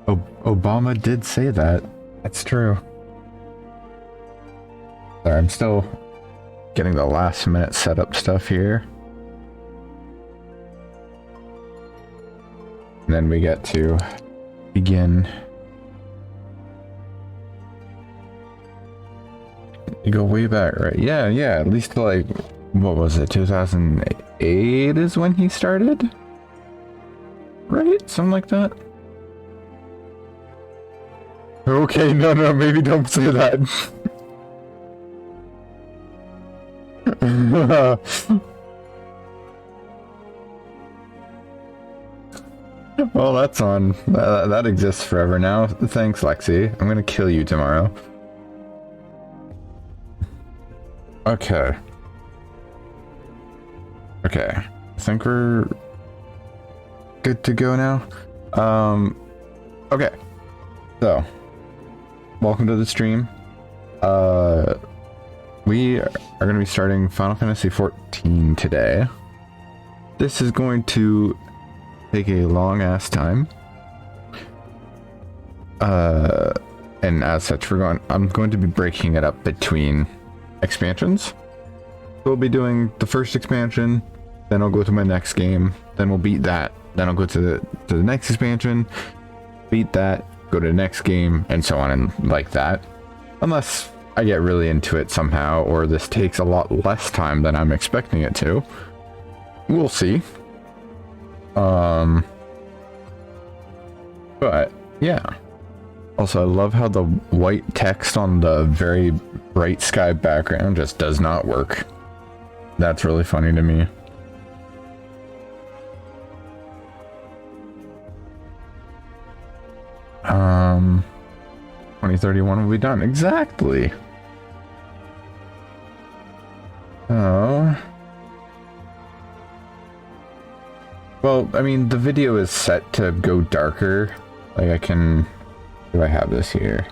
Obama did say that. That's true. Sorry, I'm still getting the last minute setup stuff here. And then we get to begin. You go way back, right? Yeah, at least like, what was it, 2008 is when he started? Right? Something like that? Okay, no, maybe don't say that. Well, that's on. That exists forever now. Thanks, Lexi. I'm gonna kill you tomorrow. Okay. I think we're good to go now. Okay. So, welcome to the stream. We are going to be starting Final Fantasy XIV today. This is going to take a long ass time. And as such, I'm going to be breaking it up between expansions. We'll be doing the first expansion, then I'll go to my next game, then we'll beat that, then I'll go to the next expansion, beat that, go to the next game, and so on and like that. Unless I get really into it somehow, or this takes a lot less time than I'm expecting it to. We'll see. But yeah. Also, I love how the white text on the very bright sky background just does not work. That's really funny to me. 2031 will be done. Exactly. Oh. Well, I mean, the video is set to go darker. Like, I can... Do I have this here?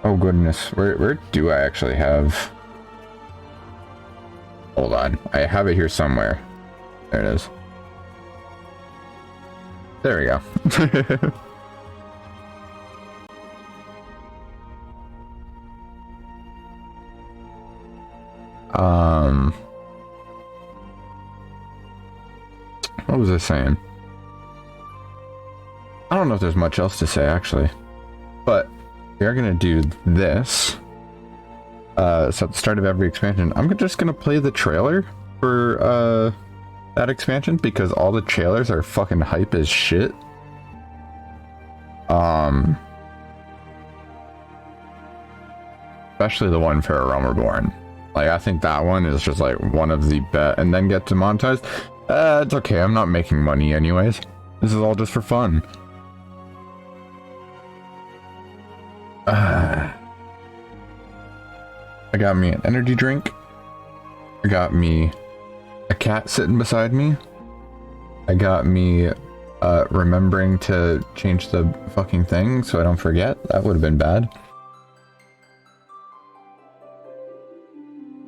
Oh, goodness. Where do I actually have... Hold on. I have it here somewhere. There it is. There we go. What was I saying? I don't know if there's much else to say, actually. But we are going to do this. So at the start of every expansion, I'm just going to play the trailer for that expansion, because all the trailers are fucking hype as shit. Especially the one for A Realm Reborn. Like, I think that one is just like one of the best. And then get demonetized. It's okay, I'm not making money anyways. This is all just for fun. I got me an energy drink. I got me a cat sitting beside me. I got me remembering to change the fucking thing so I don't forget. That would have been bad.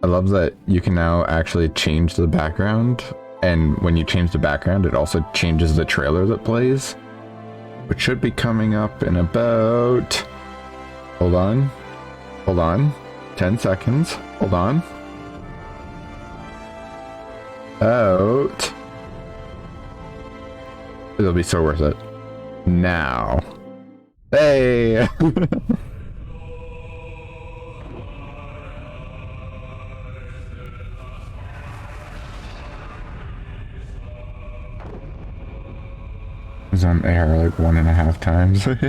I love that you can now actually change the background, and when you change the background, it also changes the trailer that plays, which should be coming up in about... Hold on. 10 seconds. Hold on. Out. It'll be so worth it. Now. Hey! I was on AR like 1.5 times. This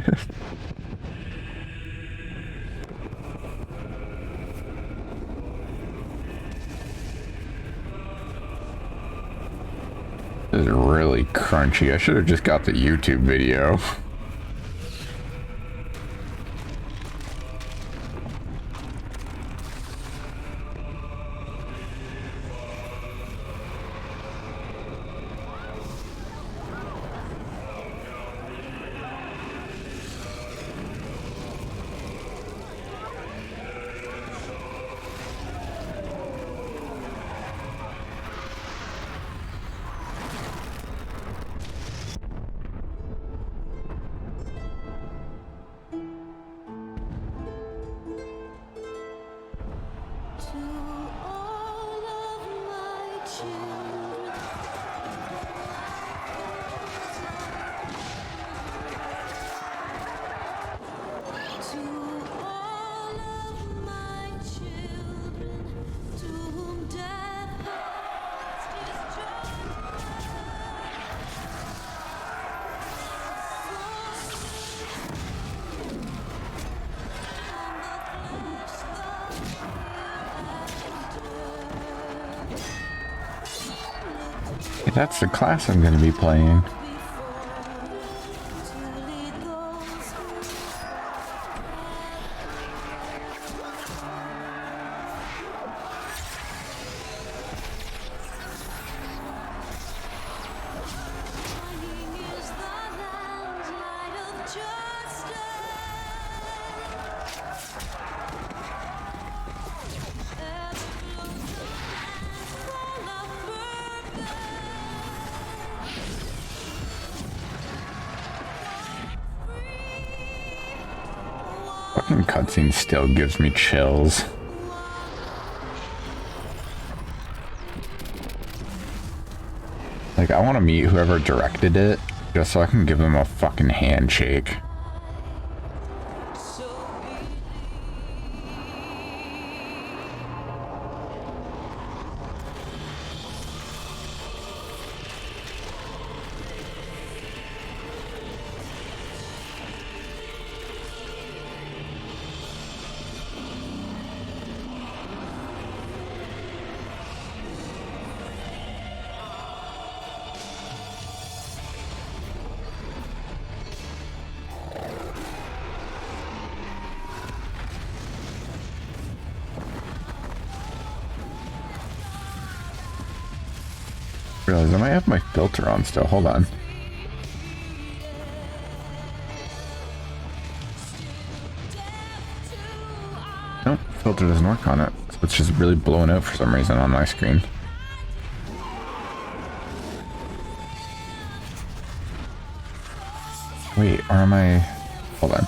is really crunchy. I should have just got the YouTube video. That's the class I'm going to be playing. Fucking cutscene still gives me chills. Like, I want to meet whoever directed it, just so I can give them a fucking handshake. Realize I might have my filter on still. Hold on. Nope, filter doesn't work on it. So it's just really blowing out for some reason on my screen. Wait, or am I... Hold on.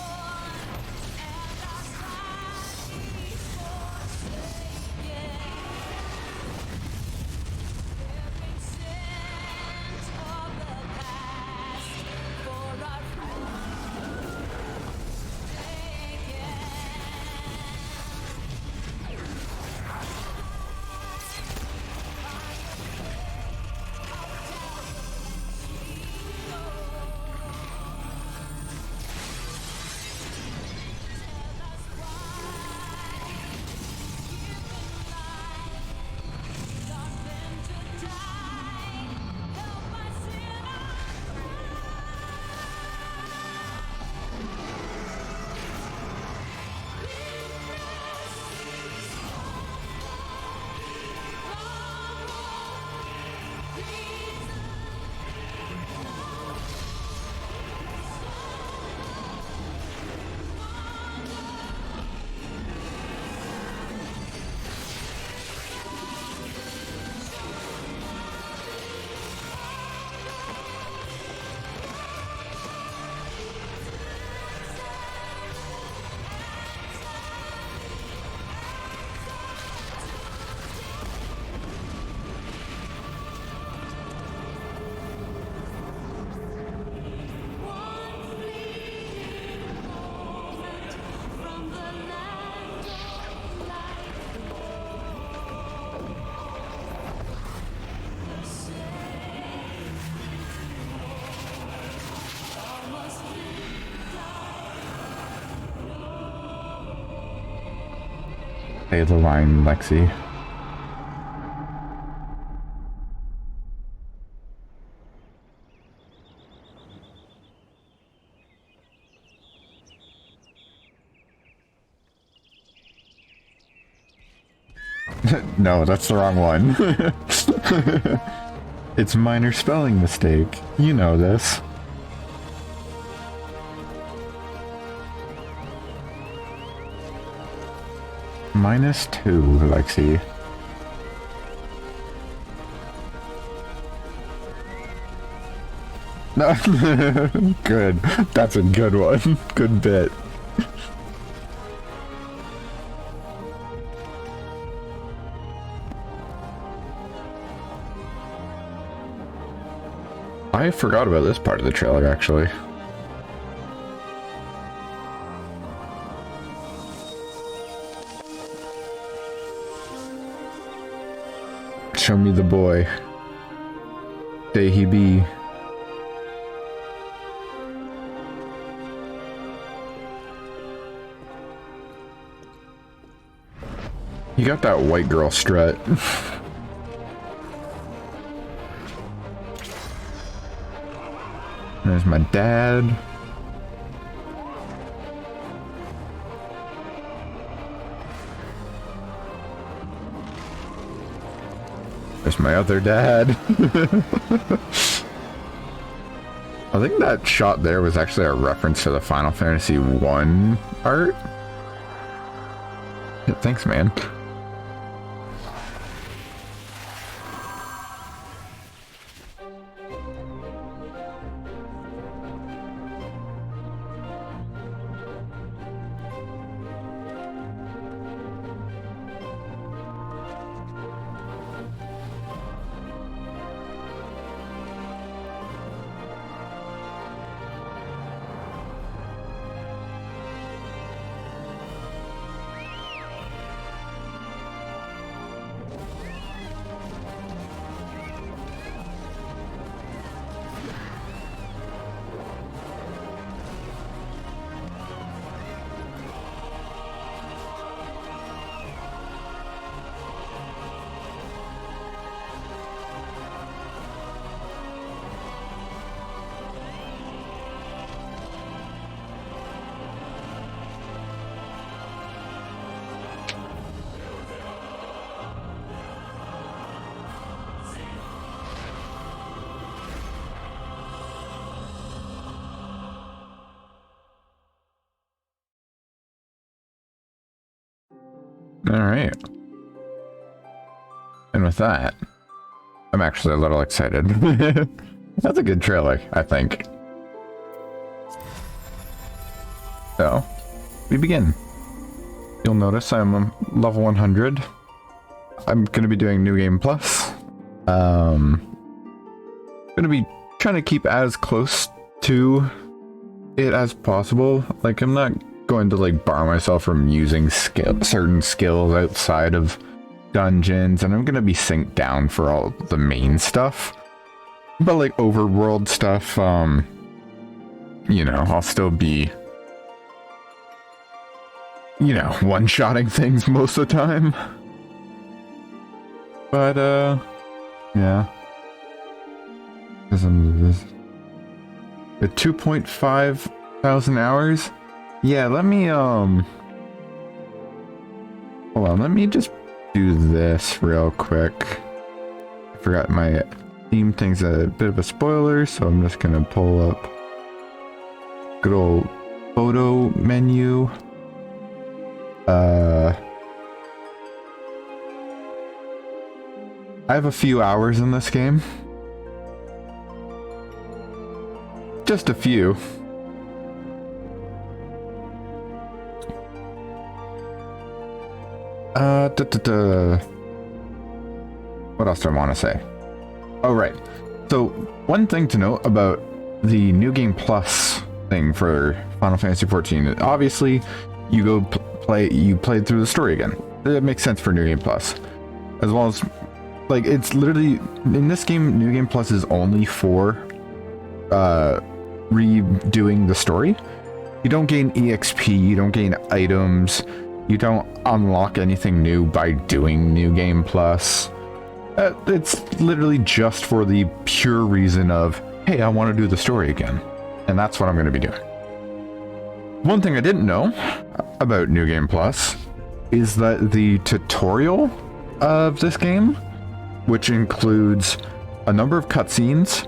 Say the line, Lexi. No, that's the wrong one. It's minor spelling mistake. You know this. -2, Lexi. No, good. That's a good one. Good bit. I forgot about this part of the trailer, actually. Show me the boy. Day he be. You got that white girl strut. There's my dad. There's my other dad. I think that shot there was actually a reference to the Final Fantasy I art. Yeah, thanks, man. Alright. And with that, I'm actually a little excited. That's a good trailer, I think. So, we begin. You'll notice I'm level 100. I'm going to be doing New Game Plus. Going to be trying to keep as close to it as possible. Like, I'm not going to like bar myself from using certain skills outside of dungeons, and I'm gonna be synced down for all the main stuff, but like overworld stuff, you know, I'll still be, you know, one-shotting things most of the time. But yeah, at 2.5 thousand hours. Yeah, let me, hold on, let me just do this real quick. I forgot my theme thing's a bit of a spoiler, so I'm just gonna pull up good old photo menu. I have a few hours in this game. Just a few. What else do I want to say? Oh, right. So, one thing to note about the New Game Plus thing for Final Fantasy XIV, obviously, you go played through the story again. It makes sense for New Game Plus. As well as, like, it's literally, in this game, New Game Plus is only for redoing the story. You don't gain EXP, you don't gain items, you don't unlock anything new by doing New Game Plus. It's literally just for the pure reason of, hey, I want to do the story again. And that's what I'm going to be doing. One thing I didn't know about New Game Plus is that the tutorial of this game, which includes a number of cutscenes,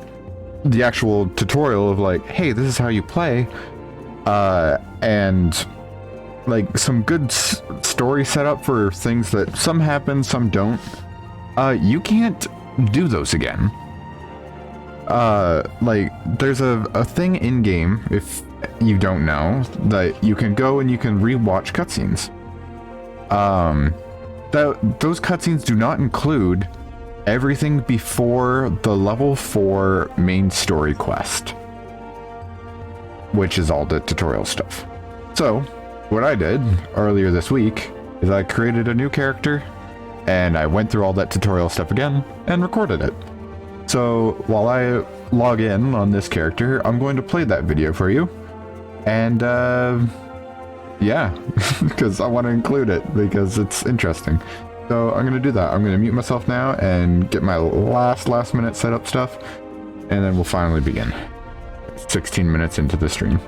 the actual tutorial of like, hey, this is how you play, and like some good story setup for things that some happen, some don't. You can't do those again. Like there's a thing in game, if you don't know, that you can go and you can rewatch cutscenes. Those cutscenes do not include everything before the level 4 main story quest, which is all the tutorial stuff. So what I did earlier this week is I created a new character and I went through all that tutorial stuff again and recorded it. So while I log in on this character, I'm going to play that video for you. And yeah, because I want to include it because it's interesting. So I'm going to do that. I'm going to mute myself now and get my last minute setup stuff, and then we'll finally begin. 16 minutes into the stream.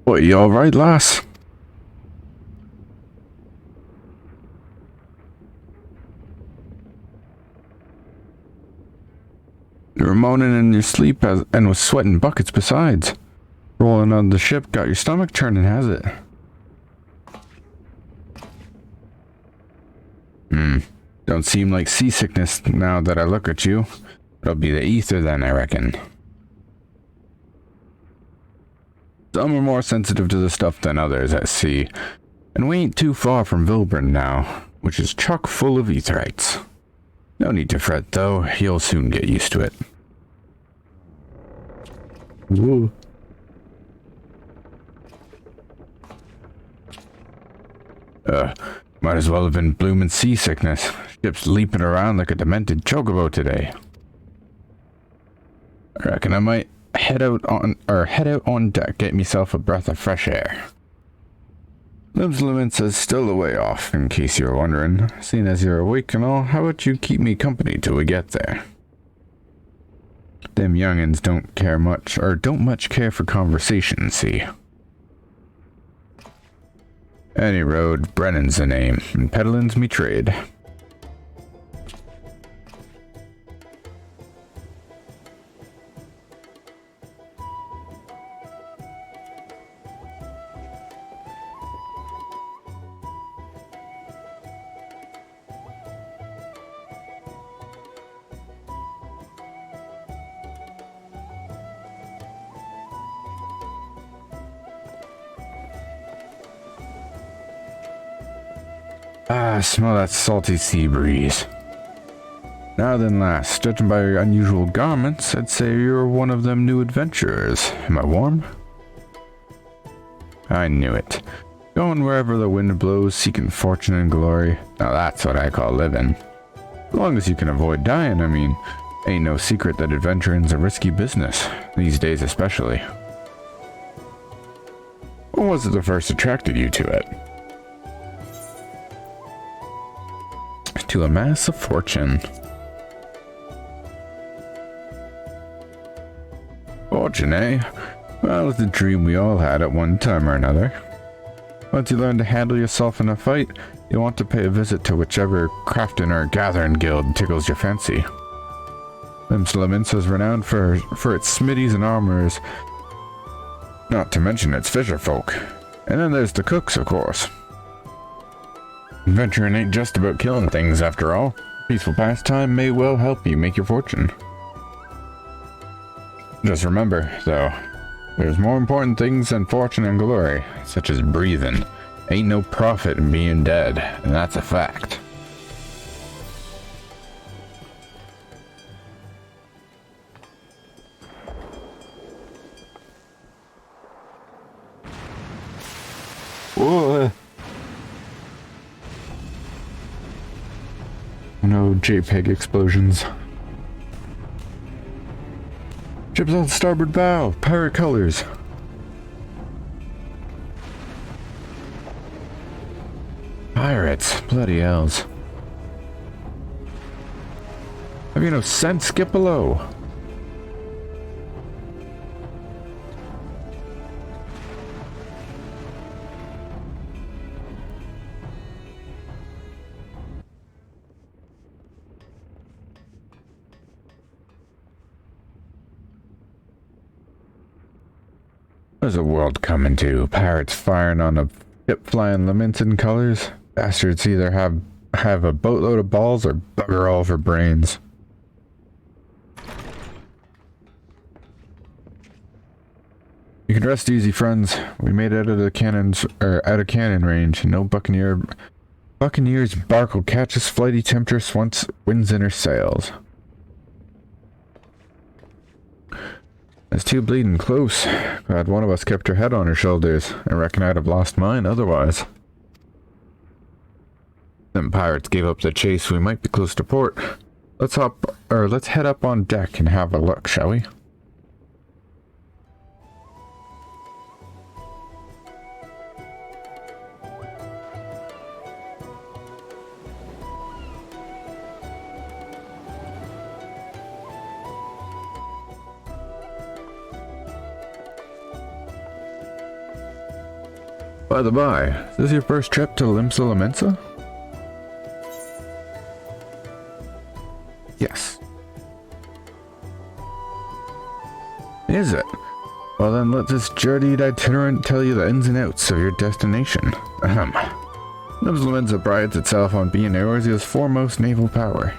What, you alright, lass? You were moaning in your sleep and was sweating buckets besides. Rolling on the ship got your stomach churning, has it? Don't seem like seasickness now that I look at you. It'll be the ether then, I reckon. Some are more sensitive to the stuff than others at sea, and we ain't too far from Vilburn now, which is chock full of etherites. No need to fret though, you'll soon get used to it. Whoa. Might as well have been bloomin' seasickness. Ship's leaping around like a demented chocobo today. I reckon I might head out on deck, get myself a breath of fresh air. Lib's Limits is still a way off, in case you're wondering. Seeing as you're awake and all, how about you keep me company till we get there? Them youngins don't much care for conversation, see? Any road, Brennan's the name, and peddling's me trade. Ah, smell that salty sea breeze. Now then, lass, judging by your unusual garments, I'd say you're one of them new adventurers. Am I warm? I knew it. Going wherever the wind blows, seeking fortune and glory. Now that's what I call living. As long as you can avoid dying, I mean. Ain't no secret that adventuring's a risky business, these days especially. What was it that first attracted you to it? To amass a fortune. Fortune, eh? Well, it's a dream we all had at one time or another. Once you learn to handle yourself in a fight, you want to pay a visit to whichever crafting or gathering guild tickles your fancy. Limsa is renowned for its smithies and armorers, not to mention its fisherfolk. And then there's the cooks, of course. Adventuring ain't just about killing things, after all. Peaceful pastime may well help you make your fortune. Just remember, though, there's more important things than fortune and glory, such as breathing. Ain't no profit in being dead, and that's a fact. Whoa. No JPEG explosions. Ships on starboard bow, pirate colors. Pirates, bloody hells. Have you no sense? Get below. There's a world coming to. Pirates firing on a ship flying Lamented colors. Bastards either have a boatload of balls or bugger all for brains. You can rest easy, friends. We made it out of the cannons, or out of cannon range. No buccaneer's bark will catch us flighty temptress once winds in her sails. It's too bleeding close. Glad one of us kept her head on her shoulders. I reckon I'd have lost mine otherwise. Them pirates gave up the chase. We might be close to port. Let's head up on deck and have a look, shall we? By the by, is this your first trip to Limsa? Yes. Is it? Well then let this journeyed itinerant tell you the ins and outs of your destination. Limsa prides itself on being Eorzea's foremost naval power.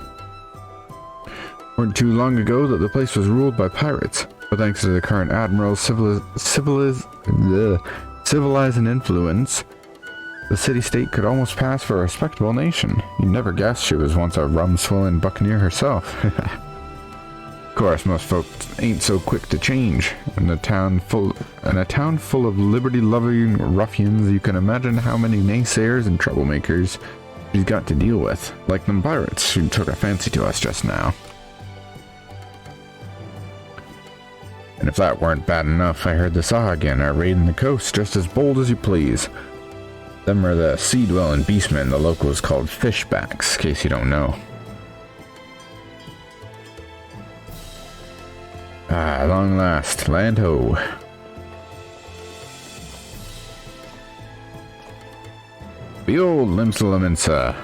Weren't too long ago that the place was ruled by pirates, but thanks to the current admiral's civilizing influence, the city-state could almost pass for a respectable nation. You'd never guess she was once a rum-swilling buccaneer herself. Of course, most folks ain't so quick to change. In a town full of liberty-loving ruffians, you can imagine how many naysayers and troublemakers she's got to deal with, like them pirates who took a fancy to us just now. And if that weren't bad enough, I heard the Sahagin are raiding the coast just as bold as you please. Them are the sea-dwelling beastmen the locals called fishbacks, in case you don't know. Ah, long last, land ho. Behold Limsa,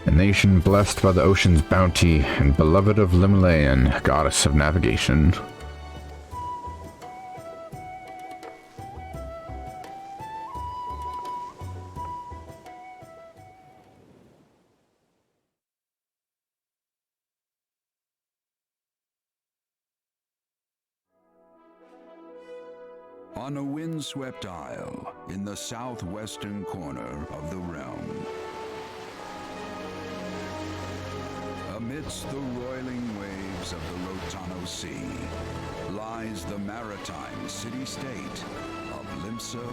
a nation blessed by the ocean's bounty and beloved of Limalayan, goddess of navigation. On a windswept isle in the southwestern corner of the realm, amidst the roiling waves of the Rotano Sea, lies the maritime city-state of Limsa.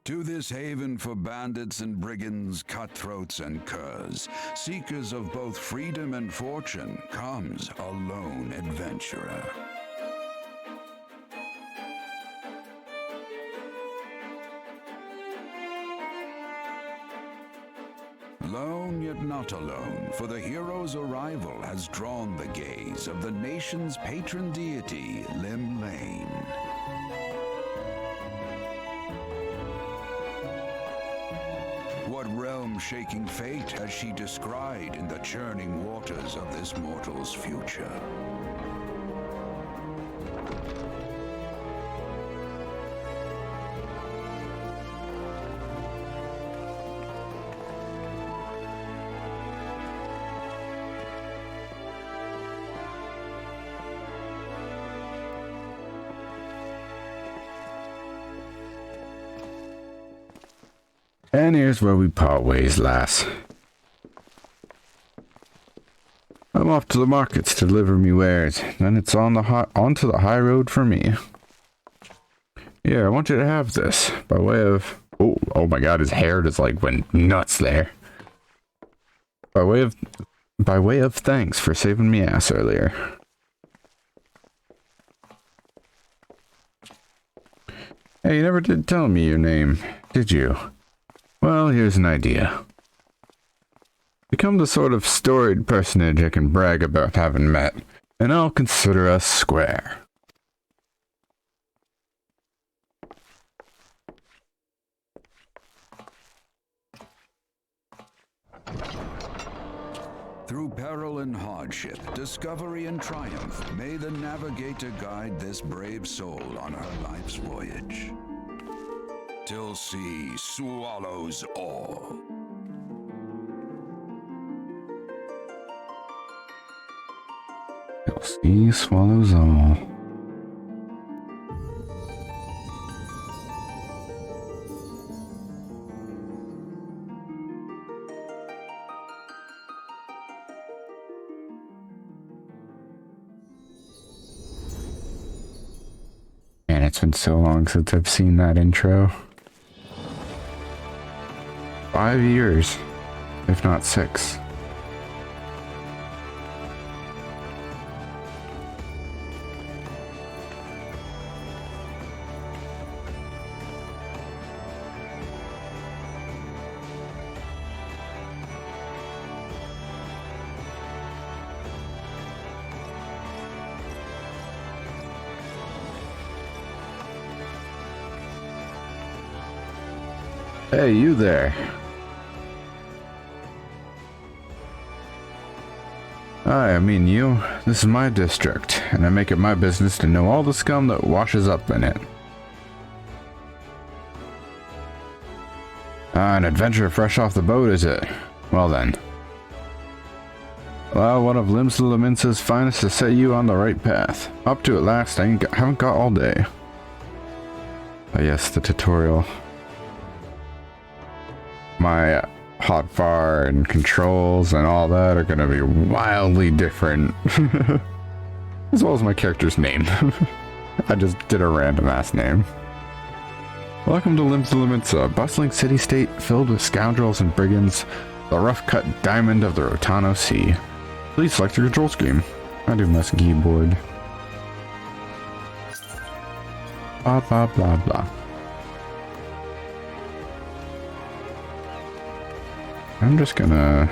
To this haven for bandits and brigands, cutthroats and curs, seekers of both freedom and fortune, comes a lone adventurer. Lone yet not alone, for the hero's arrival has drawn the gaze of the nation's patron deity, Lim Lane. What realm-shaking fate has she descried in the churning waters of this mortal's future? And here's where we part ways, lass. I'm off to the markets to deliver me wares. Then it's on onto the high road for me. Here, I want you to have this by way of... Oh my god, his hair just like went nuts there. By way of thanks for saving me ass earlier. Hey, you never did tell me your name, did you? Well, here's an idea. Become the sort of storied personage I can brag about having met, and I'll consider us square. Through peril and hardship, discovery and triumph, may the navigator guide this brave soul on her life's voyage. Till sea swallows all. Till sea swallows all. Man, it's been so long since I've seen that intro. 5 years, if not 6. Hey, you there. Hi, I mean you. This is my district, and I make it my business to know all the scum that washes up in it. An adventure fresh off the boat, is it? Well then. Well, one of Limsa finest to set you on the right path. Up to at last, I haven't got all day. Oh yes, the tutorial. My hotbar and controls and all that are gonna be wildly different. As well as my character's name. I just did a random ass name. Welcome to Limsa, a bustling city-state filled with scoundrels and brigands, the rough-cut diamond of the Rotano Sea. Please select your control scheme. I do my keyboard. Blah blah blah blah. I'm just gonna...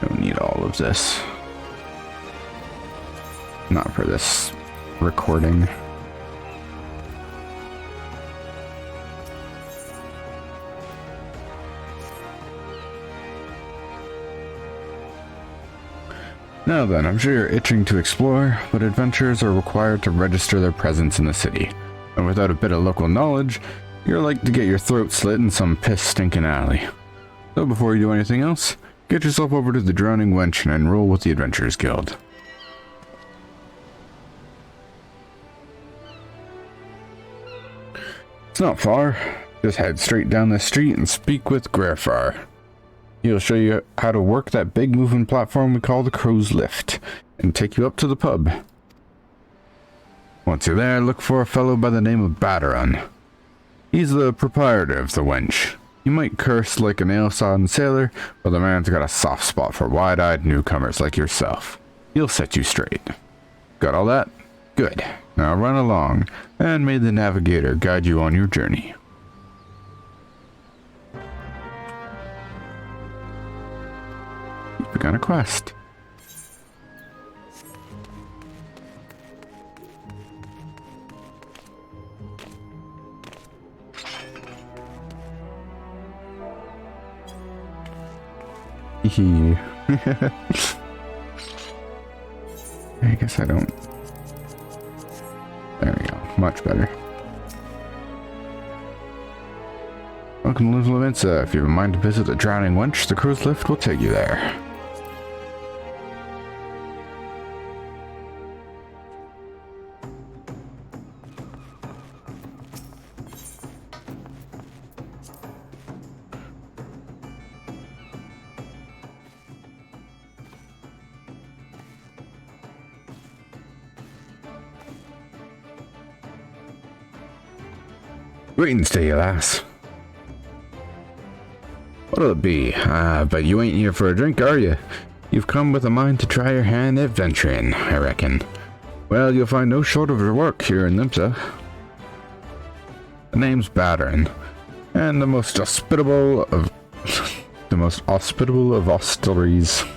Don't need all of this. Not for this recording. Now then, I'm sure you're itching to explore, but adventurers are required to register their presence in the city. And without a bit of local knowledge, you're like to get your throat slit in some piss-stinking alley. So before you do anything else, get yourself over to the Drowning Wench and enroll with the Adventurers Guild. It's not far. Just head straight down the street and speak with Grefar. He'll show you how to work that big moving platform we call the Crow's Lift. and take you up to the pub. Once you're there, look for a fellow by the name of Baderon. He's the proprietor of the wench. You might curse like an ale-sodden sailor, but the man's got a soft spot for wide-eyed newcomers like yourself. He'll set you straight. Got all that? Good. Now run along, and may the navigator guide you on your journey. You've begun a quest. I guess I don't. There we go. Much better. Welcome to Lavinsa. If you have a mind to visit the Drowning Wench, the cruise lift will take you there. Greetings to you, lass. What'll it be? But you ain't here for a drink, are you? You've come with a mind to try your hand at venturing, I reckon. Well, you'll find no shortage of work here in Limsa. The name's Baderon, and the most hospitable of hostelries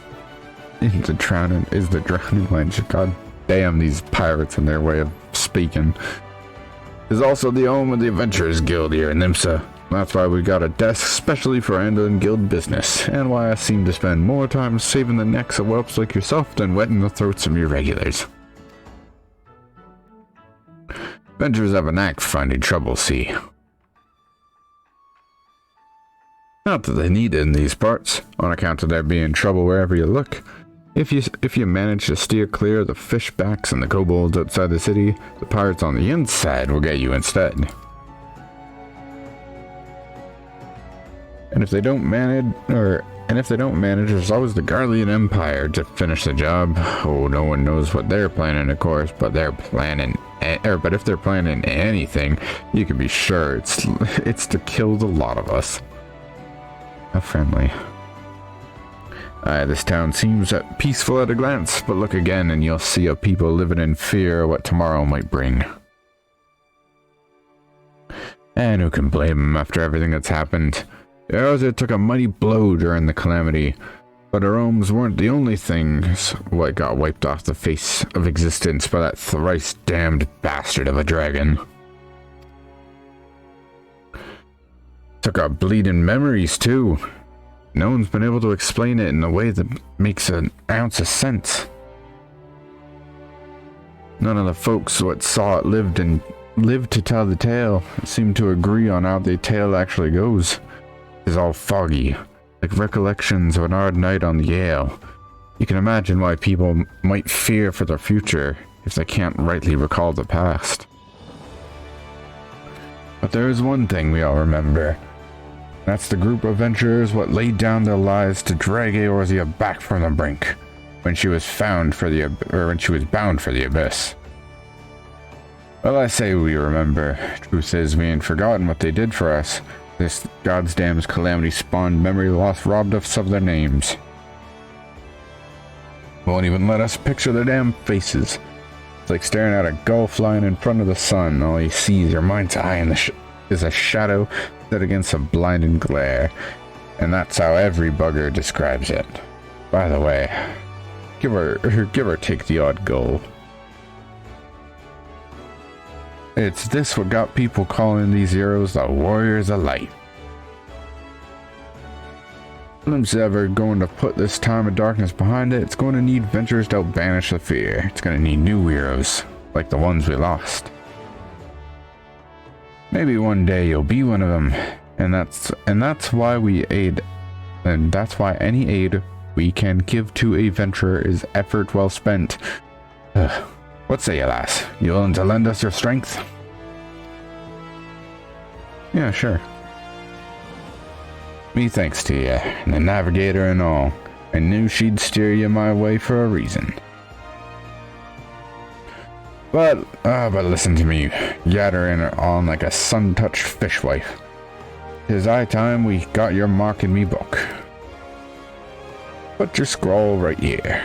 is the Drowning Wench. God damn these pirates and their way of speaking. Is also the home of the Adventurers Guild here in Nimsa. That's why we got a desk specially for handling guild business, and why I seem to spend more time saving the necks of whelps like yourself than wetting the throats of your regulars. Adventurers have a knack for finding trouble, see. Not that they need it in these parts, on account of there being trouble wherever you look. If you manage to steer clear of the fishbacks and the kobolds outside the city, the pirates on the inside will get you instead. And if they don't manage, there's always the Garlean Empire to finish the job. Oh, no one knows what they're planning, of course, but but if they're planning anything, you can be sure it's to kill the lot of us. How friendly. This town seems peaceful at a glance, but look again and you'll see a people living in fear of what tomorrow might bring. And who can blame them after everything that's happened? Erza took a mighty blow during the calamity, but her homes weren't the only things what got wiped off the face of existence by that thrice damned bastard of a dragon. Took our bleeding memories too. No one's been able to explain it in a way that makes an ounce of sense. None of the folks what saw it lived to tell the tale seem to agree on how the tale actually goes. It's all foggy, like recollections of an hard night on the Yale. You can imagine why people might fear for their future if they can't rightly recall the past. But there is one thing we all remember. That's the group of adventurers what laid down their lives to drag Eorzea back from the brink when she was bound for the abyss. Well, I say we remember. Truth is, we ain't forgotten what they did for us. This goddamn calamity spawned memory loss, robbed us of their names. Won't even let us picture their damn faces. It's like staring at a gullfly in front of the sun. All you see is your mind's eye and is a shadow set against a blinding glare. And that's how every bugger describes it. By the way, give or take the odd gull. It's this what got people calling these heroes the Warriors of Light. If Golem's ever going to put this time of darkness behind it, it's going to need adventurers to help banish the fear. It's going to need new heroes, like the ones we lost. Maybe one day you'll be one of them, and that's why any aid we can give to a venturer is effort well spent. What say you, lass? You willing to lend us your strength? Yeah, sure. Me thanks to you, and the navigator and all. I knew she'd steer you my way for a reason. But listen to me, yattering on like a sun-touched fishwife. 'Tis high time we got your mark in me book. Put your scroll right here.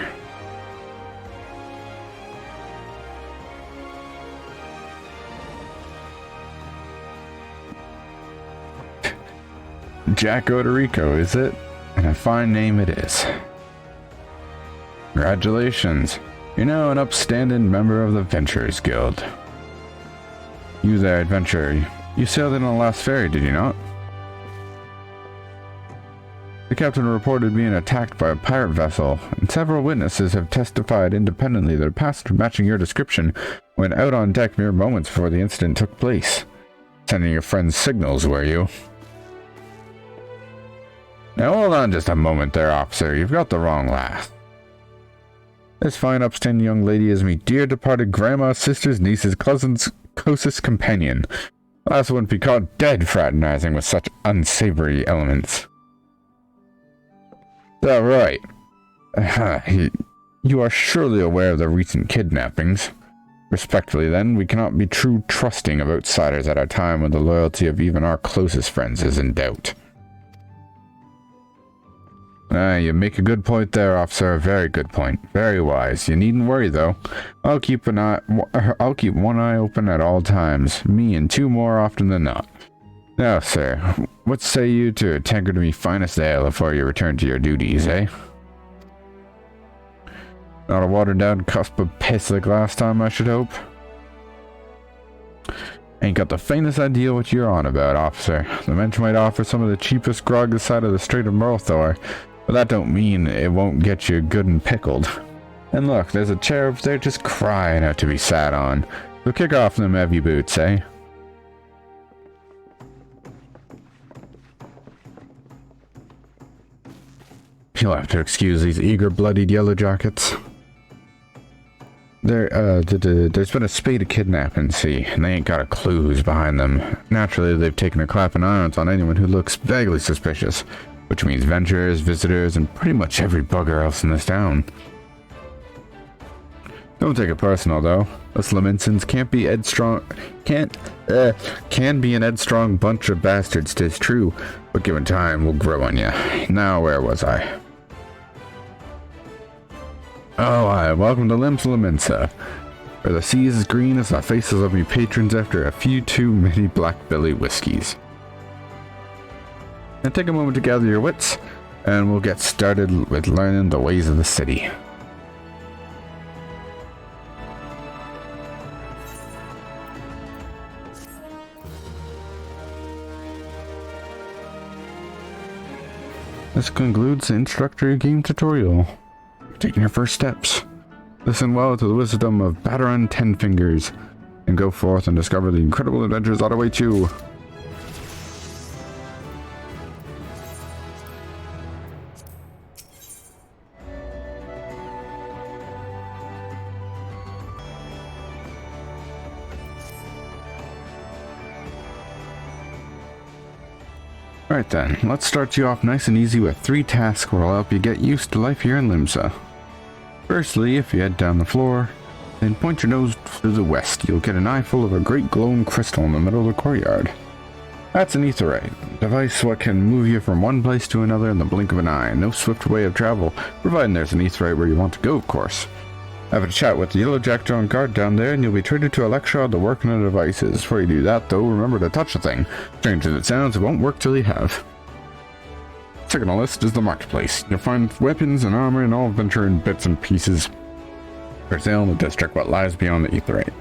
Jack Odorico, is it? And a fine name it is. Congratulations. You're now an upstanding member of the Venturers Guild. You there, adventurer. You sailed in on the last ferry, did you not? The captain reported being attacked by a pirate vessel, and several witnesses have testified independently that a passenger matching your description went out on deck mere moments before the incident took place. Sending your friends signals, were you? Now hold on just a moment there, officer. You've got the wrong lass. This fine upstanding young lady is me dear departed grandma, sister's, niece's, cousin's closest companion. Lass wouldn't be caught dead fraternizing with such unsavory elements. Is that right? You are surely aware of the recent kidnappings. Respectfully, then, we cannot be true trusting of outsiders at a time when the loyalty of even our closest friends is in doubt. You make a good point there, officer. A very good point. Very wise. You needn't worry, though. I'll keep one eye open at all times. Me and two more often than not. Now, sir, what say you to a tankard of me finest ale before you return to your duties, eh? Not a watered-down cusp of piss like last time, I should hope. Ain't got the faintest idea what you're on about, officer. The mensch might offer some of the cheapest grog this side of the Strait of Murthor, but that don't mean it won't get you good and pickled. And look, there's a chair up there just crying out to be sat on. So kick off them heavy boots, eh? You'll have to excuse these eager, bloodied yellow jackets. There's been a spate of kidnappings, see, and they ain't got a clue who's behind them. Naturally, they've taken a clapping irons on anyone who looks vaguely suspicious, which means venturers, visitors, and pretty much every bugger else in this town. Don't take it personal, though. Us Laminsons can be an headstrong bunch of bastards, 'tis true, but given time, we'll grow on ya. Now, where was I? Oh, aye, welcome to Limsa Laminsa, where the sea is as green as the faces of me patrons after a few too many black-belly whiskies. Now take a moment to gather your wits, and we'll get started with learning the ways of the city. This concludes the introductory game tutorial. Taking your first steps. Listen well to the wisdom of Batteren Tenfingers, and go forth and discover the incredible adventures that await you. Alright then, let's start you off nice and easy with 3 tasks where I'll help you get used to life here in Limsa. Firstly, if you head down the floor, then point your nose to the west. You'll get an eyeful of a great glowing crystal in the middle of the courtyard. That's an aetheryte, a device what can move you from one place to another in the blink of an eye. No swift way of travel, providing there's an aetheryte where you want to go, of course. Have a chat with the yellow jacket on guard down there, and you'll be treated to a lecture on the working of the devices. Before you do that, though, remember to touch the thing. Strange as it sounds, it won't work till you have. Second on the list is the marketplace. You'll find weapons and armor and all Venturan bits and pieces for sale in the district what lies beyond the aetheryte.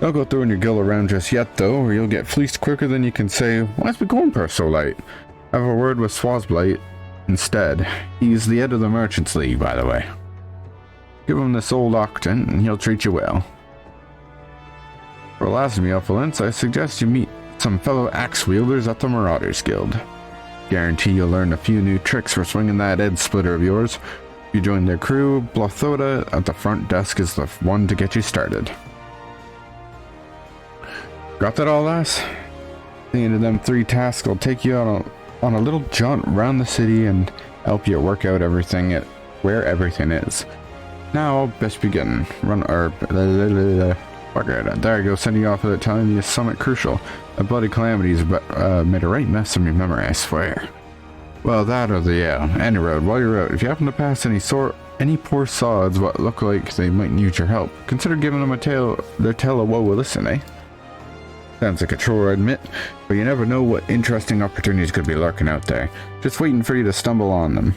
Don't go throwing your gill around just yet, though, or you'll get fleeced quicker than you can say, "Why's my corn purse so light?" Have a word with Swazblight instead. He's the head of the Merchants League, by the way. Give him this old Octant, and he'll treat you well. For last meal for Linz, I suggest you meet some fellow axe wielders at the Marauders Guild. Guarantee you'll learn a few new tricks for swinging that head splitter of yours. If you join their crew, Blothoda at the front desk is the one to get you started. Got that all, lass? The end of them 3 tasks will take you on a little jaunt around the city and help you work out where everything is. Now I'll best begin. Run or fuck it. There I go, sending you off without telling you summit crucial. A bloody calamity's made a right mess of your memory, I swear. Well, that or the any road. While you're out, if you happen to pass any poor sods what look like they might need your help, consider giving them their tale of woe will listen, eh? Sounds like a chore, I admit, but you never know what interesting opportunities could be lurking out there, just waiting for you to stumble on them.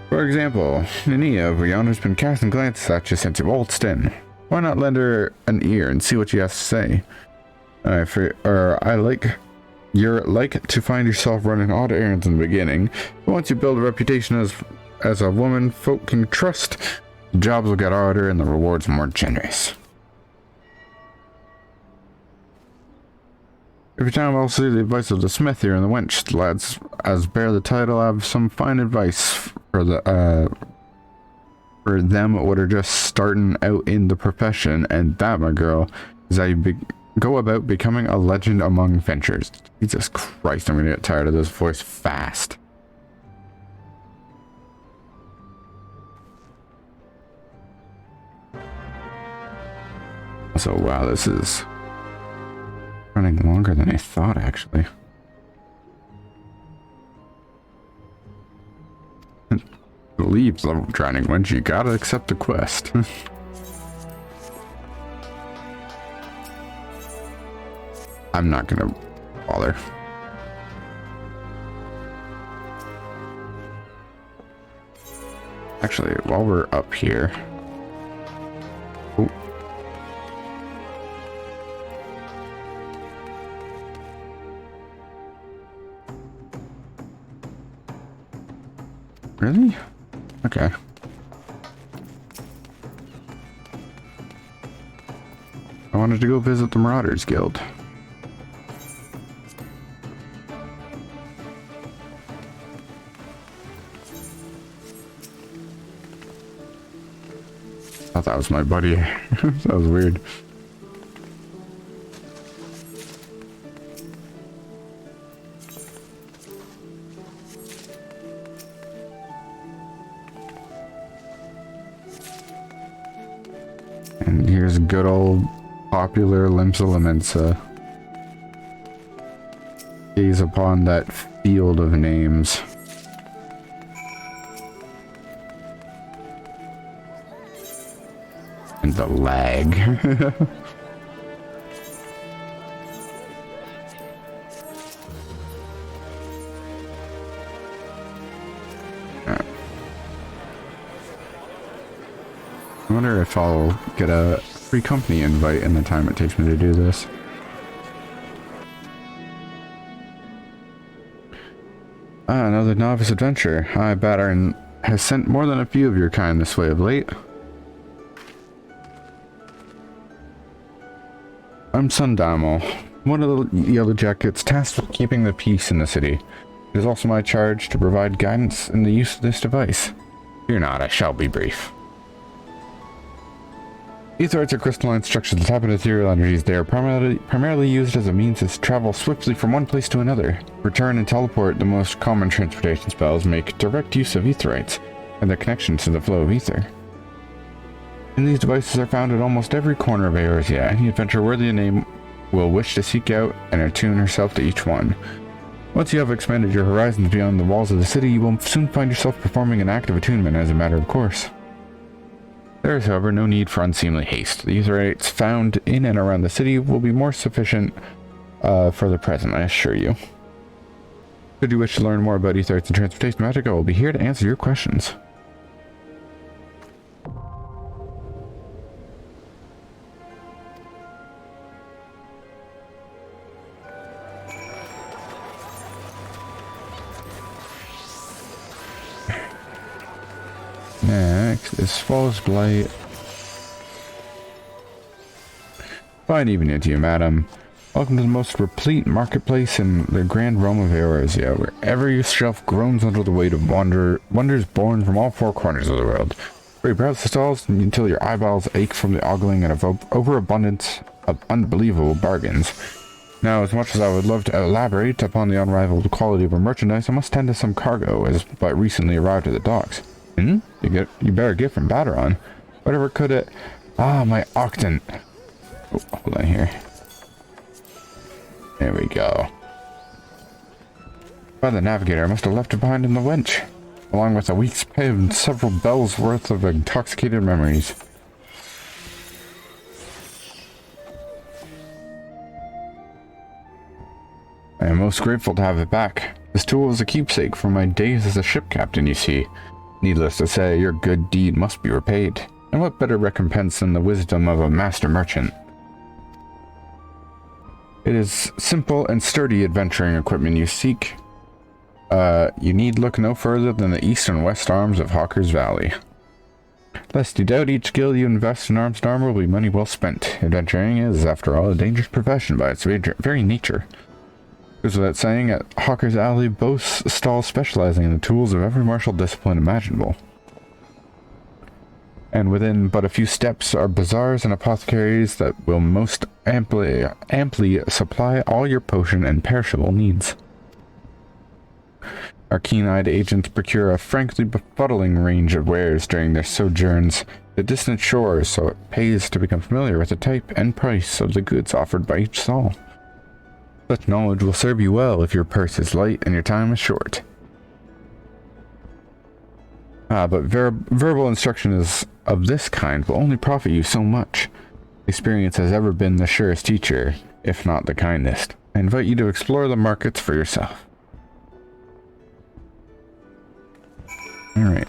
For example, Nania over yonder's been casting glances at you since you waltzed in. Why not lend her an ear and see what she has to say? You're like to find yourself running odd errands in the beginning, but once you build a reputation as a woman folk can trust, the jobs will get harder and the rewards more generous. Every time I'll see the advice of the smith here and the wench, lads, as bear the title, I have some fine advice for them what are just starting out in the profession, and that, my girl, is how you go about becoming a legend among ventures. Jesus Christ, I'm gonna get tired of this voice fast. So wow, this is running longer than I thought, actually. Leaves level training when you gotta accept the quest. I'm not gonna bother. Actually, while we're up here. Oh. Really? Okay. I wanted to go visit the Marauders Guild. I thought that was my buddy. That was weird. And here's good old popular Limsa Limensa. Gaze upon that field of names. And the lag. I wonder if I'll get a free company invite in the time it takes me to do this. Ah, another novice adventure. I bet Aaron has sent more than a few of your kind this way of late. I'm Sundamo, one of the Yellow Jackets tasked with keeping the peace in the city. It is also my charge to provide guidance in the use of this device. Fear not, I shall be brief. Aetherites are crystalline structures that tap into ethereal energies. They are primarily used as a means to travel swiftly from one place to another. Return and teleport, the most common transportation spells, make direct use of Aetherites and their connection to the flow of ether. And these devices are found at almost every corner of Eorzea. Any adventurer worthy of name will wish to seek out and attune herself to each one. Once you have expanded your horizons beyond the walls of the city, you will soon find yourself performing an active attunement as a matter of course. There is, however, no need for unseemly haste. The Aetherites found in and around the city will be more sufficient for the present, I assure you. Should you wish to learn more about Aetherites and transportation magic, I will be here to answer your questions. Next is Falls Blight. Fine evening to you, madam. Welcome to the most replete marketplace in the grand realm of Eorzea, where every shelf groans under the weight of wonders born from all four corners of the world. Where you browse the stalls until your eyeballs ache from the ogling and overabundance of unbelievable bargains. Now, as much as I would love to elaborate upon the unrivaled quality of our merchandise, I must tend to some cargo as but recently arrived at the docks. You better get from Baderon. Whatever could it... Ah, my octant. Oh, hold on here. There we go. By the navigator, I must have left it behind in the winch, along with a week's pay and several bells worth of intoxicated memories. I am most grateful to have it back. This tool is a keepsake from my days as a ship captain, you see. Needless to say, your good deed must be repaid. And what better recompense than the wisdom of a master merchant? It is simple and sturdy adventuring equipment you seek. You need look no further than the east and west arms of Hawker's Valley. Lest you doubt, each guild you invest in arms and armor will be money well spent. Adventuring is, after all, a dangerous profession by its very nature. Goes without saying, at Hawker's Alley boasts stalls specializing in the tools of every martial discipline imaginable. And within but a few steps are bazaars and apothecaries that will most amply supply all your potion and perishable needs. Our keen-eyed agents procure a frankly befuddling range of wares during their sojourns to distant shores, so it pays to become familiar with the type and price of the goods offered by each stall. Such knowledge will serve you well if your purse is light and your time is short. But verbal instruction of this kind will only profit you so much. Experience has ever been the surest teacher, if not the kindest. I invite you to explore the markets for yourself. Alright.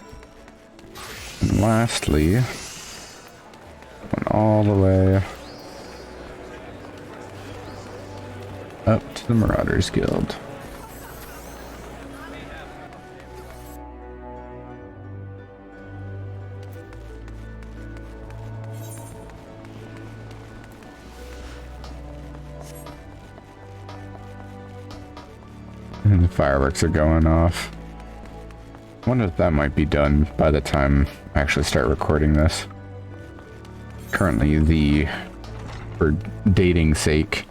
And lastly, going all the way up to the Marauders Guild. And the fireworks are going off. I wonder if that might be done by the time I actually start recording this. Currently, for dating sake,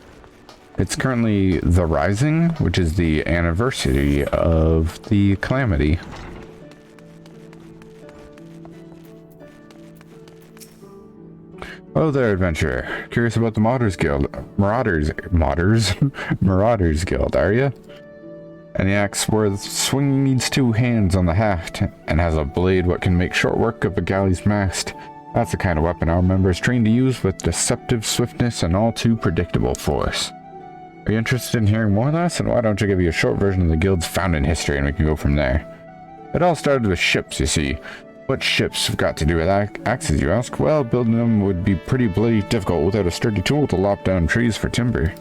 it's currently the Rising, which is the anniversary of the Calamity. Hello there, adventurer. Curious about the Marauders Guild, are you? And the axe worth swinging needs two hands on the haft, and has a blade what can make short work of a galley's mast. That's the kind of weapon our members train to use with deceptive swiftness and all too predictable force. Are you interested in hearing more of this? And why don't you give you a short version of the guild's founding history and we can go from there. It all started with ships, you see. What ships have got to do with axes, you ask? Well, building them would be pretty bloody difficult without a sturdy tool to lop down trees for timber.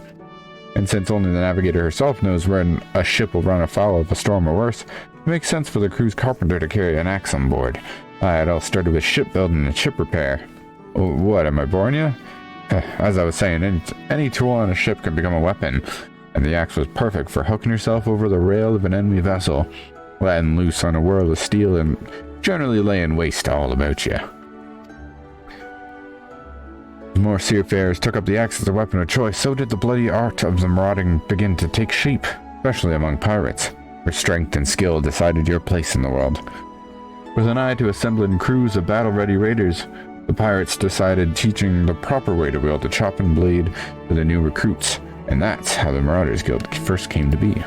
And since only the navigator herself knows when a ship will run afoul of a storm or worse, it makes sense for the crew's carpenter to carry an axe on board. It all started with shipbuilding and ship repair. Oh, what, am I boring you? As I was saying, any tool on a ship can become a weapon, and the axe was perfect for hooking yourself over the rail of an enemy vessel, letting loose on a world of steel and generally laying waste all about you. As more seafarers took up the axe as a weapon of choice, so did the bloody art of the marauding begin to take shape, especially among pirates, where strength and skill decided your place in the world. With an eye to assembling crews of battle-ready raiders, the pirates decided teaching the proper way to wield the chopping blade to the new recruits, and that's how the Marauders Guild first came to be.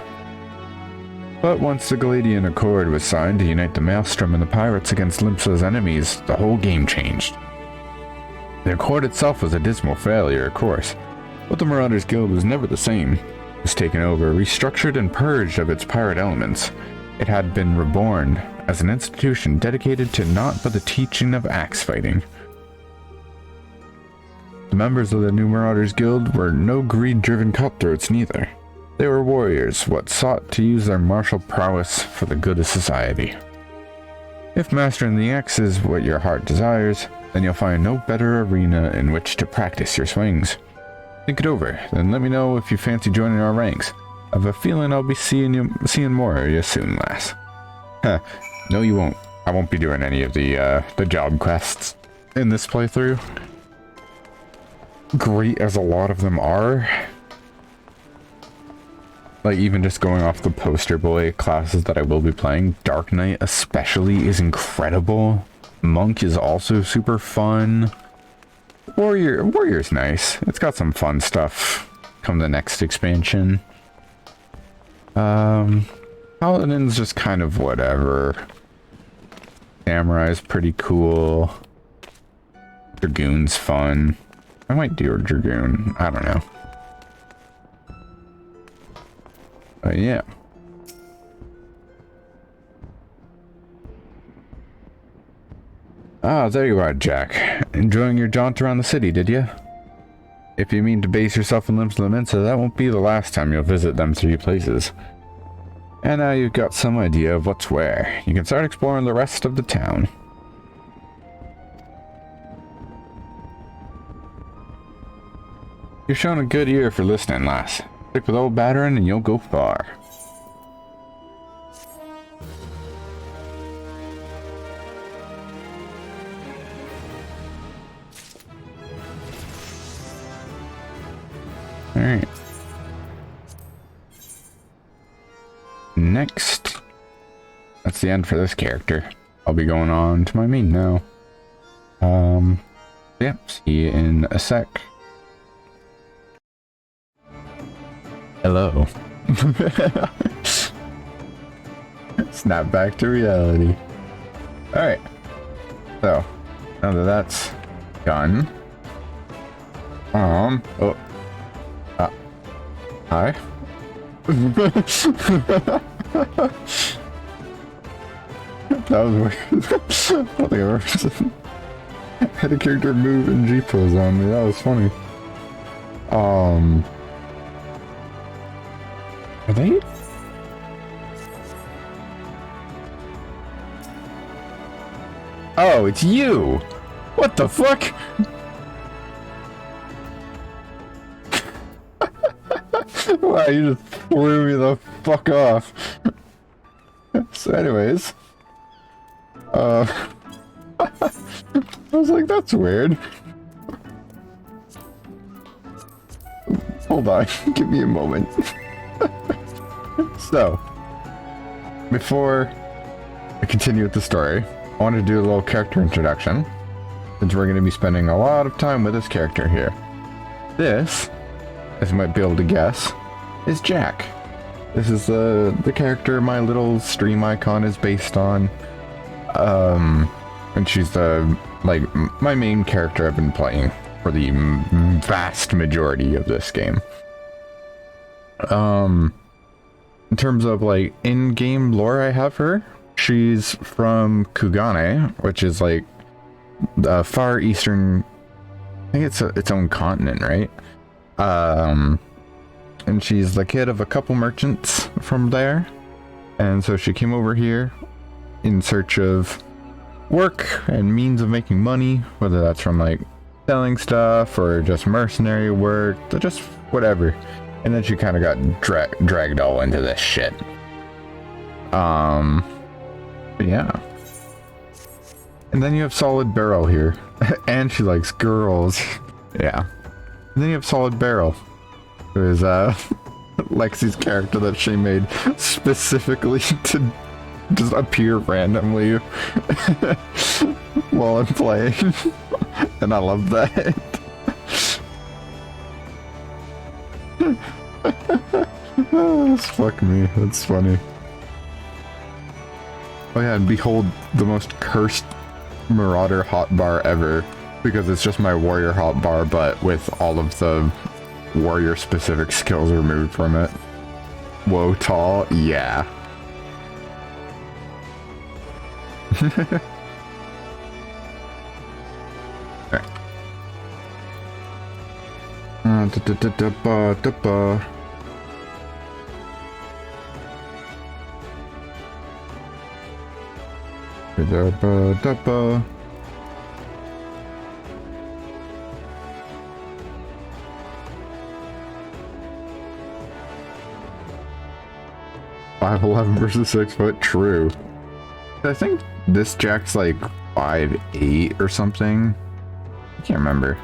But once the Galadian Accord was signed to unite the Maelstrom and the pirates against Limsa's enemies, the whole game changed. The Accord itself was a dismal failure, of course, but the Marauders Guild was never the same. It was taken over, restructured, and purged of its pirate elements. It had been reborn as an institution dedicated to naught but the teaching of axe fighting. The members of the new Marauders Guild were no greed-driven cutthroats neither. They were warriors, what sought to use their martial prowess for the good of society. If mastering the axe is what your heart desires, then you'll find no better arena in which to practice your swings. Think it over, then let me know if you fancy joining our ranks. I have a feeling I'll be seeing more of you soon, lass. No you won't. I won't be doing any of the job quests in this playthrough. Great as a lot of them are. Like, even just going off the poster boy classes that I will be playing, Dark Knight especially is incredible. Monk is also super fun. Warrior's nice. It's got some fun stuff come the next expansion. Paladin's just kind of whatever. Samurai's pretty cool. Dragoon's fun. I might do a Dragoon. I don't know. But yeah. Ah, there you are, Jack. Enjoying your jaunt around the city, did you? If you mean to base yourself in Limbs Lamenta, that won't be the last time you'll visit them 3 places. And now you've got some idea of what's where. You can start exploring the rest of the town. You've shown a good ear for listening, lass. Stick with old Batterin and you'll go far. Alright. Next. That's the end for this character. I'll be going on to my main now. Yep, see you in a sec. Hello. Snap back to reality. Alright. So, now that that's done. Oh. Hi. That was weird. I don't think I've ever had a character move in G-pose on me. That was funny. Are they? Oh, it's you! What the fuck? Wow, you just threw me the fuck off. So anyways. I was like, that's weird. Hold on, give me a moment. So, before I continue with the story, I want to do a little character introduction, since we're going to be spending a lot of time with this character here. This, as you might be able to guess, is Jack. This is the character my little stream icon is based on. And she's my main character I've been playing for the vast majority of this game. In terms of in-game lore I have her, she's from Kugane, which is the far eastern, I think it's its own continent, right? And she's the kid of a couple merchants from there, and so she came over here in search of work and means of making money, whether that's from selling stuff or just mercenary work, just whatever. And then she kind of got dragged all into this shit. Yeah. And then you have Solid Barrel here. And she likes girls. Yeah. And then you have Solid Barrel, who is Lexi's character that she made specifically to just appear randomly while I'm playing. And I love that. Oh, fuck me, that's funny. Oh yeah, and behold the most cursed Marauder hotbar ever, because it's just my warrior hotbar, but with all of the warrior specific skills removed from it. Whoa, tall, yeah. "5'11" versus 6 foot, true. I think this Jack's 5'8" or something. I can't remember.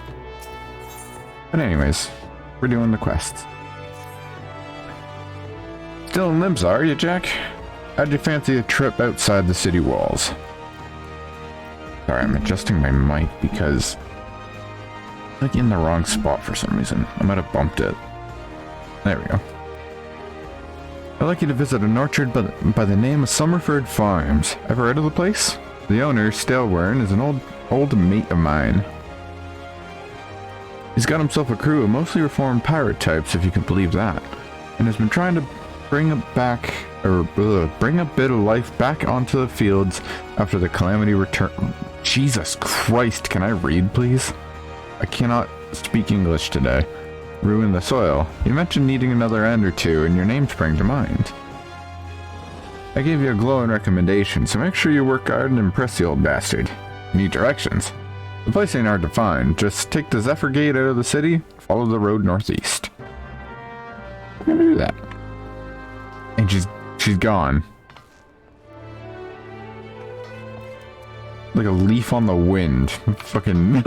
But anyways, we're doing the quests. Still in Limbs, are you, Jack? How'd you fancy a trip outside the city walls? Sorry, I'm adjusting my mic because I'm like in the wrong spot for some reason. I might have bumped it. There we go. I'd like you to visit an orchard by the name of Summerford Farms. Ever heard of the place? The owner, Stalewern, is an old mate of mine. He's got himself a crew of mostly reformed pirate types, if you can believe that, and has been trying to bring a bit of life back onto the fields after the calamity return. Jesus Christ, can I read, please? I cannot speak English today. Ruin the soil. You mentioned needing another end or two, and your name sprang to mind. I gave you a glowing recommendation, so make sure you work hard and impress the old bastard. You need directions. The place ain't hard to find. Just take the Zephyr Gate out of the city, follow the road northeast. I'm gonna do that. And she's gone. Like a leaf on the wind. Fucking...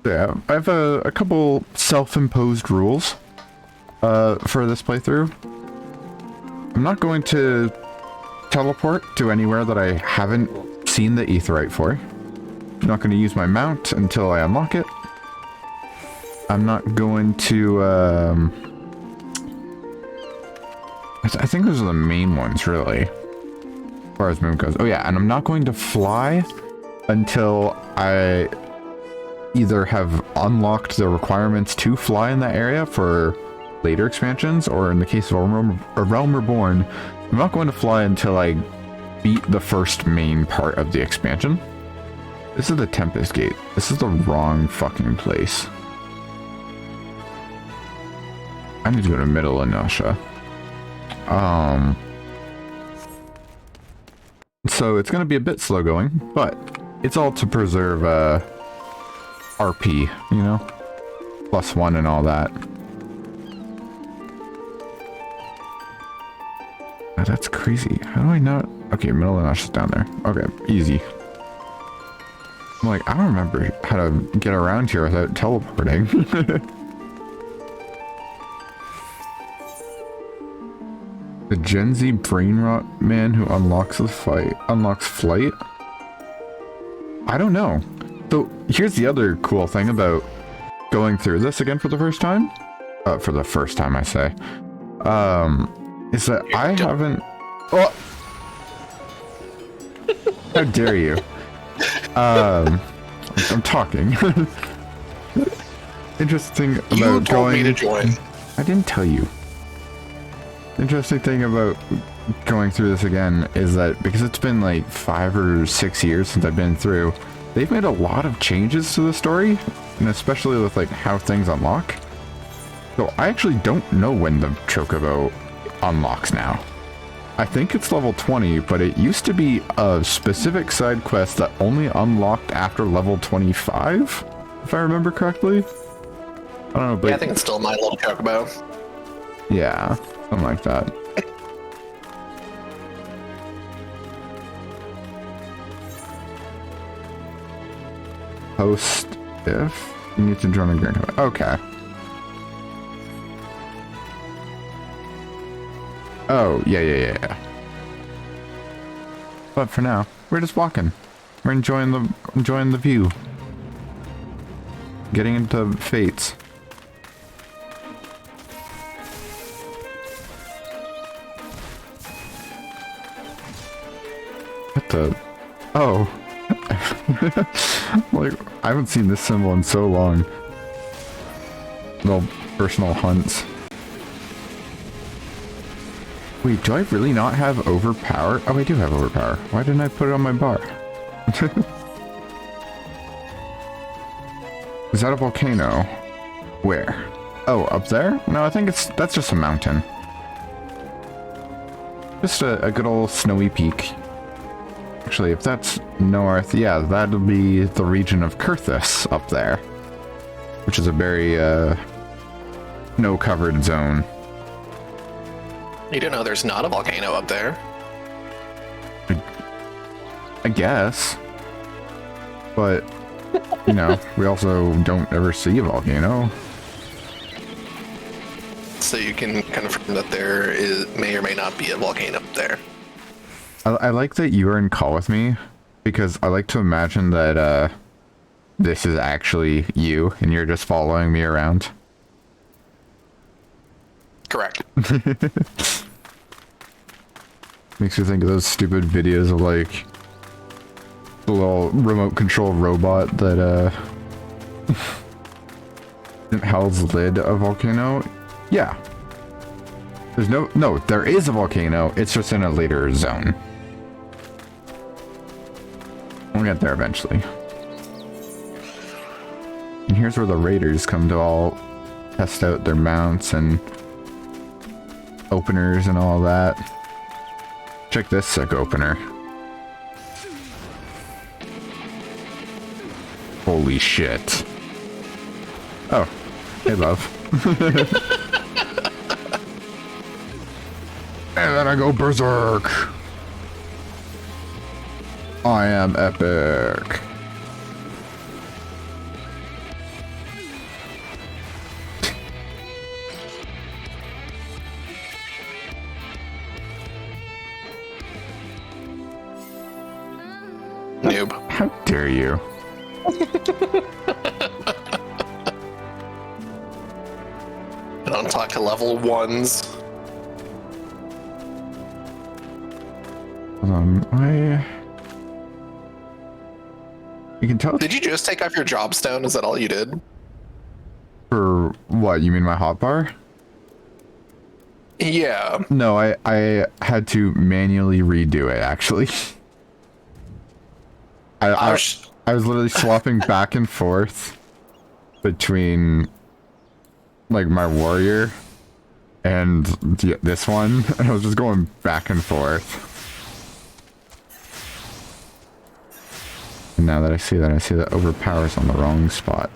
Yeah, I have a couple self-imposed rules for this playthrough. I'm not going to teleport to anywhere that I haven't seen the aetheryte for. I'm not going to use my mount until I unlock it. I'm not going to... I think those are the main ones, really, as far as movement goes. Oh yeah, and I'm not going to fly until I either have unlocked the requirements to fly in that area for later expansions, or in the case of a Realm Reborn, I'm not going to fly until I beat the first main part of the expansion. This is the Tempest Gate. This is the wrong fucking place. I need to go to Middle Inertia. So it's going to be a bit slow going, but it's all to preserve RP, you know? +1 and all that. Oh, that's crazy. How do I not? Okay, Middle Inertia's down there. Okay, easy. I'm like, I don't remember how to get around here without teleporting. The Gen Z brain rot man who unlocks flight? I don't know. So here's the other cool thing about going through this again for the first time. For the first time, I say. Is that I haven't... Oh! How dare you? I'm talking. Interesting about you told me to join. I didn't tell you. Interesting thing about going through this again is that because it's been like 5 or 6 years since I've been through, they've made a lot of changes to the story, and especially with like how things unlock. So I actually don't know when the Chocobo unlocks now. I think it's level 20, but it used to be a specific side quest that only unlocked after level 25, if I remember correctly. I don't know, but yeah, I think it's still my little Chocobo. Yeah, something like that. Host if you need to join a green. Okay. Oh, yeah. But for now, we're just walking. We're enjoying the view. Getting into Fates. What the? Oh. Like, I haven't seen this symbol in so long. Little personal hunts. Wait, do I really not have overpower? Oh, I do have overpower. Why didn't I put it on my bar? Is that a volcano? Where? Oh, up there? No, I think that's just a mountain. Just a good old snowy peak. Actually, if that's north, yeah, that'll be the region of Kurthus up there, which is a very snow-covered zone. You do know there's not a volcano up there. I guess. But, you know, we also don't ever see a volcano. so you can confirm that may or may not be a volcano up there. I like that you are in call with me, because I like to imagine that this is actually you and you're just following me around. Correct. Makes you think of those stupid videos of like the little remote control robot that Hell's lid a volcano. Yeah. There's no, there is a volcano. It's just in a later zone. We'll get there eventually. And here's where the raiders come to all test out their mounts and openers and all that. Check this sick opener. Holy shit. Oh, hey love. And then I go berserk. I am epic. Noob. How dare you? I don't talk to level 1s. You can tell. Did you just take off your job stone? Is that all you did? For what? You mean my hotbar? Yeah. No, I had to manually redo it, actually. I was literally swapping back and forth between like my warrior and this one, and I was just going back and forth. And now that I see that overpower's on the wrong spot.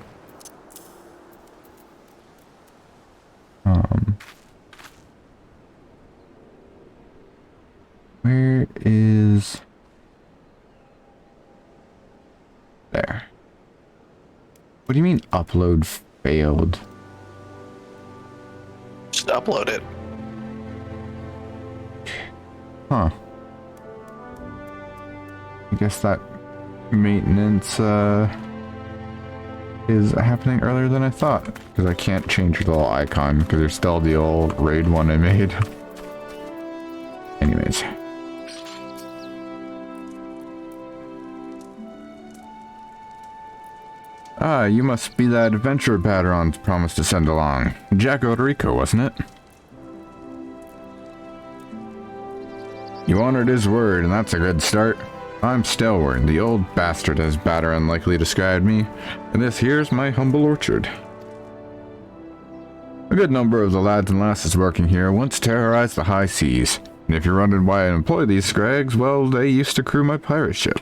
Where is... There. What do you mean upload failed? Just upload it. Huh. I guess that maintenance is happening earlier than I thought, because I can't change the little icon because there's still the old raid one I made. Anyways. Ah, you must be that adventurer Patteron promised to send along. Jack Odorico, wasn't it? You honored his word, and that's a good start. I'm Stelward, the old bastard as Batteron likely described me, and this here's my humble orchard. A good number of the lads and lasses working here once terrorized the high seas, and if you're wondering why I employ these scrags, well, they used to crew my pirate ship.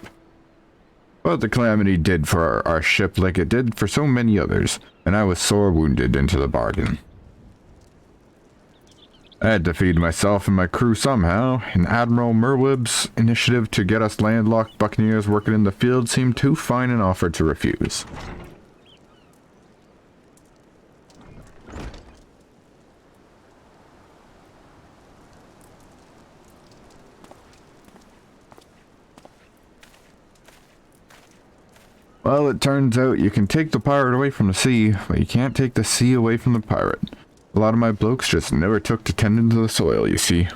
But the calamity did for our ship like it did for so many others, and I was sore wounded into the bargain. I had to feed myself and my crew somehow, and Admiral Merwib's initiative to get us landlocked buccaneers working in the field seemed too fine an offer to refuse. Well, it turns out you can take the pirate away from the sea, but you can't take the sea away from the pirate. A lot of my blokes just never took to tending to the soil, you see.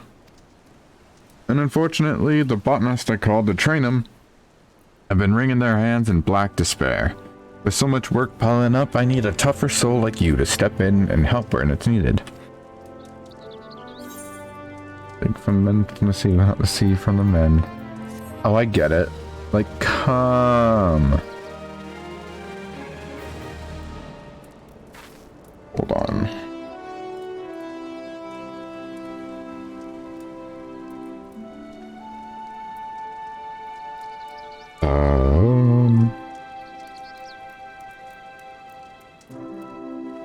And unfortunately, the botanist I called to train them have been wringing their hands in black despair. With so much work piling up, I need a tougher soul like you to step in and help when it's needed. Think from men from the sea, not the sea from the men. Oh, I get it. Like, come. Hold on.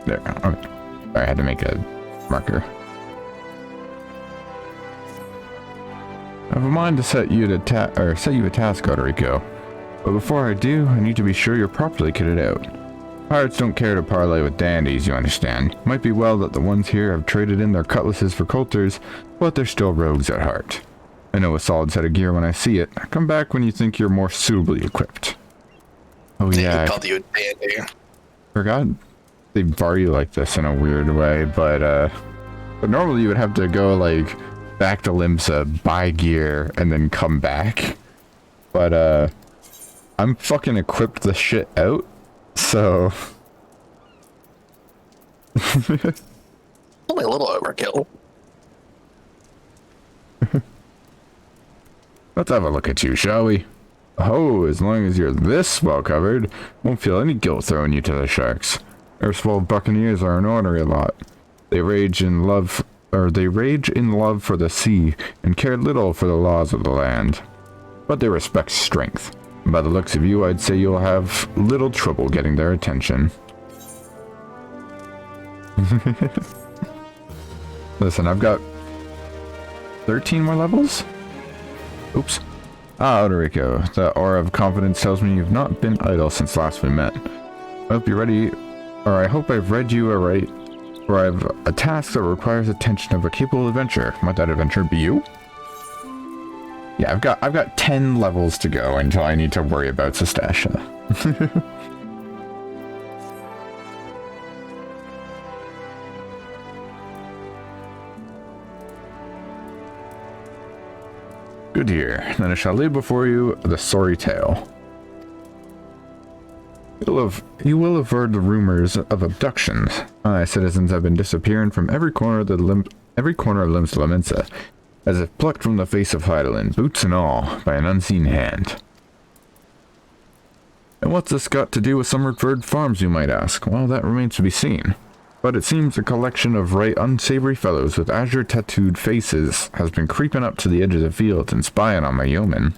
There. Okay. I had to make a marker. I have a mind to set you a task, Odorico. But before I do, I need to be sure you're properly kitted out. Pirates don't care to parley with dandies, you understand. Might be well that the ones here have traded in their cutlasses for coulters, but they're still rogues at heart. I know a solid set of gear when I see it. Come back when you think you're more suitably equipped. Oh yeah, He called you a dandy. forgot they bar you like this in a weird way, but normally you would have to go like back to Limsa, buy gear, and then come back. But I'm fucking equipped the shit out, so Only a little overkill. let's have a look at you, shall we? Oh, as long as you're this well covered, won't feel any guilt throwing you to the sharks. Erstwhile buccaneers are an ornery lot. They rage in love for the sea and care little for the laws of the land. But they respect strength. And by the looks of you, I'd say you'll have little trouble getting their attention. Listen, I've got 13 more levels? Oops. Ah, Odorico, the aura of confidence tells me you've not been idle since last we met. I hope you're ready, or I hope I've read you aright, for I've a task that requires attention of a capable adventurer. Might that adventurer be you? Yeah, I've got 10 levels to go until I need to worry about Sastasha. Good here. Then I shall lay before you the sorry tale. You will have heard the rumors of abductions. My citizens have been disappearing from every corner of Limsa Lamensa, as if plucked from the face of Hydaelyn, boots and all, by an unseen hand. And what's this got to do with Summerford Farms, you might ask? Well, that remains to be seen. But it seems a collection of right unsavory fellows with azure tattooed faces has been creeping up to the edge of the field and spying on my yeomen.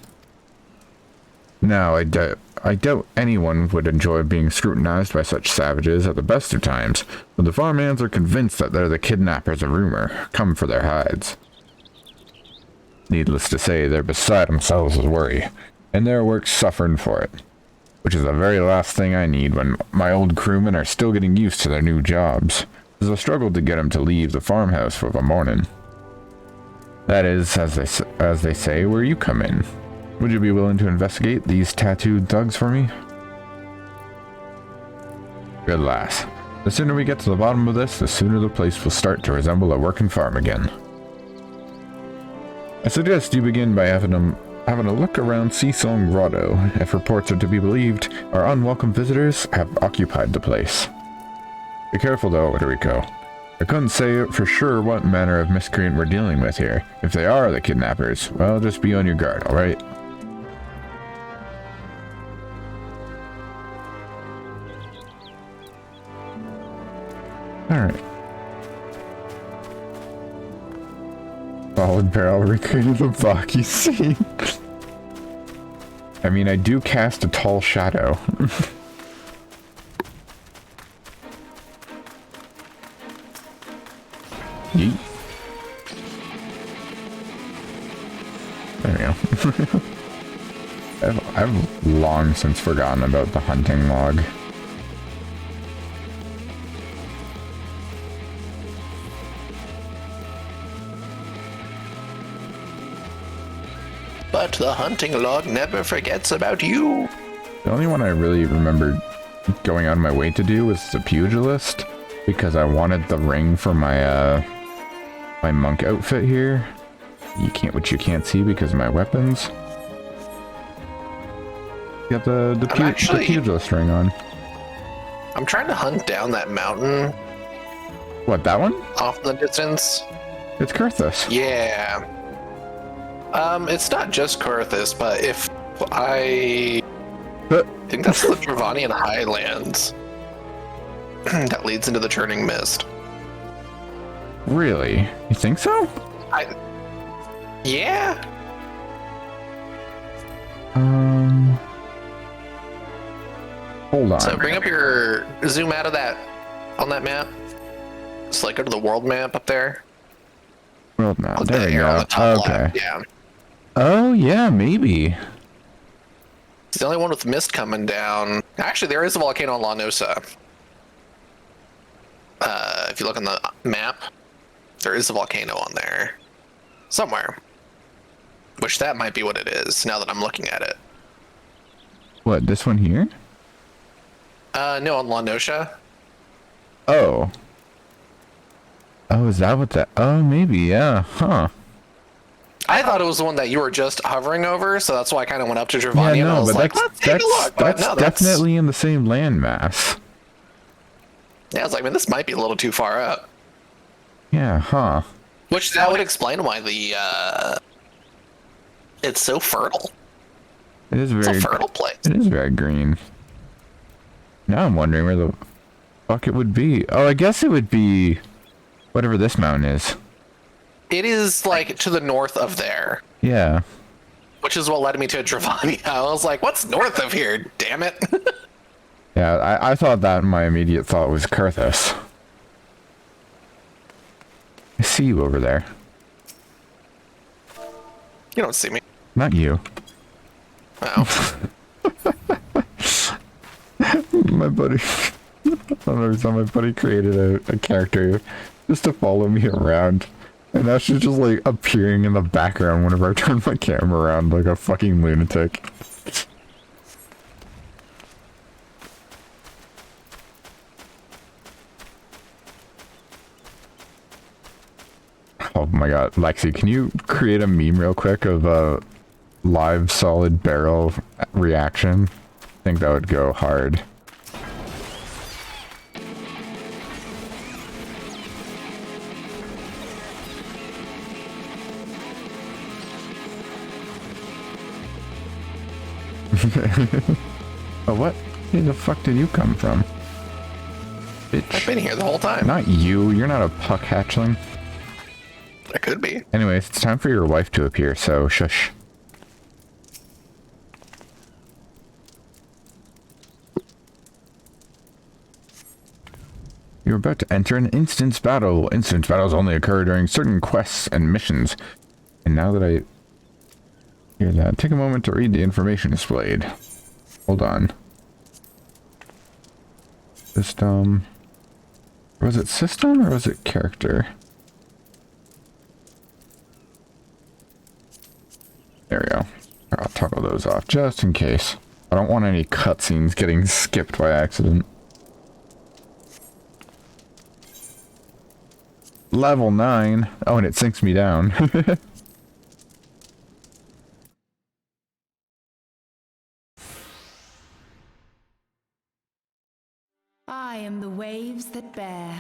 Now, I doubt anyone would enjoy being scrutinized by such savages at the best of times, but the farmhands are convinced that they're the kidnappers of rumor, come for their hides. Needless to say, they're beside themselves with worry, and their work's suffering for it. Which is the very last thing I need when my old crewmen are still getting used to their new jobs, as I struggled to get them to leave the farmhouse for the morning. That is, as they say, where you come in. Would you be willing to investigate these tattooed thugs for me? Good lass. The sooner we get to the bottom of this, the sooner the place will start to resemble a working farm again. I suggest you begin by having a look around Seasong Grotto. If reports are to be believed, our unwelcome visitors have occupied the place. Be careful though, Odorico. I couldn't say for sure what manner of miscreant we're dealing with here. If they are the kidnappers, well, just be on your guard, alright? Alright. Solid barrel recreated the Baki scene. I mean, I do cast a tall shadow. Yeet. There we go. I've long since forgotten about the hunting log. But the hunting log never forgets about you. The only one I really remember going on my way to do was the pugilist, because I wanted the ring for my my monk outfit here. Which you can't see because of my weapons. You got the pugilist ring on. I'm trying to hunt down that mountain What, that one? off in the distance. It's Kurthus. Yeah. It's not just Kurthus, but if I think that's the Dravanian Highlands that leads into the Churning Mist. Really? You think so? Yeah. Hold on. So bring up your zoom out of that on that map. Just like go to the world map up there. World map. Click There the we arrow on go. the top Okay. left. Yeah. Oh yeah, maybe. It's the only one with mist coming down. Actually, there is a volcano on La Nosa. If you look on the map, there is a volcano on there. Somewhere. Which that might be what it is, now that I'm looking at it. What, this one here? No, on La Nosa. Oh. Oh, is that what that... Oh, maybe, yeah. Huh. I thought it was the one that you were just hovering over, so that's why I kind of went up to Giovanni Yeah, and I no, was but like, let's take a look. But that's no, definitely in the same landmass. Yeah, I was like, man, this might be a little too far up. Yeah, huh. Which that would explain why the it's so fertile. It is very... It's a fertile place. It is very green. Now I'm wondering where the fuck it would be. Oh, I guess it would be whatever this mountain is. It is like to the north of there. Yeah. Which is what led me to Giovanni. I was like, what's north of here? Damn it. Yeah, I thought that my immediate thought was Kurthus. I see you over there. You don't see me. Not you. Oh. My buddy... my buddy created a character just to follow me around. And now she's just like appearing in the background whenever I turn my camera around like a fucking lunatic. Oh my god, Lexi, can you create a meme real quick of a live solid barrel reaction? I think that would go hard. Oh, what? Where the fuck did you come from? Bitch. I've been here the whole time. Not you. You're not a puck hatchling. I could be. Anyways, it's time for your wife to appear, so shush. You're about to enter an instance battle. Instance battles only occur during certain quests and missions. And now that I hear that, take a moment to read the information displayed. Hold on. System. Was it system or was it character? There we go. I'll toggle those off just in case. I don't want any cutscenes getting skipped by accident. Level 9. Oh, and it sinks me down. I am the waves that bear.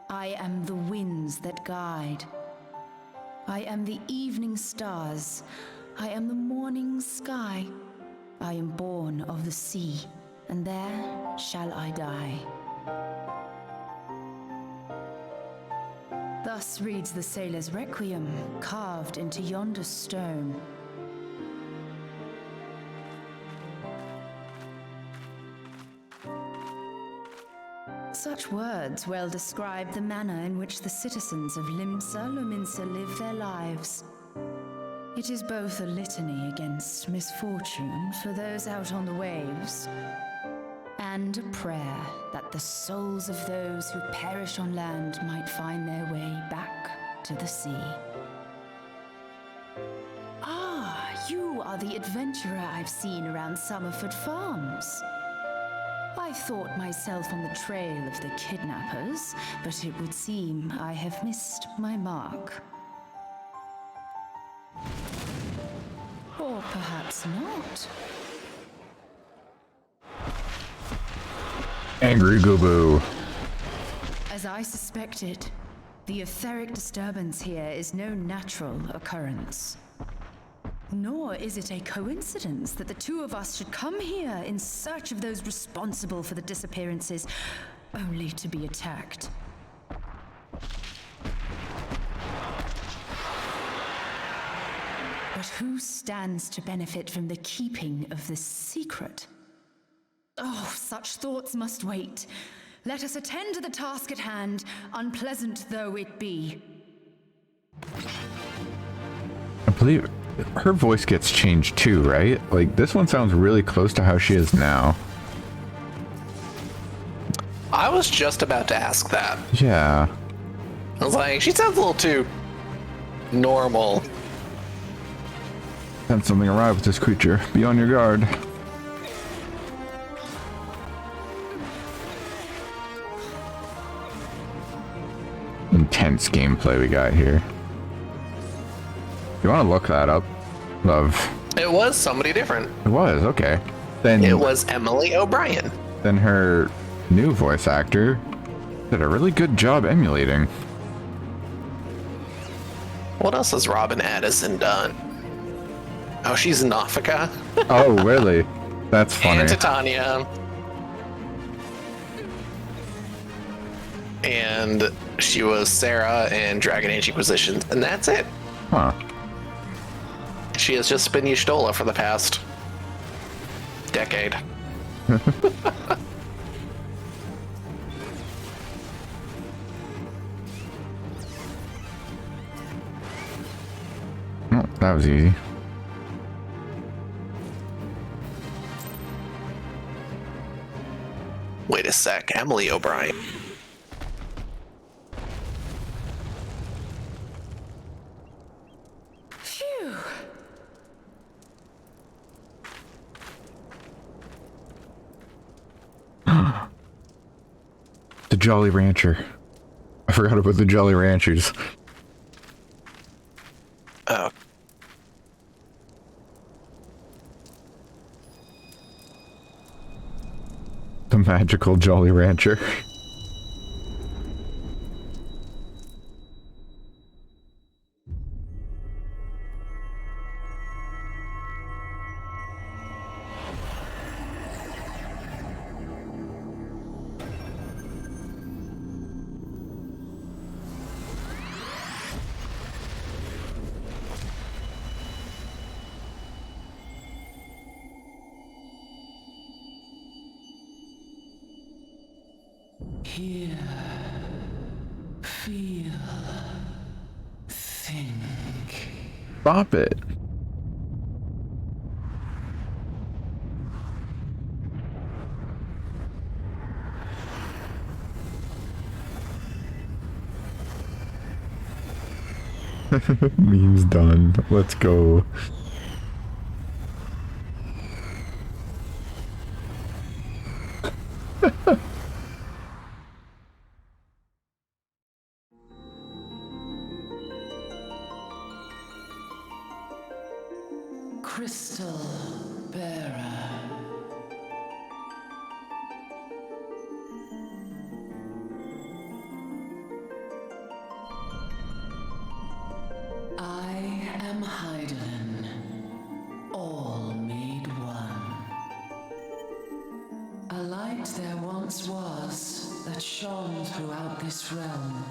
I am the winds that guide. I am the evening stars. I am the morning sky. I am born of the sea, and there shall I die. Thus reads the sailor's requiem, carved into yonder stone. Such words well describe the manner in which the citizens of Limsa Lominsa live their lives. It is both a litany against misfortune for those out on the waves, and a prayer that the souls of those who perish on land might find their way back to the sea. Ah, you are the adventurer I've seen around Summerford Farms. I thought myself on the trail of the kidnappers, but it would seem I have missed my mark. Or perhaps not. Angry Goobo. As I suspected, the etheric disturbance here is no natural occurrence. Nor is it a coincidence that the two of us should come here in search of those responsible for the disappearances, only to be attacked. But who stands to benefit from the keeping of this secret? Oh, such thoughts must wait. Let us attend to the task at hand, unpleasant though it be. I believe her voice gets changed too, right? Like, this one sounds really close to how she is now. I was just about to ask that. Yeah. I was like, she sounds a little too normal. Sense something arrive with this creature. Be on your guard. Intense gameplay we got here. You want to look that up, love? It was somebody different. It was, okay. Then It was Emily O'Brien. Then her new voice actor did a really good job emulating. What else has Robin Addison done? Oh, she's Nafika. Oh, really? That's funny. And Titania. And she was Sarah in Dragon Age Inquisition, and that's it. Huh. She has just been Y'shtola for the past decade. Oh, that was easy. Wait a sec, Emily O'Brien. Phew. The Jolly Rancher. I forgot about the Jolly Ranchers. Oh. The magical Jolly Rancher. Hear, feel, think. Stop it. Meme's done. Let's go. Crystal bearer. I am Hydaelyn, all made one. A light there once was that shone throughout this realm,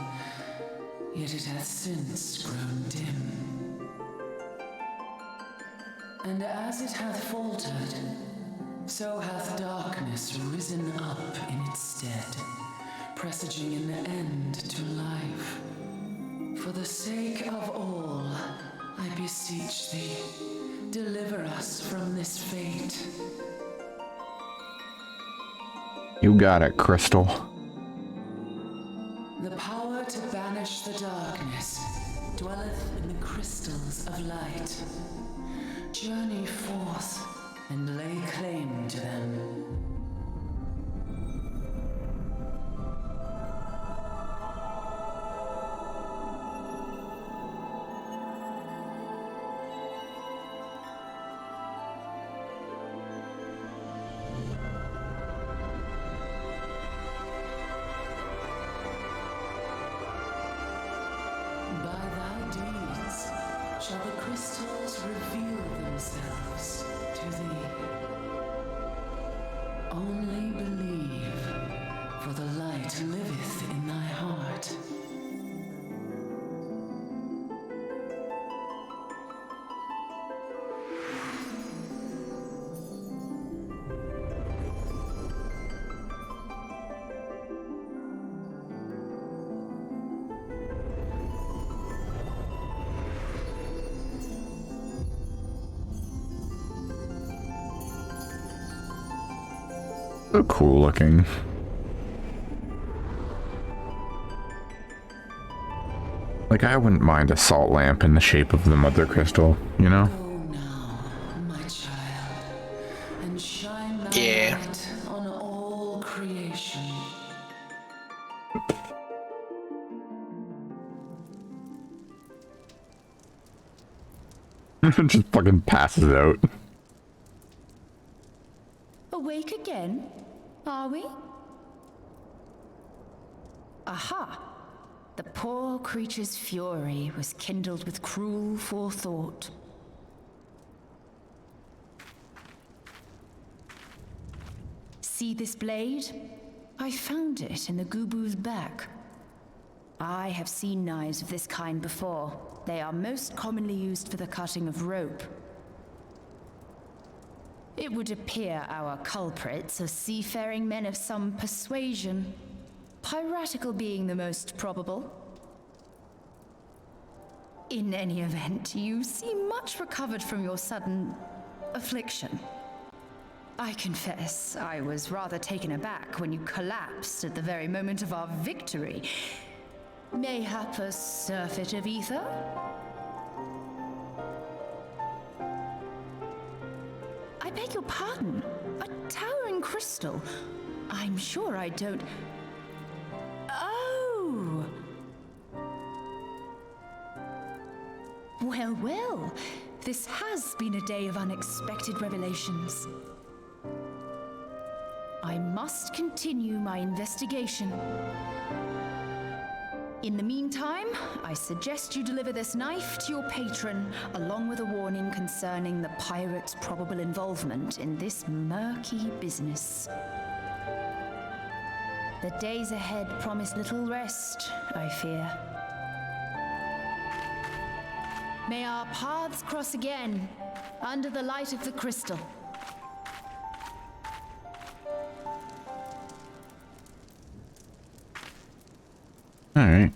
yet it hath since grown dim. And as it hath faltered, so hath darkness risen up in its stead, presaging an end to life. For the sake of all, I beseech thee, deliver us from this fate. You got it, Crystal. The power to banish the darkness dwelleth in the crystals of light. Journey forth and lay claim to them. By thy deeds shall the crystals reveal themselves to thee. Only believe, for the light liveth in thy heart. So cool looking. Like, I wouldn't mind a salt lamp in the shape of the mother crystal, you know? Go now, my child, and shine thy Yeah. light on all creation. Just fucking passes out. Awake again, are we? Aha! The poor creature's fury was kindled with cruel forethought. See this blade? I found it in the Gubu's back. I have seen knives of this kind before. They are most commonly used for the cutting of rope. It would appear our culprits are seafaring men of some persuasion, piratical being the most probable. In any event, you seem much recovered from your sudden affliction. I confess, I was rather taken aback when you collapsed at the very moment of our victory. Mayhap a surfeit of ether? I beg your pardon. A towering crystal. I'm sure I don't... Oh! Well, well. This has been a day of unexpected revelations. I must continue my investigation. In the meantime, I suggest you deliver this knife to your patron, along with a warning concerning the pirate's probable involvement in this murky business. The days ahead promise little rest, I fear. May our paths cross again, under the light of the crystal. Alright.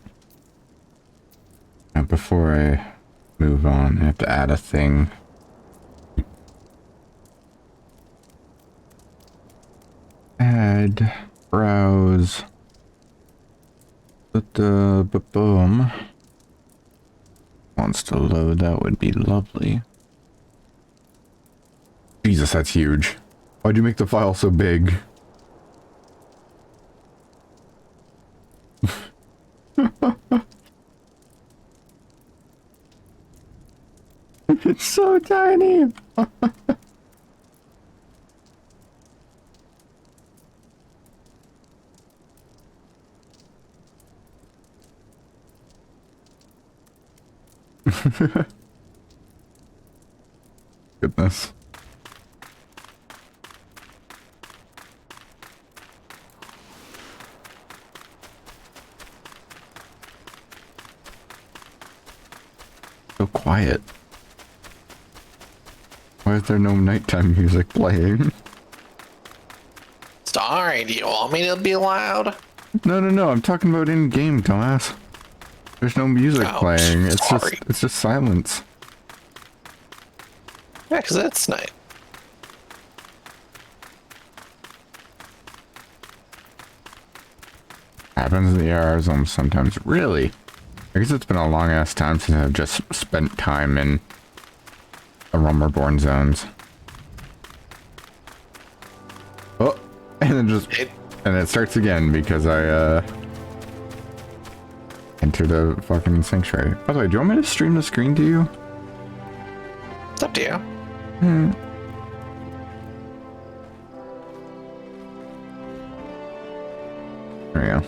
Now before I move on, I have to add a thing. Add, browse. Boom. Wants to load, that would be lovely. Jesus, that's huge. Why'd you make the file so big? It's so tiny. Goodness. So quiet. Why is there no nighttime music playing? Sorry, do you want me to be loud? No, I'm talking about in-game, dumbass. There's no music Oh, playing. sorry. It's just silence. Yeah, because it's night. Happens in the ARR zone sometimes. Really? I guess it's been a long ass time since I've just spent time in the Realm Reborn zones. Oh, and then and it starts again because I entered a fucking sanctuary. By the way, do you want me to stream the screen to you? It's up to you. There we go.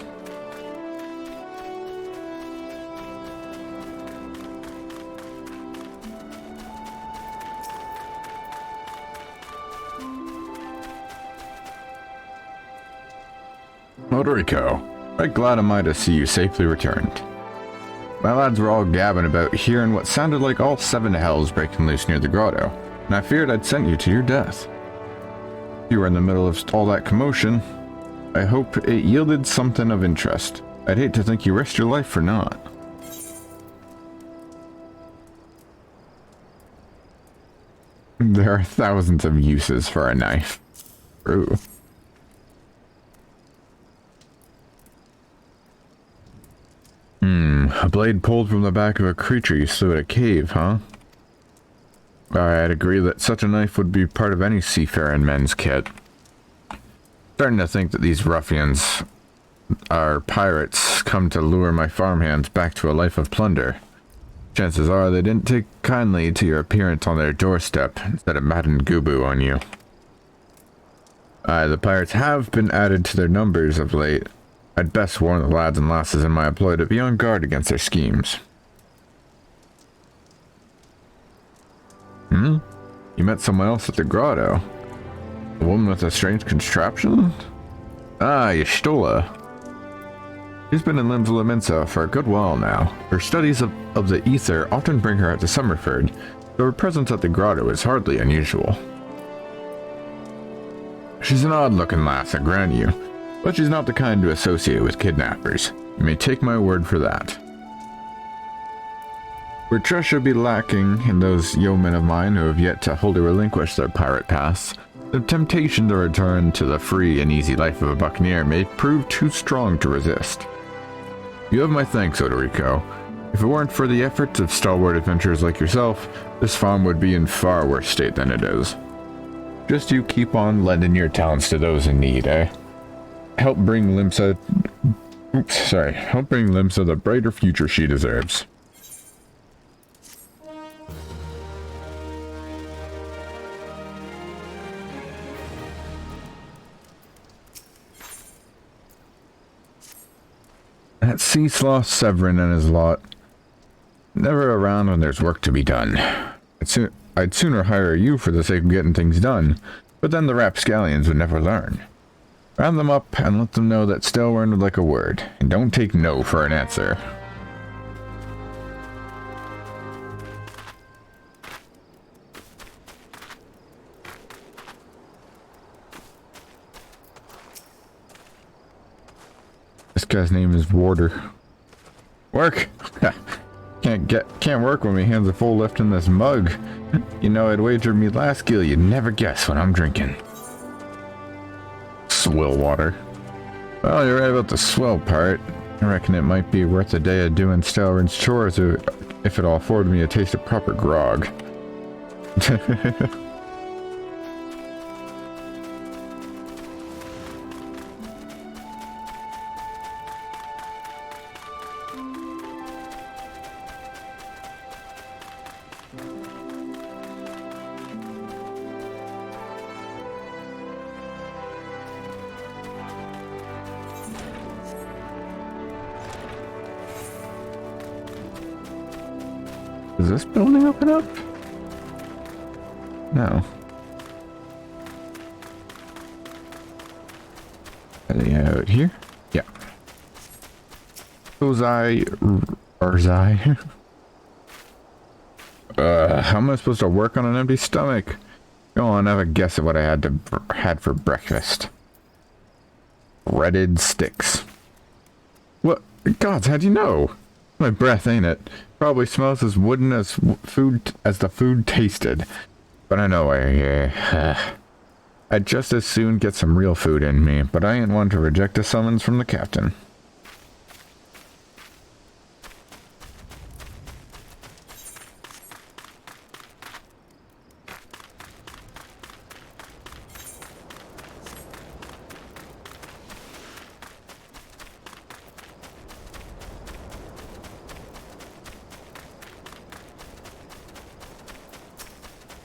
Moderico, right glad am I to see you safely returned. My lads were all gabbing about hearing what sounded like all 7 hells breaking loose near the grotto, and I feared I'd sent you to your death. You were in the middle of all that commotion. I hope it yielded something of interest. I'd hate to think you risked your life for naught. There are thousands of uses for a knife. True. A blade pulled from the back of a creature you slew at a cave, huh? I'd agree that such a knife would be part of any seafaring men's kit. Starting to think that these ruffians are pirates come to lure my farmhands back to a life of plunder. Chances are they didn't take kindly to your appearance on their doorstep instead of Madden Gubu on you. Aye, the pirates have been added to their numbers of late. I'd best warn the lads and lasses in my employ to be on guard against their schemes. You met someone else at the grotto? A woman with a strange contraption? Ah, Y'shtola. She's been in Limsa Lominsa for a good while now. Her studies of the ether often bring her out to Summerford, though her presence at the grotto is hardly unusual. She's an odd-looking lass, I grant you, but she's not the kind to associate with kidnappers. You may take my word for that. Where trust should be lacking in those yeomen of mine who have yet to wholly relinquish their pirate pasts, the temptation to return to the free and easy life of a buccaneer may prove too strong to resist. You have my thanks, Odorico. If it weren't for the efforts of stalwart adventurers like yourself, this farm would be in far worse state than it is. Just you keep on lending your talents to those in need, eh? Help bring Limsa the brighter future she deserves. That sea sloth Severin and his lot. Never around when there's work to be done. I'd sooner hire you for the sake of getting things done, but then the rapscallions would never learn. Round them up and let them know that Stelwern would like a word, and don't take no for an answer. This guy's name is Warder. Work! Can't work when my hands are full lifting this mug. You know, I'd wager me last skill you'd never guess what I'm drinking. Swill water. Well, you're right about the swill part. I reckon it might be worth a day of doing Stelwern's chores if it'll afford me a taste of proper grog. Does this building open up? No. Are they out here? Yeah. Ozai. How am I supposed to work on an empty stomach? Go on, have a guess at what I had for breakfast. Breaded sticks. What? Gods, how'd you know? My breath, ain't it? Probably smells as wooden as the food tasted. But I know I'd just as soon get some real food in me, but I ain't one to reject a summons from the captain.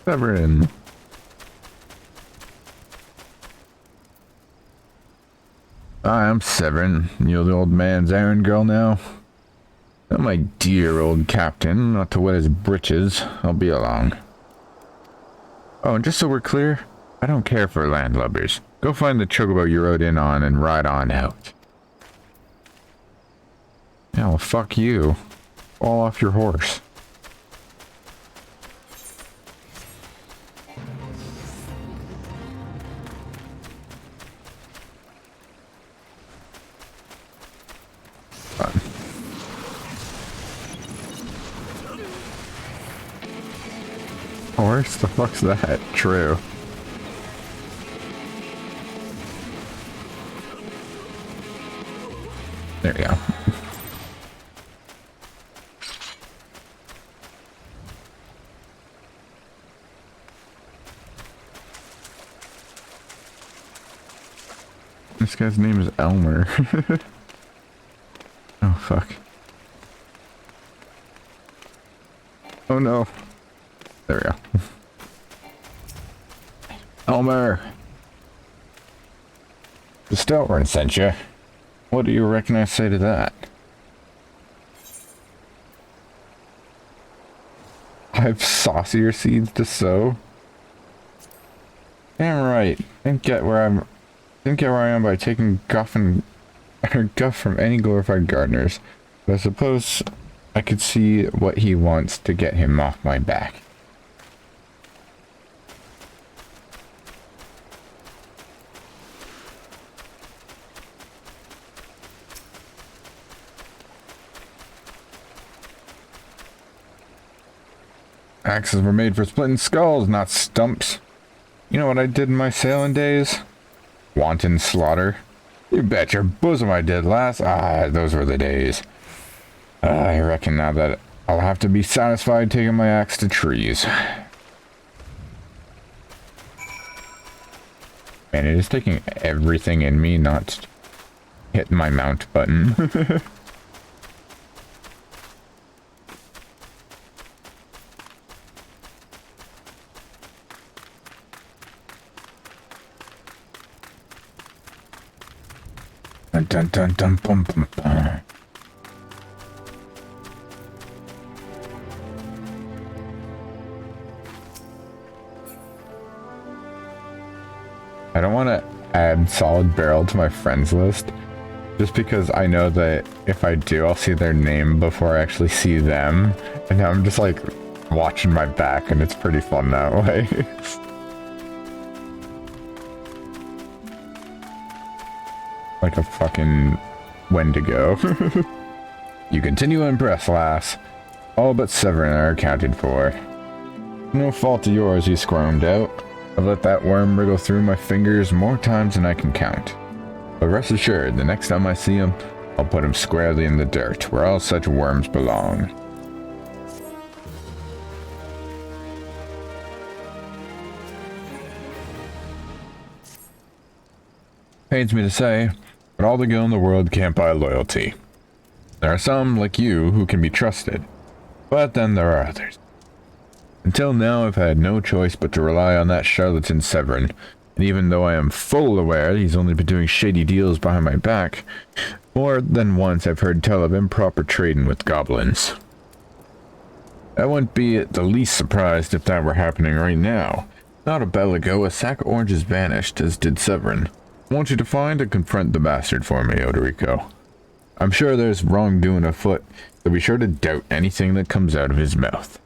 Severin. Hi, I'm Severin. You're the old man's errand girl now? Oh, my dear old captain, not to wet his britches. I'll be along. Oh, and just so we're clear, I don't care for landlubbers. Go find the chocobo you rode in on and ride on out. Yeah, well, fuck you. Fall off your horse. Horse? The fuck's that? True. There we go. This guy's name is Elmer. Oh, fuck. Oh, no. There we go. Elmer! The Steltron sent you. What do you reckon I say to that? I have saucier seeds to sow? Damn right. Didn't get where I am by taking guff from any glorified gardeners. But I suppose I could see what he wants to get him off my back. Axes were made for splitting skulls, not stumps. You know what I did in my sailing days? Wanton slaughter. You bet your bosom I did, lass. Ah, those were the days. I reckon now that I'll have to be satisfied taking my axe to trees. Man, it is taking everything in me not to hit my mount button. Dun dun dun dun bum bum bum. I don't want to add Solid Barrel to my friends list, just because I know that if I do, I'll see their name before I actually see them, and now I'm just like watching my back, and it's pretty fun that way. Like a fucking Wendigo. You continue to impress, lass. All but Severin are accounted for. No fault of yours, he squirmed out. I've let that worm wriggle through my fingers more times than I can count. But rest assured, the next time I see him, I'll put him squarely in the dirt, where all such worms belong. Pains me to say, but all the gil in the world can't buy loyalty. There are some, like you, who can be trusted, but then there are others. Until now, I've had no choice but to rely on that charlatan Severin, and even though I am full aware he's only been doing shady deals behind my back, more than once I've heard tell of improper trading with goblins. I wouldn't be the least surprised if that were happening right now. Not a bell ago, a sack of oranges vanished, as did Severin. I want you to find and confront the bastard for me, Odorico. I'm sure there's wrongdoing afoot, so be sure to doubt anything that comes out of his mouth.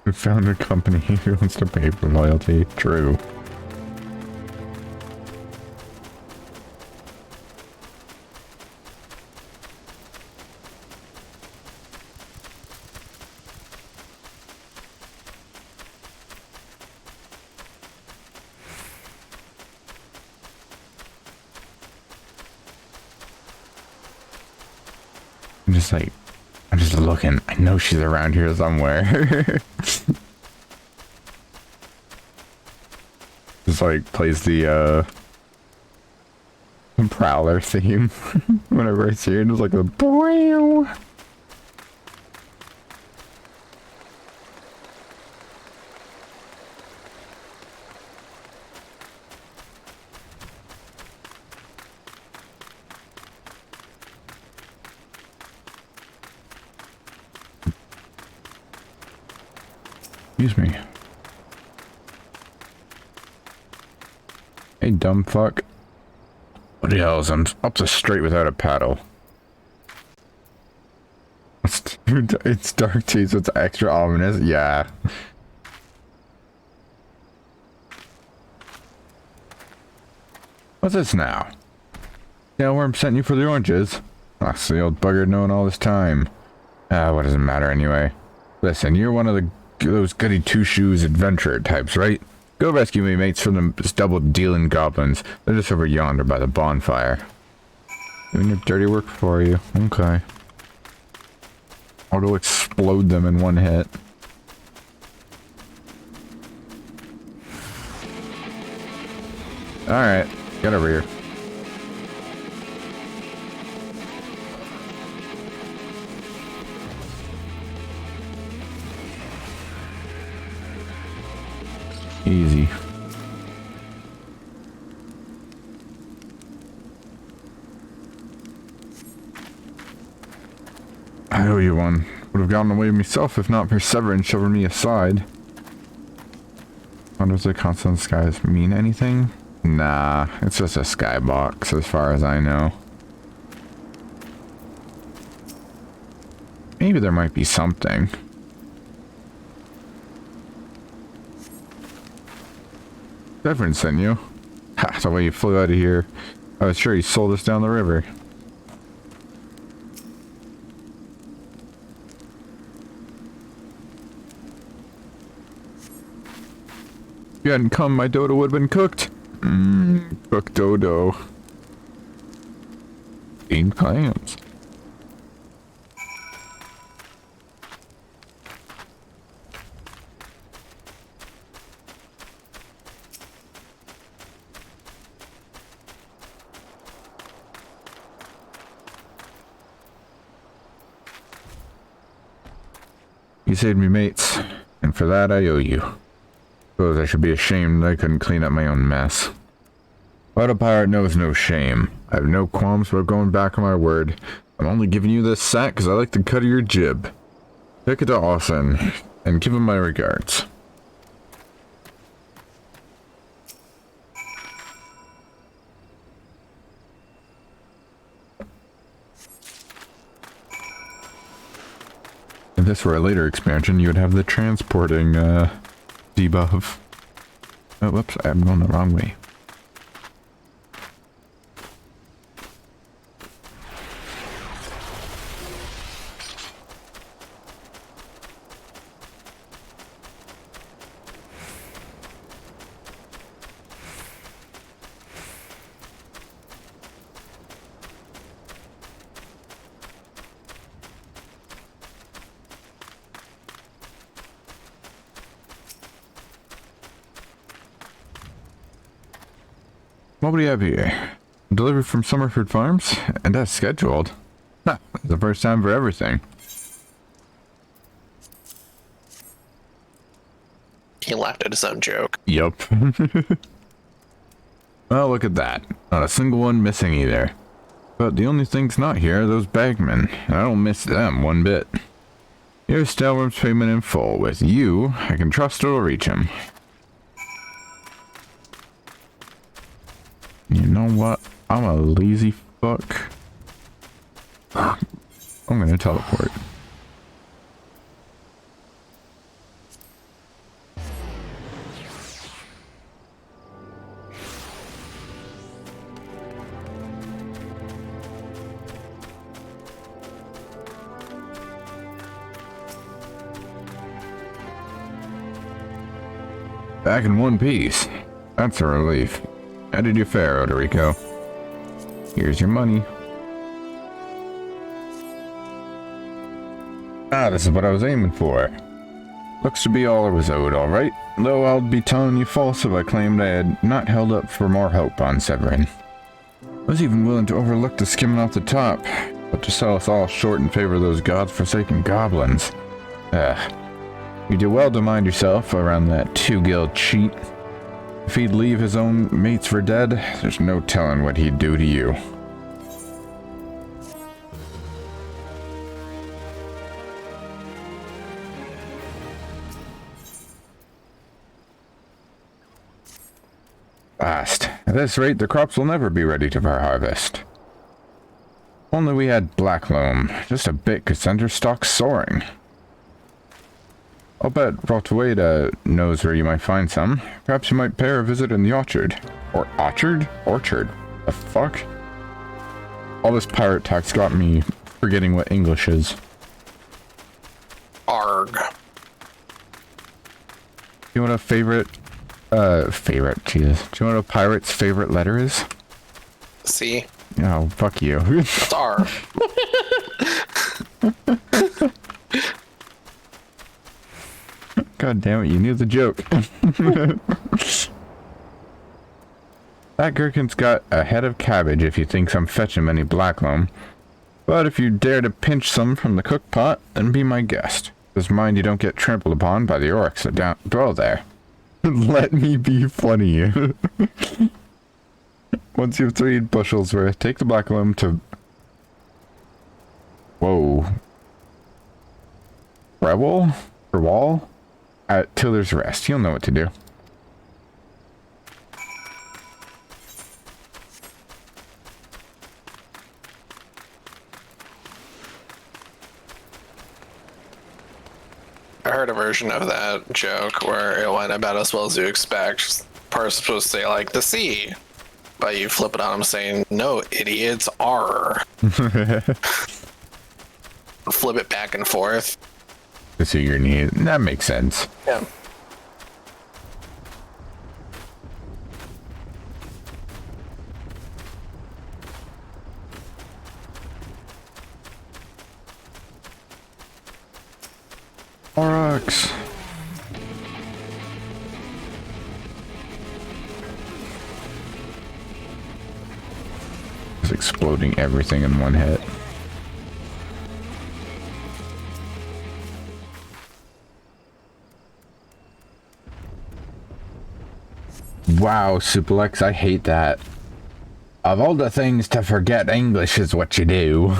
We found a company who wants to pay for loyalty. True. I'm just looking. I know she's around here somewhere. Just like plays the Prowler theme whenever I see it. It's like a boing. Excuse me. Hey, dumb fuck. What the hell is I'm up the straight without a paddle? It's dark tea, so it's extra ominous. Yeah. What's this now? Tailworm sent you for the oranges? That's the old bugger known all this time. What does it matter anyway? Listen, you're one of those goody two-shoes adventurer types, right? Go rescue me, mates, from them double-dealing goblins. They're just over yonder by the bonfire. Doing your dirty work for you. Okay. Auto explode them in one hit. Alright, get over here. Easy. I owe you one. Would have gotten away myself if not for Severin shoving me aside. How does the constant skies mean anything? Nah, it's just a skybox as far as I know. Maybe there might be something. Severin sent you. Ha, the way you flew out of here. I was sure he sold us down the river. If you hadn't come, my dodo would have been cooked. Cooked dodo. Steamed clams. You saved me, mates, and for that I owe you. Suppose I should be ashamed that I couldn't clean up my own mess. But a pirate knows no shame. I have no qualms about going back on my word. I'm only giving you this sack because I like the cut of your jib. Take it to Ahtzaphfyn, and give him my regards. If this were a later expansion, you would have the transporting, debuff. Oh, whoops, I'm going the wrong way. What do we have here? Delivery from Summerford Farms? And that's scheduled. Ha, it's the first time for everything. He laughed at his own joke. Yup. Well, look at that. Not a single one missing either. But the only things not here are those bagmen, and I don't miss them one bit. Here's Stalworm's payment in full. With you, I can trust it'll reach him. You know what? I'm a lazy fuck. I'm gonna teleport. Back in one piece. That's a relief. How did you fare, Odorico? Here's your money. Ah, this is what I was aiming for. Looks to be all I was owed, alright. Though I'll be telling you false if I claimed I had not held up for more hope on Severin. I was even willing to overlook the skimming off the top, but to sell us all short in favor of those godforsaken goblins. You do well to mind yourself around that two-guild cheat. If he'd leave his own mates for dead, there's no telling what he'd do to you. Fast. At this rate, the crops will never be ready to harvest. If only we had black loam. Just a bit could send her stocks soaring. I'll bet Rotweda knows where you might find some. Perhaps you might pay her a visit in the orchard. Or orchard? Orchard. The fuck? All this pirate talk's got me forgetting what English is. Arg. You know what a favorite, Jesus. Do you know what a pirate's favorite letter is? C. Oh, fuck you. That's R. God damn it, you knew the joke. That gherkin's got a head of cabbage if you think I'm fetching any black loam. But if you dare to pinch some from the cook pot, then be my guest. Just mind you don't get trampled upon by the orcs that dwell there. Let me be funny. Once you have 3 bushels worth, take the black loam to... Whoa. Rewall? At Tiller's Rest. You'll know what to do. I heard a version of that joke where it went about as well as you expect. Person's supposed to say, like, the sea. But you flip it on them saying, no, idiots, are. Flip it back and forth. To suit your need. That makes sense. Yeah. Aurochs. Just exploding everything in one hit. Wow, Suplex, I hate that. Of all the things to forget, English is what you do.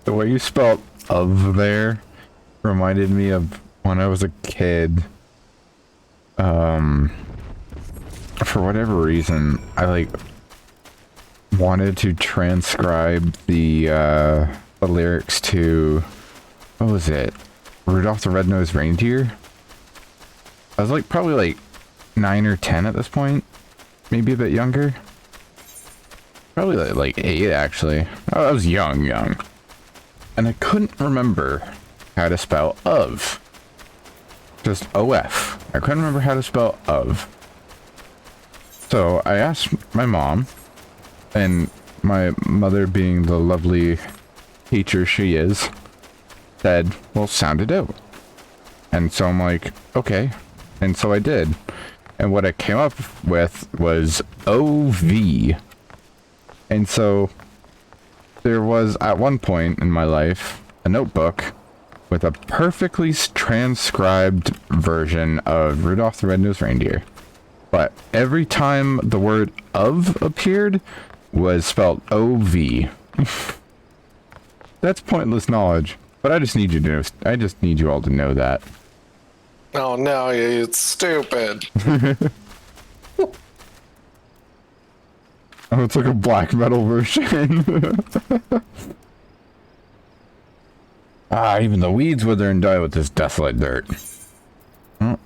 The way you spelled "of" there reminded me of when I was a kid. For whatever reason, I wanted to transcribe the lyrics to, what was it? Rudolph the Red-Nosed Reindeer? I was probably 9 or 10 at this point. Maybe a bit younger. Probably like 8 actually. I was young. And I couldn't remember how to spell "of." Just "of." I couldn't remember how to spell "of." So I asked my mom, and my mother, being the lovely teacher she is, said, well, sound it out. And so I'm like, okay. And so I did. And what I came up with was OV. And so there was, at one point in my life, a notebook with a perfectly transcribed version of Rudolph the Red-Nosed Reindeer. But every time the word "of" appeared was spelled OV. That's pointless knowledge, but I just need you to know, I just need you all to know that. Oh no, it's stupid. Oh, it's like a black metal version. Even the weeds wither and die with this desolate dirt. Well,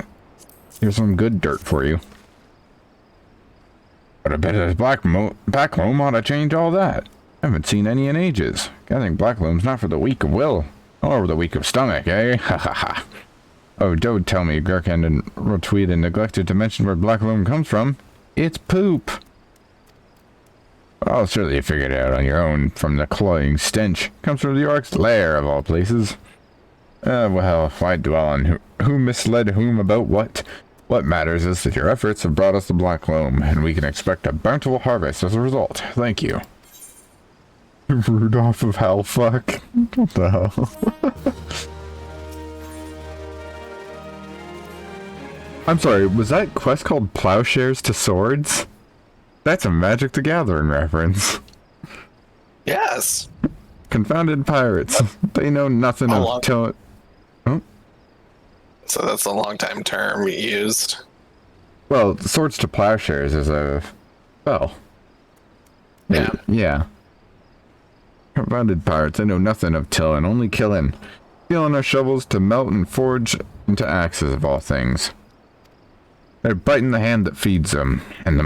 here's some good dirt for you. But I bet this black loam ought to change all that. I haven't seen any in ages. I think black loam's not for the weak of will, or the weak of stomach, eh? Ha ha ha. Oh, don't tell me Gherkin and Rotweed neglected to mention where black loam comes from. It's poop. I'll surely figure it out on your own from the cloying stench. Comes from the orc's lair, of all places. Well, why dwell on who misled whom about what? What matters is that your efforts have brought us the black loam, and we can expect a bountiful harvest as a result. Thank you. Rudolph of Hellfuck. What the hell? I'm sorry, was that quest called Plowshares to Swords? That's a Magic the Gathering reference. Yes. Confounded pirates. They know nothing of till. Oh. So that's a long time term used. Well, Swords to Plowshares is a spell. Yeah. Yeah. Confounded pirates. They know nothing of tillin', only killing. Stealing our shovels to melt and forge into axes of all things. They're biting the hand that feeds them, and the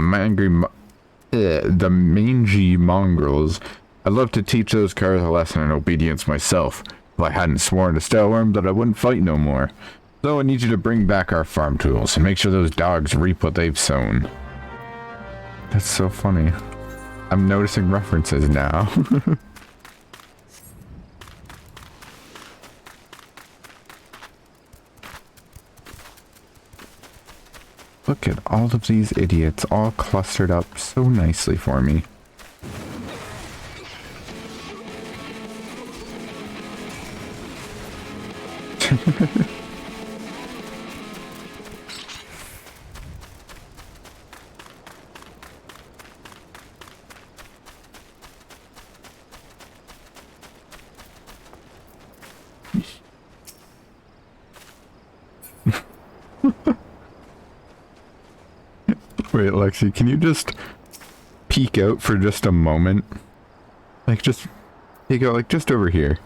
mangy mongrels. I'd love to teach those curs a lesson in obedience myself, if I hadn't sworn to Staleworm that I wouldn't fight no more. So I need you to bring back our farm tools and make sure those dogs reap what they've sown. That's so funny. I'm noticing references now. Look at all of these idiots all clustered up so nicely for me. Wait, Lexi, can you just peek out for just a moment? Like, just peek out, like, just over here.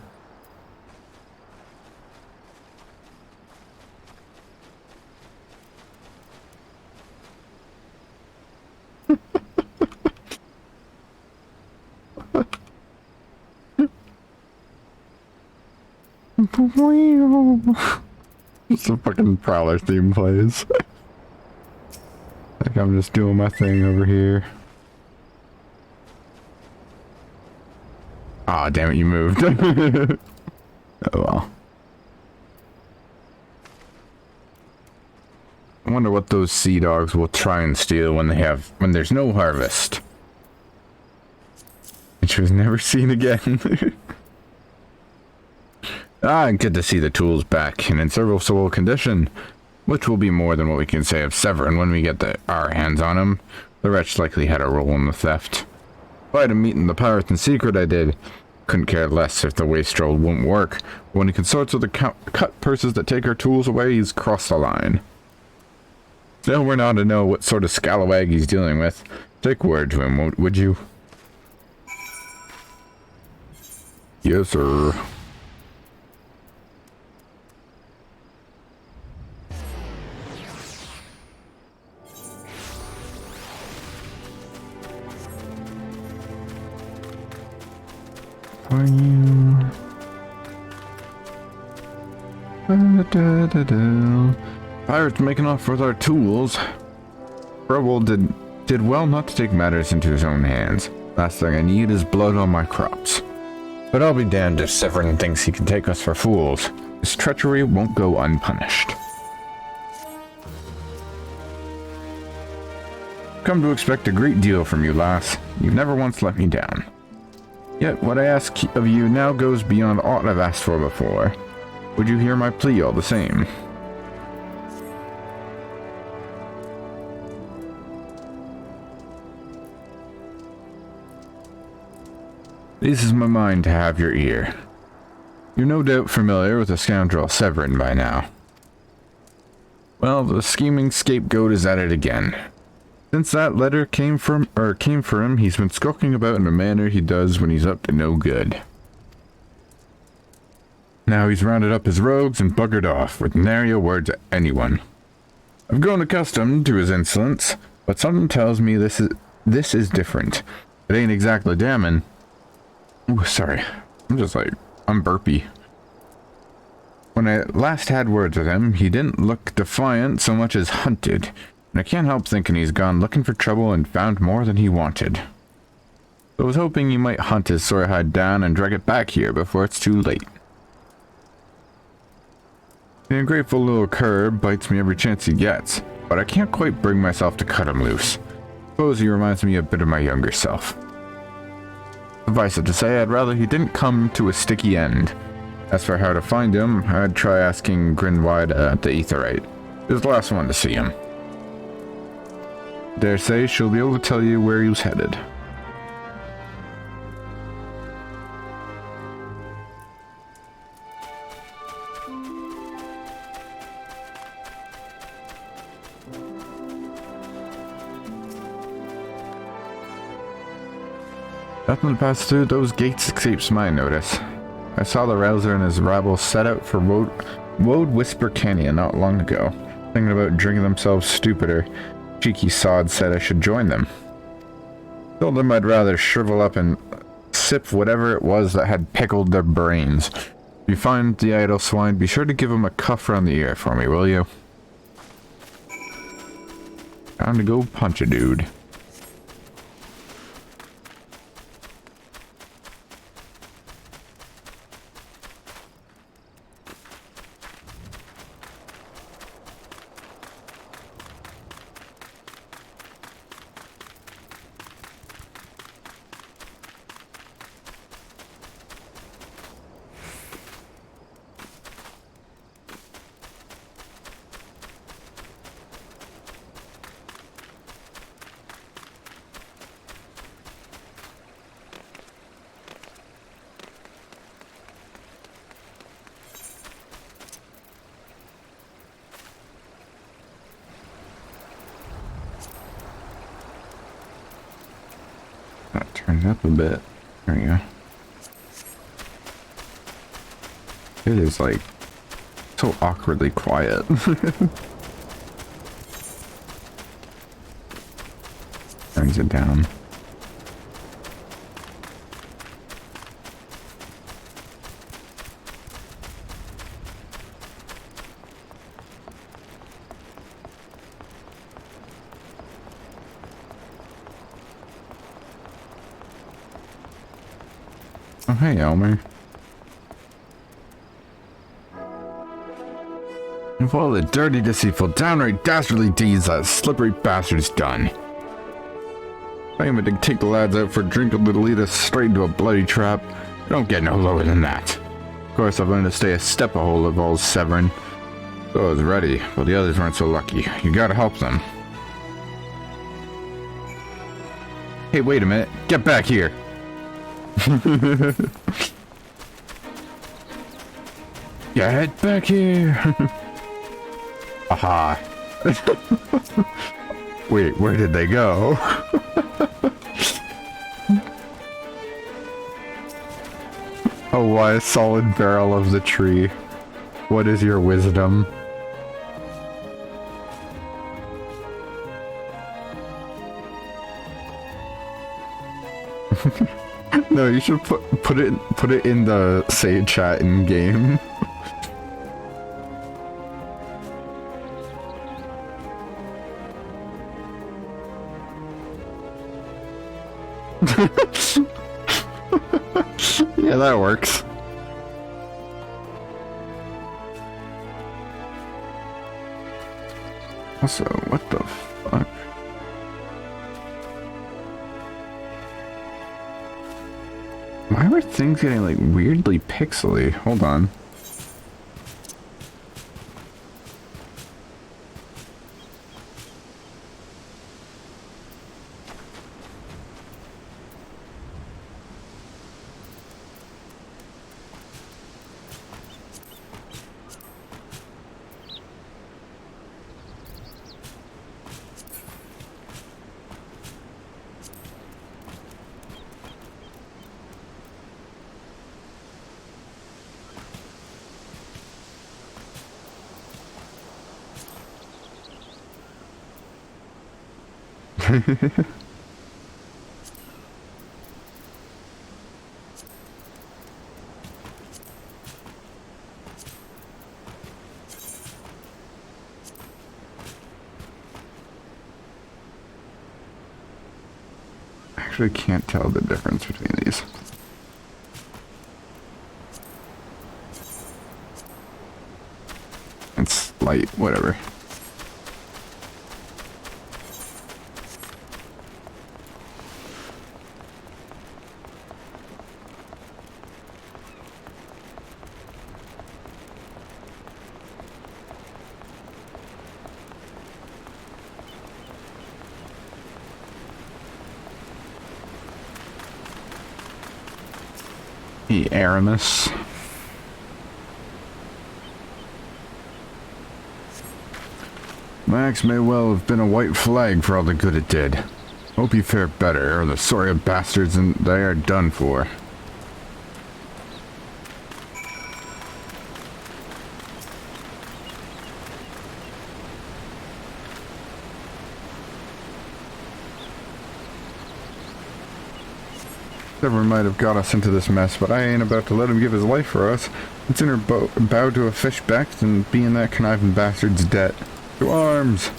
It's a fucking Prowler theme plays. Like I'm just doing my thing over here. Aw, damn it, you moved. Oh well. I wonder what those sea dogs will try and steal when there's no harvest. Which was never seen again. Good to see the tools back and in serviceable condition, which will be more than what we can say of Severin when we get our hands on him. The wretch likely had a role in the theft. If I had a meeting the pirates in secret, I did. Couldn't care less if the wastrel won't work. But when he consorts with the cut purses that take our tools away, he's crossed the line. Still, we're not to know what sort of scalawag he's dealing with. Take word to him, would you? Yes, sir. Are you? Pirates making off with our tools. Rebel did well not to take matters into his own hands. Last thing I need is blood on my crops. But I'll be damned if Severin thinks he can take us for fools. His treachery won't go unpunished. Come to expect a great deal from you, lass. You've never once let me down. Yet what I ask of you now goes beyond aught I've asked for before. Would you hear my plea all the same? It eases my mind to have your ear. You're no doubt familiar with the scoundrel Severin by now. Well, the scheming scapegoat is at it again. Since that letter came for him, he's been skulking about in a manner he does when he's up to no good. Now he's rounded up his rogues and buggered off, with nary a word to anyone. I've grown accustomed to his insolence, but something tells me this is different. It ain't exactly damning. Ooh, sorry. I'm burpy. When I last had words with him, he didn't look defiant so much as hunted. And I can't help thinking he's gone looking for trouble and found more than he wanted. So I was hoping he might hunt his sore hide down and drag it back here before it's too late. The ungrateful little cur bites me every chance he gets, but I can't quite bring myself to cut him loose. Suppose he reminds me a bit of my younger self. Suffice it to say, I'd rather he didn't come to a sticky end. As for how to find him, I'd try asking Grinwide at the Aetherite. He was the last one to see him. Dare say she'll be able to tell you where he was headed. Nothing to pass through those gates escapes my notice. I saw the Rouser and his rabble set out for Woad Whisper Canyon not long ago, thinking about drinking themselves stupider. Cheeky sod said I should join them. Told them I'd rather shrivel up and sip whatever it was that had pickled their brains. If you find the idle swine, be sure to give him a cuff round the ear for me, will you? Time to go punch a dude. Turn it up a bit. There you go. It is like so awkwardly quiet. Turns it down. Oh, hey, Elmer. Of all the dirty, deceitful, downright dastardly deeds that slippery bastard's done. I am to take the lads out for a drink that'll lead us straight into a bloody trap. You don't get no lower than that. Of course, I've learned to stay a step ahead of old Severin. So I was ready, but the others weren't so lucky. You gotta help them. Hey, wait a minute. Get back here. Get back here. Aha. Wait, where did they go? Oh, why a solid barrel of the tree? What is your wisdom? No, you should put it in the say chat in game. Yeah, that works. Also, what the fuck? Why were things getting like weirdly pixely? Hold on. Actually can't tell the difference between these. It's light, whatever. Hey, Aramis. Max may well have been a white flag for all the good it did. Hope you fare better, or the sorry bastards and they are done for. Severin might have got us into this mess, but I ain't about to let him give his life for us. It's in her bow to a fish back than be in that conniving bastard's debt. To arms!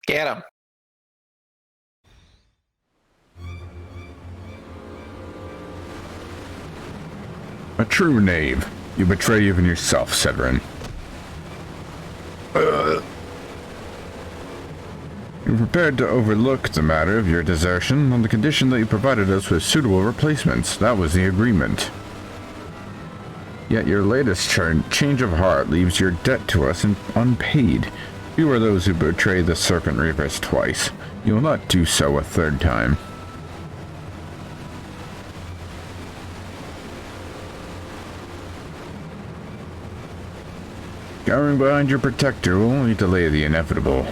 Get him. A true knave. You betray even yourself, Severin. You're prepared to overlook the matter of your desertion on the condition that you provided us with suitable replacements. That was the agreement. Yet your latest change of heart leaves your debt to us unpaid. You are those who betray the Serpent Reapers twice. You will not do so a third time. Cowering behind your protector will only delay the inevitable.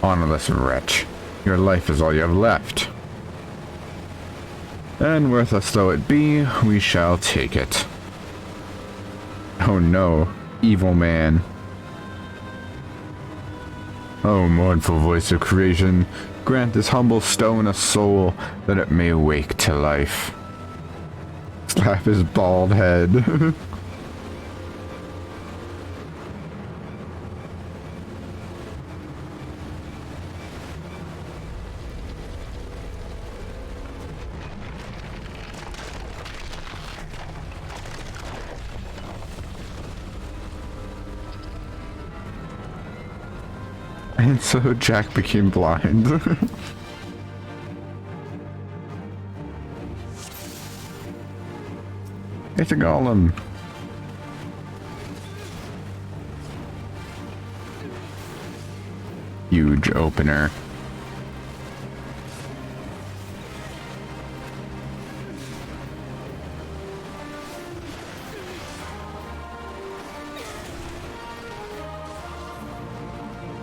Honorless wretch. Your life is all you have left. And worthless though it be, we shall take it. Oh no, evil man. Oh, mournful voice of creation, grant this humble stone a soul, that it may awake to life. Slap his bald head. And so Jack became blind. It's a golem. Huge opener.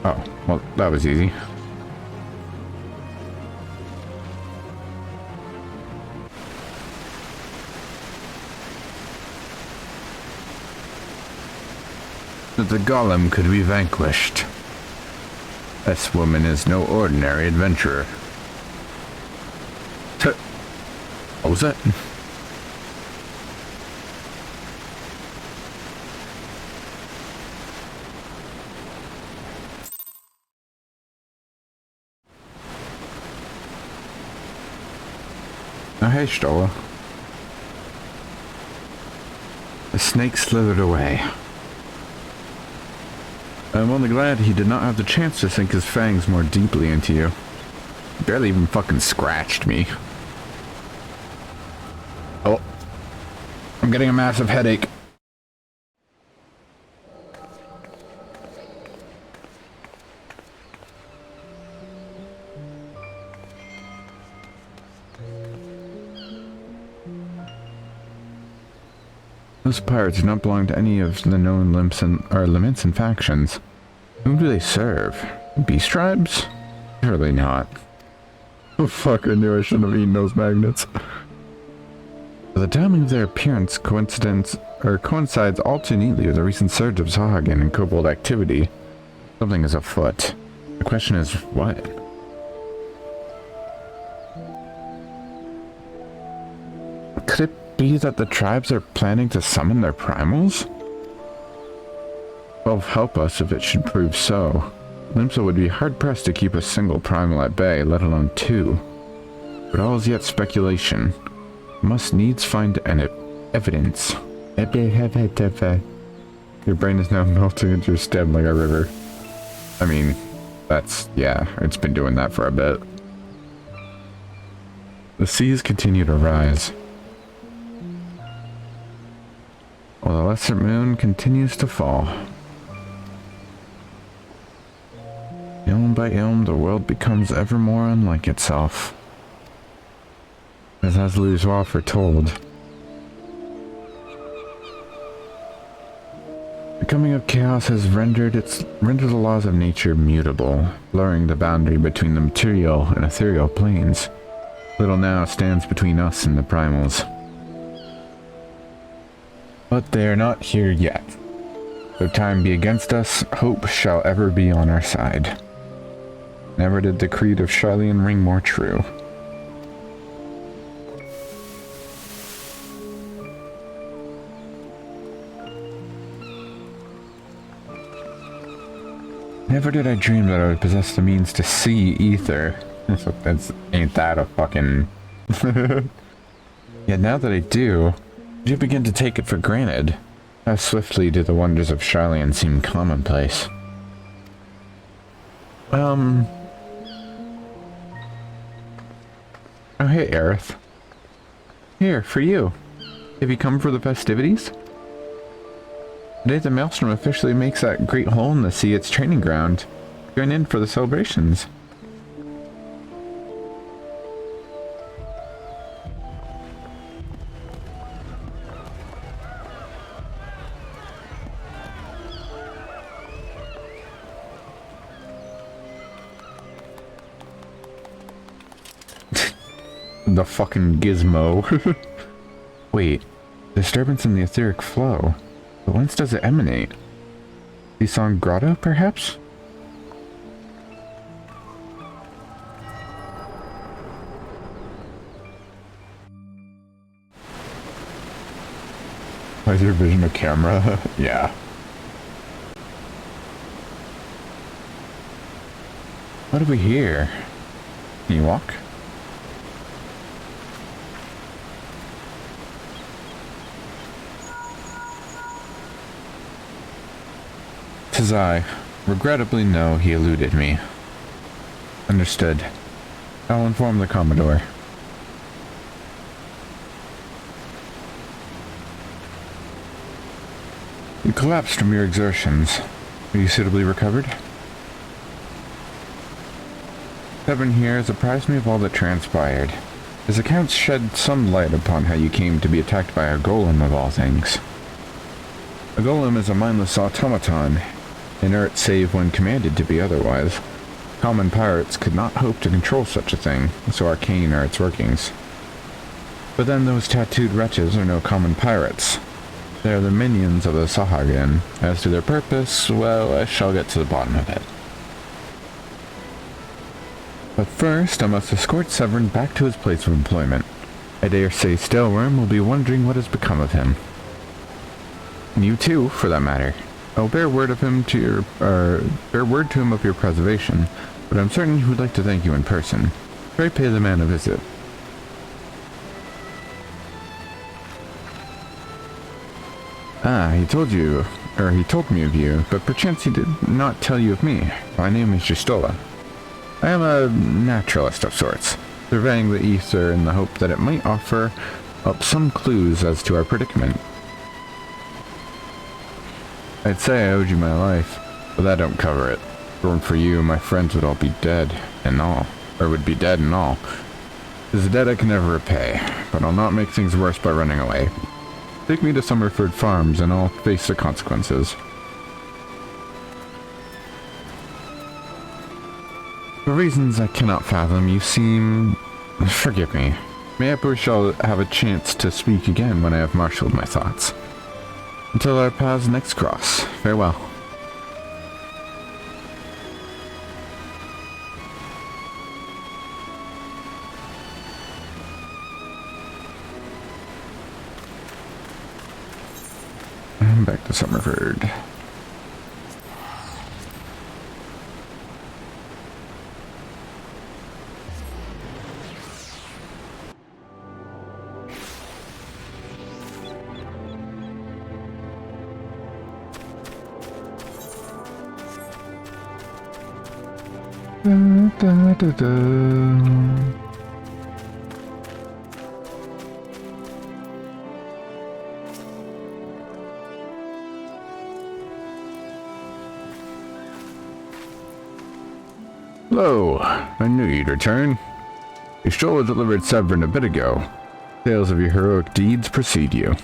Oh, well, that was easy. That the golem could be vanquished. This woman is no ordinary adventurer. What was that? Oh, hey, Stola. The snake slithered away. I'm only glad he did not have the chance to sink his fangs more deeply into you. He barely even fucking scratched me. Oh. I'm getting a massive headache. Those pirates do not belong to any of the known limits and factions. Whom do they serve? Beast tribes? Surely not. Oh fuck, I knew I shouldn't have eaten those magnets. The timing of their appearance coincides all too neatly with the recent surge of Zahagan and kobold activity. Something is afoot. The question is, what? Could it be that the tribes are planning to summon their primals? Well, help us if it should prove so. Limsa would be hard-pressed to keep a single primal at bay, let alone two. But all is yet speculation. We must needs find an evidence. Your brain is now melting into your stem like a river. I mean, yeah, it's been doing that for a bit. The seas continue to rise, while the lesser moon continues to fall. Ilm by ilm, the world becomes ever more unlike itself. As Asluzois foretold. The coming of chaos has rendered the laws of nature mutable, blurring the boundary between the material and ethereal planes. Little now stands between us and the primals. But they are not here yet. Though time be against us, hope shall ever be on our side. Never did the creed of Charlian ring more true. Never did I dream that I would possess the means to see ether. Ain't that a fucking... Yet now that I do begin to take it for granted. How swiftly do the wonders of Charlian seem commonplace. Oh hey, Aerith. Here, for you. Have you come for the festivities? Today the Maelstrom officially makes that great hole in the sea its training ground. Join in for the celebrations. The fucking gizmo. Wait, disturbance in the etheric flow. But whence does it emanate? The song Grotto, perhaps? Why is your vision a camera? Yeah. What do we hear? Can you walk? 'Tis I. Regrettably, no, he eluded me. Understood. I'll inform the Commodore. You collapsed from your exertions. Are you suitably recovered? Seven here has apprised me of all that transpired. His accounts shed some light upon how you came to be attacked by a golem of all things. A golem is a mindless automaton, inert save when commanded to be otherwise. Common pirates could not hope to control such a thing, so arcane are its workings. But then those tattooed wretches are no common pirates. They are the minions of the Sahagin. As to their purpose, well, I shall get to the bottom of it. But first, I must escort Severin back to his place of employment. I dare say Staleworm will be wondering what has become of him. And you too, for that matter. I'll bear word of him to your, bear word to him of your preservation, but I'm certain he would like to thank you in person. Pray pay the man a visit. Ah, he told me of you, but perchance he did not tell you of me. My name is Justola. I am a naturalist of sorts, surveying the ether in the hope that it might offer up some clues as to our predicament. I'd say I owed you my life, but that don't cover it. If it weren't for you, my friends would all be dead, and all. Or would be dead and all. It's a debt I can never repay, but I'll not make things worse by running away. Take me to Summerford Farms, and I'll face the consequences. For reasons I cannot fathom, you seem... Forgive me. Mayhap we shall have a chance to speak again when I have marshaled my thoughts. Until our paths next cross, farewell. And back to Summerford. Da, da, da. Hello, I knew you'd return. You Stroller delivered Severin a bit ago. Tales of your heroic deeds precede you.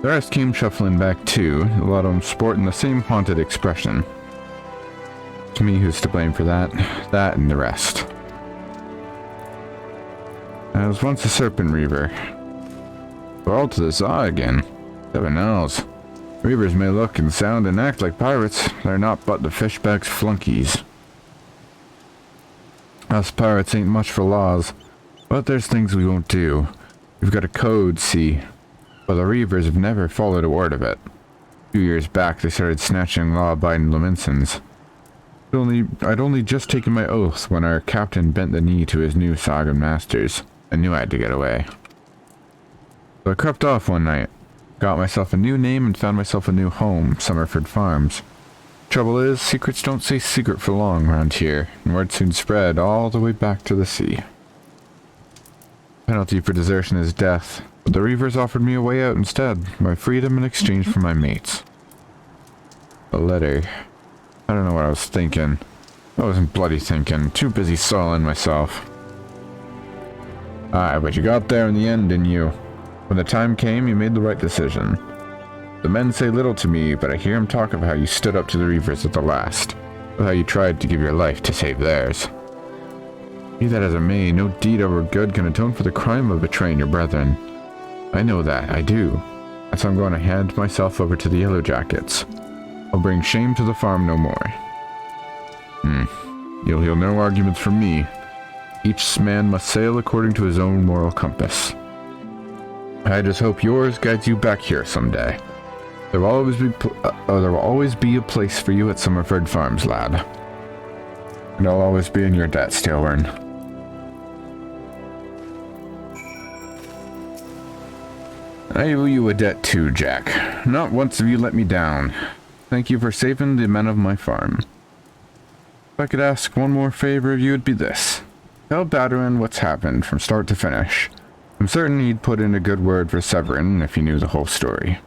The rest came shuffling back too, a lot of them sporting the same haunted expression. To me, who's to blame for that? That and the rest. I was once a serpent reaver. We're all to the Zaw again. Heaven knows. Reavers may look and sound and act like pirates. They're not but the fishback's flunkies. Us pirates ain't much for laws, but there's things we won't do. We've got a code, see, but the Reavers have never followed a word of it. A few years back, they started snatching law-abiding Lominsons. I'd only just taken my oath when our captain bent the knee to his new Sagan masters. I knew I had to get away. So I crept off one night, got myself a new name and found myself a new home, Summerford Farms. Trouble is, secrets don't stay secret for long around here, and word soon spread all the way back to the sea. Penalty for desertion is death, but the Reavers offered me a way out instead, my freedom in exchange for my mates. A letter. I don't know what I was thinking. I wasn't bloody thinking, too busy sulling myself. Aye, but you got there in the end, didn't you? When the time came, you made the right decision. The men say little to me, but I hear them talk of how you stood up to the Reavers at the last, of how you tried to give your life to save theirs. Be that as it may, no deed ever good can atone for the crime of betraying your brethren. I know that, I do. And so I'm going to hand myself over to the Yellow Jackets. I'll bring shame to the farm no more. You'll hear no arguments from me. Each man must sail according to his own moral compass. I just hope yours guides you back here someday. There will always be a place for you at Summerford Farms, lad. And I'll always be in your debt, Tailworn. I owe you a debt too, Jack. Not once have you let me down. Thank you for saving the men of my farm. If I could ask one more favor of you, it'd be this. Tell Badurin what's happened from start to finish. I'm certain he'd put in a good word for Severin if he knew the whole story.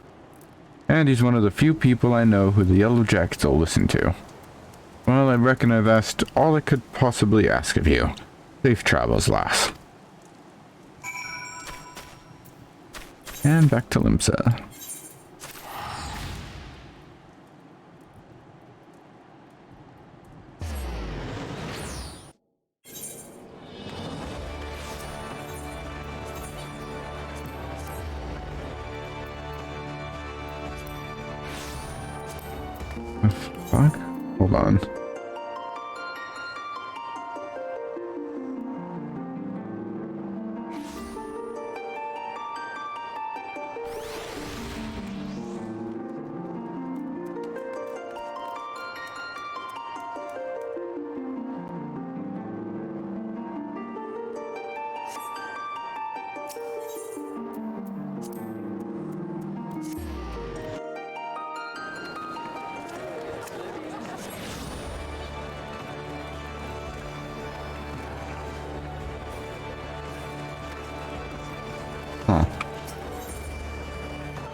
And he's one of the few people I know who the Yellow Jackets will listen to. Well, I reckon I've asked all I could possibly ask of you. Safe travels, lass. And back to Limsa. Fuck? Hold on.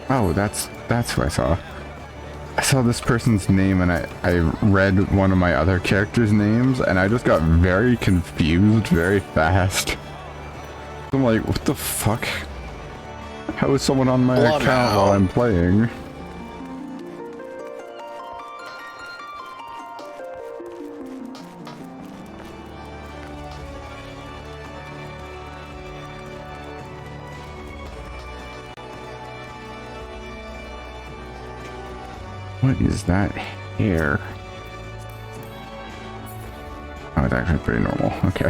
Oh, that's what I saw. I saw this person's name and I read one of my other characters' names and I just got very confused very fast. I'm like, what the fuck? How is someone on my account while I'm playing? What is that hair? Oh, it's actually pretty normal. Okay.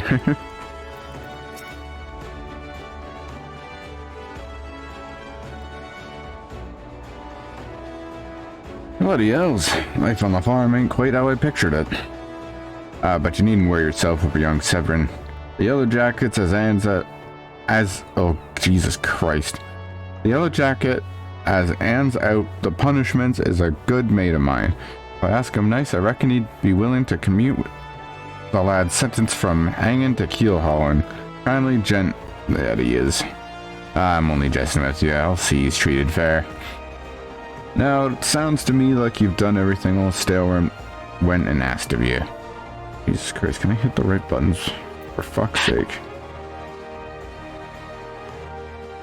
Bloody hells. Life on the farm ain't quite how I pictured it. But you needn't worry yourself over young Severin. The Yellow Jackets oh, Jesus Christ. The Yellow Jacket as Anne's out the punishments is a good mate of mine. If I ask him nice, I reckon he'd be willing to commute the lad's sentence from hanging to keel hauling. Kindly gent that he is. I'm only jesting with you. I'll see he's treated fair. Now, it sounds to me like you've done everything old Staleworm went and asked of you. Jesus Christ, can I hit the right buttons? For fuck's sake.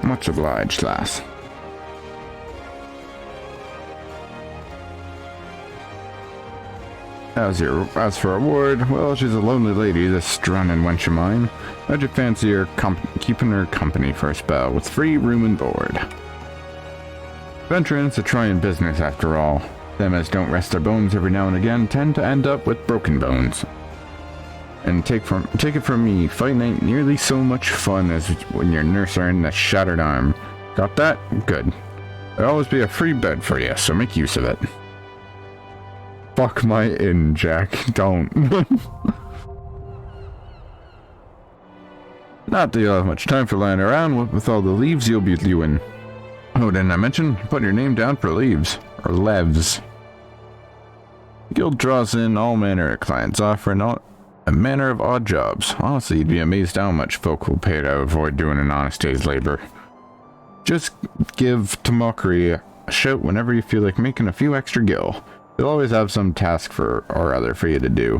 Much obliged, lass. As for reward, well, she's a lonely lady, this drowning wench of mine. How'd you fancy her keeping her company for a spell, with free room and board? Venturing's a trying business, after all. Them as don't rest their bones every now and again tend to end up with broken bones. And take it from me, fighting ain't nearly so much fun as when you're nursing a shattered arm. Got that? Good. There'll always be a free bed for you, so make use of it. Fuck my inn, Jack. Don't. Not that you'll have much time for lying around with all the leaves you'll be doing. Oh, didn't I mention? Putting your name down for leaves. Or levs. The guild draws in all manner of clients, offering a manner of odd jobs. Honestly, you'd be amazed how much folk will pay to avoid doing an honest day's labor. Just give Tamokri a shout whenever you feel like making a few extra gil. They'll always have some task or other for you to do.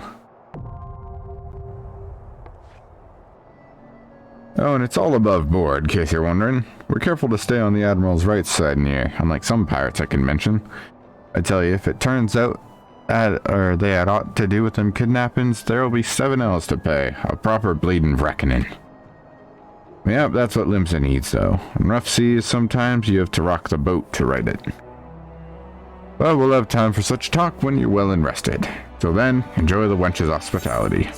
Oh, and it's all above board, in case you're wondering. We're careful to stay on the Admiral's right side in here, unlike some pirates I can mention. I tell you, if it turns out they had aught to do with them kidnappings, there will be 7 L's to pay. A proper bleeding reckoning. Yep, that's what Limsa needs, though. In rough seas, sometimes you have to rock the boat to right it. Well, we'll have time for such talk when you're well and rested. Till then, enjoy the wench's hospitality.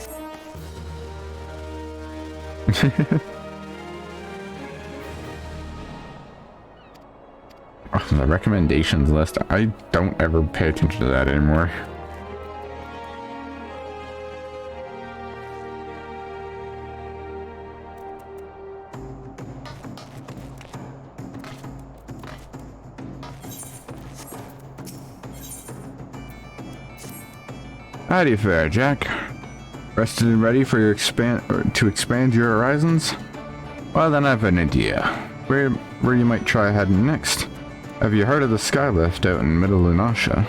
Oh, the recommendations list, I don't ever pay attention to that anymore. Howdy fair, Jack. Rested and ready for your to expand your horizons? Well, then I've an idea. Where you might try heading next. Have you heard of the Skylift out in Middle Lunatia?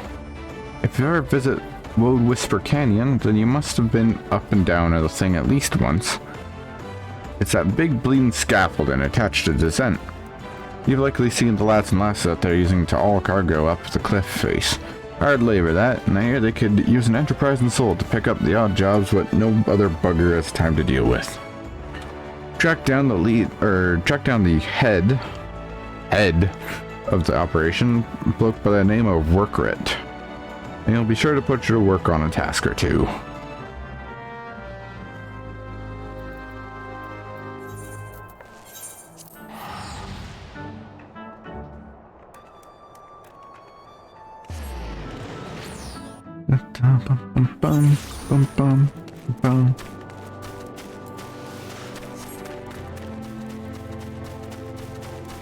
If you ever visit Woad Whisper Canyon, then you must have been up and down the thing at least once. It's that big bleeding scaffolding attached to descent. You've likely seen the lads and lasses out there using to all cargo up the cliff face. Hard labor that, and I hear they could use an enterprising soul to pick up the odd jobs what no other bugger has time to deal with. Track down the head of the operation, bloke by the name of Workrit, and he'll be sure to put you to work on a task or two.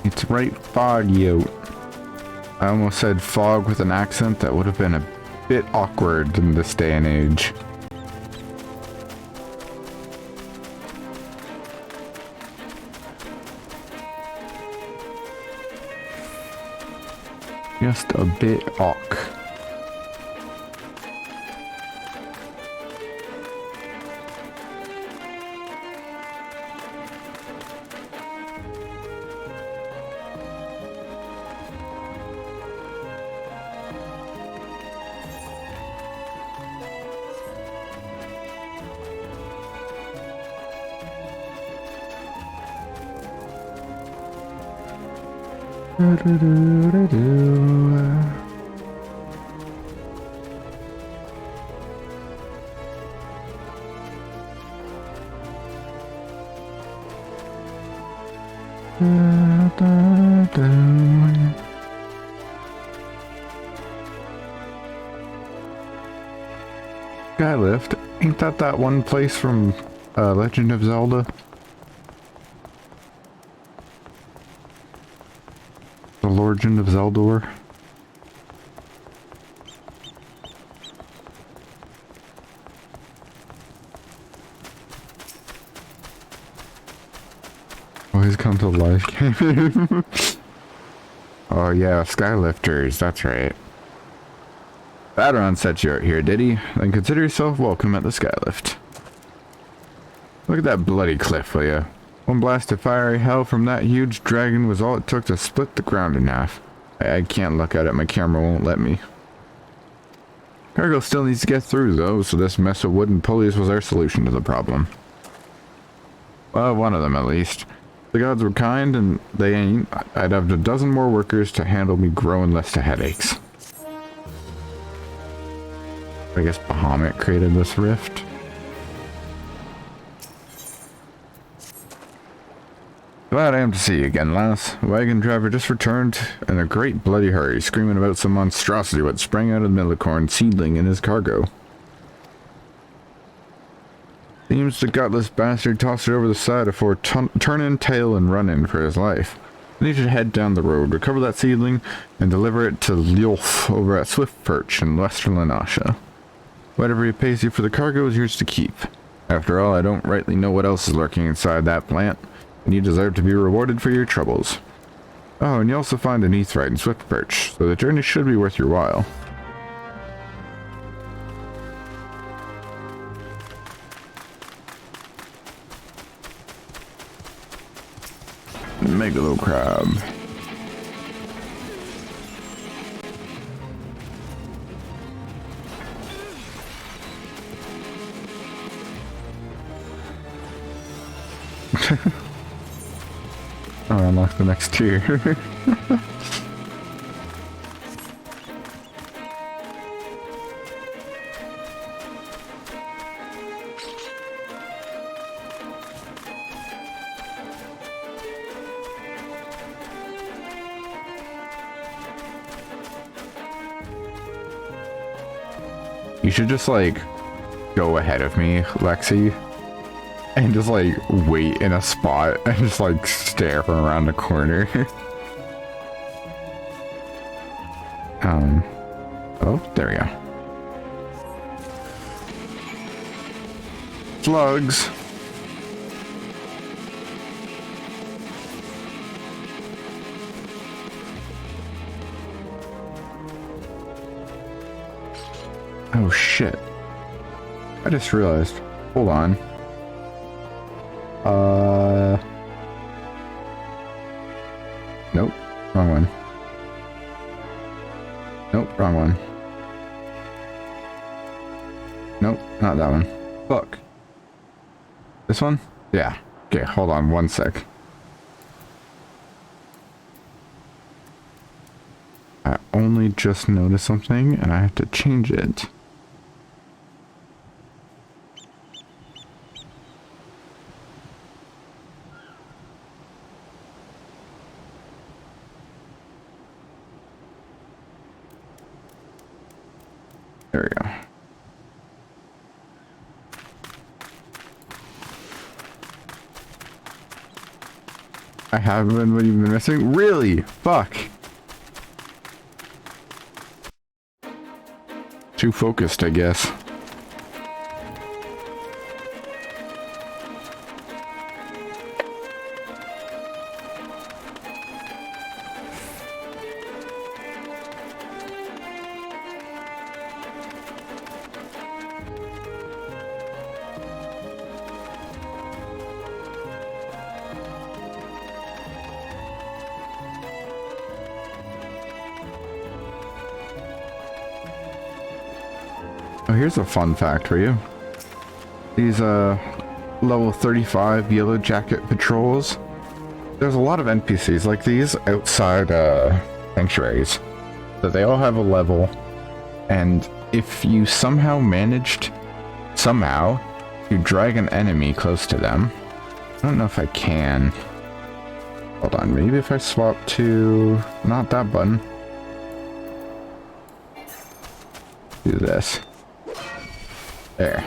It's right foggy out. I almost said fog with an accent. That would have been a bit awkward in this day and age. Just a bit awk. Skylift, ain't that one place from Legend of Zelda? The Legend of Zeldor? Always come to life. Oh yeah, Skylifters, that's right. Baderon set you out here, did he? Then consider yourself welcome at the Skylift. Look at that bloody cliff, will ya? One blast of fiery hell from that huge dragon was all it took to split the ground in half. I can't look at it, my camera won't let me. Cargo still needs to get through though, so this mess of wooden pulleys was our solution to the problem. Well, one of them at least. The gods were kind, and they ain't. I'd have a dozen more workers to handle me growing less of headaches. I guess Bahamut created this rift. Glad I am to see you again, lass. The wagon driver just returned in a great bloody hurry, screaming about some monstrosity what sprang out of the millicorn seedling in his cargo. Seems the gutless bastard tossed it over the side afore turning tail and running for his life. Then he should head down the road, recover that seedling, and deliver it to Ljolf over at Swift Perch in western Lunatia. Whatever he pays you for the cargo is yours to keep. After all, I don't rightly know what else is lurking inside that plant, and you deserve to be rewarded for your troubles. Oh, and you also find an Ahtzaphfyn in Swift Perch, so the journey should be worth your while. Megalo crab. Oh, I unlocked the next tier. You should just like go ahead of me, Lexi, and just like wait in a spot and just like stare around the corner. Oh, there we go. Slugs. Oh shit. I just realized. Hold on. Nope. Wrong one. Nope, wrong one. Nope, not that one. Fuck. This one? Yeah. Okay, hold on one sec. I only just noticed something and I have to change it. There we go. I haven't been what you've been missing? Really? Fuck. Too focused, I guess. Oh, here's a fun fact for you. These level 35 Yellow Jacket patrols, there's a lot of NPCs like these outside sanctuaries. So they all have a level, and if you somehow managed to drag an enemy close to them, I don't know if I can. Hold on, maybe if I swap to not that button. Do this. There.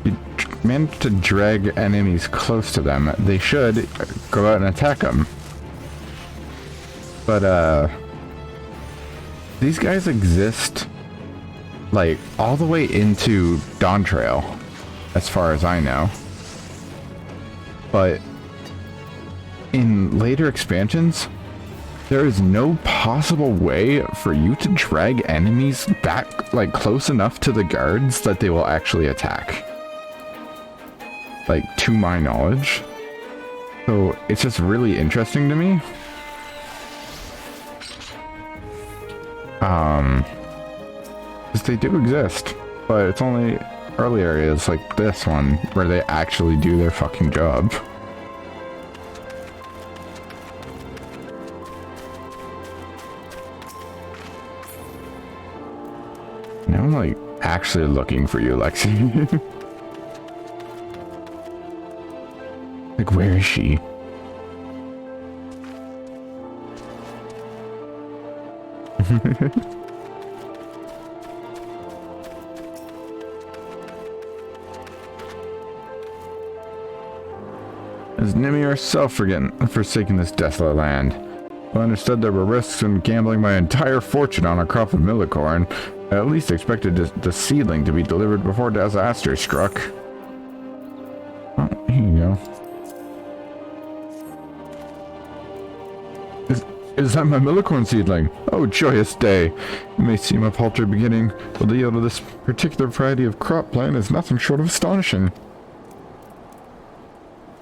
You manage to drag enemies close to them, they should go out and attack them. But, these guys exist, like, all the way into Dawn Trail, as far as I know. But, in later expansions, there is no possible way for you to drag enemies back, like, close enough to the guards that they will actually attack. Like, to my knowledge. So, it's just really interesting to me. Because they do exist, but it's only early areas like this one where they actually do their fucking job. Now I'm like actually looking for you, Lexi. Like, where is she? As Nimi herself forsaking this desolate land. I understood there were risks in gambling my entire fortune on a crop of millicorn. I at least expected the seedling to be delivered before disaster struck. Oh, here you go. Is that my millicorn seedling? Oh, joyous day. It may seem a paltry beginning, but the yield of this particular variety of crop plant is nothing short of astonishing.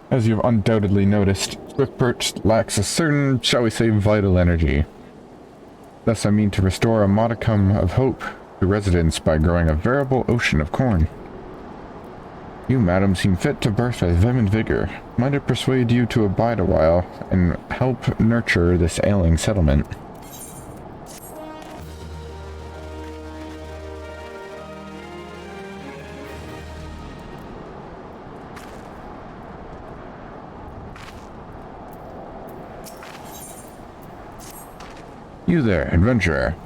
As you've undoubtedly noticed, Swiftperch lacks a certain, shall we say, vital energy. Thus I mean to restore a modicum of hope to residents by growing a veritable ocean of corn. You, madam, seem fit to burst with vim and vigor. Might it persuade you to abide a while and help nurture this ailing settlement? You there, adventurer.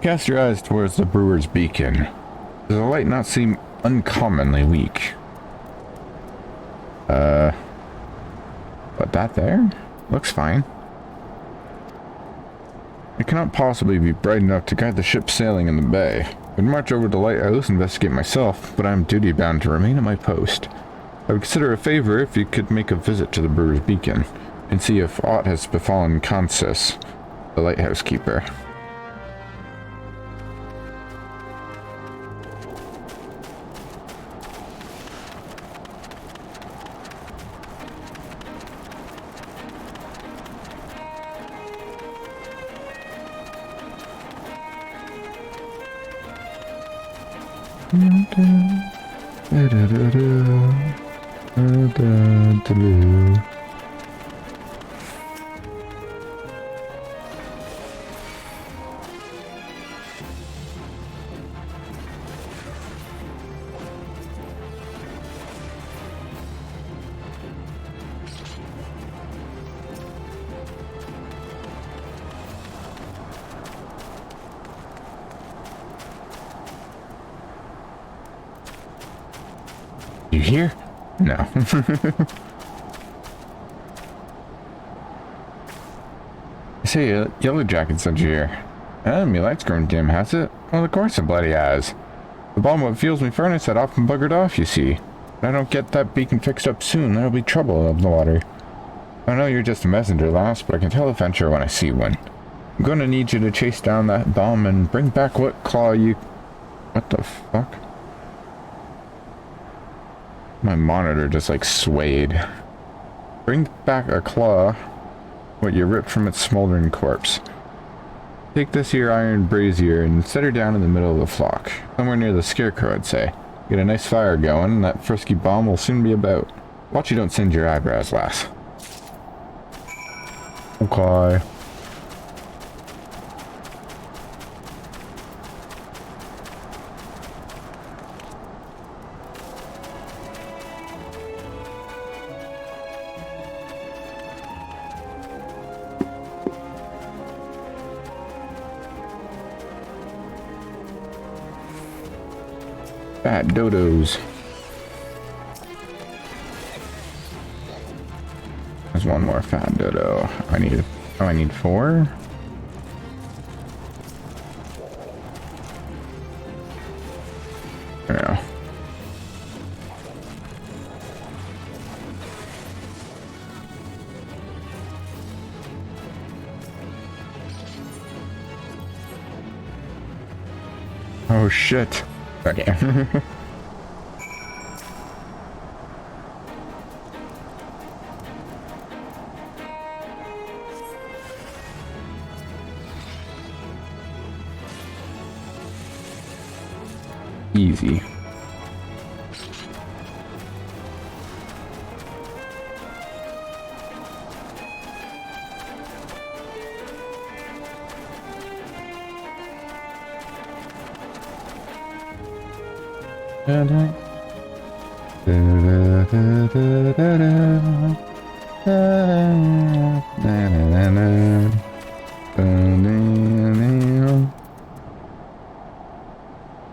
Cast your eyes towards the brewer's beacon. Does the light not seem uncommonly weak? But that there? Looks fine. It cannot possibly be bright enough to guide the ship sailing in the bay. I'd march over to the lighthouse and investigate myself, but I am duty-bound to remain at my post. I would consider a favor if you could make a visit to the brewer's beacon, and see if aught has befallen Consus, the lighthouse keeper. You here? No. I say, Yellow Jacket sent you here. Me light's grown dim, has it? Well, of course it bloody has. The bomb what fuels me furnace had often buggered off, you see. If I don't get that beacon fixed up soon, there'll be trouble up the water. I know you're just a messenger, lass, but I can tell a venture when I see one. I'm gonna need you to chase down that bomb and bring back what claw you... What the fuck? My monitor just like swayed. Bring back a claw, what you ripped from its smoldering corpse. Take this here iron brazier and set her down in the middle of the flock. Somewhere near the scarecrow, I'd say. Get a nice fire going, and that frisky bomb will soon be about. Watch you don't singe your eyebrows, lass. Okay. Fat dodos. There's one more fat dodo. I need 4. Yeah. Oh shit. Okay. Easy.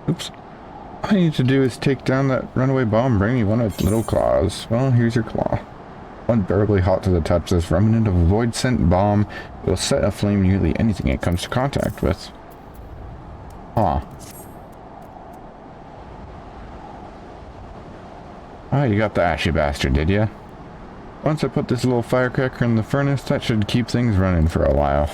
Oops. All you need to do is take down that runaway bomb, bring me one of its little claws. Well, here's your claw. Unbearably hot to the touch, this remnant of a void-sent bomb will set aflame nearly anything it comes to contact with. Huh. Ah, you got the ashy bastard, did ya? Once I put this little firecracker in the furnace, that should keep things running for a while.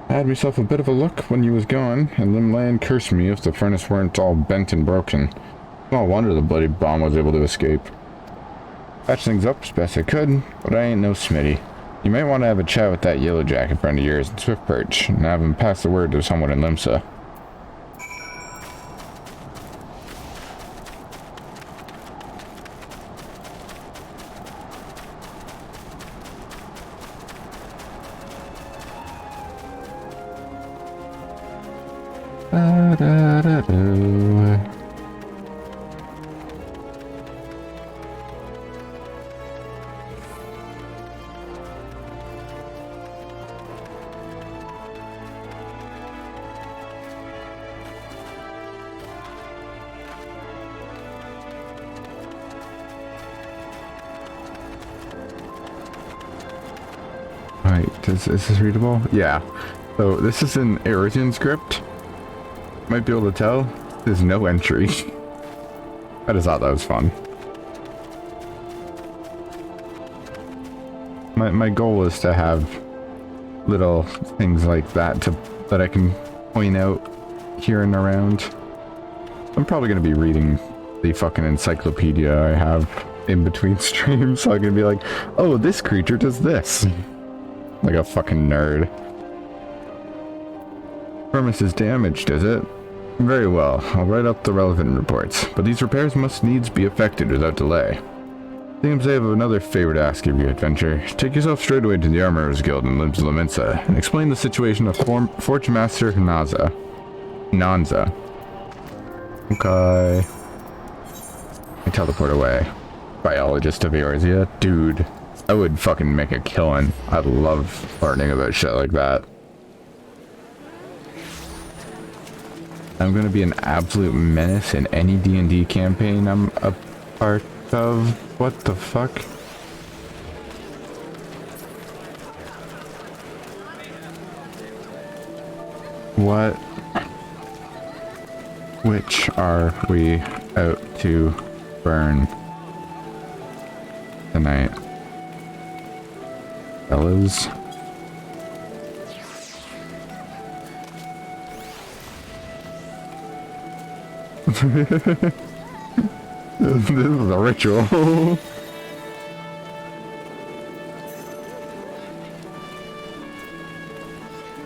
I had myself a bit of a look when you was gone, and them land cursed me if the furnace weren't all bent and broken. No wonder the bloody bomb was able to escape. Patch things up as best I could, but I ain't no smitty. You might want to have a chat with that yellow jacket friend of yours in Swift Perch, and have him pass the word to someone in Limsa. Da-da-da-do. Right, is this readable? Yeah. So this is in Earthian script. Might be able to tell. There's no entry. I just thought that was fun. My goal is to have little things like that that I can point out here and around. I'm probably gonna be reading the fucking encyclopedia I have in between streams, so I'm gonna be like, oh, this creature does this. Like a fucking nerd. Furnace is damaged, is it? Very well, I'll write up the relevant reports, but these repairs must needs be effected without delay. Seems I have another favor to ask of you, adventurer. Take yourself straight away to the Armorers Guild in Limsa and explain the situation of Forge Master Nanza. Okay. I teleport away. Biologist of Eorzea? Dude, I would fucking make a killing. I love learning about shit like that. I'm gonna be an absolute menace in any D&D campaign I'm a part of. What the fuck? What? Which are we out to burn tonight? Fellas? This is a ritual.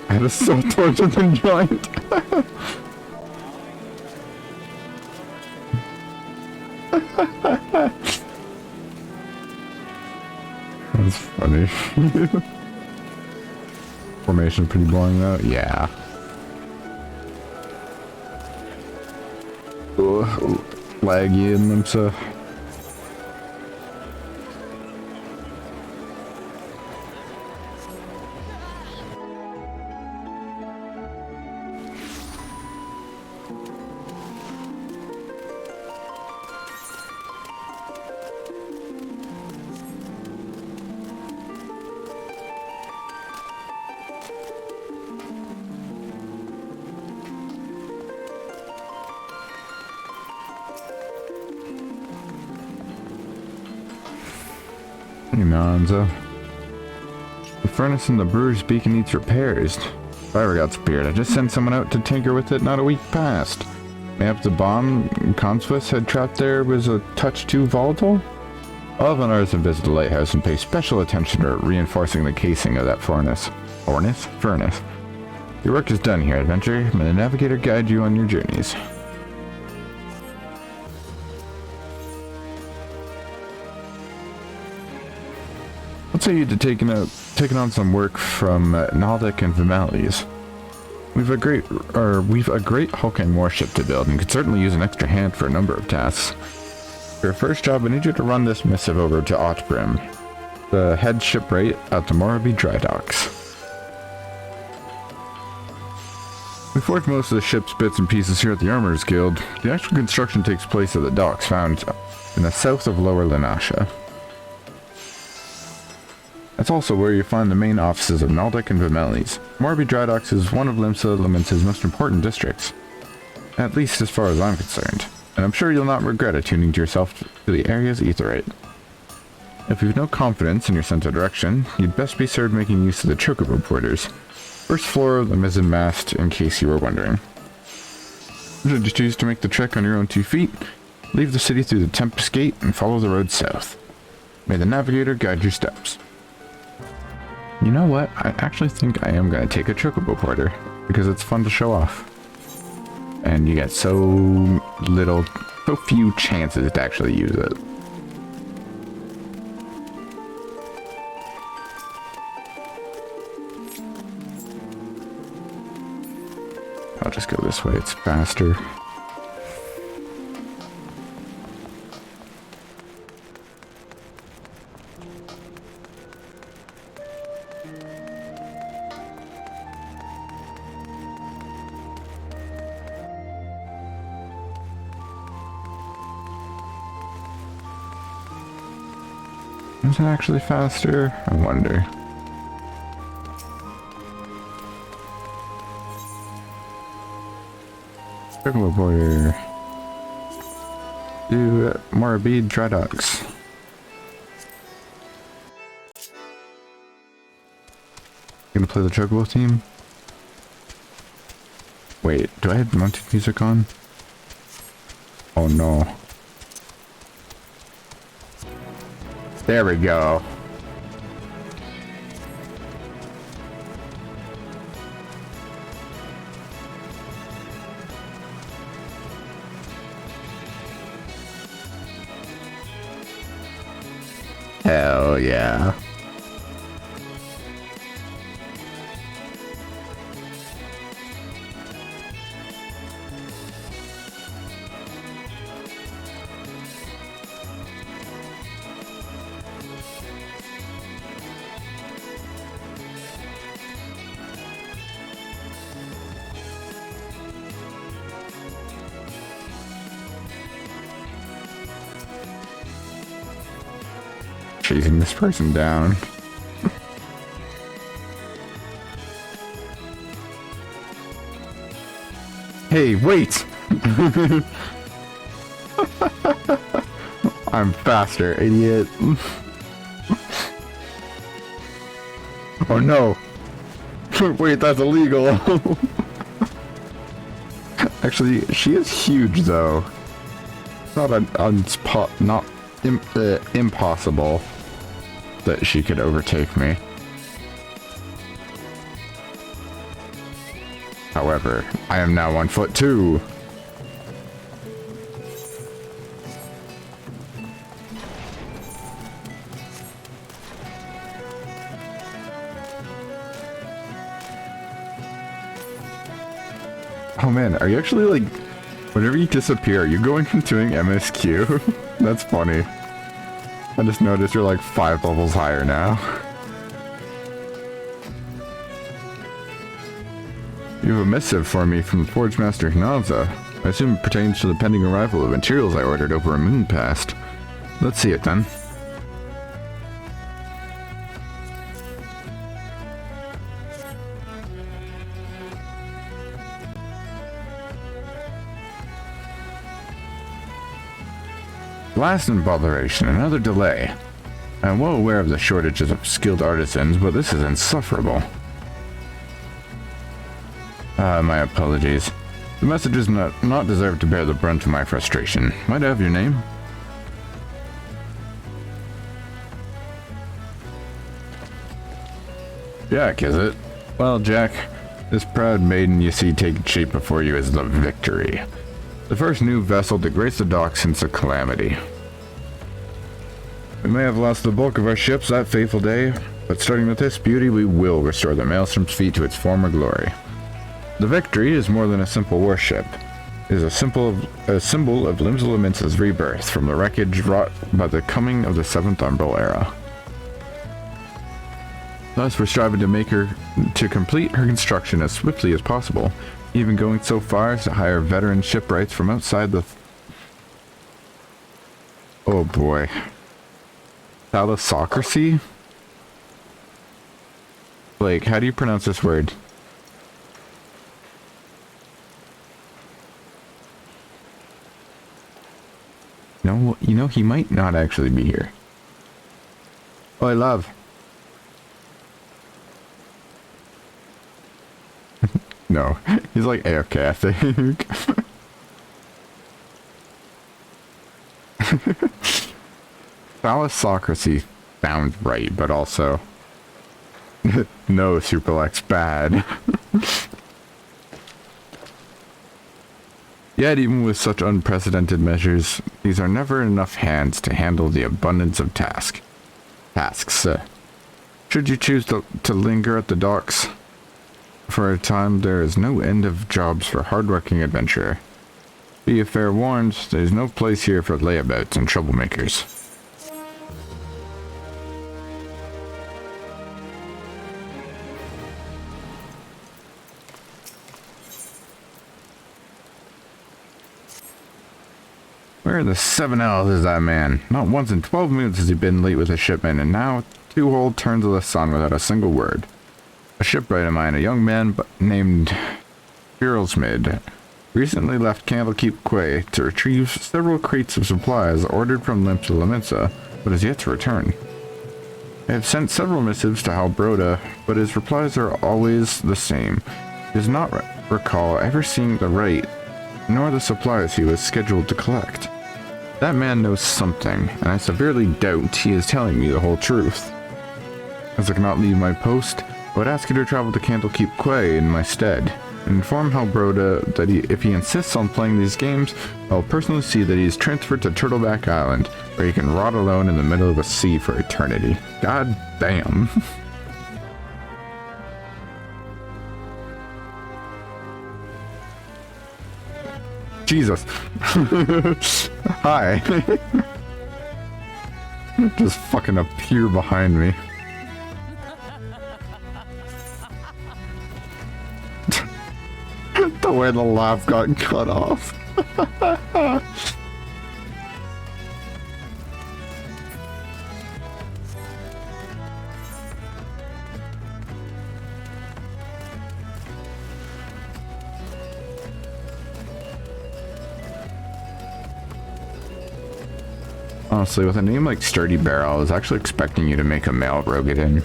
I had a soul torch of the giant. That's funny. Formation pretty boring though? Yeah. Ugh, laggy in them, so. Nanza. The furnace in the brewer's beacon needs repairs. If I ever got speared, I just sent someone out to tinker with it not a week past. Mayhaps the bomb Conswiss had trapped there was a touch too volatile? I'll have an artisan visit the lighthouse and pay special attention to reinforcing the casing of that furnace. Furnace. Your work is done here, adventurer. May the navigator guide you on your journeys. Let's say you'd taken on some work from Naldic and Vimalis. We've a great hulking warship to build and could certainly use an extra hand for a number of tasks. For your first job, I need you to run this missive over to Ahtzaphfyn, the head shipwright at the Moraby dry docks. We forge most of the ship's bits and pieces here at the Armorers Guild. The actual construction takes place at the docks found in the south of Lower Lanasha. That's also where you find the main offices of Naldic and Vimalis. Moraby Dry Docks is one of Limsa's most important districts, at least as far as I'm concerned, and I'm sure you'll not regret attuning to yourself to the area's etherite. If you've no confidence in your sense of direction, you'd best be served making use of the chocobo porters. First floor of the mizzen mast, in case you were wondering. Should you choose to make the trek on your own 2 feet, leave the city through the Tempest Gate and follow the road south. May the navigator guide your steps. You know what? I actually think I am going to take a chocobo porter, because it's fun to show off. And you get so few chances to actually use it. I'll just go this way, it's faster. Is it actually faster? I wonder. Circle border. Do Morbid dry docks. Gonna play the Chocobo theme? Wait, do I have mounted music on? Oh no. There we go. Hell yeah. Chasing this person down. Hey, wait! I'm faster, idiot. Oh no! Wait, that's illegal! Actually, she is huge though. Not impossible that she could overtake me. However, I am now on foot too. Oh man, are you actually like, whenever you disappear, you're going from doing MSQ? That's funny. I just noticed you're like 5 levels higher now. You have a missive for me from Forge Master Hnaza. I assume it pertains to the pending arrival of materials I ordered over a moon past. Let's see it then. Last in botheration, another delay. I'm well aware of the shortages of skilled artisans, but this is insufferable. My apologies. The message is not deserved to bear the brunt of my frustration. Might I have your name? Jack, is it? Well, Jack, this proud maiden you see take shape before you is the Victory. The first new vessel to grace the docks since the Calamity. We may have lost the bulk of our ships that fateful day, but starting with this beauty, we will restore the Maelstrom's fleet to its former glory. The Victory is more than a simple warship. It is a symbol of Limsa Lominsa's rebirth from the wreckage wrought by the coming of the 7th Umbral era. Thus, we're striving to complete her construction as swiftly as possible, even going so far as to hire veteran shipwrights from outside the... Oh boy. Thalassocracy? Blake, how do you pronounce this word? No, you know, he might not actually be here. Oh, I love. No, he's like AFK, I think. Thalassocracy sounds right, but also no, Superlex bad. Yet, even with such unprecedented measures, these are never enough hands to handle the abundance of tasks. Should you choose to linger at the docks, For a time, there is no end of jobs for hard-working adventurer. Be you fair warned, there's no place here for layabouts and troublemakers. Where the 7Ls is that man? Not once in 12 minutes has he been late with a shipment, and now 2 whole turns of the sun without a single word. A shipwright of mine, a young man named Frenzied, recently left Candlekeep Quay to retrieve several crates of supplies ordered from Limsa, but is yet to return. I have sent several missives to Halbroda, but his replies are always the same. He does not recall ever seeing the right, nor the supplies he was scheduled to collect. That man knows something, and I severely doubt he is telling me the whole truth. As I cannot leave my post, I would ask you to travel to Candlekeep Quay in my stead, and inform Halbroda that if he insists on playing these games, I will personally see that he is transferred to Turtleback Island, where he can rot alone in the middle of a sea for eternity. God damn. Jesus. Hi. Just fucking appear behind me. The way the laugh got cut off. Honestly, with a name like Sturdy Barrel, I was actually expecting you to make a male Rogadin.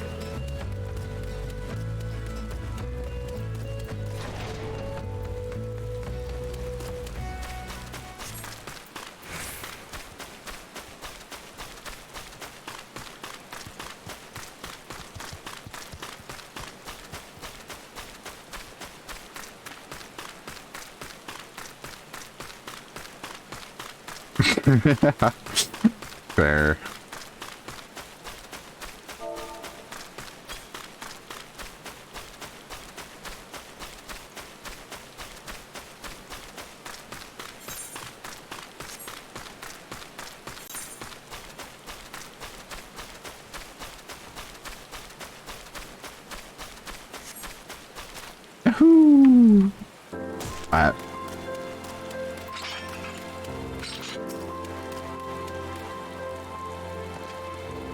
Fair. Yahoo!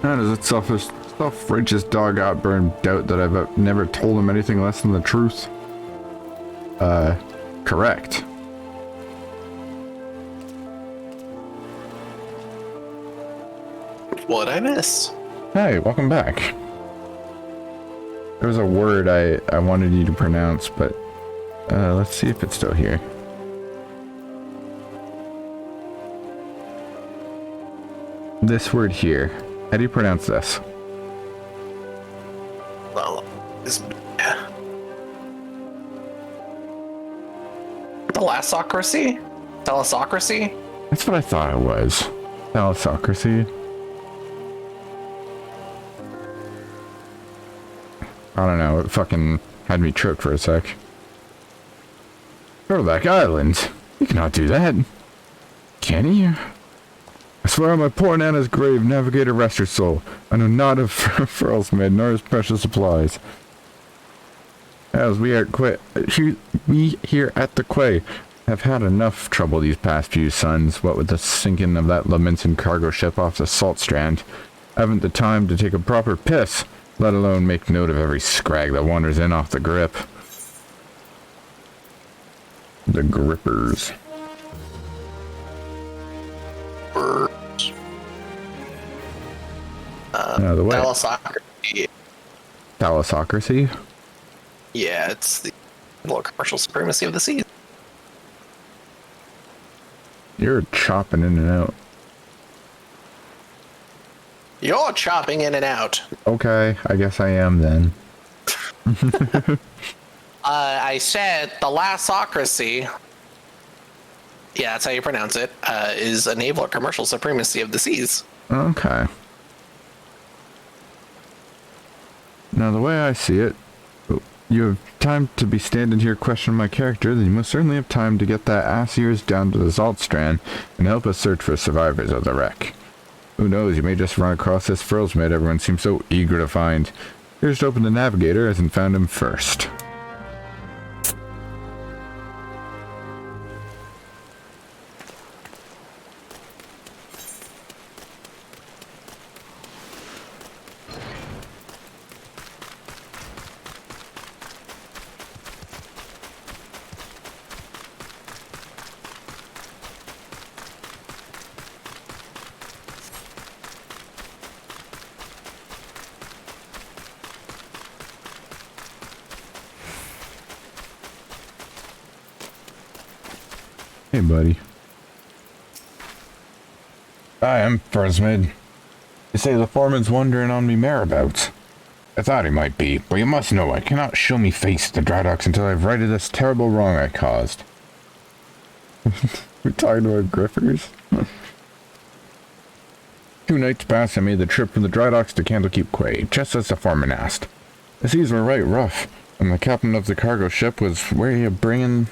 How does that self-righteous dog outburn doubt that I've never told him anything less than the truth? Correct. What'd I miss? Hey, welcome back. There was a word I wanted you to pronounce, but let's see if it's still here. This word here. How do you pronounce this? Well, Thalassocracy? Thalassocracy? That's what I thought it was. Thalassocracy. I don't know, it fucking had me tripped for a sec. Turtleback Island? You cannot do that. Can you? I swear on my poor Nana's grave, Navigator rest her soul. I know not of Frenzied, nor his precious supplies. As we here at the quay have had enough trouble these past few suns, what with the sinking of that lamented cargo ship off the salt strand. Haven't the time to take a proper piss, let alone make note of every scrag that wanders in off the grip. The grippers. The way. Thalassocracy. Thalassocracy? Yeah, it's the commercial supremacy of the seas. You're chopping in and out. You're chopping in and out. Okay, I guess I am then. I said thalassocracy. Yeah, that's how you pronounce it. Is a naval or commercial supremacy of the seas. Okay. Now the way I see it, you have time to be standing here questioning my character, then you most certainly have time to get that ass ears down to the Zaltstrand and help us search for survivors of the wreck. Who knows, you may just run across this Frillsmid everyone seems so eager to find. Here's to open the Navigator hasn't found him first. Hey, buddy. I am Frillsmid. You say the foreman's wandering on me marabout. I thought he might be, but you must know I cannot show me face to Drydox until I've righted this terrible wrong I caused. We're talking about griffers? 2 nights past I made the trip from the Drydox to Candlekeep Quay, just as the foreman asked. The seas were right rough, and the captain of the cargo ship was wary of bringing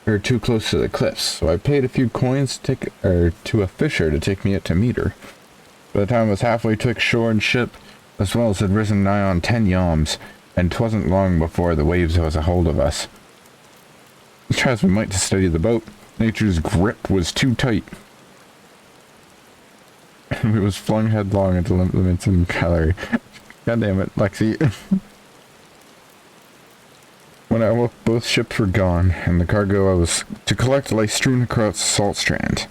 her too close to the cliffs, so I paid a few coins to a fisher to take me out to meet her. By the time I was halfway twixt shore and ship, the swells had risen nigh on 10 yawms, and 'twasn't long before the waves was a hold of us. Try as we might to steady the boat, nature's grip was too tight. And we was flung headlong into Livingston Gallery. God damn it, Lexi. When I awoke, both ships were gone, and the cargo I was to collect lay strewn across the salt strand.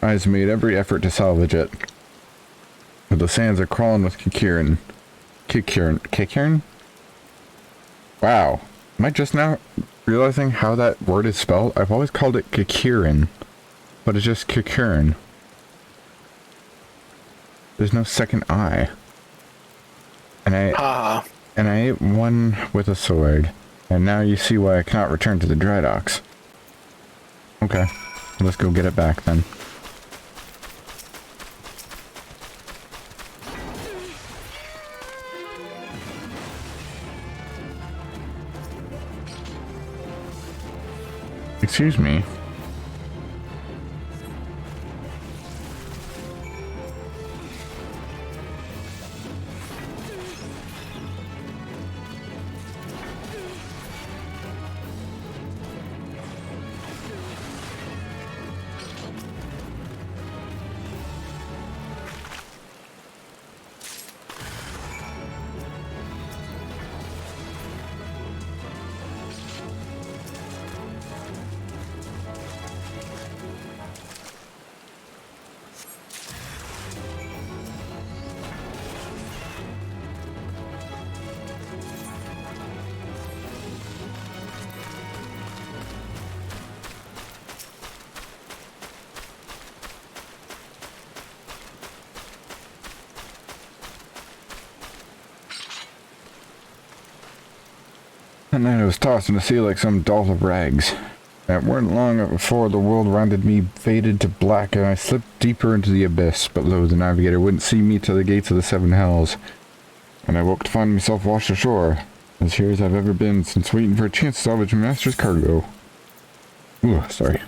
I has made every effort to salvage it, but the sands are crawling with Kikirn. Wow, am I just now realizing how that word is spelled? I've always called it Kikirn, but it's just Kikirn. There's no second I. And I ate one with a sword. And now you see why I cannot return to the Drydox. Okay, let's go get it back then. Excuse me. That night I was tossed in the sea like some doll of rags. It weren't long before the world rounded me faded to black and I slipped deeper into the abyss, but lo, the navigator wouldn't see me to the gates of the 7 hells. And I woke to find myself washed ashore, as here as I've ever been since waiting for a chance to salvage my master's cargo. Ooh, sorry.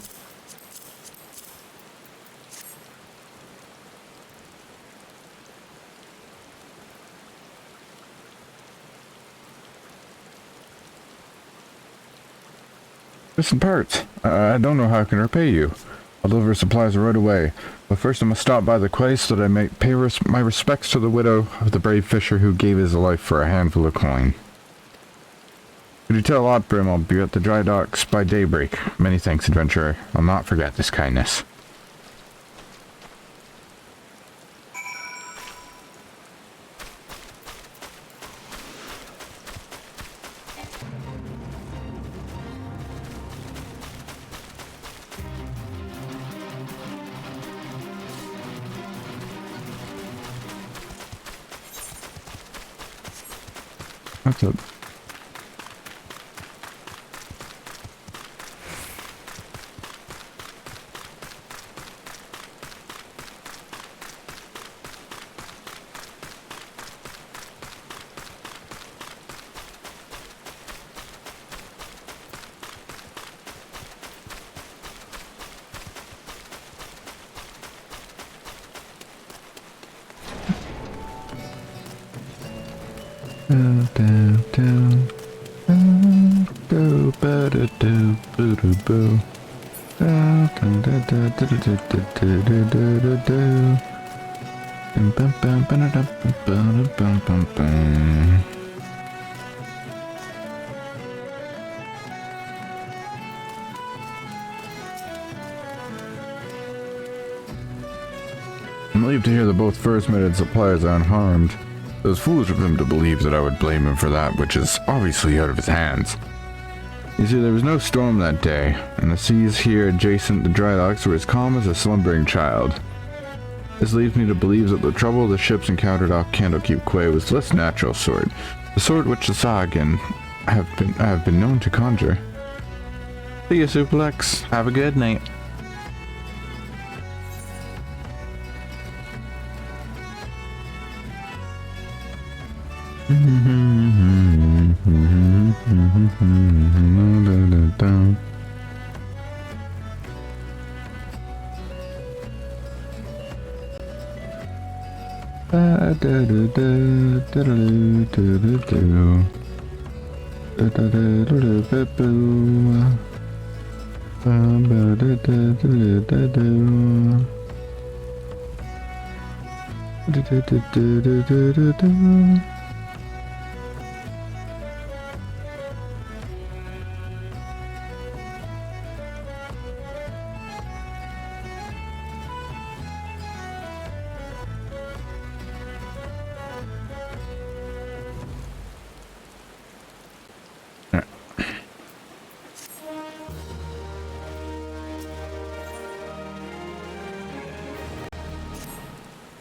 Listen, parts. I don't know how I can repay you. I'll deliver supplies right away, but first I must stop by the quay so that I may pay my respects to the widow of the brave fisher who gave his life for a handful of coin. Could you tell Oddbrim I'll be at the dry docks by daybreak? Many thanks, adventurer. I'll not forget this kindness. What's up? I'm relieved to hear that both first-mate and suppliers are unharmed. It was foolish of him to believe that I would blame him for that, which is obviously out of his hands. You see, there was no storm that day, and the seas here adjacent to dry docks were as calm as a slumbering child. This leads me to believe that the trouble the ships encountered off Candlekeep Quay was less natural sort, the sort which the Sagan have been known to conjure. See you, Suplex. Have a good night.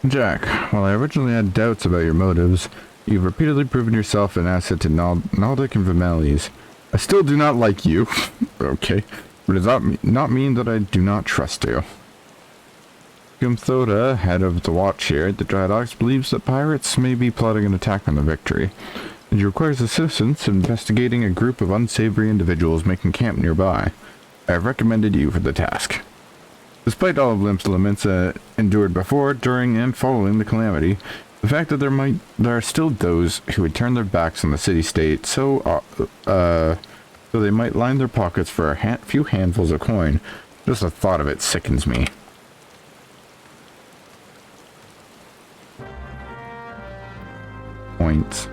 Jack, while I originally had doubts about your motives, you've repeatedly proven yourself an asset to Naldic and Vimeles. I still do not like you, okay, but it does not mean that I do not trust you. Gumthoda, head of the watch here at the Dry Docks, believes that pirates may be plotting an attack on the Victory, and he requires assistance in investigating a group of unsavory individuals making camp nearby. I have recommended you for the task. Despite all of Limsa endured before, during, and following the calamity, the fact that there are still those who would turn their backs on the city-state so they might line their pockets for a few handfuls of coin, just the thought of it sickens me. Points.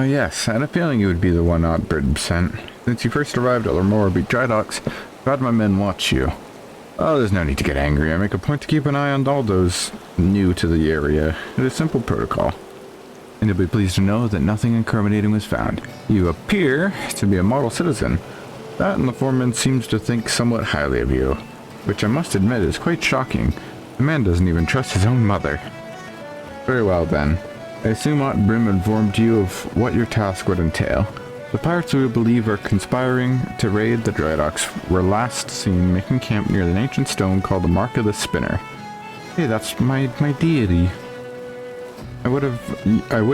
Yes, I had a feeling you would be the one Oddbird sent. Since you first arrived at Lermorby Dry Docks, I've had my men watch you. Oh, there's no need to get angry. I make a point to keep an eye on all those new to the area. It is simple protocol. And you'll be pleased to know that nothing incriminating was found. You appear to be a model citizen. That and the foreman seems to think somewhat highly of you, which I must admit is quite shocking. The man doesn't even trust his own mother. Very well then. I assume Ottbrim informed you of what your task would entail. The pirates who we believe are conspiring to raid the Dry Docks were last seen making camp near an ancient stone called the Mark of the Spinner. Hey, that's my deity. I would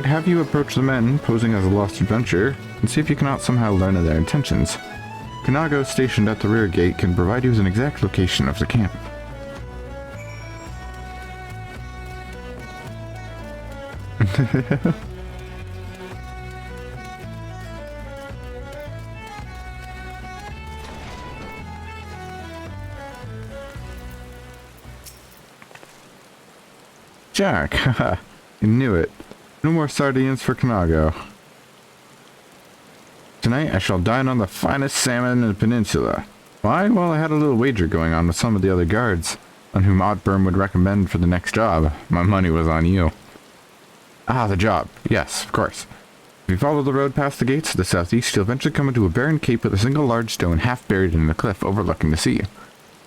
have you approach the men posing as a lost adventurer and see if you cannot somehow learn of their intentions. Kanago, stationed at the rear gate, can provide you with an exact location of the camp. Jack, haha, you knew it. No more sardines for Kanago. Tonight I shall dine on the finest salmon in the peninsula. Why? Well, I had a little wager going on with some of the other guards, on whom Ottburn would recommend for the next job. My money was on you. Ah, the job. Yes, of course. If you follow the road past the gates to the southeast, you'll eventually come into a barren cape with a single large stone half buried in the cliff overlooking the sea.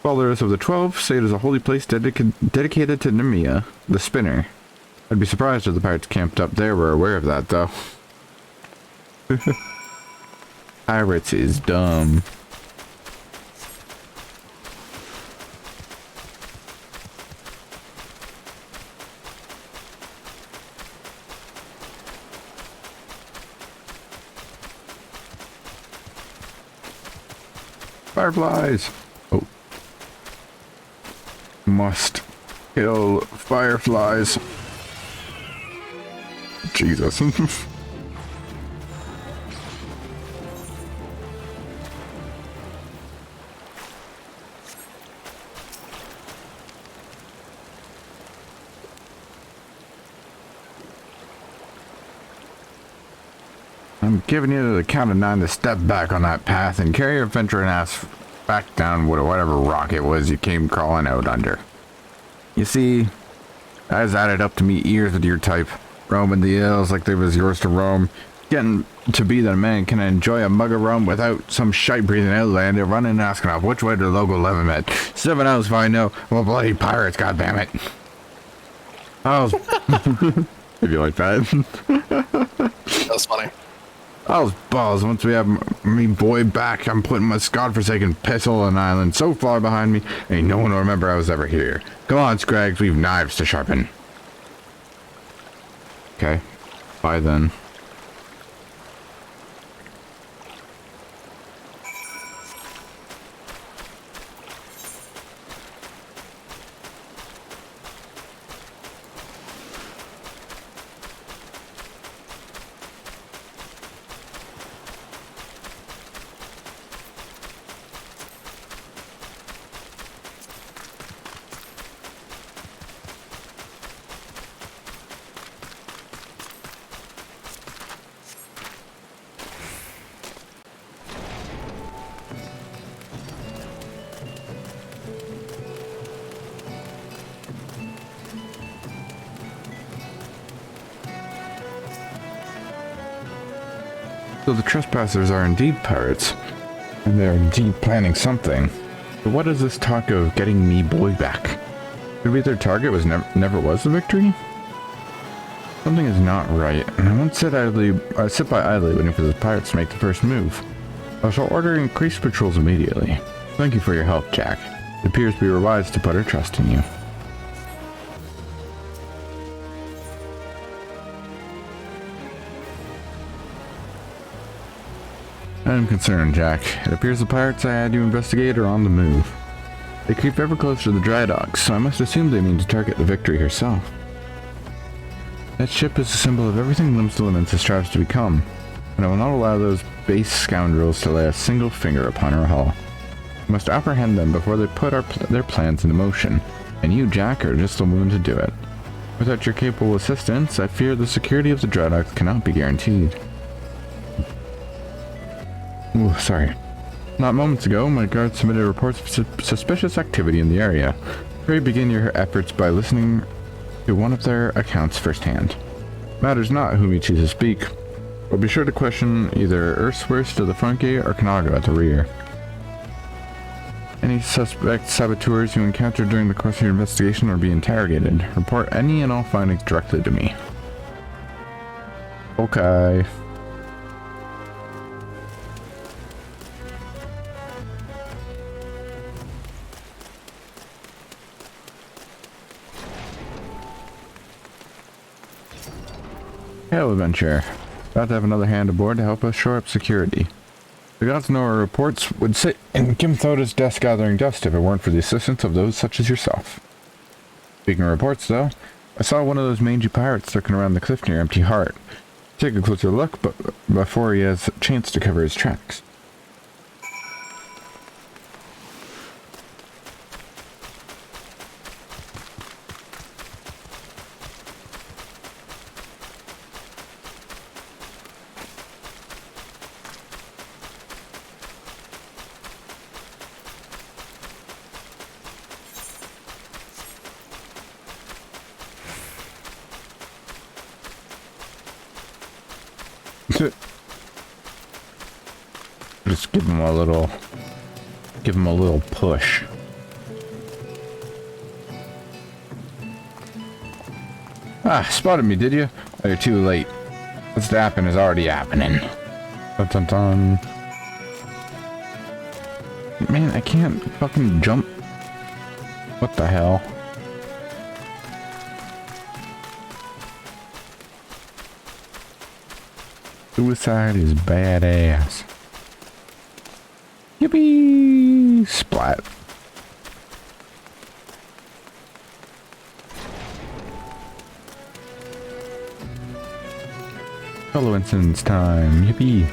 Followers of the 12 say it is a holy place dedicated to Nemea, the spinner. I'd be surprised if the pirates camped up there were aware of that, though. Pirates is dumb. Fireflies! Oh. Must kill fireflies. Jesus. I'm giving you the count of 9 to step back on that path and carry your adventuring ass back down whatever rock it was you came crawling out under. You see, that has added up to me years with your type, roaming the hills like they was yours to roam, getting to be that a man can enjoy a mug of rum without some shite-breathing outlander running and asking off which way to the local level met. 7 hours if I know. Well, bloody pirates, goddammit. Oh, if you like that. That was funny. I was balls. Once we have me boy back, I'm putting my godforsaken pistol on an island so far behind me, ain't no one will remember I was ever here. Come on, Scrags, we've knives to sharpen. Okay, bye then. So the trespassers are indeed pirates, and they're indeed planning something. But what is this talk of getting me boy back? Could be their target was never was the victory? Something is not right, and I won't sit by idly waiting for the pirates to make the first move. I shall order increased patrols immediately. Thank you for your help, Jack. It appears we were wise to put our trust in you. I am concerned, Jack. It appears the pirates I had you investigate are on the move. They creep ever closer to the dry docks, so I must assume they mean to target the Victory herself. That ship is a symbol of everything Limsa strives to become, and I will not allow those base scoundrels to lay a single finger upon her hull. We must apprehend them before they put their plans into motion, and you, Jack, are just the woman to do it. Without your capable assistance, I fear the security of the dry docks cannot be guaranteed. Ooh, sorry. Not moments ago, my guard submitted reports of suspicious activity in the area. Pray begin your efforts by listening to one of their accounts firsthand. Matters not whom you choose to speak, but be sure to question either Earthsworst at the front gate or Kanaga at the rear. Any suspect saboteurs you encounter during the course of your investigation will be interrogated. Report any and all findings directly to me. Okay. Hail, adventurer. About to have another hand aboard to help us shore up security. The gods know our reports would sit in Kimthoda's desk gathering dust if it weren't for the assistance of those such as yourself. Speaking of reports, though, I saw one of those mangy pirates lurking around the cliff near Empty Heart. Take a closer look, but before he has a chance to cover his tracks. Just give him a little push. Ah, spotted me, did you? Oh, you're too late. What's to happen is already happening. Dun dun dun. Man, I can't fucking jump. What the hell? Suicide is badass. Yippee! Splat. Solo instance time. Yippee.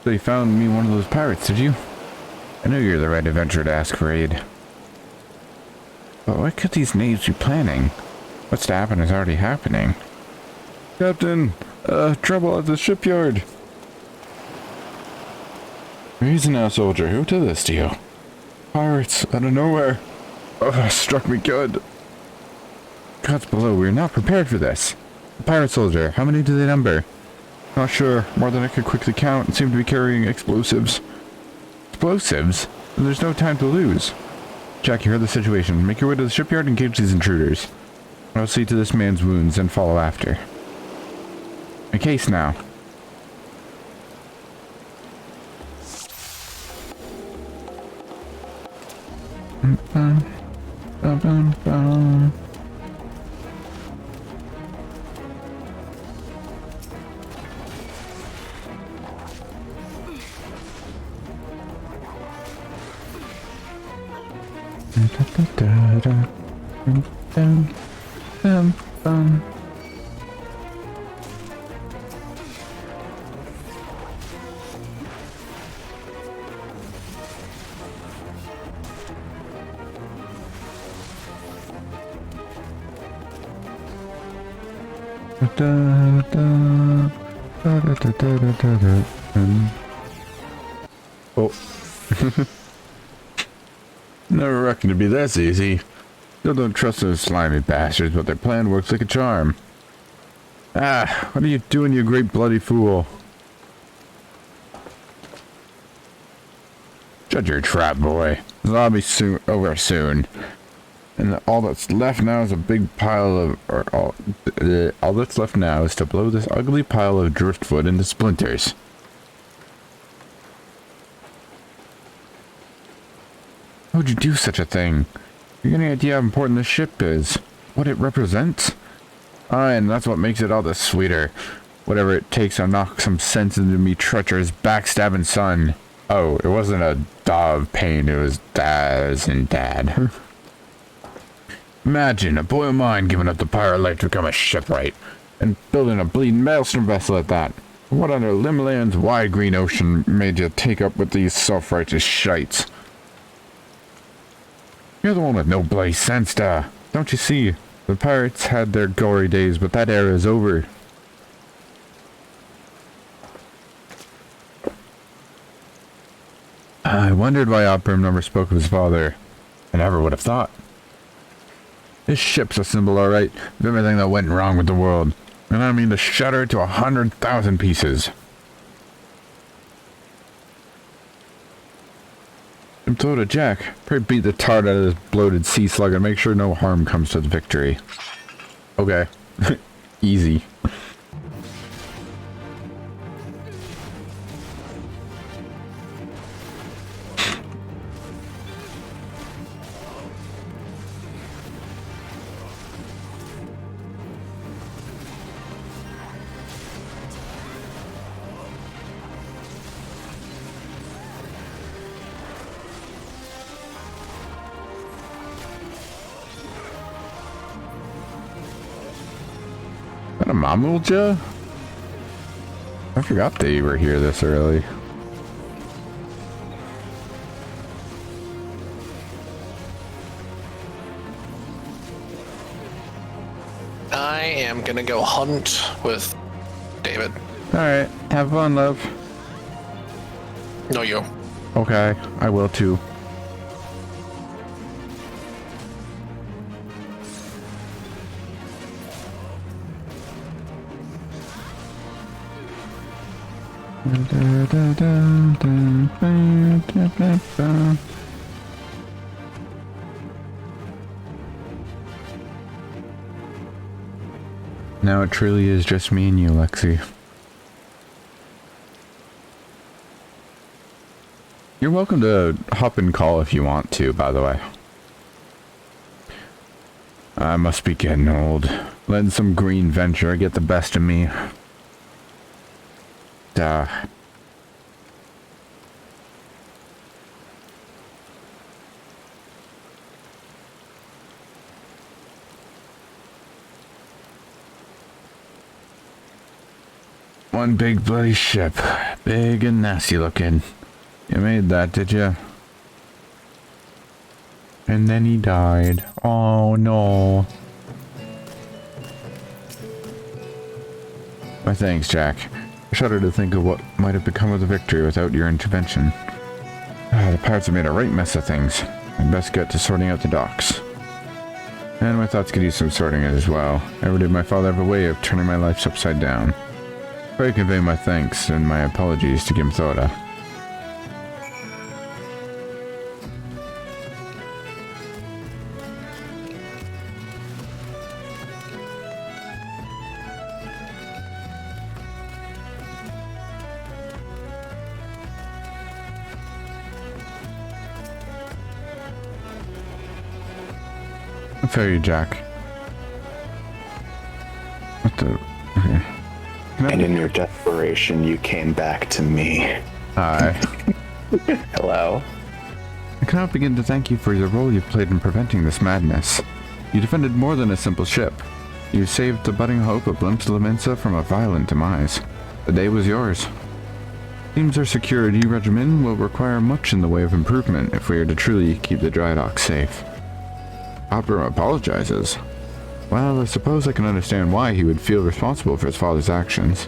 So you found me one of those pirates, did you? I knew you're the right adventurer to ask for aid. But what could these knaves be planning? What's to happen is already happening. Captain, trouble at the shipyard. Reason now, soldier. Who did this to you? Pirates, out of nowhere. Oh, struck me good. Gods below, we're not prepared for this. A pirate soldier, how many do they number? Not sure. More than I could quickly count and seem to be carrying explosives. Explosives? Then there's no time to lose. Jack, you heard the situation. Make your way to the shipyard and engage these intruders. I'll see to this man's wounds and follow after. A case now. Oh. Never reckoned it'd be this easy. Still don't trust those slimy bastards, but their plan works like a charm. Ah, what are you doing, you great bloody fool? Shut your trap, boy. I'll be over soon. And all that's left now is a big pile of... all that's left now is to blow this ugly pile of driftwood into splinters. How would you do such a thing? You got any idea how important this ship is? What it represents? Aye, and that's what makes it all the sweeter. Whatever it takes to knock some sense into me treacherous backstabbing son. Oh, it wasn't a daw of pain, it was Daz and Dad. Imagine a boy of mine giving up the pirate life to become a shipwright, and building a bleeding maelstrom vessel at that. What under Limland's wide green ocean made you take up with these self-righteous shites? You're the one with no bloody sense, don't you see? The pirates had their glory days, but that era is over. I wondered why Ahtzaphfyn never spoke of his father. I never would have thought. This ship's a symbol, alright, of everything that went wrong with the world. And I mean to shatter it to 100,000 pieces. And throw to Jack. Pray beat the tart out of this bloated sea slug and make sure no harm comes to the victory. Okay. Easy. A Mamulja? I forgot they were here this early. I am gonna go hunt with David. Alright, have fun, love. No, you. Okay, I will too. Now it truly is just me and you, Lexi. You're welcome to hop and call if you want to, by the way. I must be getting old. Letting some green venture get the best of me. Duh. One big bloody ship. Big and nasty looking. You made that, did you? And then he died. Oh no. My thanks, Jack. I shudder to think of what might have become of the Victory without your intervention. The pirates have made a right mess of things. I'd best get to sorting out the docks. And my thoughts could use some sorting as well. Ever did my father have a way of turning my life upside down? Pray convey my thanks and my apologies to Gimthora. Fair you, Jack. What the... Okay. And in your desperation, you came back to me. Hi. Hello. I cannot begin to thank you for the role you've played in preventing this madness. You defended more than a simple ship. You saved the budding hope of Limsa from a violent demise. The day was yours. Seems our security regimen will require much in the way of improvement if we are to truly keep the dry dock safe. Opera apologizes. Well, I suppose I can understand why he would feel responsible for his father's actions.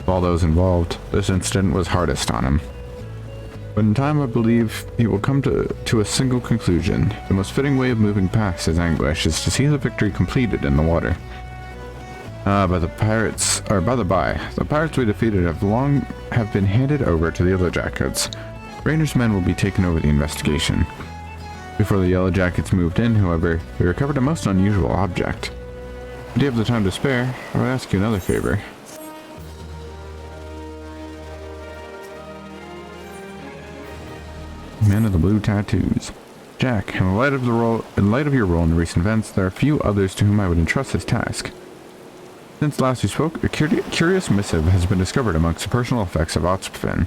Of all those involved, this incident was hardest on him. But in time, I believe he will come to a single conclusion. The most fitting way of moving past his anguish is to see the Victory completed in the water. By the by, the pirates we defeated have been handed over to the Yellowjackets. Rainer's men will be taking over the investigation. Before the Yellowjackets moved in, however, we recovered a most unusual object. If you have the time to spare, I would ask you another favor. Man of the blue tattoos. Jack, in light of your role in the recent events, there are a few others to whom I would entrust this task. Since last we spoke, a curious missive has been discovered amongst the personal effects of Ahtzaphfyn.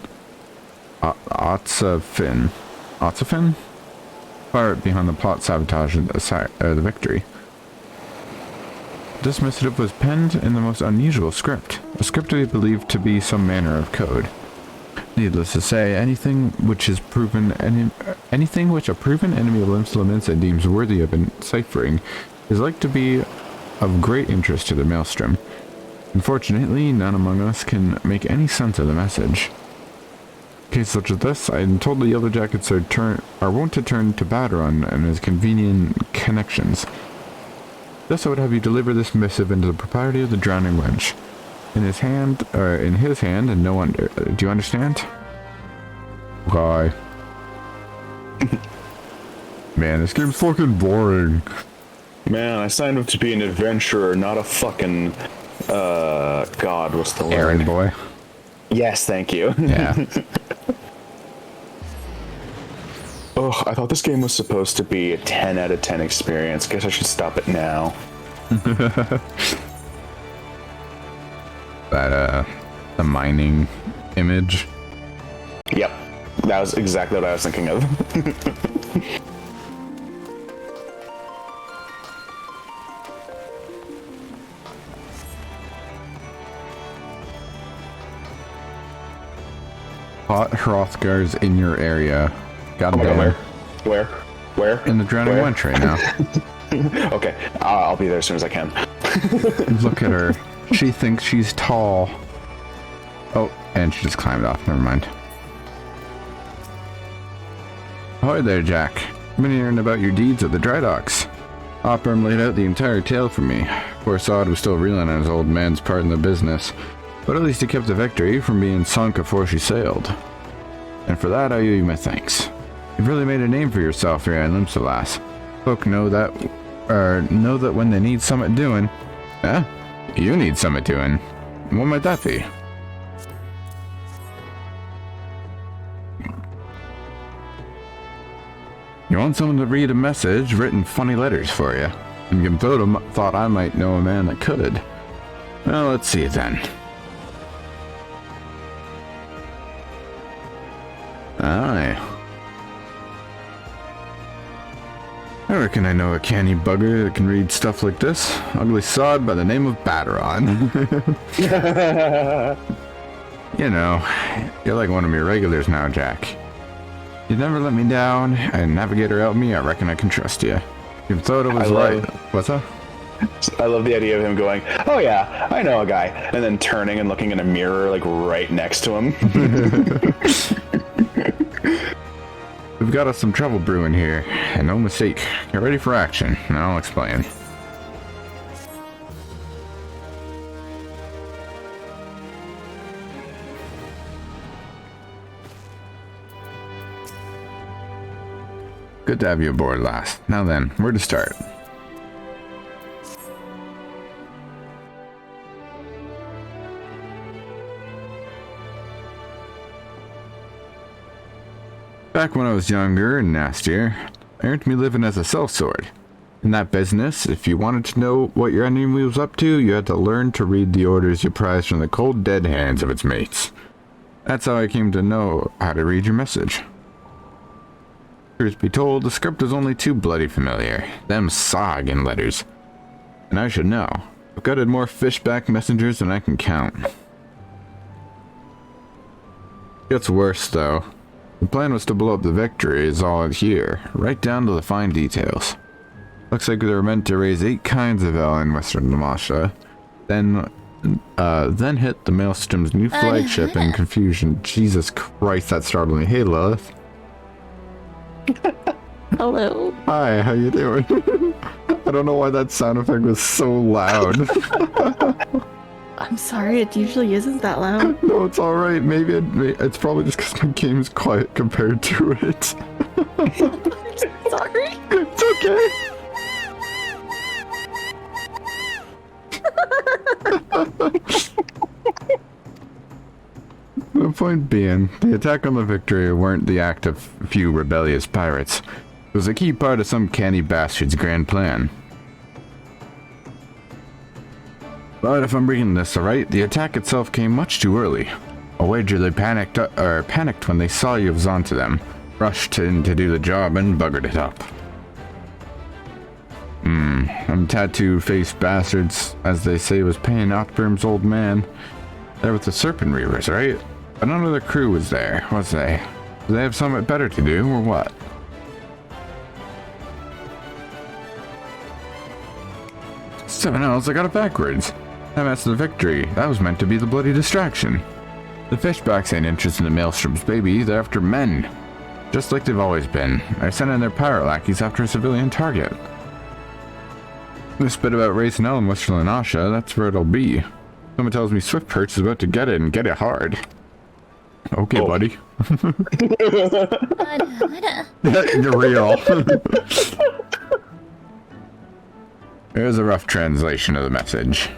Ahtzaphfyn? Ahtzaphfyn? Pirate behind the plot sabotage of the Victory. This missive was penned in the most unusual script, a script we believe to be some manner of code. Needless to say, anything which a proven enemy of Limsa deems worthy of deciphering is like to be of great interest to the Maelstrom. Unfortunately, none among us can make any sense of the message. In case such as this, I am told the Yellowjackets are wont to turn to Baderon and his convenient connections. Thus I would have you deliver this missive into the propriety of the drowning wench. In his hand, and no one... do you understand? Why? Man, this game's fucking boring. Man, I signed up to be an adventurer, not a fucking... God, what's the word? Errand boy. Yes, thank you. Yeah. Oh, I thought this game was supposed to be a 10 out of 10 experience. Guess I should stop it now. That, the mining image. Yep, that was exactly what I was thinking of. Hot Hrothgar's in your area. Got him there. Where? In the drowning wench right now. Okay, I'll be there as soon as I can. Look at her. She thinks she's tall. Oh, and she just climbed off. Never mind. Ahoy there, Jack. I've been hearing about your deeds at the dry docks. Oprim laid out the entire tale for me. Poor Sod was still reeling on his old man's part in the business, but at least he kept the Victory from being sunk before she sailed. And for that, I owe you my thanks. You've really made a name for yourself here in Limsa, lass. Folk know that when they need something doing. Huh? You need something doing. What might that be? You want someone to read a message written funny letters for you? And Galvanth thought I might know a man that could. Well, let's see then. Aye. I reckon I know a canny bugger that can read stuff like this. Ugly sod by the name of Batteron. You know, you're like one of my regulars now, Jack. You never let me down, and Navigator helped me, I reckon I can trust you. You thought it was right. What's up? I love the idea of him going, oh yeah, I know a guy, and then turning and looking in a mirror like right next to him. We've got us some trouble brewing here, and no mistake. Get ready for action, and I'll explain. Good to have you aboard, lass. Now then, where to start? Back when I was younger and nastier, I earned me living as a sellsword. In that business, if you wanted to know what your enemy was up to, you had to learn to read the orders you prized from the cold dead hands of its mates. That's how I came to know how to read your message. Truth be told, the script is only too bloody familiar. Them sogging letters. And I should know. I've gutted more fishback messengers than I can count. Gets worse, though. The plan was to blow up the victory is all here, right down to the fine details. Looks like they were meant to raise 8 kinds of ale in Western Lamasha, then hit the Maelstrom's new flagship in confusion. Jesus Christ, that startled me. Hey, Lilith. Hello. Hi, how you doing? I don't know why that sound effect was so loud. I'm sorry, it usually isn't that loud. No, it's alright. Maybe it's probably just because my game's quiet compared to it. I'm sorry. It's okay. The point being, the attack on the Victory weren't the act of a few rebellious pirates. It was a key part of some canny bastard's grand plan. But if I'm reading this right, the attack itself came much too early. I wager they panicked when they saw you was onto them, rushed in to do the job and buggered it up. Them tattoo-faced bastards, as they say, was paying Ahtzaphfyn's old man. There with the Serpent Reavers, right? But none of the crew was there, was they? Did they have something better to do, or what? Seven else, I got it backwards. MS the Victory, that was meant to be the bloody distraction. The fishbacks ain't interested in Maelstrom's baby, they're after men. Just like they've always been. I sent in their pirate lackeys after a civilian target. This bit about racing out in Western Lamasha, that's where it'll be. Someone tells me Swiftperch is about to get it and get it hard. Okay, buddy. You're real. Here's a rough translation of the message.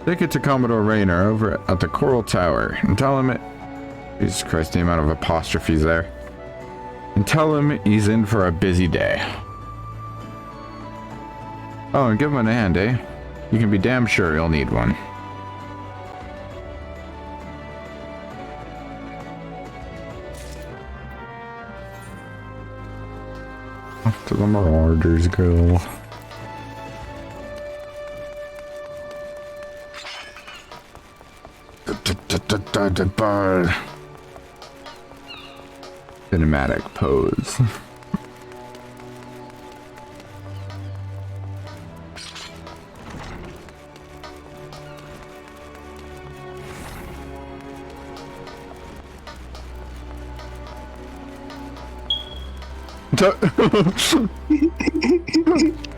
Take it to Commodore Rayner over at the Coral Tower and tell him it... Jesus Christ, the amount of apostrophes there. And tell him he's in for a busy day. Oh, and give him a hand, eh? You can be damn sure you'll need one. Off to the Marauders go. Cinematic pose.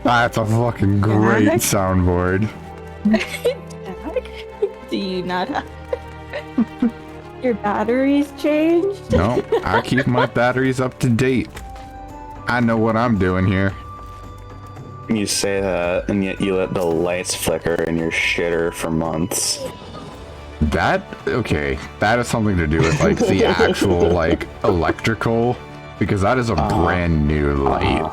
That's a fucking great soundboard. Do you not have your batteries changed? No, I keep my batteries up to date. I know what I'm doing here. You say that, and yet you let the lights flicker in your shitter for months. That, okay, that has something to do with like the actual like electrical Because that is a brand new light.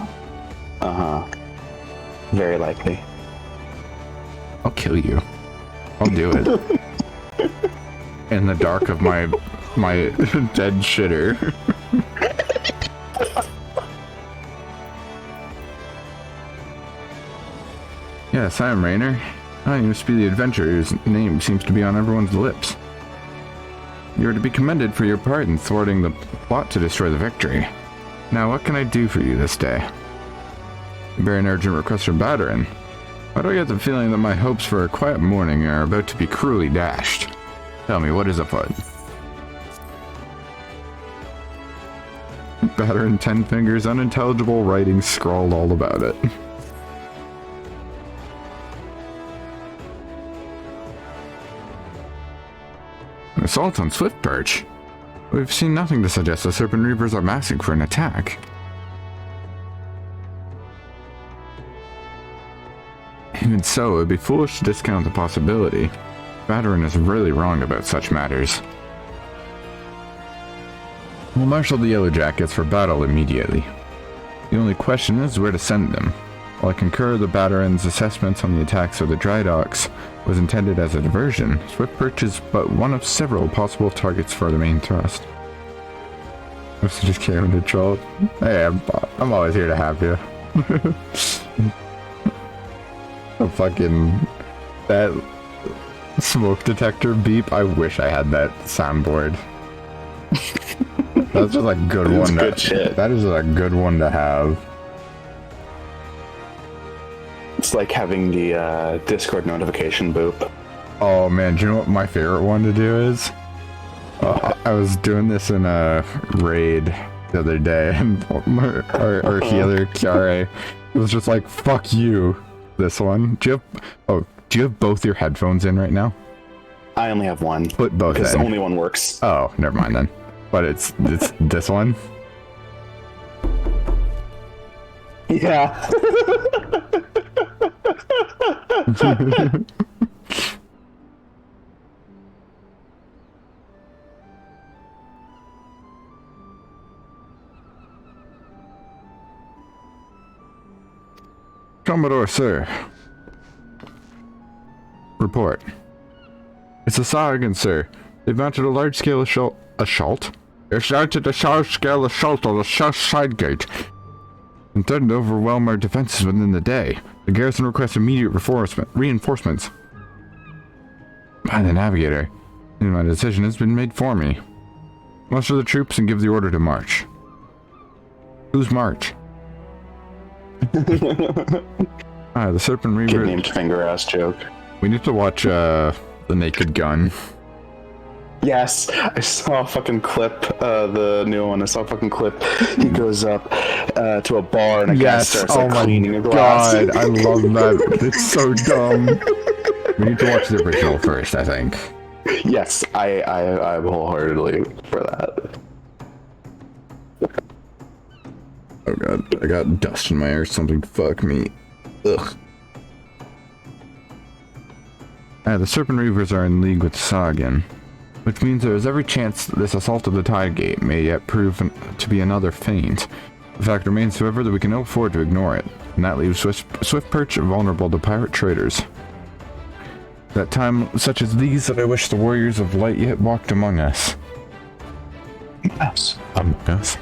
Very likely. I'll kill you. I'll do it. In the dark of my dead shitter. Yes, I am Raynor. I must be the adventurer whose name seems to be on everyone's lips. You are to be commended for your part in thwarting the plot to destroy the victory. Now, what can I do for you this day? You bear an urgent request from Batteren. Why do I get the feeling that my hopes for a quiet morning are about to be cruelly dashed? Tell me, what is afoot? Batteren 10 Fingers, unintelligible writing scrawled all about it. An assault on Swiftperch? We've seen nothing to suggest the Serpent Reapers are massing for an attack. Even so, it would be foolish to discount the possibility. Batteren is really wrong about such matters. We'll marshal the Yellow Jackets for battle immediately. The only question is where to send them. While I concur the Batteren's assessments on the attacks of the Dry Docks was intended as a diversion, Swiftperch is but one of several possible targets for the main thrust. I just came into troll. Hey, I'm always here to have you. That smoke detector beep, I wish I had that soundboard. That's just a good one. Good shit. That is a good one to have. It's like having the Discord notification boop. Oh man, do you know what my favorite one to do is? I was doing this in a raid the other day, and our healer, Kiare, was just like, fuck you, this one. Do you have both your headphones in right now? I only have one. Put both in. Because only one works. Oh, never mind then. But it's this one? Yeah. Commodore, sir. Report. It's a Sargon, sir. They've mounted a large-scale assault? They've mounted a large-scale assault on the south side gate and threatened to overwhelm our defenses within the day. The garrison requests immediate reinforcements. By the navigator, and my decision has been made for me. Muster the troops and give the order to march. Who's march? The Serpent Reaper. Kid named Finger Ass joke. We need to watch The Naked Gun. Yes, I saw a fucking clip, the new one. I saw a fucking clip. He goes up to a bar and a guy starts cleaning a glass. God, I love that. It's so dumb. We need to watch the original first, I think. Yes, I'm wholeheartedly for that. Oh god, I got dust in my hair or something. Fuck me. Ugh. The Serpent Reavers are in league with Sargon, which means there is every chance that this assault of the Tide Gate may yet prove to be another feint. The fact remains, however, that we can afford to ignore it, and that leaves Swiftperch vulnerable to pirate traders. At times such as these that I wish the warriors of light yet walked among us. Yes. Among us?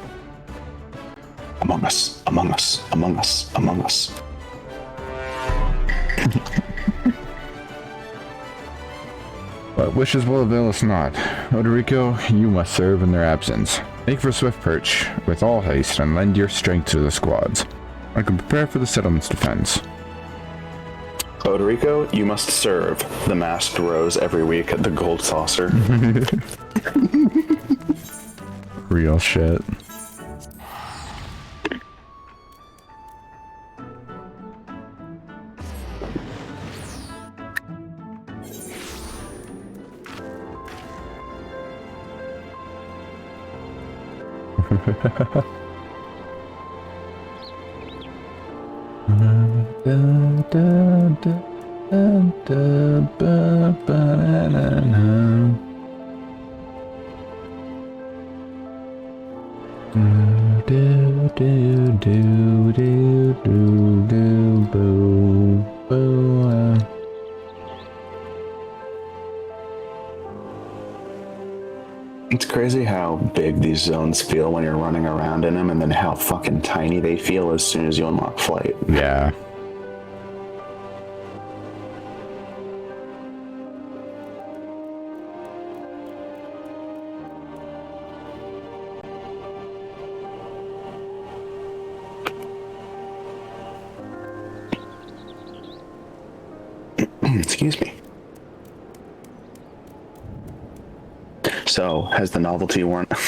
Among us, among us, among us, among us. But wishes will avail us not. Odorico, you must serve in their absence. Make for Swiftperch with all haste and lend your strength to the squads. I can prepare for the settlement's defense. Odorico, you must serve the masked rose every week at the Gold Saucer. Real shit. do do do do do do boo boo. It's crazy how big these zones feel when you're running around in them, and then how fucking tiny they feel as soon as you unlock flight. Yeah. Excuse me. So, has the novelty worn? Has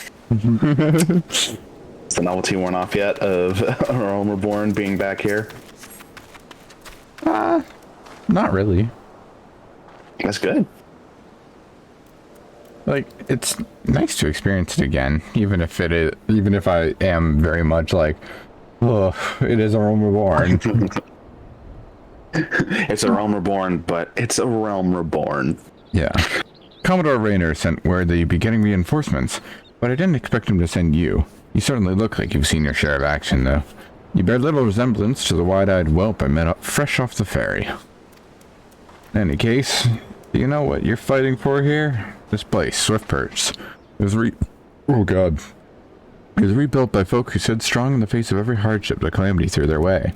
the novelty worn off yet of Realm Reborn being back here? Not really. That's good. Like, it's nice to experience it again, even if I am very much like, oh, it is a Realm Reborn. It's a Realm Reborn, but it's a Realm Reborn. Yeah. Commodore Raynor sent word that you'd be getting reinforcements, but I didn't expect him to send you. You certainly look like you've seen your share of action, though. You bear little resemblance to the wide-eyed whelp I met up fresh off the ferry. In any case, do you know what you're fighting for here? This place, Swift Perch. It was rebuilt by folk who stood strong in the face of every hardship that calamity threw their way.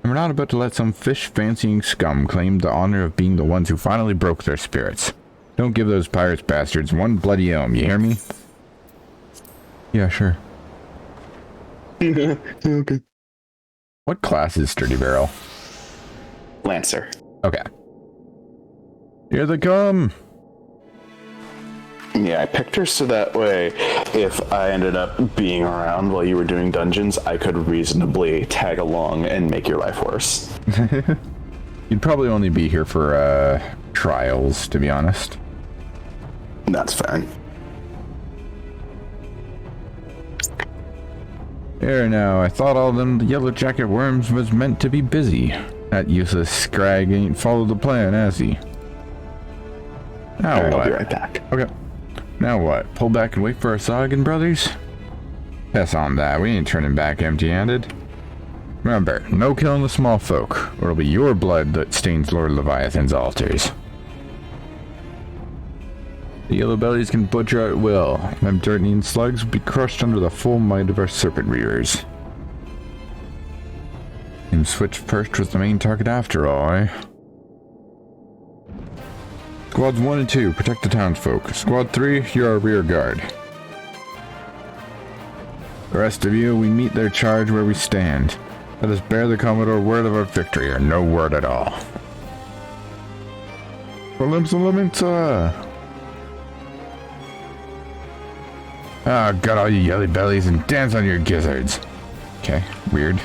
And we're not about to let some fish-fancying scum claim the honor of being the ones who finally broke their spirits. Don't give those pirates bastards one bloody ohm, you hear me? Yeah, sure. Okay. What class is Sturdy Barrel? Lancer. Okay. Here they come! Yeah, I picked her so that way, if I ended up being around while you were doing dungeons, I could reasonably tag along and make your life worse. You'd probably only be here for, trials, to be honest. That's fine. Here now, I thought all them yellow jacket worms was meant to be busy. That useless scrag ain't followed the plan, has he? Now Alright, what? I'll be right back. Okay. Now what? Pull back and wait for our Sagan brothers? Pass on that, we ain't turning back empty-handed. Remember, no killing the small folk, or it'll be your blood that stains Lord Leviathan's altars. The yellow bellies can butcher at will. Them dirty slugs will be crushed under the full might of our serpent reavers. And Switch Perched was the main target after all, eh? Squads 1 and 2, protect the townsfolk. Squad 3, you're our rear guard. The rest of you, we meet their charge where we stand. Let us bear the Commodore word of our victory, or no word at all. Ah, got all you yelly bellies and dance on your gizzards. Okay, weird.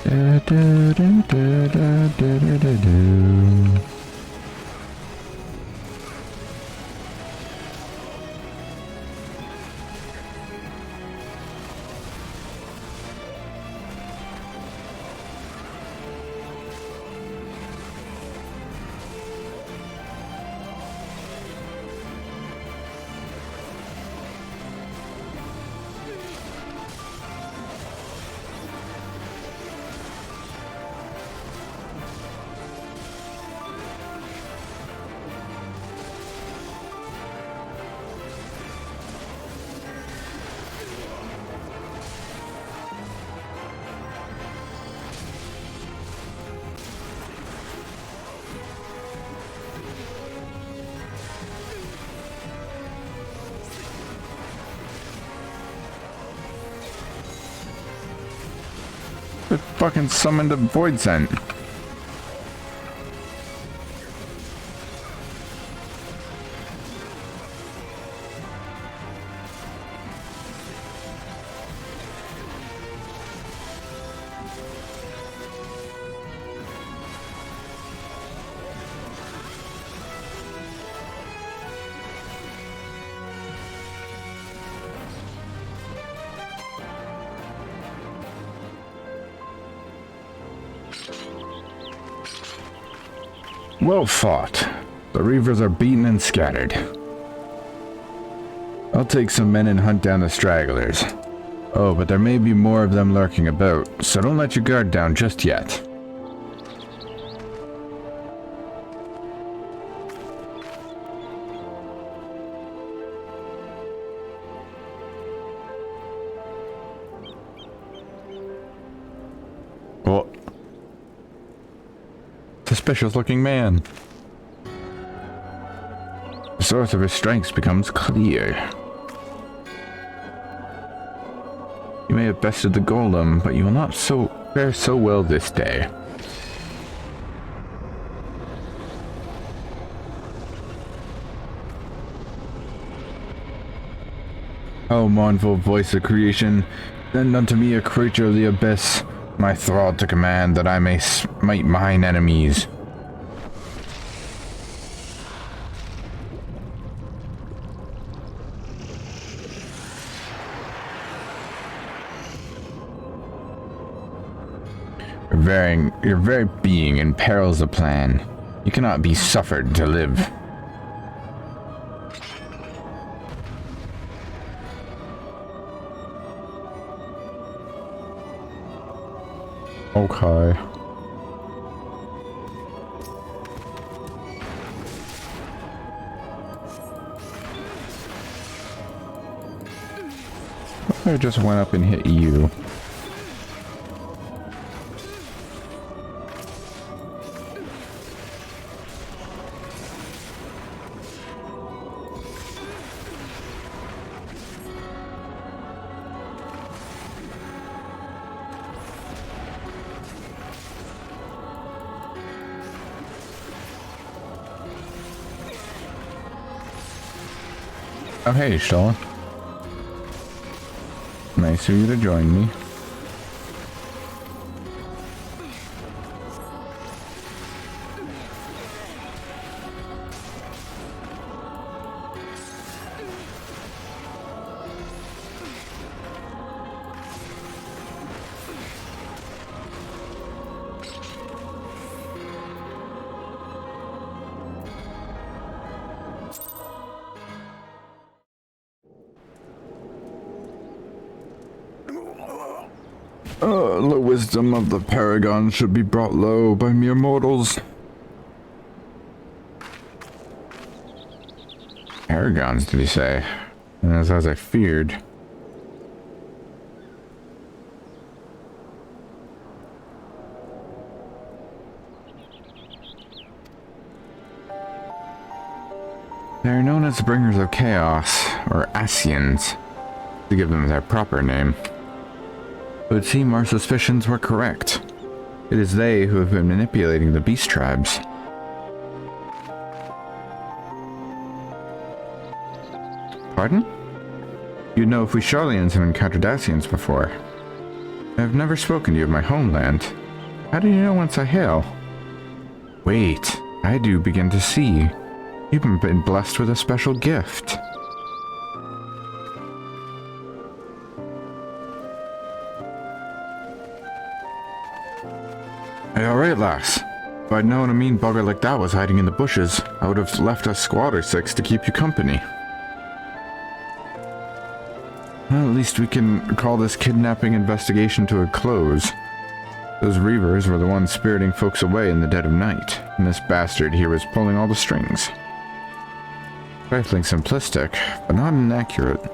Da, da, da, da, da, da, da, da. It fucking summoned a void scent. Well fought. The Reavers are beaten and scattered. I'll take some men and hunt down the stragglers. Oh, but there may be more of them lurking about, so don't let your guard down just yet. What? Suspicious looking man. The source of his strengths becomes clear. You may have bested the Golem, but you will not fare so well this day. O mournful voice of creation, send unto me a creature of the abyss, my thrall to command, that I may smite mine enemies. Your very being imperils the plan. You cannot be suffered to live. Okay. I just went up and hit you. Oh hey, Sean. Nice of you to join me. The wisdom of the Paragon should be brought low by mere mortals. Paragons, did he say? As I feared. They are known as the Bringers of Chaos, or Asians, to give them their proper name. It would seem our suspicions were correct. It is they who have been manipulating the beast tribes. Pardon? You'd know if we Charlians have encountered Asians before. I have never spoken to you of my homeland. How do you know whence I hail? Wait, I do begin to see. You've been blessed with a special gift. Hey, alright, lass. If I'd known a mean bugger like that was hiding in the bushes, I would have left a squad or 6 to keep you company. Well, at least we can call this kidnapping investigation to a close. Those Reavers were the ones spiriting folks away in the dead of night, and this bastard here was pulling all the strings. Trifling simplistic, but not inaccurate.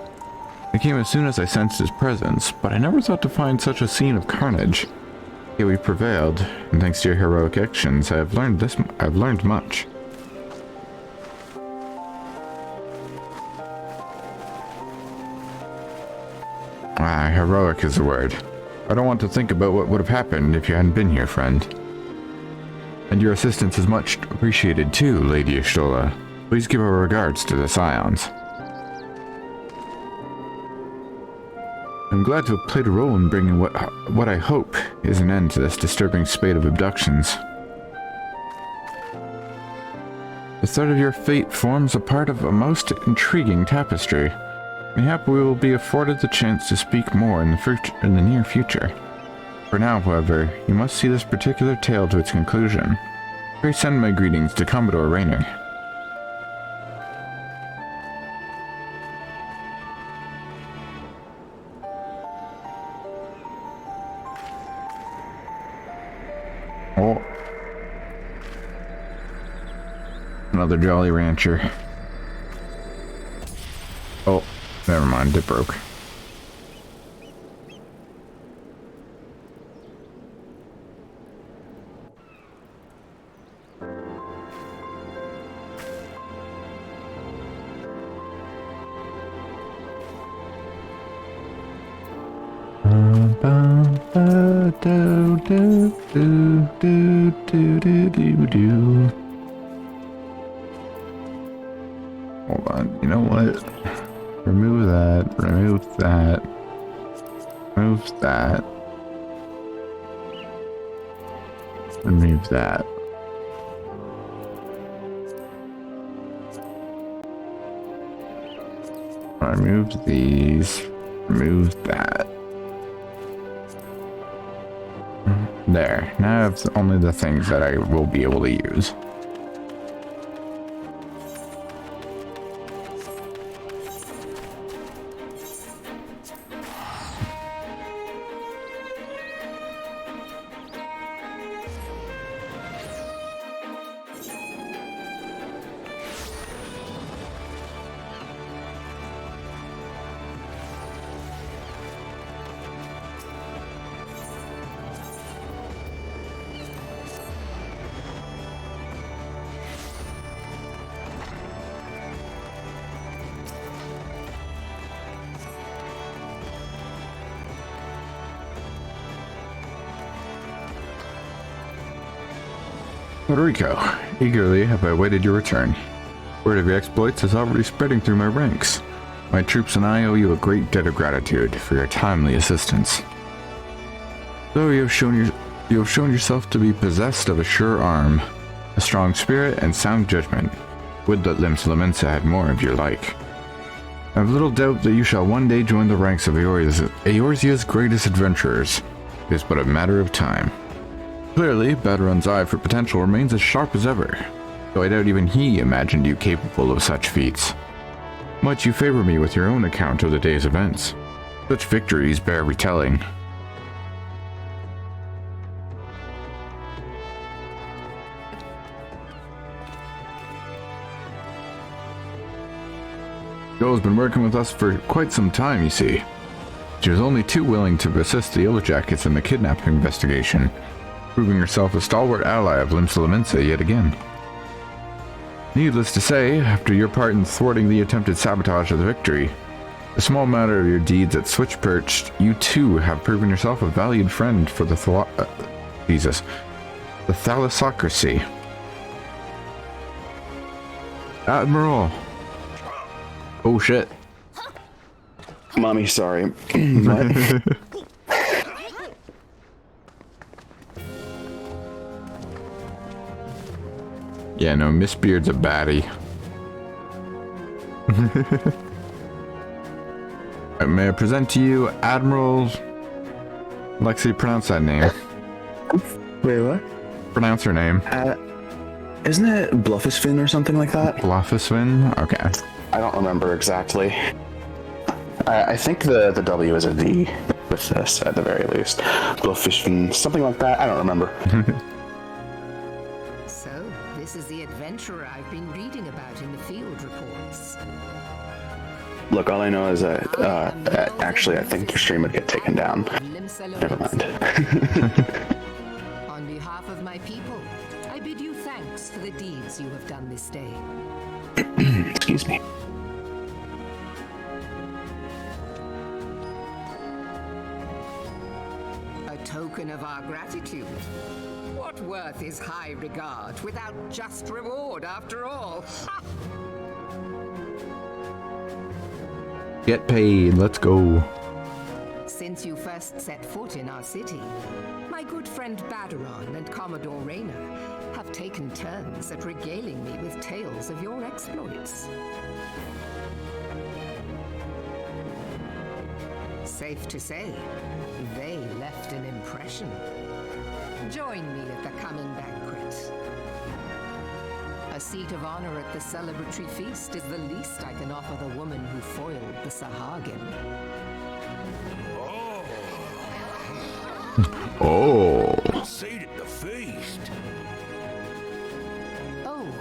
I came as soon as I sensed his presence, but I never thought to find such a scene of carnage. Yet we prevailed, and thanks to your heroic actions, I've learned much. Ah, heroic is the word. I don't want to think about what would have happened if you hadn't been here, friend. And your assistance is much appreciated too, Lady Y'shtola. Please give our regards to the Scions. I'm glad to have played a role in bringing what I hope is an end to this disturbing spate of abductions. The thread of your fate forms a part of a most intriguing tapestry. Mayhap we will be afforded the chance to speak more in the near future. For now, however, you must see this particular tale to its conclusion. Pray send my greetings to Commodore Rayner. Oh. Another Jolly Rancher. Oh, never mind, it broke. Hold on, you know what? Remove that, remove that, remove that, remove that. Remove these, remove that. There, now I have only the things that I will be able to use. Rico, eagerly have I awaited your return. Word of your exploits is already spreading through my ranks. My troops and I owe you a great debt of gratitude for your timely assistance. Though you have shown yourself to be possessed of a sure arm, a strong spirit, and sound judgment. Would that Limsa had more of your like. I have little doubt that you shall one day join the ranks of Eorzea's greatest adventurers. It is but a matter of time. Clearly, Baderon's eye for potential remains as sharp as ever, though I doubt even he imagined you capable of such feats. Much you favor me with your own account of the day's events. Such victories bear retelling. Joe has been working with us for quite some time, you see. She was only too willing to assist the Yellowjackets in the kidnapping investigation, proving herself a stalwart ally of Limsa yet again. Needless to say, after your part in thwarting the attempted sabotage of the victory, a small matter of your deeds at Switchperch, you too have proven yourself a valued friend for the Thalassocracy. Admiral! Oh shit. Mommy, sorry. What? Yeah, no, Miss Beard's a baddie. May I present to you Admiral... Lexi, pronounce that name. Wait, what? Pronounce her name. Isn't it Ahtzaphfyn or something like that? Ahtzaphfyn? Okay. I don't remember exactly. I think the W is a V with this, at the very least. Ahtzaphfyn, something like that. I don't remember. So, this is the adventurer I've been reading about in the field reports. Look, all I know is that, actually, I think your stream would get taken down. Never mind. On behalf of my people, I bid you thanks for the deeds you have done this day. Excuse me. A token of our gratitude. What worth is high regard without just reward after all? Get paid, let's go. Since you first set foot in our city, my good friend Baderon and Commodore Rayner have taken turns at regaling me with tales of your exploits. Safe to say, they left an impression. Join me at the coming banquet. A seat of honor at the celebratory feast is the least I can offer the woman who foiled the Sahagin. Oh. Seat at the feast. Oh,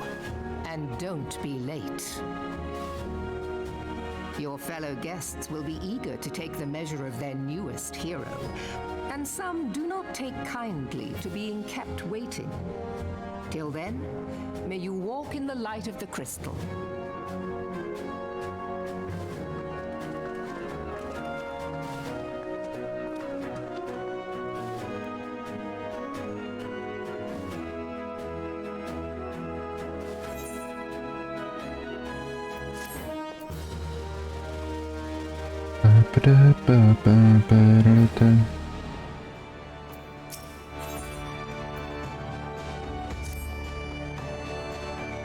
and don't be late. Your fellow guests will be eager to take the measure of their newest hero, and some do not take kindly to being kept waiting. Till then, may you walk in the light of the crystal.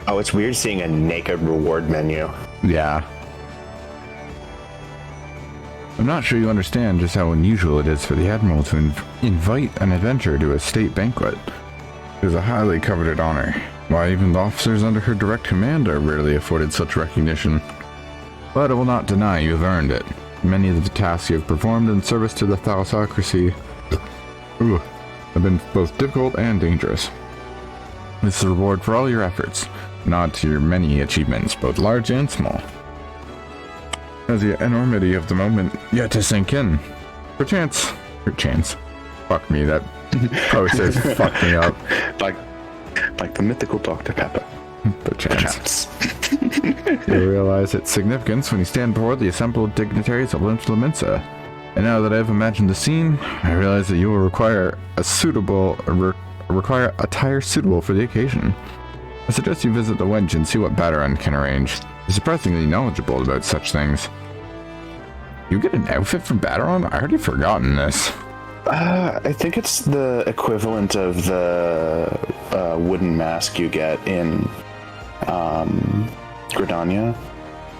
Oh, it's weird seeing a naked reward menu. Yeah. I'm not sure you understand just how unusual it is for the Admiral to invite an adventurer to a state banquet. It is a highly coveted honor. Why, even the officers under her direct command are rarely afforded such recognition. But I will not deny you have earned it. Many of the tasks you have performed in service to the Thalassocracy have been both difficult and dangerous. This is a reward for all your efforts, not to your many achievements, both large and small. As the enormity of the moment yet to sink in. Perchance. Fuck me, that probably says fuck me up. Like the mythical Dr. Pepper. Perchance. You'll realize its significance when you stand before the assembled dignitaries of Limsa. And now that I've imagined the scene, I realize that you will require attire suitable for the occasion. I suggest you visit the Wedge and see what Baderon can arrange. He's surprisingly knowledgeable about such things. You get an outfit from Baderon? I already forgotten this. I think it's the equivalent of the wooden mask you get in Gridania.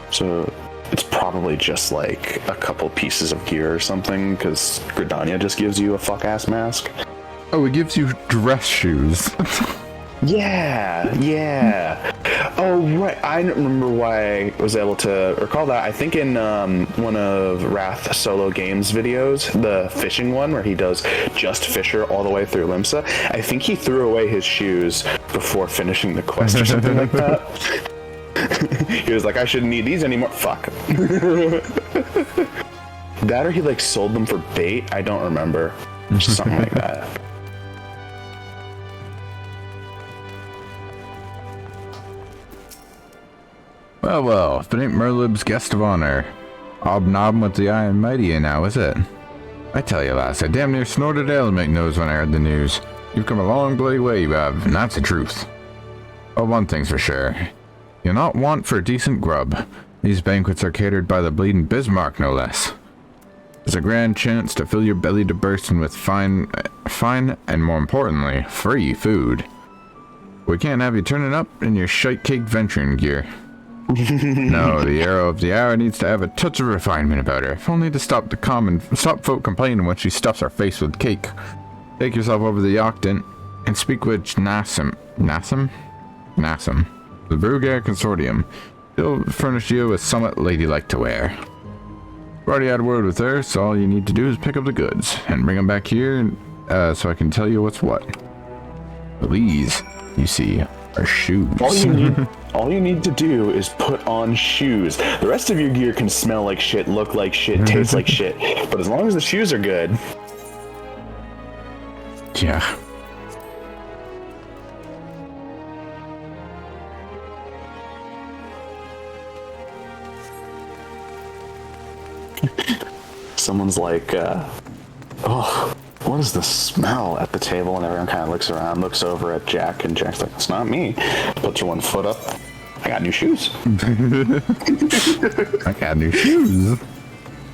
So it's probably just like a couple pieces of gear or something, because Gridania just gives you a fuck-ass mask. Oh, it gives you dress shoes. Yeah. Oh, right. I don't remember why I was able to recall that. I think in one of Wrath Solo Games videos, the fishing one, where he does just Fisher all the way through Limsa, I think he threw away his shoes before finishing the quest or something like that. He was like, I shouldn't need these anymore. Fuck. That or he like sold them for bait? I don't remember. Something like that. Well, if it ain't Merlib's guest of honor. Obnob with the Iron Mighty now, is it? I tell you, lass, I damn near snorted ale to make nose when I heard the news. You've come a long bloody way, you have, and that's the truth. Oh, one thing's for sure. You'll not want for decent grub. These banquets are catered by the bleeding Bismarck, no less. There's a grand chance to fill your belly to bursting with fine, and more importantly, free food. We can't have you turning up in your shite-caked venturing gear. No, the arrow of the hour needs to have a touch of refinement about her, if only to stop folk complaining when she stuffs her face with cake. Take yourself over to the Octant and speak with Nassim, the Brugair Consortium. He'll furnish you with somewhat ladylike to wear. I've already had a word with her, so all you need to do is pick up the goods and bring them back here, so I can tell you what's what. These, you see, are shoes. All you need to do is put on shoes. The rest of your gear can smell like shit, look like shit, taste like shit. But as long as the shoes are good. Yeah. Someone's like, oh, what is the smell at the table? And everyone kind of looks around, looks over at Jack, and Jack's like, it's not me. Puts one foot up. I got new shoes. I got new shoes.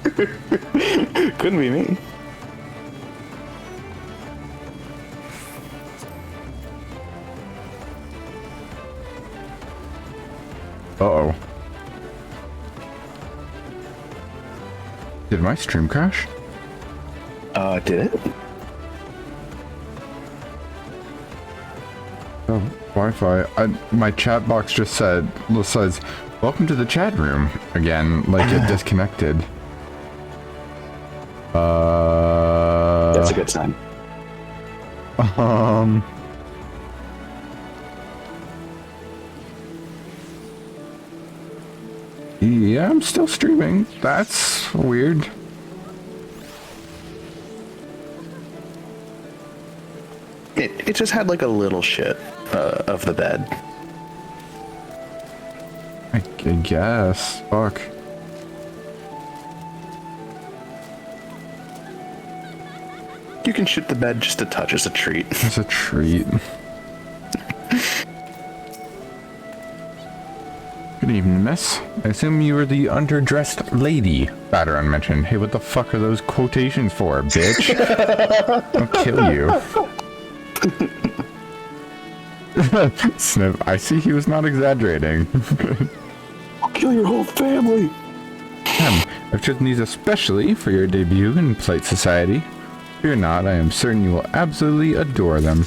Couldn't be me. Uh-oh. Did my stream crash? Did it? Oh, Wi-Fi. My chat box just says, "Welcome to the chat room." Again, like it disconnected. That's a good sign. Yeah, I'm still streaming. That's weird. It just had like a little shit of the bed. I guess. Fuck. You can shoot the bed just a touch as a treat. It's a treat. Good evening, miss. I assume you were the underdressed lady Batteron mentioned. Hey, what the fuck are those quotations for, bitch? I'll kill you. Snip, I see he was not exaggerating. I'll kill your whole family. I've chosen these especially for your debut in Polite Society. Fear not, I am certain you will absolutely adore them.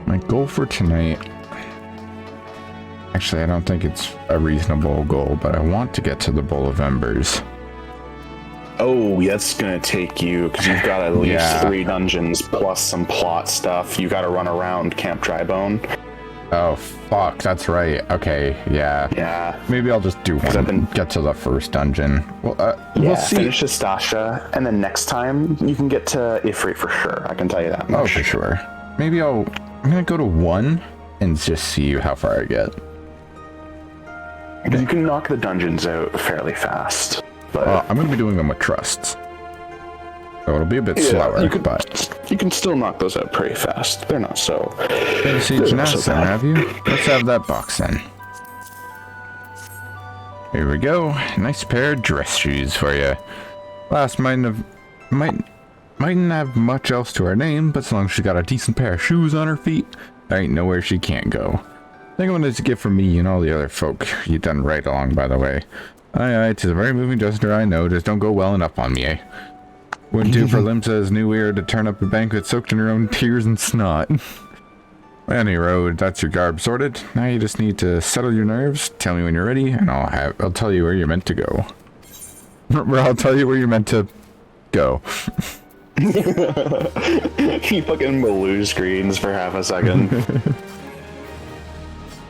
My goal for tonight, actually I don't think it's a reasonable goal, but I want to get to the Bowl of Embers. Oh, that's gonna take you, because you've got at least Yeah. 3 dungeons plus some plot stuff. You gotta run around Camp Drybone. Oh fuck, that's right. Okay, yeah. Yeah. Maybe I'll just do one. Get to the first dungeon. Well, we'll see. Finish Sastasha, and then next time you can get to Ifrit for sure. I can tell you that much. Oh, for sure. Maybe I'm gonna go to 1 and just see how far I get. Because you can knock the dungeons out fairly fast. But I'm gonna be doing them with trusts, so it'll be a bit slower. But you can still knock those out pretty fast. They're not so. you siege Madison, have you? Let's have that box then. Here we go. Nice pair of dress shoes for you. Last mightn't have much else to her name, but as long as she got a decent pair of shoes on her feet, there ain't nowhere she can't go. I think I'm gonna gift for me and all the other folk. You done right along, by the way. Aye, 'tis a very moving gesture, I know. Just don't go welling up on me, eh? Wouldn't do for Limsa's new ear to turn up a banquet soaked in her own tears and snot. Any road, that's your garb sorted. Now you just need to settle your nerves. Tell me when you're ready, and I'll tell you where you're meant to go. I'll tell you where you're meant to go. He fucking blue screens for half a second.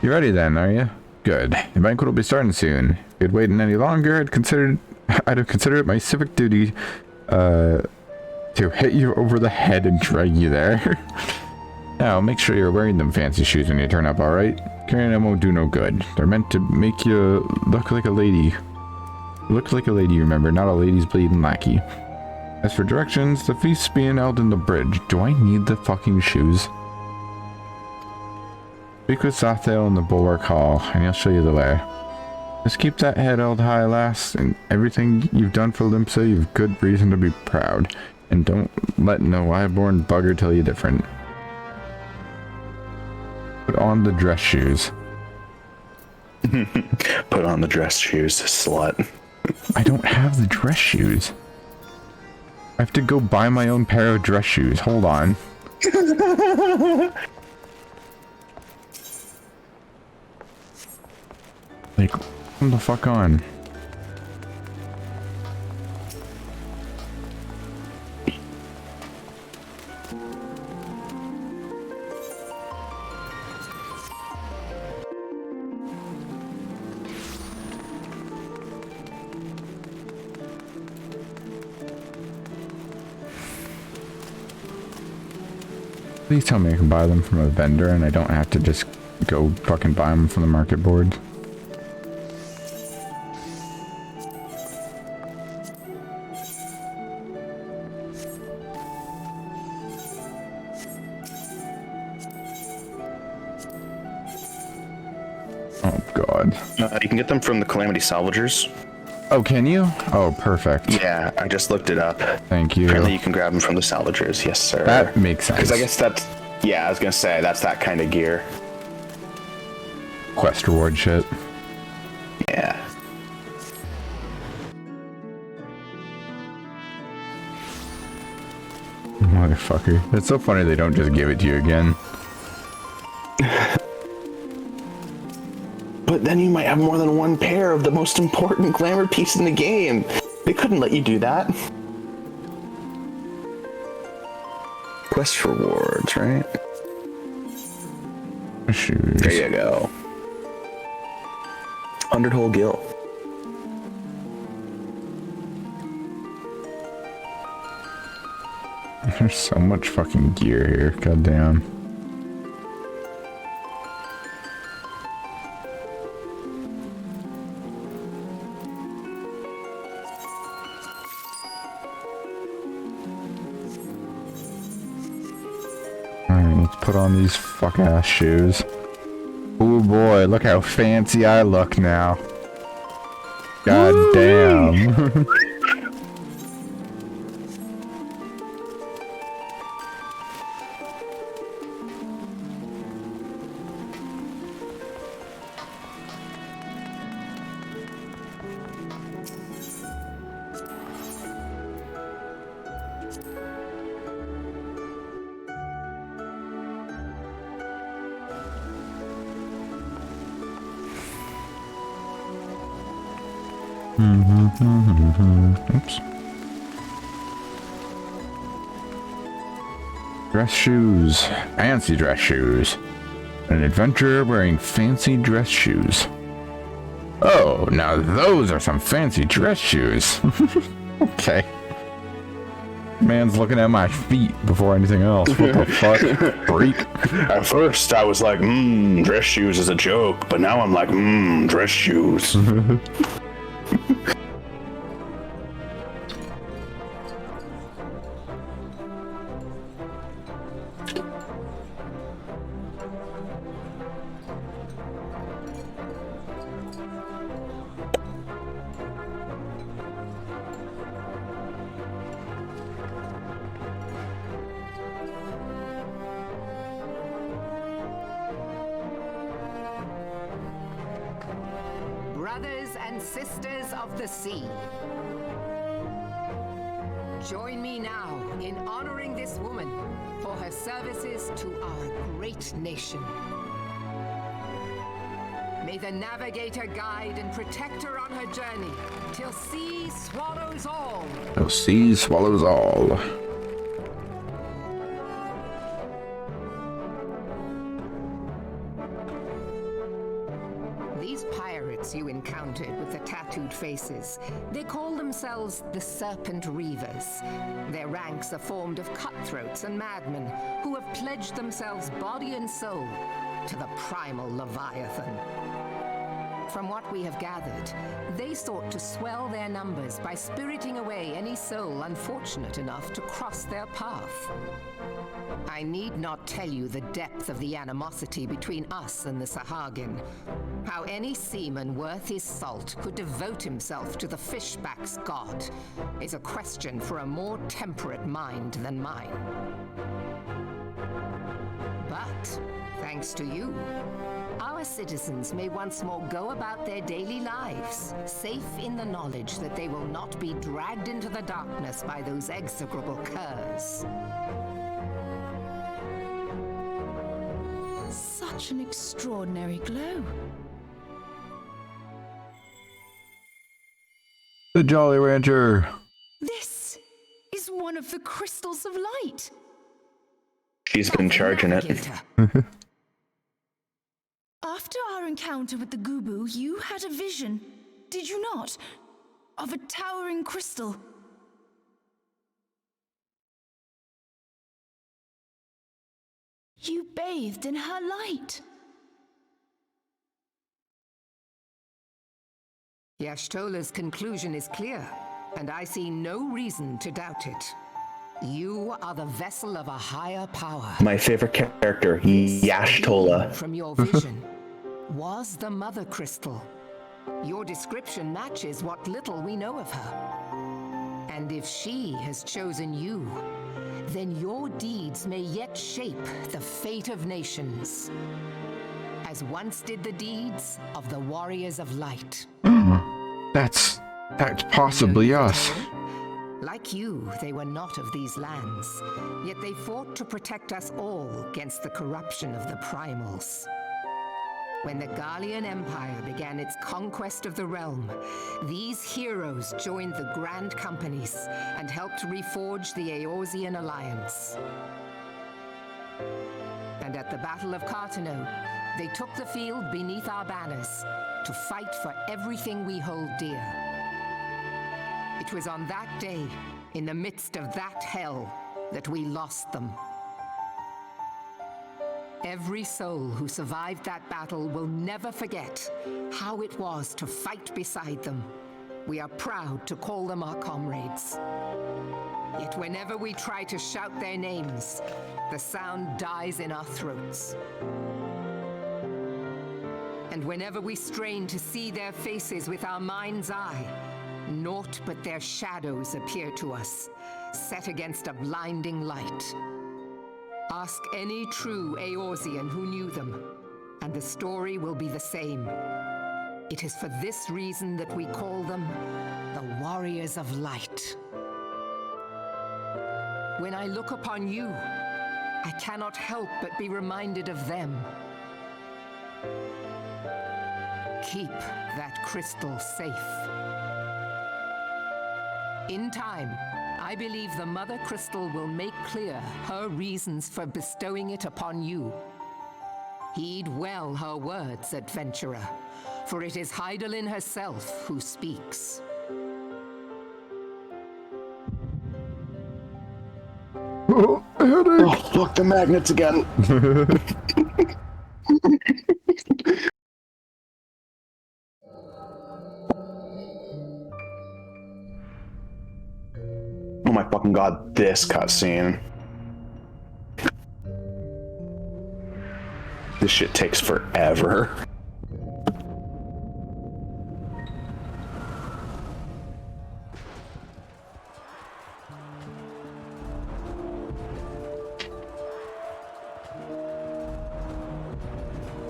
You ready then, are you? Good. The banquet will be starting soon. If you'd waited any longer, I'd have considered it my civic duty to hit you over the head and drag you there. Now, make sure you're wearing them fancy shoes when you turn up, alright? Carrying them won't do no good. They're meant to make you look like a lady. Look like a lady, remember, not a lady's bleeding lackey. As for directions, the feast's being held in the bridge. Do I need the fucking shoes? Speak with Sathael in the Bulwark Hall, and he'll show you the way. Just keep that head held high, lass, and everything you've done for Limsa, you've good reason to be proud. And don't let no high-born bugger tell you different. Put on the dress shoes. Put on the dress shoes, slut. I don't have the dress shoes. I have to go buy my own pair of dress shoes. Hold on. Like, come the fuck on. Please tell me I can buy them from a vendor and I don't have to just go fucking buy them from the market board. Oh god. You can get them from the Calamity Salvagers. Oh, can you? Oh, perfect. Yeah, I just looked it up. Thank you. Apparently you can grab them from the Salvagers. Yes, sir. That makes sense. Because I guess that's... Yeah, I was going to say, that's that kind of gear. Quest reward shit. Yeah. Motherfucker. It's so funny they don't just give it to you again. But then you might have more than one pair of the most important glamour piece in the game. They couldn't let you do that. Quest rewards, right? Shoes. There you go. Undertow Gill. There's so much fucking gear here. Goddamn. Alright, let's put on these fuck ass shoes. Oh boy, look how fancy I look now. God damn. Oops. Dress shoes. Fancy dress shoes. An adventurer wearing fancy dress shoes. Oh, now those are some fancy dress shoes. Okay. Man's looking at my feet before anything else. What the fuck? Freak. At first, I was like, dress shoes is a joke. But now I'm like, dress shoes. Brothers and sisters of the sea, join me now in honoring this woman for her services to our great nation. May the navigator guide and protect her on her journey till sea swallows all. Till sea swallows all. These pirates you encountered with the tattooed faces, they call themselves the Serpent Reavers. Their ranks are formed of cutthroats and madmen who have pledged themselves body and soul to the primal Leviathan. From what we have gathered, they sought to swell their numbers by spiriting away any soul unfortunate enough to cross their path. I need not tell you the depth of the animosity between us and the Sahagin. How any seaman worth his salt could devote himself to the fishback's god is a question for a more temperate mind than mine. But, thanks to you, our citizens may once more go about their daily lives, safe in the knowledge that they will not be dragged into the darkness by those execrable curs. Such an extraordinary glow. The Jolly Rancher. This is one of the crystals of light. She's been charging it. After our encounter with the Gubu, you had a vision, did you not? Of a towering crystal. You bathed in her light. Y'shtola's conclusion is clear, and I see no reason to doubt it. You are the vessel of a higher power. My favorite character, Y'shtola. From your vision, was the Mother Crystal. Your description matches what little we know of her. And if she has chosen you, then your deeds may yet shape the fate of nations, as once did the deeds of the Warriors of Light. That's possibly us. Like you, they were not of these lands, yet they fought to protect us all against the corruption of the Primals. When the Garlean Empire began its conquest of the realm, these heroes joined the Grand Companies and helped reforge the Eorzean Alliance. And at the Battle of Carteneau, they took the field beneath our banners to fight for everything we hold dear. It was on that day, in the midst of that hell, that we lost them. Every soul who survived that battle will never forget how it was to fight beside them. We are proud to call them our comrades. Yet whenever we try to shout their names, the sound dies in our throats. And whenever we strain to see their faces with our mind's eye, naught but their shadows appear to us, set against a blinding light. Ask any true Eorzean who knew them, and the story will be the same. It is for this reason that we call them the Warriors of Light. When I look upon you, I cannot help but be reminded of them. Keep that crystal safe. In time, I believe the Mother Crystal will make clear her reasons for bestowing it upon you. Heed well her words, adventurer, for it is Hydaelyn herself who speaks. Oh, fuck the magnets again. Oh my fucking god, this cutscene. This shit takes forever.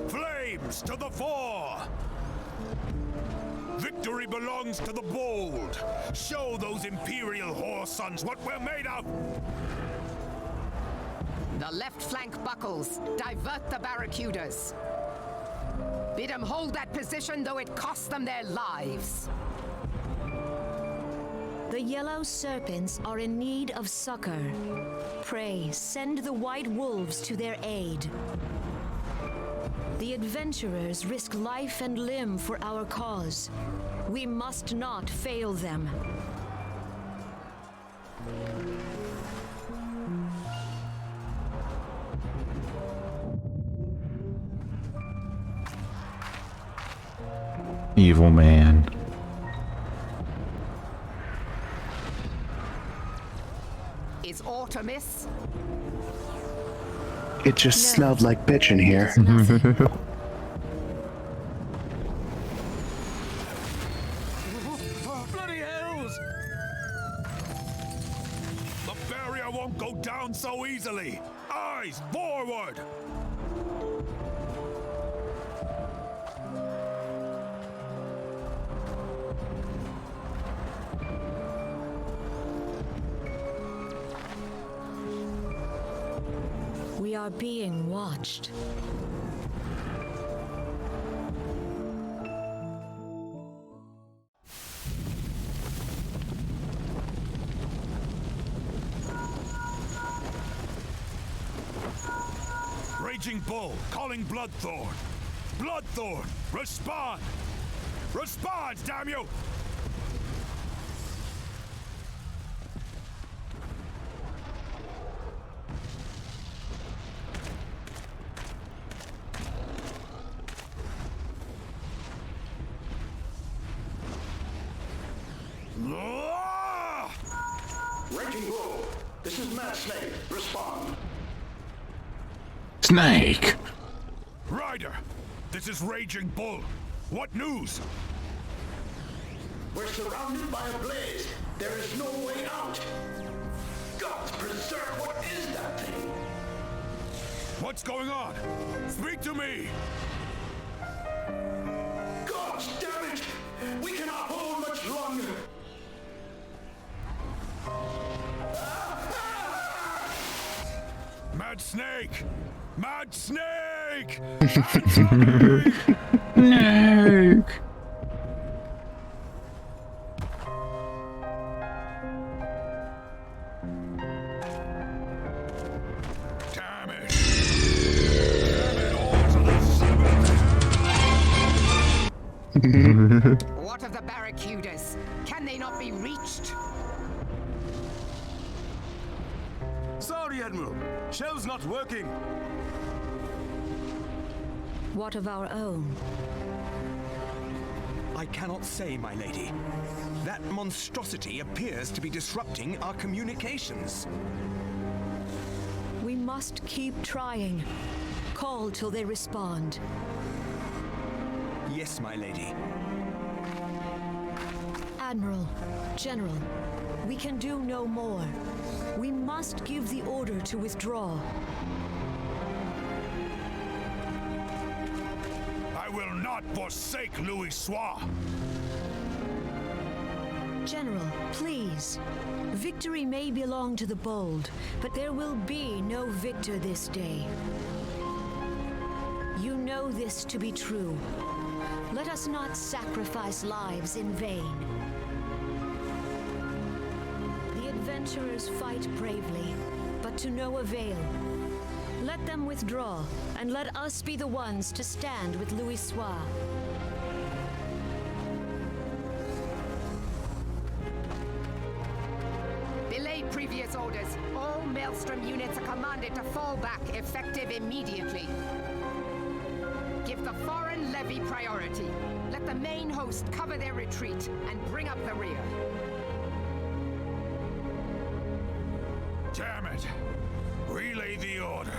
Flames to the fore! Victory belongs to the bold. Show those Imperial whore sons what we're made of! The left flank buckles. Divert the barracudas. Bid them hold that position, though it costs them their lives. The yellow serpents are in need of succor. Pray, send the white wolves to their aid. The adventurers risk life and limb for our cause. We must not fail them. Evil man. Is aught amiss? It just smelled like bitch in here. Bloody hells! The barrier won't go down so easily! Eyes forward! We are being watched. Raging Bull, calling Bloodthorn. Bloodthorn, respond! Respond, damn you! Raging Bull, this is Mad Snake. Respond. Snake! Ryder, This is Raging Bull. What news? We're surrounded by a blaze. There is no way out. God preserve, what is that thing? What's going on? Speak to me! God damn it! We cannot hold much longer. Mad Snake! Mad Snake! Snake! Damn it! Damn it all to the seventh! What of the barracudas? Can they not be reached? Sorry, Admiral. Shell's not working. What of our own? I cannot say, my lady. That monstrosity appears to be disrupting our communications. We must keep trying. Call till they respond. Yes, my lady. Admiral, General, we can do no more. We must give the order to withdraw. I will not forsake Louis Soir! General, please. Victory may belong to the bold, but there will be no victor this day. You know this to be true. Let us not sacrifice lives in vain. The adventurers fight bravely, but to no avail. Let them withdraw, and let us be the ones to stand with Louis Soir. Belay previous orders. All Maelstrom units are commanded to fall back, effective immediately. Give the foreign levy priority. Let the main host cover their retreat and bring up the rear. Damn it! Relay the order.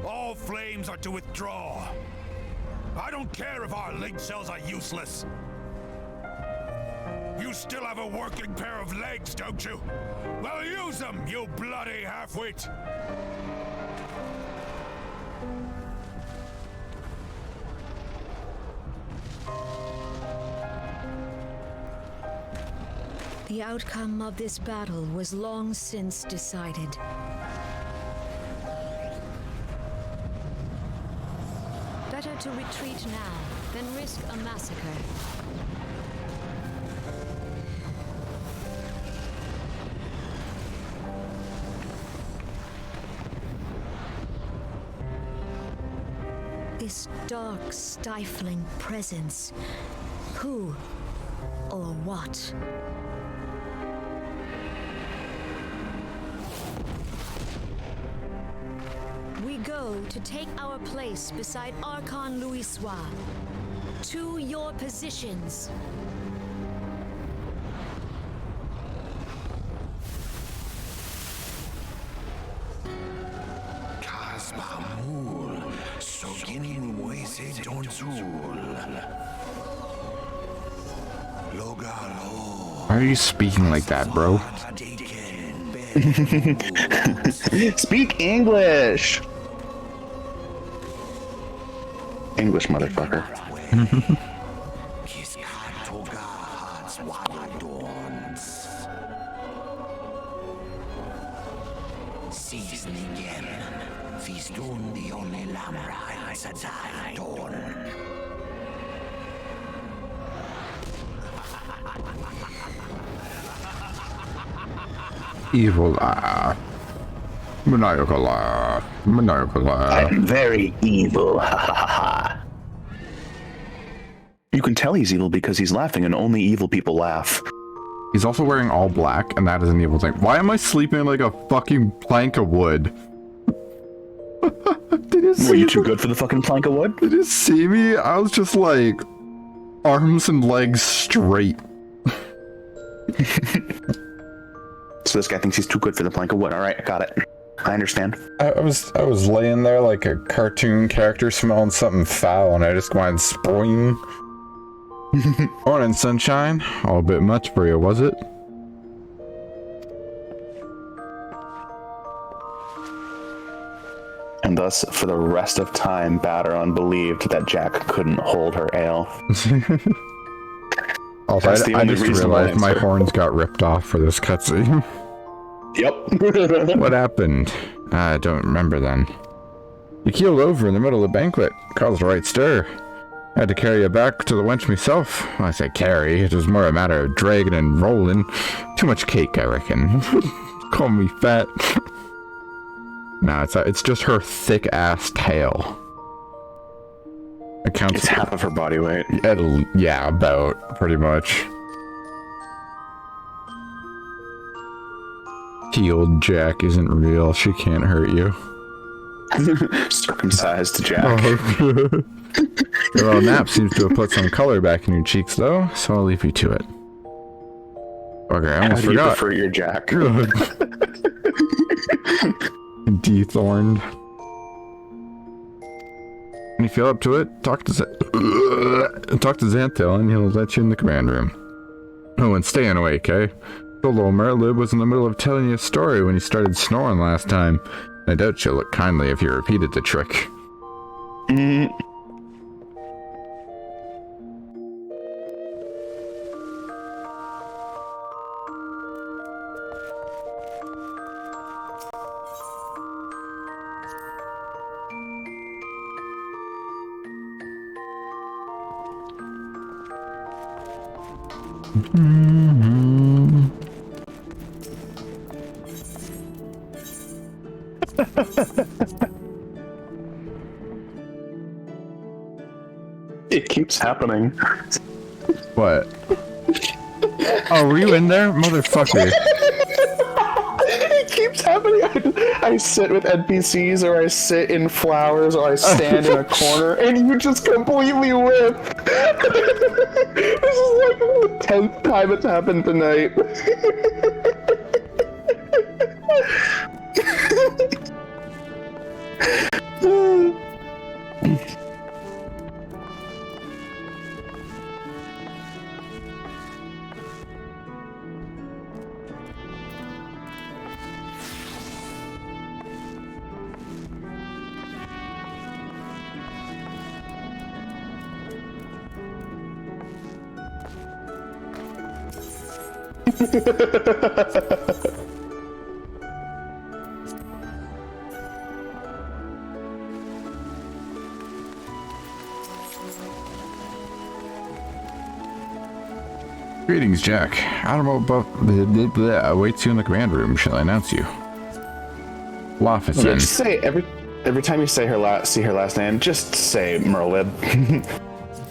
All flames are to withdraw. I don't care if our link cells are useless. You still have a working pair of legs, don't you? Well, use them, you bloody half-wit! The outcome of this battle was long since decided. Better to retreat now than risk a massacre. This dark, stifling presence. Who or what? We go to take our place beside Archon Louis Soir. To your positions. Why are you speaking like that, bro? Speak English! English, motherfucker. Evil laugh. Maniacal laugh. Maniacal laugh. I'm very evil. Ha ha ha ha. You can tell he's evil because he's laughing, and only evil people laugh. He's also wearing all black, and that is an evil thing. Why am I sleeping like a fucking plank of wood? Were you too good for the fucking plank of wood? Did you see me? I was just like arms and legs straight. So this guy thinks he's too good for the plank of wood. All right, got it. I understand. I was laying there like a cartoon character smelling something foul, and I just went spring. Morning, sunshine. All a bit much for you, was it? And thus, for the rest of time, Baderon believed that Jack couldn't hold her ale. Also, I just realized my horns got ripped off for this cutscene. Yep. What happened? I don't remember then. You keeled over in the middle of the banquet. Caused a right stir. I had to carry you back to the wench myself. Well, I say carry, it was more a matter of dragging and rolling. Too much cake, I reckon. Call me fat. No, it's just her thick ass tail. It's half of her body weight. Yeah, about, pretty much. Healed Jack isn't real. She can't hurt you. Circumcised Jack. Oh. Your little nap seems to have put some color back in your cheeks, though, so I'll leave you to it. Okay, I almost forgot. How do you prefer your Jack? Dethorned. When you feel up to it, talk to Xanthill and he'll let you in the command room. Oh, and staying awake, eh? The little Merlib was in the middle of telling you a story when you started snoring last time. I doubt she'll look kindly if you repeated the trick. It keeps happening. What? Oh, were you in there? Motherfucker. It keeps happening. I sit with NPCs, or I sit in flowers, or I stand in a corner, and you just completely whip. This is like the 10th time it's happened tonight. Greetings, Jack. Admiral awaits you in the command room. Shall I announce you? Ahtzaphfyn. Yeah, just say every time you say see her last name, just say Merlib.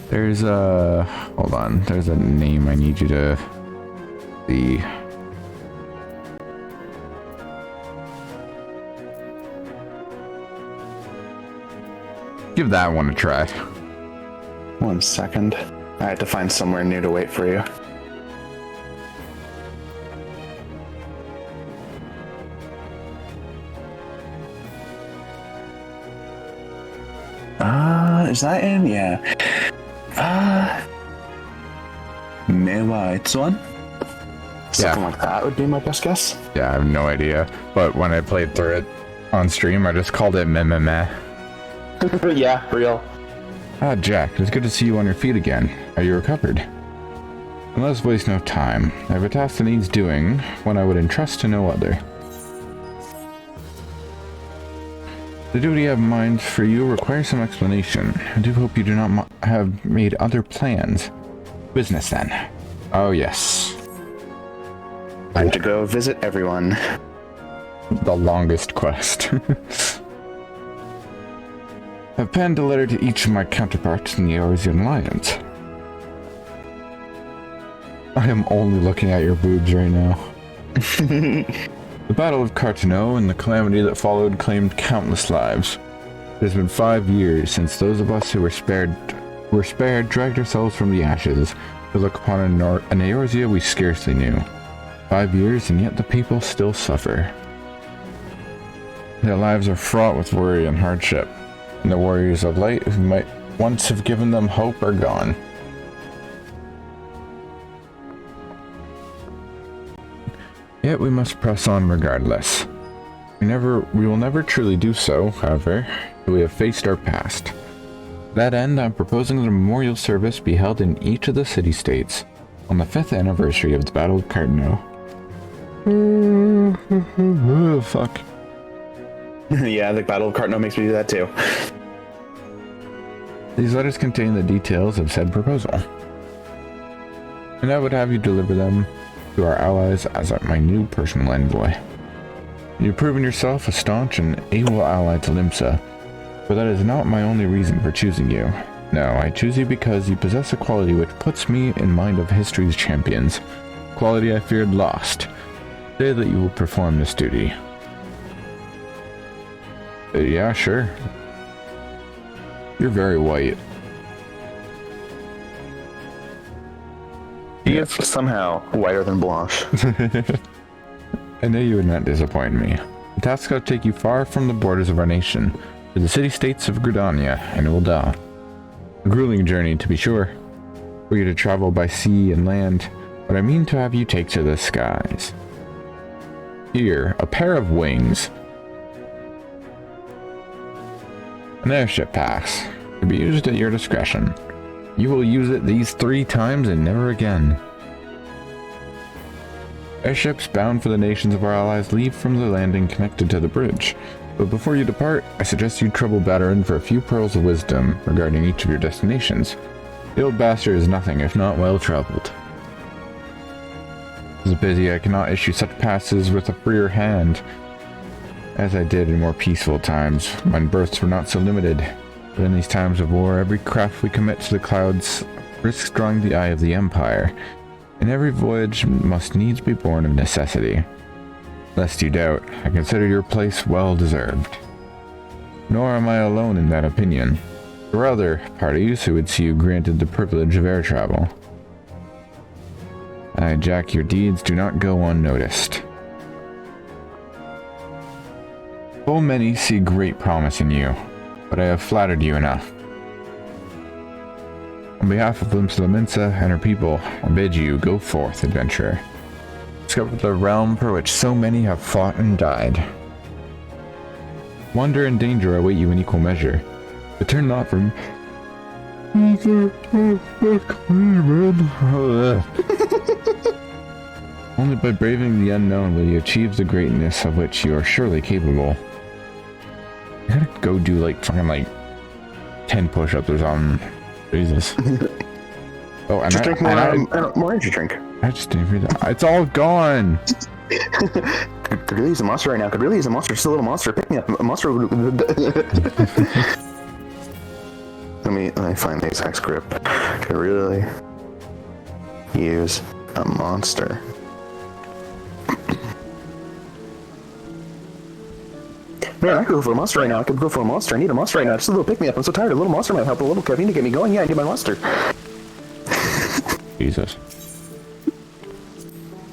There's a hold on. There's a name I need you to see. Give that one a try. 1 second. I had to find somewhere new to wait for you. Is that in? Yeah. Mewa Something like that would be my best guess. Yeah, I have no idea. But when I played through it on stream, I just called it meh. Yeah, for real. Ah, Jack, it's good to see you on your feet again. Are you recovered? And let's waste no time. I have a task that needs doing, one I would entrust to no other. The duty I have in mind for you requires some explanation. I do hope you do not have made other plans. Business, then. Oh, yes. Time to go visit everyone. The longest quest. I've penned a letter to each of my counterparts in the Eorzean Alliance. I am only looking at your boobs right now. The Battle of Carteneau and the calamity that followed claimed countless lives. It has been 5 years since those of us who were spared dragged ourselves from the ashes to look upon an Eorzea we scarcely knew. 5 years, and yet the people still suffer. Their lives are fraught with worry and hardship, and the warriors of light who might once have given them hope are gone. Yet we must press on regardless. We will never truly do so, however, till we have faced our past. To that end, I'm proposing that a memorial service be held in each of the city-states on the 5th anniversary of the Battle of Cartano. Oh, fuck. Yeah, the Battle of Cartano makes me do that too. These letters contain the details of said proposal, and I would have you deliver them to our allies as my new personal envoy. You've proven yourself a staunch and able ally to Limsa, but that is not my only reason for choosing you. No, I choose you because you possess a quality which puts me in mind of history's champions, quality I feared lost. Say that you will perform this duty. Yeah, sure. You're very white. He is somehow whiter than Blanche. I knew you would not disappoint me. The task will take you far from the borders of our nation, to the city-states of Gridania and Ul'dah. A grueling journey, to be sure, for you to travel by sea and land, but I mean to have you take to the skies. Here, a pair of wings. An airship pass, to be used at your discretion. You will use it these 3 times and never again. Airships bound for the nations of our allies leave from the landing connected to the bridge. But before you depart, I suggest you trouble Batarin for a few pearls of wisdom regarding each of your destinations. The old bastard is nothing if not well traveled. As busy, I cannot issue such passes with a freer hand as I did in more peaceful times, when berths were not so limited. But in these times of war, every craft we commit to the clouds risks drawing the eye of the Empire, and every voyage must needs be born of necessity. Lest you doubt, I consider your place well deserved. Nor am I alone in that opinion. There are other parties who would see you granted the privilege of air travel. Aye, Jack, your deeds do not go unnoticed. Full many see great promise in you, but I have flattered you enough. On behalf of Limsa and her people, I bid you go forth, adventurer. Discover the realm for which so many have fought and died. Wonder and danger await you in equal measure, but turn not from... Only by braving the unknown will you achieve the greatness of which you are surely capable. You gotta go do like fucking like 10 push-ups or something. Jesus. Oh, and just drink more energy drink. I just didn't read that. It's all gone. Could really use a monster right now. Could really use a monster. Just a little monster. Pick me up. A monster. Let me find the exact script. Could really use a monster. Man, I could go for a monster right now. I could go for a monster. I need a monster right now. Just a little pick me up. I'm so tired. A little monster might help. A little caffeine to get me going. Yeah, I need my monster. Jesus.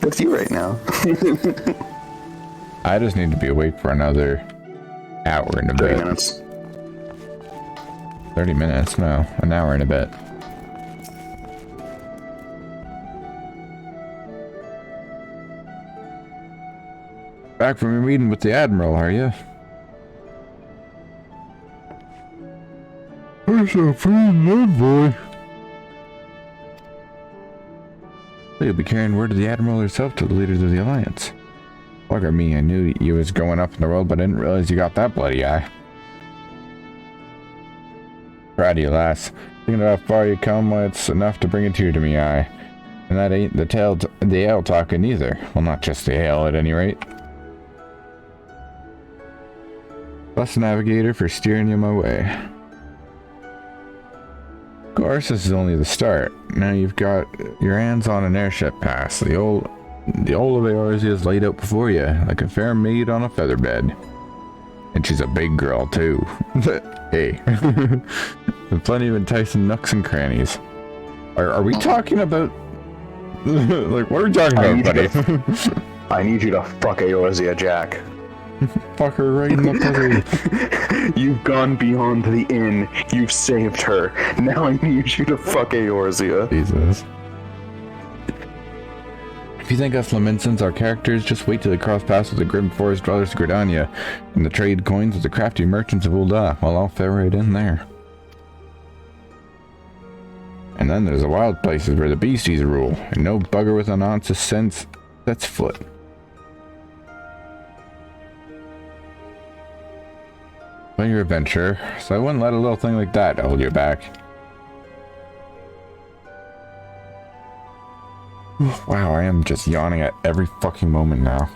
That's you right now. I just need to be awake for another hour and a bit. 30 minutes. 30 minutes? No, an hour and a bit. Back from your meeting with the Admiral, are you? I shall find that boy. You'll be carrying word of the Admiral herself to the leaders of the Alliance. Bugger me, I knew you was going up in the world, but I didn't realize you got that bloody eye. Proud of you, lass. Thinking of how far you come, well, it's enough to bring a tear to me eye. And that ain't the ale talking either. Well, not just the ale, at any rate. Bless the navigator for steering you my way. Of course, this is only the start. Now you've got your hands on an airship pass. The old of Eorzea is laid out before you, like a fair maid on a feather bed. And she's a big girl, too. Hey. With plenty of enticing nooks and crannies. Are we talking about... like, what are we talking about, buddy? I need you to fuck Eorzea, Jack. Fuck her right in the pussy. You've gone beyond the inn. You've saved her. Now I need you to fuck Eorzea. Jesus. If you think us Laminsons are characters, just wait till they cross paths with the grim forest dwellers of Gridania and the trade coins with the crafty merchants of Ul'dah. Well, I'll fit right in there. And then there's the wild places where the beasties rule, and no bugger with an ounce of sense sets foot. Plan your adventure, so I wouldn't let a little thing like that hold you back. Wow, I am just yawning at every fucking moment now.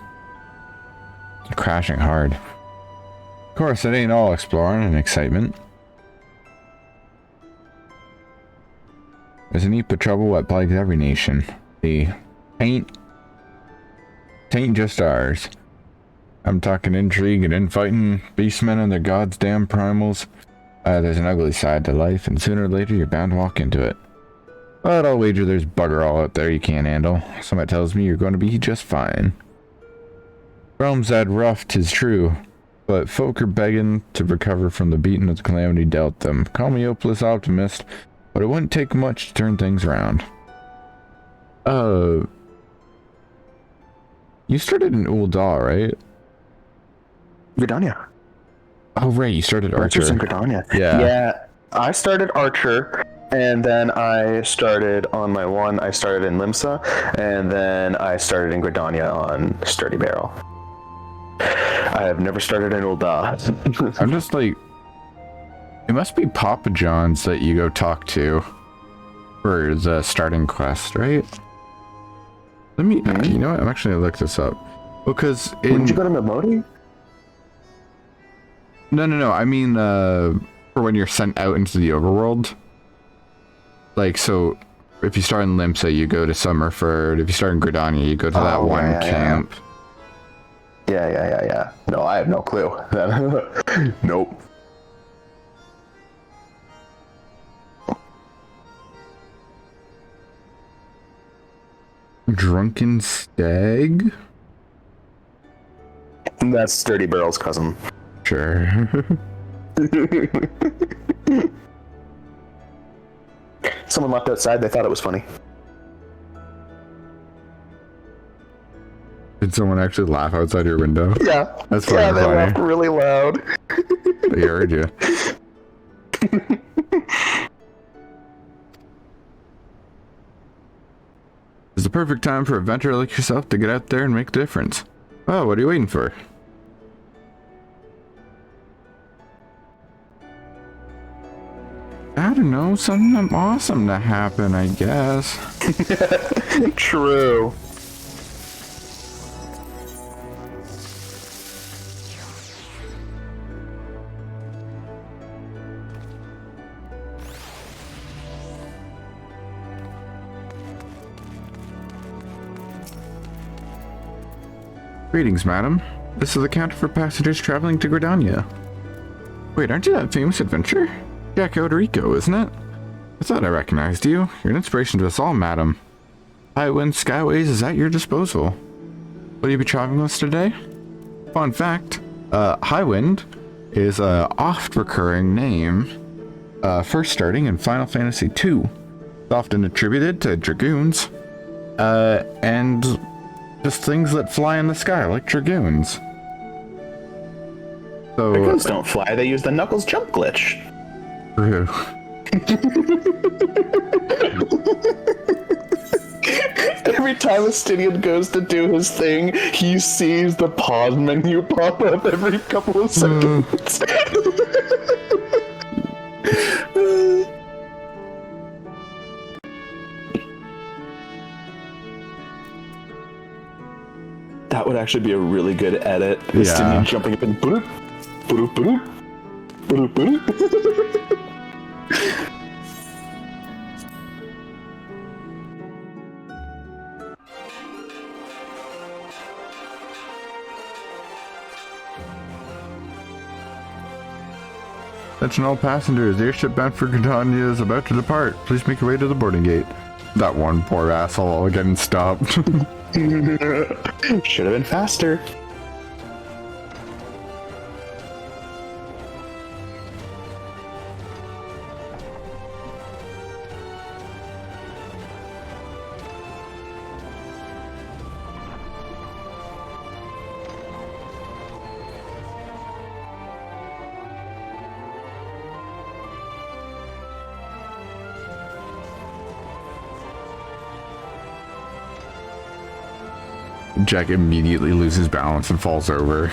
Crashing hard. Of course, it ain't all exploring and excitement. There's a heap of trouble that plagues every nation. The tain't just ours. I'm talking intrigue and infighting, beastmen and their goddamn primals. There's an ugly side to life, and sooner or later you're bound to walk into it. But I'll wager there's bugger all out there you can't handle. Somebody tells me you're going to be just fine. Realm's that rough, 'tis true, but folk are begging to recover from the beating of the calamity dealt them. Call me hopeless optimist, but it wouldn't take much to turn things around. You started in Ul'dah, right? Gridania. Oh, right, you started Archer. Archer's in Gridania. Yeah, I started Archer. And then I started on my one, I started in Limsa, and then I started in Gridania on Sturdy Barrel. I have never started in Ul'dah. I'm just like, it must be Papa John's that you go talk to for the starting quest, right? Let me, you know what, I'm actually gonna look this up. Because Did you go to Memodi? No, I mean, for when you're sent out into the overworld. Like, so, if you start in Limsa, you go to Summerford. If you start in Gridania, you go to that one camp. Yeah. No, I have no clue. Nope. Drunken Stag? That's Sturdy Barrel's cousin. Sure. Someone left outside, they thought it was funny. Did someone actually laugh outside your window? Yeah. That's funny. Yeah, they laughed really loud. They heard you. It's the perfect time for a adventurer like yourself to get out there and make a difference. Oh, what are you waiting for? I don't know, something awesome to happen, I guess. True. Greetings, madam. This is the counter for passengers traveling to Gridania. Wait, aren't you that famous adventurer? Jack Odorico, isn't it? I thought I recognized you. You're an inspiration to us all, madam. Highwind Skyways is at your disposal. Will you be traveling with us today? Fun fact, Highwind is a oft-recurring name, first starting in Final Fantasy II. It's often attributed to dragoons, and just things that fly in the sky, like dragoons. So, dragoons don't fly, they use the Knuckles jump glitch. True. Every time a Stydian goes to do his thing, he sees the pause menu pop up every couple of seconds. That would actually be a really good edit. Yeah. Stydian jumping up and boop, boop, boop, boop, boop. Attention all passengers, the airship bound for Gridania is about to depart. Please make your way to the boarding gate. That one poor asshole getting stopped. Should have been faster. Jack immediately loses balance and falls over.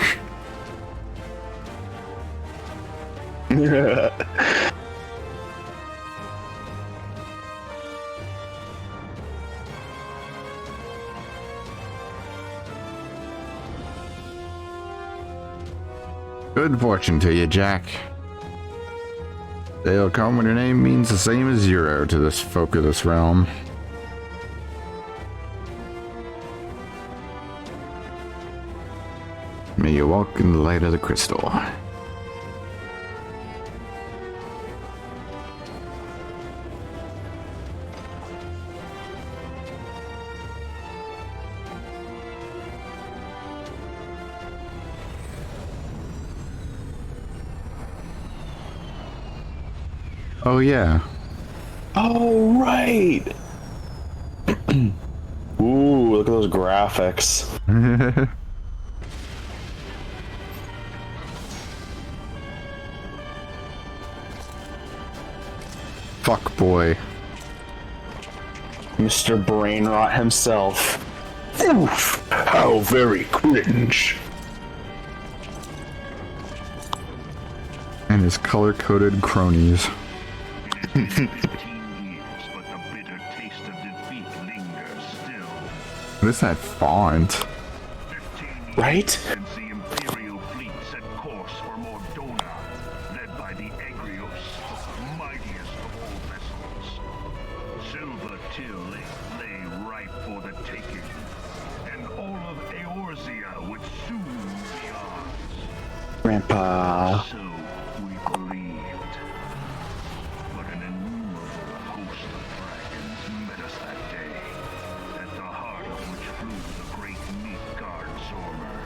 Good fortune to you, Jack. They'll come when your name means the same as zero to this folk of this realm. May you walk in the light of the crystal. Oh yeah. Oh right. Ooh, look at those graphics. Fuck boy. Mr. Brainrot himself. Oof, how very cringe. And his color-coded cronies. What is that font? Right? Grandpa. So we believed. But an innumerable host of dragons met us that day, at the heart of which flew the great Midgard Zormer.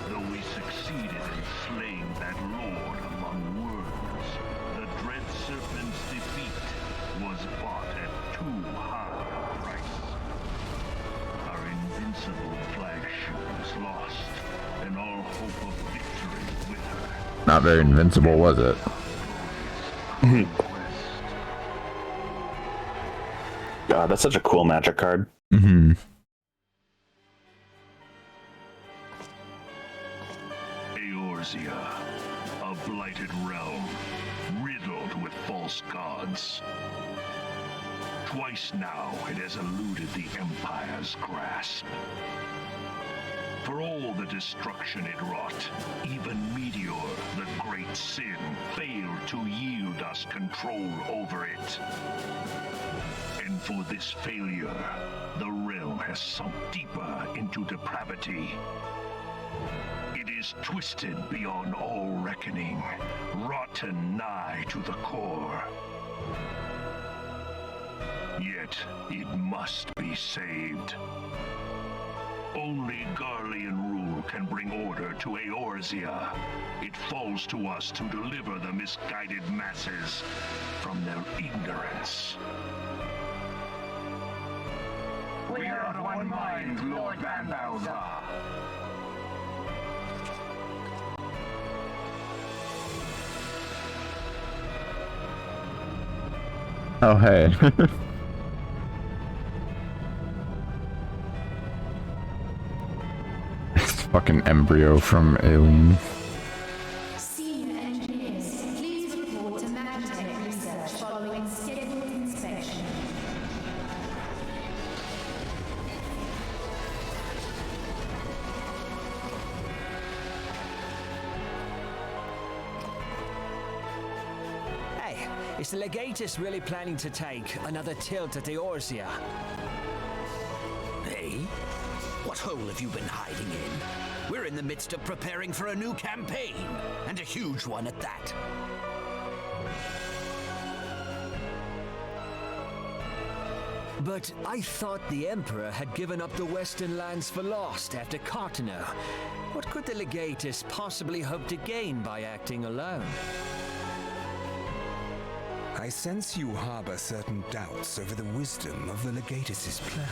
Though we succeeded in slaying that lord among worlds, the dread serpent's defeat was bought at too high a price. Our invincible flagship was lost, and all hope of victory with her. Not very invincible, was it? God, that's such a cool magic card. Mm-hmm. Eorzea, a blighted realm, riddled with false gods. Twice now it has eluded the Empire's grasp. For all the destruction it wrought, even Meteor, the great sin, failed to yield us control over it. And for this failure, the realm has sunk deeper into depravity. It is twisted beyond all reckoning, rotten nigh to the core. Yet it must be saved. Only Garlean rule can bring order to Eorzea. It falls to us to deliver the misguided masses from their ignorance. We are of one mind, Lord Van Balzar. Oh, hey. It's fucking embryo from Alien. Senior engineers, please report to Magitech research following scheduled inspection. Hey, is the Legatus really planning to take another tilt at Eorzea? Hey? What hole have you been hiding in? We're in the midst of preparing for a new campaign, and a huge one at that. But I thought the Emperor had given up the Western lands for lost after Cartano. What could the Legatus possibly hope to gain by acting alone? I sense you harbor certain doubts over the wisdom of the Legatus's plan.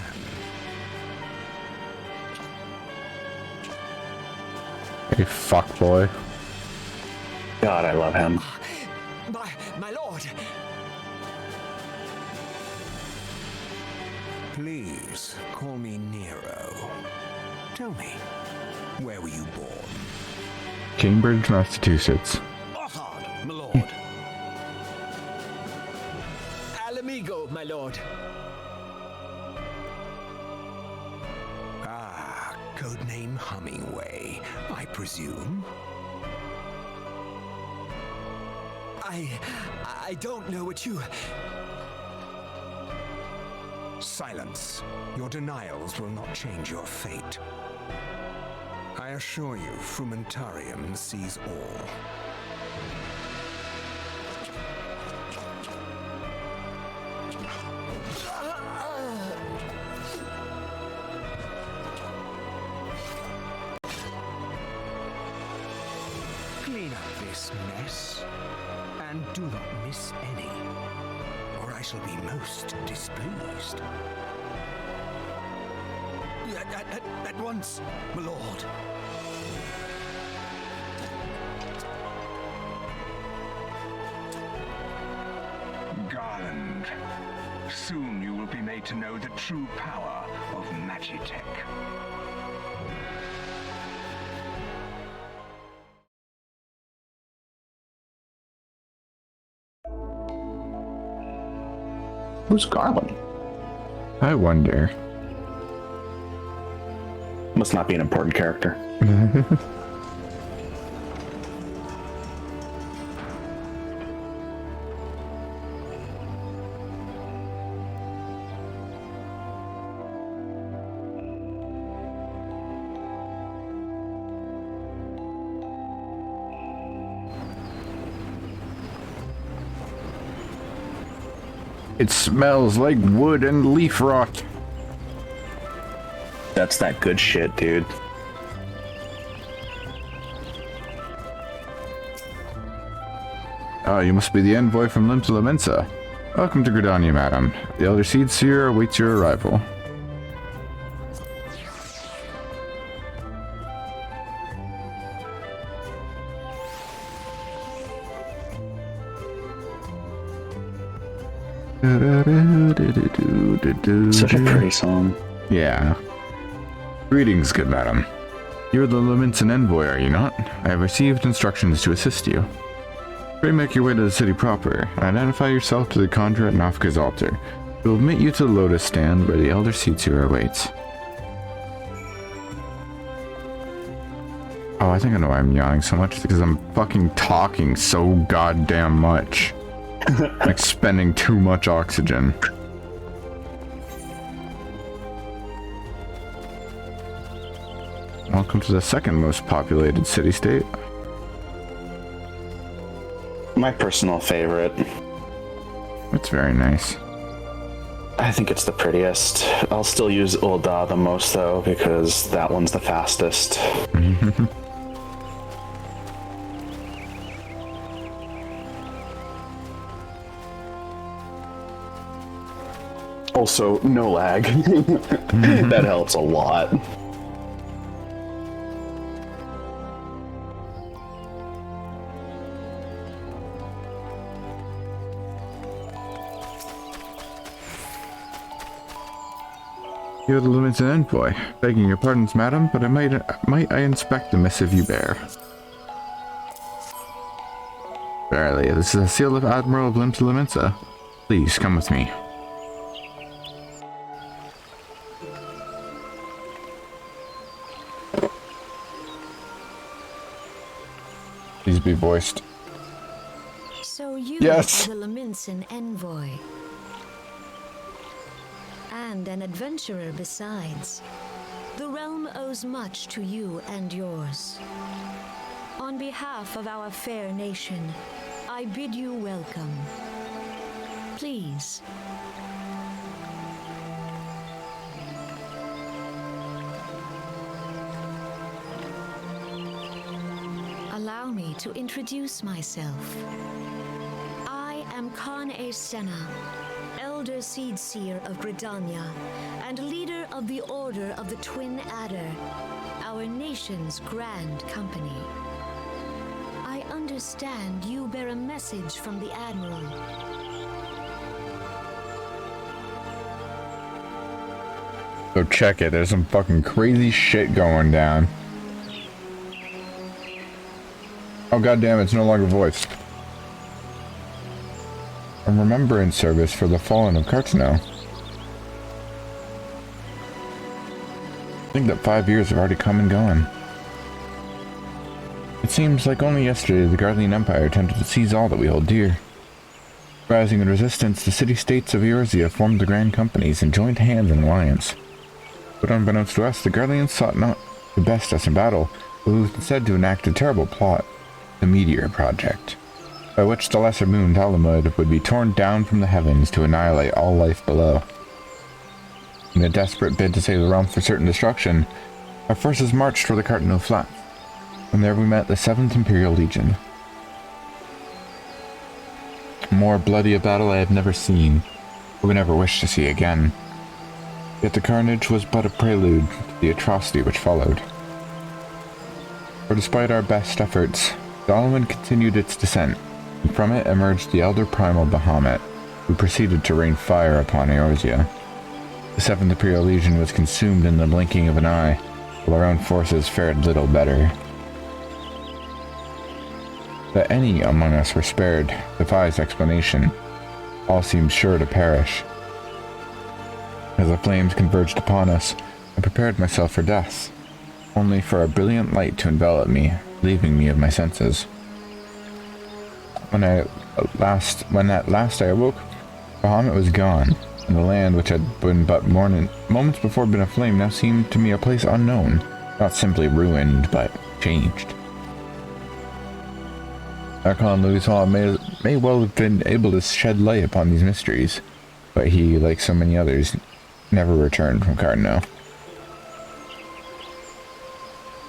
Hey, fuckboy. God, I love him. My lord! Please, call me Nero. Tell me, where were you born? Cambridge, Massachusetts. Othard, my lord. Alamigo, my lord. Ah, codename Hummingway, I presume. I don't know what you... Silence. Your denials will not change your fate. I assure you, Frumentarium sees all. Clean up this mess, and do not miss any, or I shall be most displeased. At once, my lord. Garland, soon you will be made to know the true power of Magitech. Who's Garland? I wonder. Must not be an important character. It smells like wood and leaf rot. That's that good shit, dude. Oh, you must be the envoy from Limsa Lominsa. Welcome to Gridania, madam. The Elder Seed Seer awaits your arrival. Such a pretty song. Yeah. Greetings, good madam. You're the Lominsan envoy, are you not? I have received instructions to assist you. Pray make your way to the city proper, and identify yourself to the conjurer at Nafka's altar. We'll admit you to the Lotus Stand, where the Elder Seed Seer awaits. Oh, I think I know why I'm yawning so much, because I'm fucking talking so goddamn much. I'm expending too much oxygen. Welcome to the second most populated city-state. My personal favorite. It's very nice. I think it's the prettiest. I'll still use Ul'dah the most, though, because that one's the fastest. Also, no lag. That helps a lot. You're the Lominsan envoy. Begging your pardons, madam, but might I inspect the missive you bear? Verily, this is a seal of Admiral of Limsa Lominsa. Please, come with me. Please be voiced. So you Yes. are the Lominsan envoy. And an adventurer besides. The realm owes much to you and yours. On behalf of our fair nation, I bid you welcome. Please. Allow me to introduce myself. I am Khan Senna, Elder Seed Seer of Gridania, and leader of the Order of the Twin Adder, our nation's grand company. I understand you bear a message from the Admiral. Go check it. There's some fucking crazy shit going down. Oh goddamn, it's no longer voiced. A remembrance service for the fallen of Cartano. I think that 5 years have already come and gone. It seems like only yesterday the Guardian Empire attempted to seize all that we hold dear. Rising in resistance, the city-states of Eorzea formed the Grand Companies and joined hands in alliance. But unbeknownst to us, the Guardians sought not to best us in battle, but instead to enact a terrible plot, the Meteor Project, by which the lesser moon Talamud would be torn down from the heavens to annihilate all life below. In a desperate bid to save the realm from certain destruction, our forces marched for the Cartano Flats, and there we met the 7th Imperial Legion. More bloody a battle I have never seen, or would never wish to see again. Yet the carnage was but a prelude to the atrocity which followed. For despite our best efforts, Golem continued its descent, and from it emerged the elder primal Bahamut, who proceeded to rain fire upon Eorzea. The 7th Imperial Legion was consumed in the blinking of an eye, while our own forces fared little better. That any among us were spared defies explanation. All seemed sure to perish. As the flames converged upon us, I prepared myself for death, only for a brilliant light to envelop me, leaving me of my senses. When at last I awoke, Bahamut was gone, and the land which had been but moments before been aflame now seemed to me a place unknown, not simply ruined, but changed. Archon Louisville may well have been able to shed light upon these mysteries, but he, like so many others, never returned from Cartano.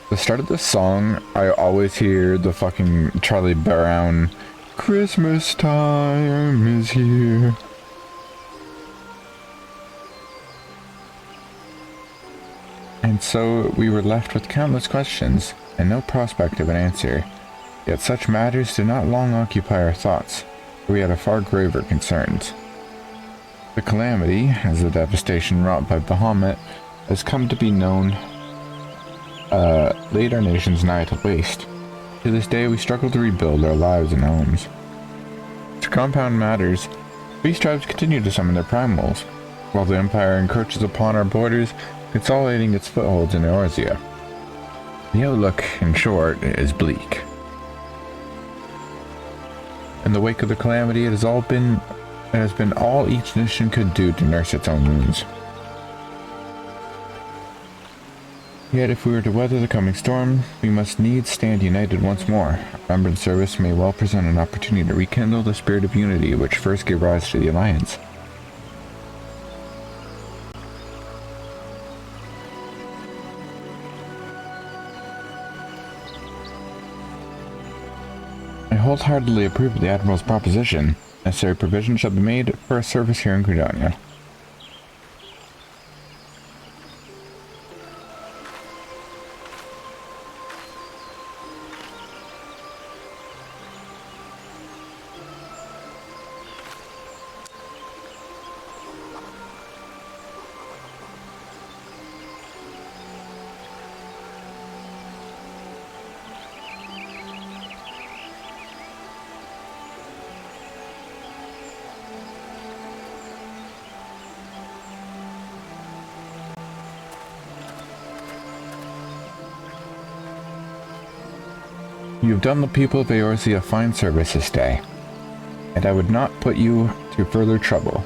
The start of the song, I always hear the fucking Charlie Brown, "Christmas time is here." And so we were left with countless questions, and no prospect of an answer. Yet such matters did not long occupy our thoughts, for we had a far graver concerns. The calamity, as the devastation wrought by Bahamut, has come to be known, laid our nations nigh to waste. To this day we struggle to rebuild our lives and homes. To compound matters, beast tribes continue to summon their primals, while the Empire encroaches upon our borders, consolidating its footholds in Eorzea. The outlook, in short, is bleak. In the wake of the calamity, it has been all each nation could do to nurse its own wounds. Yet if we were to weather the coming storm, we must needs stand united once more. Remembrance service may well present an opportunity to rekindle the spirit of unity which first gave rise to the Alliance. I wholeheartedly approve of the Admiral's proposition. Necessary provision shall be made for a service here in Gridania. You have done the people of Eorzea a fine service this day, and I would not put you to further trouble.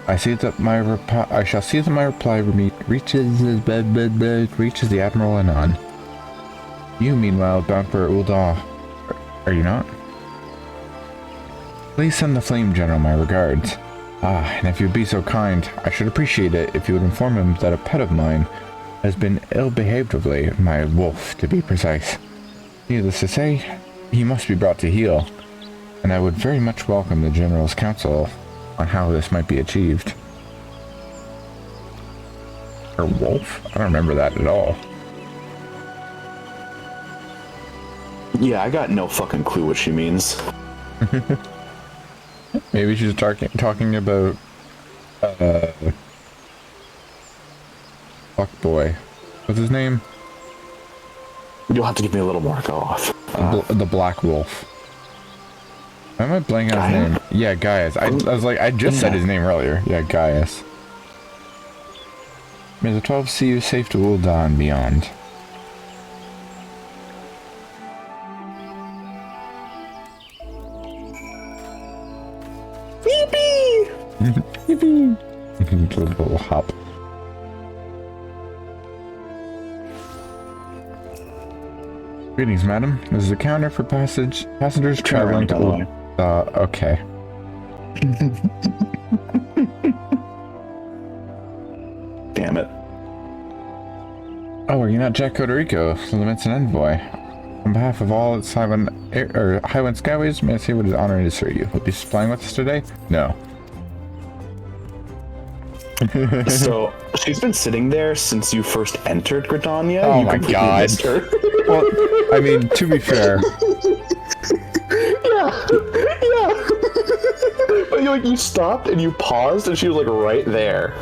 I shall see that my reply reaches the Admiral anon. You, meanwhile, bound for Ul'dah, are you not? Please send the Flame General my regards. And if you'd be so kind, I should appreciate it if you would inform him that a pet of mine has been ill-behaved of late, my wolf, to be precise. Needless to say, he must be brought to heel, and I would very much welcome the General's counsel on how this might be achieved. Her wolf? I don't remember that at all. Yeah, I got no fucking clue what she means. Maybe she's talking about fuck boy. What's his name? You'll have to give me a little more. Go off. The Black Wolf. Why am I blanking on his name? Yeah, Gaius. I was like, I just said his name earlier. Yeah, Gaius. May the 12 see you safe to Ul'dah and beyond. Yippee! Yippee! Little hop. Greetings, madam. This is a counter for passengers traveling to Ul'dah. Okay. Damn it. Oh, are you not Jack Coderico, the Madison envoy? On behalf of all Highwind Skyways, may I say what an honor it is for you? Will you be flying with us today? No. So, she's been sitting there since you first entered Gridania. Oh you my god. Missed her. Well, I mean, to be fair. Yeah. But you stopped and you paused and she was like right there.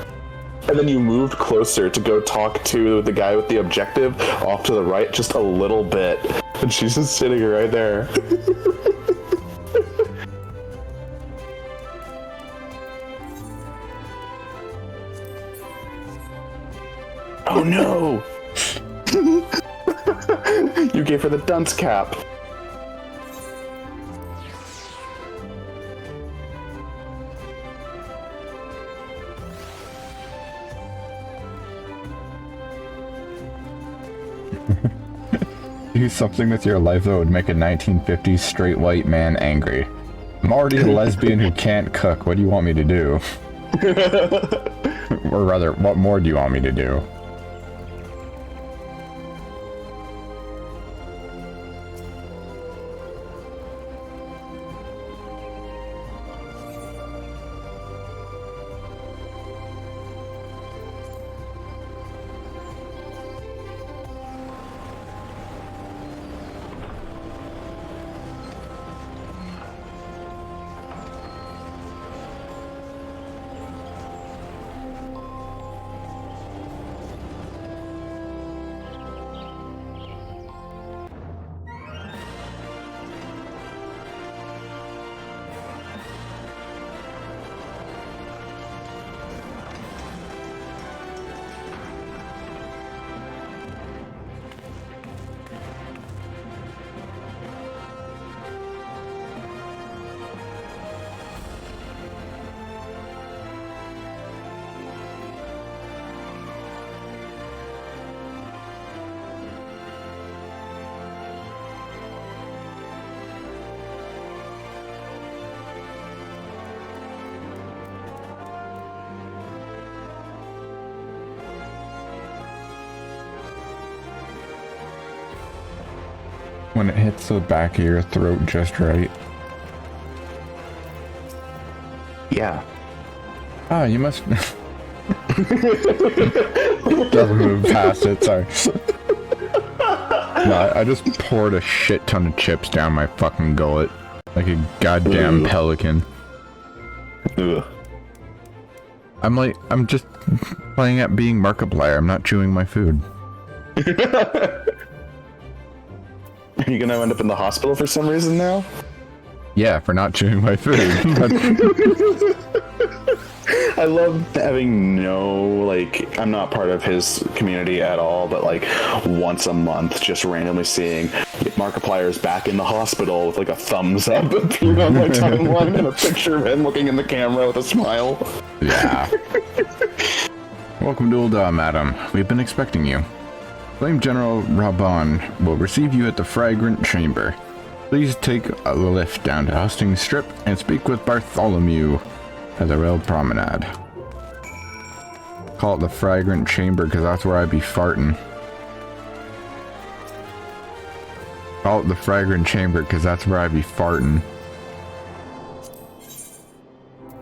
And then you moved closer to go talk to the guy with the objective off to the right just a little bit. And she's just sitting right there. Oh no! You gave her the dunce cap. Do something with your life that would make a 1950s straight white man angry. I'm already a lesbian who can't cook. What do you want me to do? Or rather, what more do you want me to do? When it hits the back of your throat just right. Yeah. Ah, you must... Doesn't move past it, sorry. No, I just poured a shit ton of chips down my fucking gullet. Like a goddamn pelican. Ugh. I'm just playing at being Markiplier. I'm not chewing my food. Are you gonna end up in the hospital for some reason now? Yeah, for not chewing my food. I love having I'm not part of his community at all, but like once a month, just randomly seeing Markiplier's back in the hospital with like a thumbs up appearing on my timeline and a picture of him looking in the camera with a smile. Yeah. Welcome to Ul'dah, madam. We've been expecting you. Flame General Raban will receive you at the Fragrant Chamber. Please take a lift down to Hustings Strip and speak with Bartholomew at the Rail Promenade. Call it the Fragrant Chamber because that's where I'd be farting. Call it the Fragrant Chamber because that's where I'd be farting.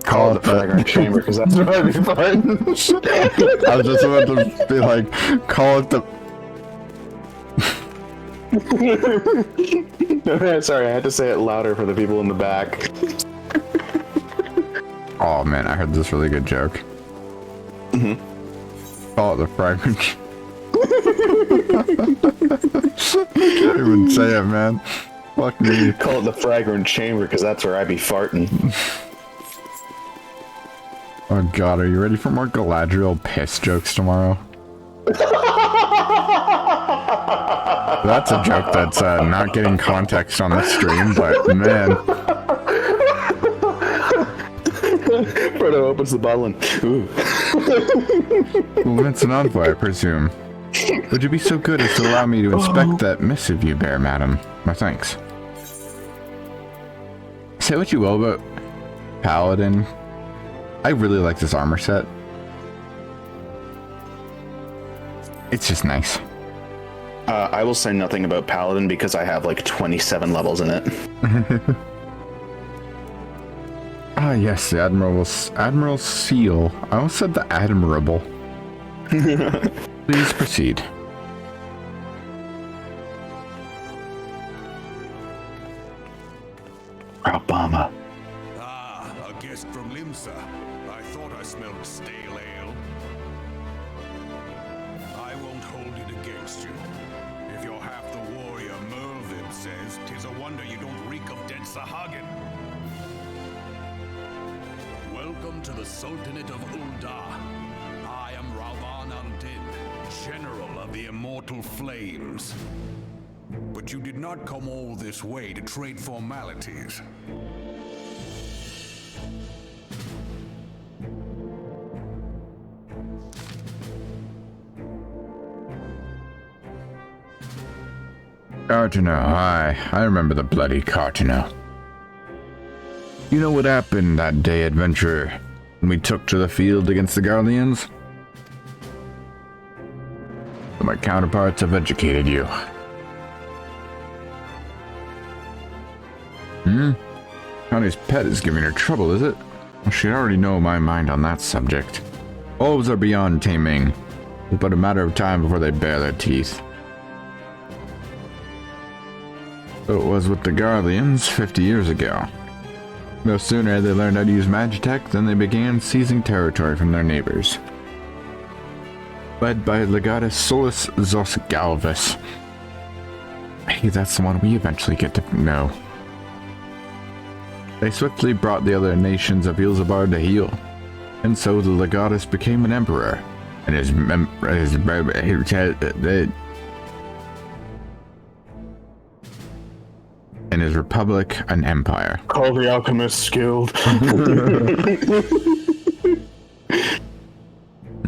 Call it the Fragrant Chamber because that's where I'd be farting. I was just about to be like, call it the... Sorry, I had to say it louder for the people in the back. Oh man, I heard this really good joke. Call it the fragrant. I can't even say it, man. Fuck me. Call it the fragrant chamber, because that's where I be farting. Oh god, are you ready for more Galadriel piss jokes tomorrow? That's a joke that's not getting context on the stream, but man. Frodo opens the bottle and ooh. Well, that's an envoy, I presume. Would you be so good as to allow me to inspect that missive you bear, madam? My thanks. Say what you will about Paladin. I really like this armor set. It's just nice. I will say nothing about Paladin because I have like 27 levels in it. Ah, yes, the Admiral Seal. I almost said the Admirable. Please proceed. Obama. Ah, a guest from Limsa. I thought I smelled stale ale. I won't hold it against you. If you're half the warrior Mervyn says, 'tis a wonder you don't reek of dead Sahagin. Welcome to the Sultanate of Ul'dah. I am Rauban al-Din, General of the Immortal Flames. But you did not come all this way to trade formalities. Cartino, aye. I remember the bloody Cartino. You know what happened that day, adventurer, when we took to the field against the Garleans? My counterparts have educated you. Connie's pet is giving her trouble, is it? Well, she'd already know my mind on that subject. Wolves are beyond taming. It's but a matter of time before they bare their teeth. So it was with the Garleans 50 years ago. No sooner had they learned how to use Magitech than they began seizing territory from their neighbors. Led by Legatus Solus Zos Galvus. Hey, that's the one we eventually get to know. They swiftly brought the other nations of Ilzabar to heel, and so the Legatus became an emperor, and his republic an empire. Call the Alchemist Guild.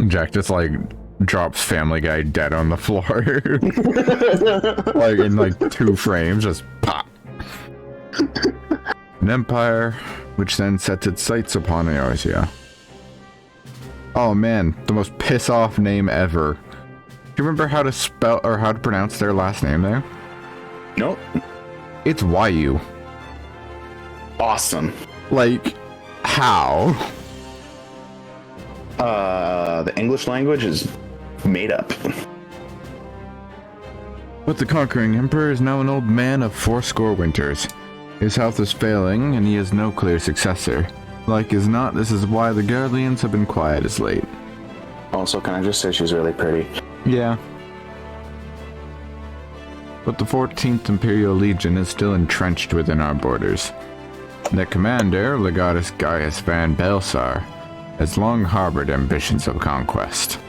Jack just like drops Family Guy dead on the floor. Like in like 2 frames, just pop. An empire, which then sets its sights upon Eorzea. Oh man, the most piss off name ever. Do you remember how to spell or how to pronounce their last name there? Nope. It's Yu. Awesome. Like, how? The English language is made up. But the conquering emperor is now an old man of 80 winters. His health is failing, and he has no clear successor. Like as not, this is why the Garleans have been quiet as late. Also, can I just say she's really pretty? Yeah. But the 14th Imperial Legion is still entrenched within our borders. Their commander, Legatus Gaius Van Belsar, has long harbored ambitions of conquest.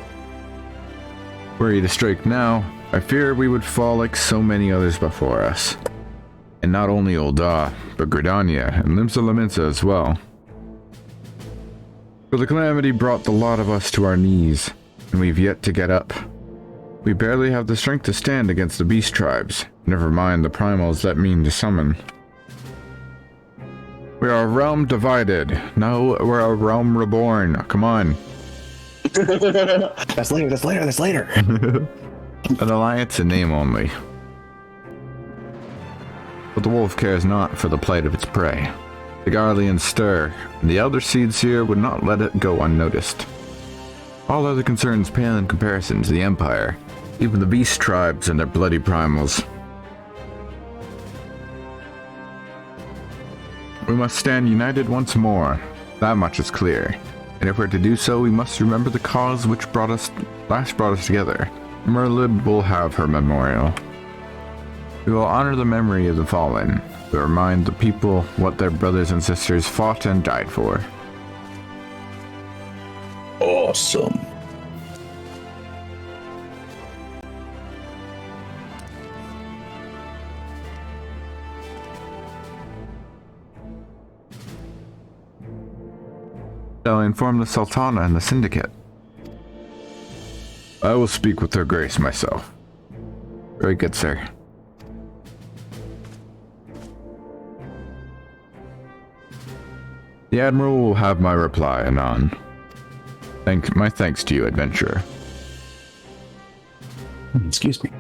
Were he to strike now, I fear we would fall like so many others before us. And not only Ul'dah, but Gridania and Limsa Lominsa as well. For the calamity brought the lot of us to our knees, and we've yet to get up. We barely have the strength to stand against the beast tribes, never mind the primals that mean to summon. We are a realm divided. Now we're a realm reborn. Come on. That's later. An alliance in name only. But the wolf cares not for the plight of its prey. The Garleans stir, and the Elder Seedseer would not let it go unnoticed. All other concerns pale in comparison to the Empire, even the beast tribes and their bloody primals. We must stand united once more, that much is clear. And if we're to do so, we must remember the cause which last brought us together. Merlib will have her memorial. We will honor the memory of the fallen. We will remind the people what their brothers and sisters fought and died for. Awesome. I'll inform the Sultana and the Syndicate. I will speak with her grace myself. Very good, sir. The Admiral will have my reply anon. My thanks to you, adventurer. Excuse me.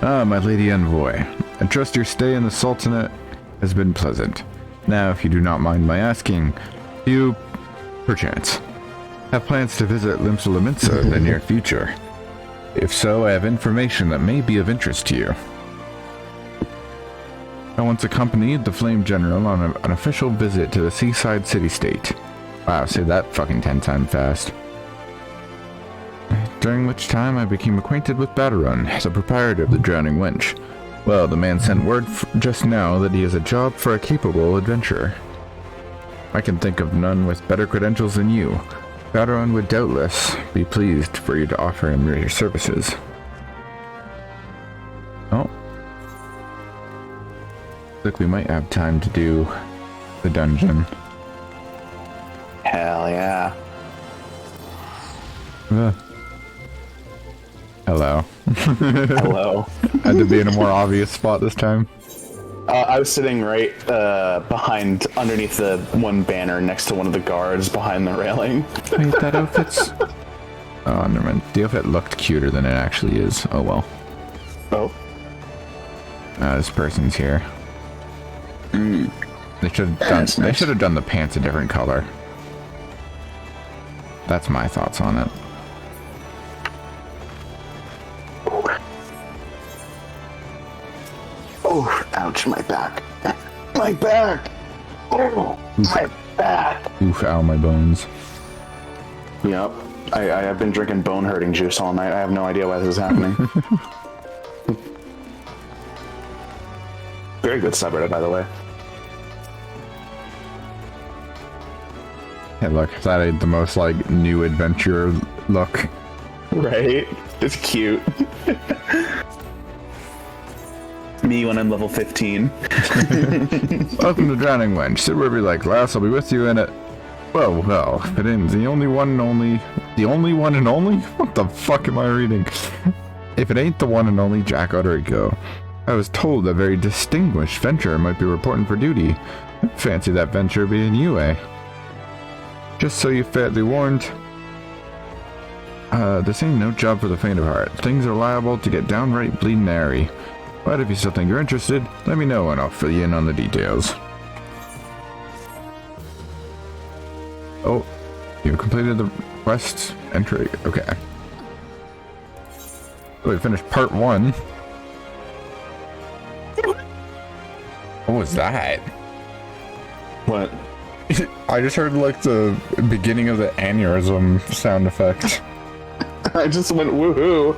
Ah, my lady envoy. I trust your stay in the Sultanate has been pleasant. Now, if you do not mind my asking, do you, perchance, have plans to visit Limsa Lominsa in the near future? If so, I have information that may be of interest to you. I once accompanied the Flame General on an official visit to the seaside city-state. Wow, say that fucking 10 times fast. During which time I became acquainted with Batarun, the proprietor of the Drowning Wench. Well, the man sent word just now that he has a job for a capable adventurer. I can think of none with better credentials than you. Batarun would doubtless be pleased for you to offer him your services. Oh. Looks like we might have time to do the dungeon. Hell yeah. Hello. Hello. Had to be in a more obvious spot this time. I was sitting right underneath the one banner next to one of the guards behind the railing. Wait, that outfit's... Oh, never mind. The outfit looked cuter than it actually is. Oh well. Oh. This person's here. They should have done. They should have done the pants a different color. That's my thoughts on it. Oh, ouch, my back. My back! Oh, my back! Oof, ow, my bones. Yep. I have been drinking bone-hurting juice all night. I have no idea why this is happening. Very good subreddit, by the way. Hey, look, that ain't the most, like, new adventure look. Right? It's cute. Me when I'm level 15. Welcome to Drowning Wench. Sit wherever you like, lass. I'll be with you in it. Well, if it ain't the only one and only... The only one and only? What the fuck am I reading? If it ain't the one and only Jack Oderico. I was told a very distinguished venturer might be reporting for duty. Fancy that venture being you, eh? Just so you're fairly warned. This ain't no job for the faint of heart. Things are liable to get downright bleeding airy. But if you still think you're interested, let me know and I'll fill you in on the details. Oh, you completed the quest entry. Okay. So we finished part 1. What was that? What? I just heard like the beginning of the aneurysm sound effect. I just went woohoo.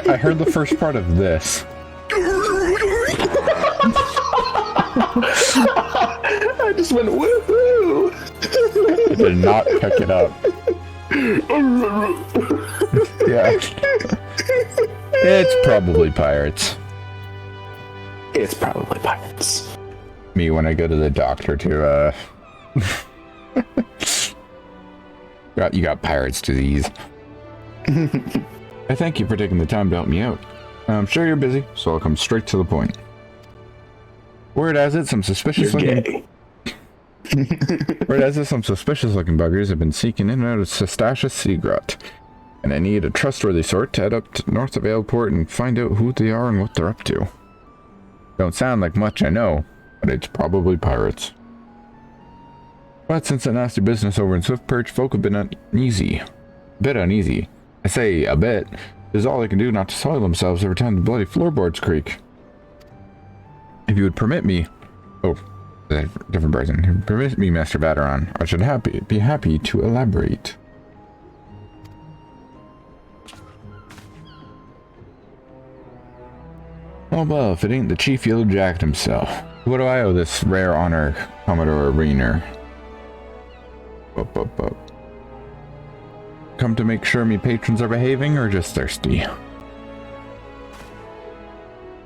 I heard the first part of this. I just went woohoo. I did not pick it up. Yeah. It's probably pirates. It's probably pirates. Me when I go to the doctor to, You got pirate's disease. I thank you for taking the time to help me out. I'm sure you're busy, so I'll come straight to the point. Word has it, some suspicious looking... Word has it, some suspicious looking buggers have been seeking in and out of Sastasha Seagrot. And I need a trustworthy sort to head up to north of Aleport and find out who they are and what they're up to. Don't sound like much, I know, but it's probably pirates. But since that nasty business over in Swiftperch, folk have been uneasy. A bit uneasy. I say a bit. It is all they can do not to soil themselves every time the bloody floorboards creak. If you would permit me... Oh, a different person. Permit me, Master Vateron. I should be happy to elaborate. Oh well, if it ain't the Chief Yellow Jacket himself. What do I owe this rare honor, Commodore Rainer? Come to make sure me patrons are behaving, or just thirsty?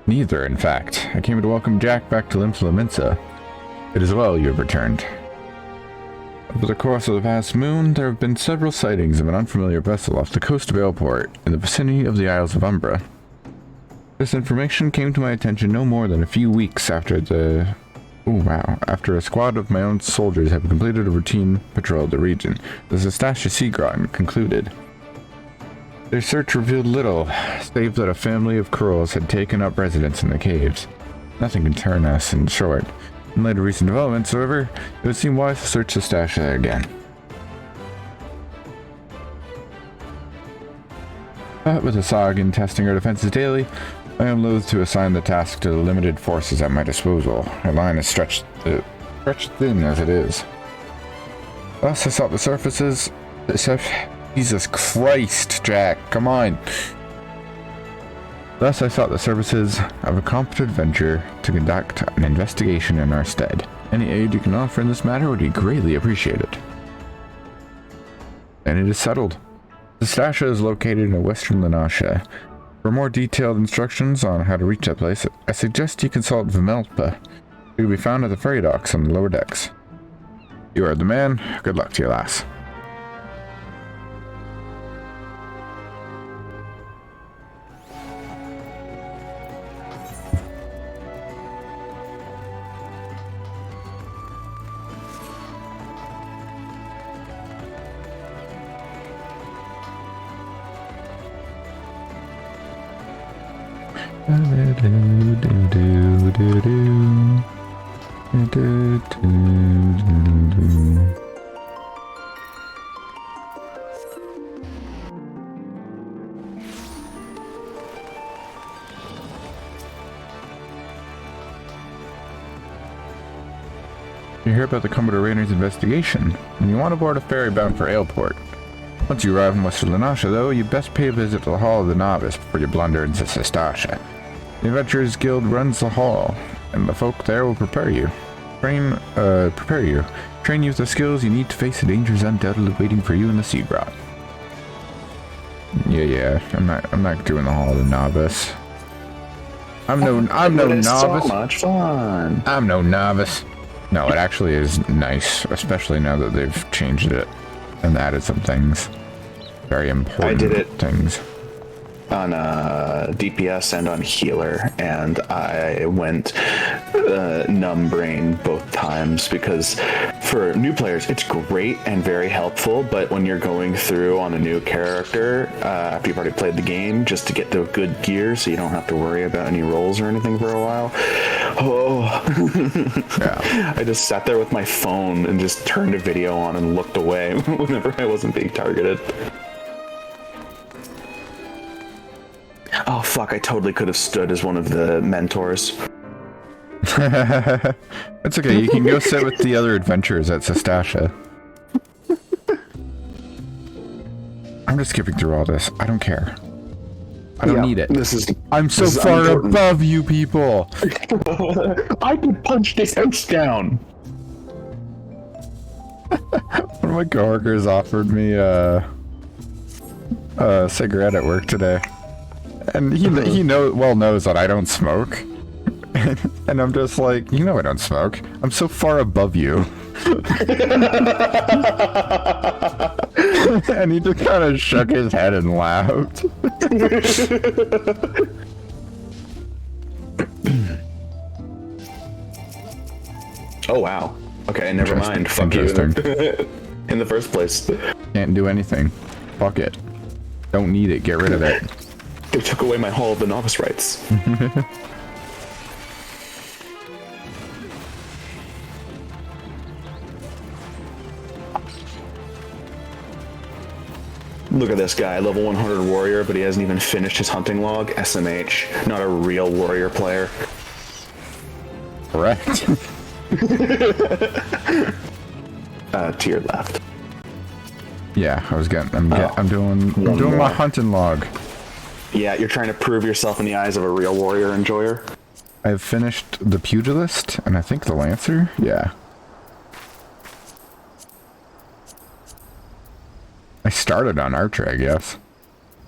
Neither, in fact. I came to welcome Jack back to Limsa Lominsa. It is well you have returned. Over the course of the past moon, there have been several sightings of an unfamiliar vessel off the coast of Aleport, in the vicinity of the Isles of Umbra. This information came to my attention no more than a few weeks after after a squad of my own soldiers had completed a routine patrol of the region. The Sastasha Dungeon concluded. Their search revealed little, save that a family of Krulls had taken up residence in the caves. Nothing concerned us, in short. In light of recent developments, however, it would seem wise to search Sastasha again. But with Asagin testing our defenses daily, I am loath to assign the task to the limited forces at my disposal. Our line is stretched thin as it is. Thus I sought the surfaces... Jesus Christ, Jack, come on! Thus I sought the services of a competent venture to conduct an investigation in our stead. Any aid you can offer in this matter would be greatly appreciated. And it is settled. Sastasha is located in western Lanasha. For more detailed instructions on how to reach that place, I suggest you consult Vimelpa. It will be found at the ferry docks on the lower decks. You are the man. Good luck to you, lass. You hear about the Commodore Rainer's investigation, and you want to board a ferry bound for Aleport. Once you arrive in Western Lanasha, though, you best pay a visit to the Hall of the Novice before you blunder into Sastasha. The Adventurers Guild runs the hall, and the folk there will prepare you. Train you with the skills you need to face the dangers undoubtedly waiting for you in the Sea Grot. Yeah, I'm not doing the Hall of the Novice. I'm no novice. So much fun. I'm no novice. No, it actually is nice, especially now that they've changed it and added some things. Very important things. On DPS and on healer, and I went numb brain both times because for new players it's great and very helpful, but when you're going through on a new character after you've already played the game, just to get the good gear so you don't have to worry about any rolls or anything for a while. Yeah. I just sat there with my phone and just turned a video on and looked away whenever I wasn't being targeted. Oh fuck, I totally could have stood as one of the mentors. That's okay, you can go sit with the other adventurers at Sastasha. I'm just skipping through all this. I don't care. I don't need it. I'm so far above you people! I could punch this house down! One of my coworkers offered me a cigarette at work today. And he knows that I don't smoke. And I'm just like, I don't smoke. I'm so far above you. And he just kind of shook his head and laughed. Oh wow. Okay, never mind. Fuck you. In the first place. Can't do anything. Fuck it. Don't need it. Get rid of it. They took away my Hall of the Novice rights. Look at this guy, level 100 warrior, but he hasn't even finished his hunting log. SMH, not a real warrior player. Correct. To your left. Yeah, I'm doing my hunting log. Yeah, you're trying to prove yourself in the eyes of a real warrior enjoyer. I've finished the pugilist and I think the lancer. Yeah. I started on archer, I guess.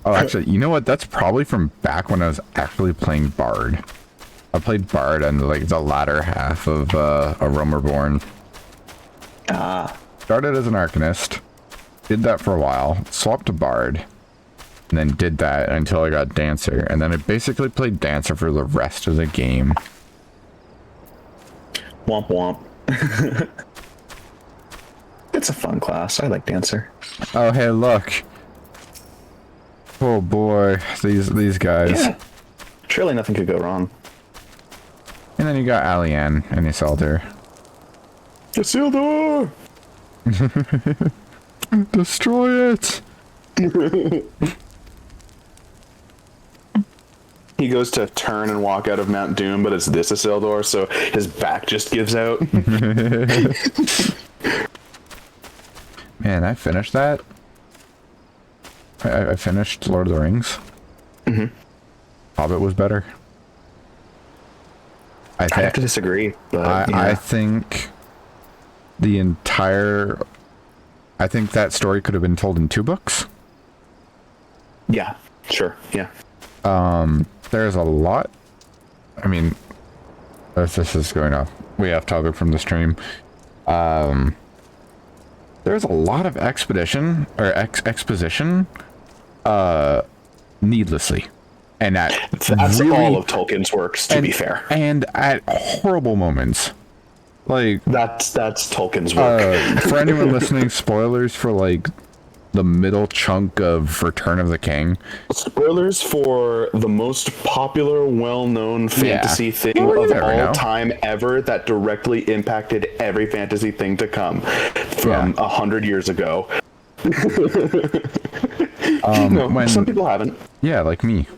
Oh, actually, you know what? That's probably from back when I was actually playing bard. I played bard on like the latter half of a Romerborn. Started as an arcanist, did that for a while, swapped to bard, and then did that until I got dancer, and then I basically played dancer for the rest of the game. Womp womp. It's a fun class. I like dancer. Oh hey, look. Oh boy, these guys. Yeah. Surely nothing could go wrong. And then you got Alianne and Isildur. Isildur! Destroy it! He goes to turn and walk out of Mount Doom, but it's this Isildur, so his back just gives out. Man, I finished that. I finished Lord of the Rings. Mm-hmm. Hobbit was better. I have to disagree, but I think the entire... I think that story could have been told in 2 books. Yeah, sure, yeah. There's a lot... I mean, this is going off way off topic from the stream. There's a lot of exposition, needlessly. And that's really, all of Tolkien's works, to be fair. And at horrible moments. Like that's Tolkien's work. For anyone listening, spoilers for like the middle chunk of Return of the King. Spoilers for the most popular, well-known fantasy thing of all time ever that directly impacted every fantasy thing to come from 100 years ago. No, some people haven't. Yeah, like me.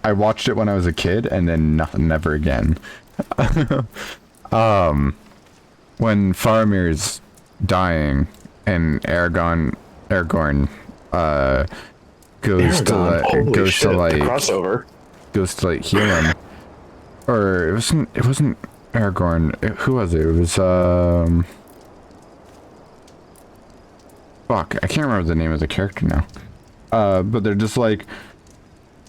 I watched it when I was a kid and then never again. When Faramir's dying and Aragorn goes to heal him, or it wasn't Aragorn. Who was it? It was fuck, I can't remember the name of the character now. But they're just like,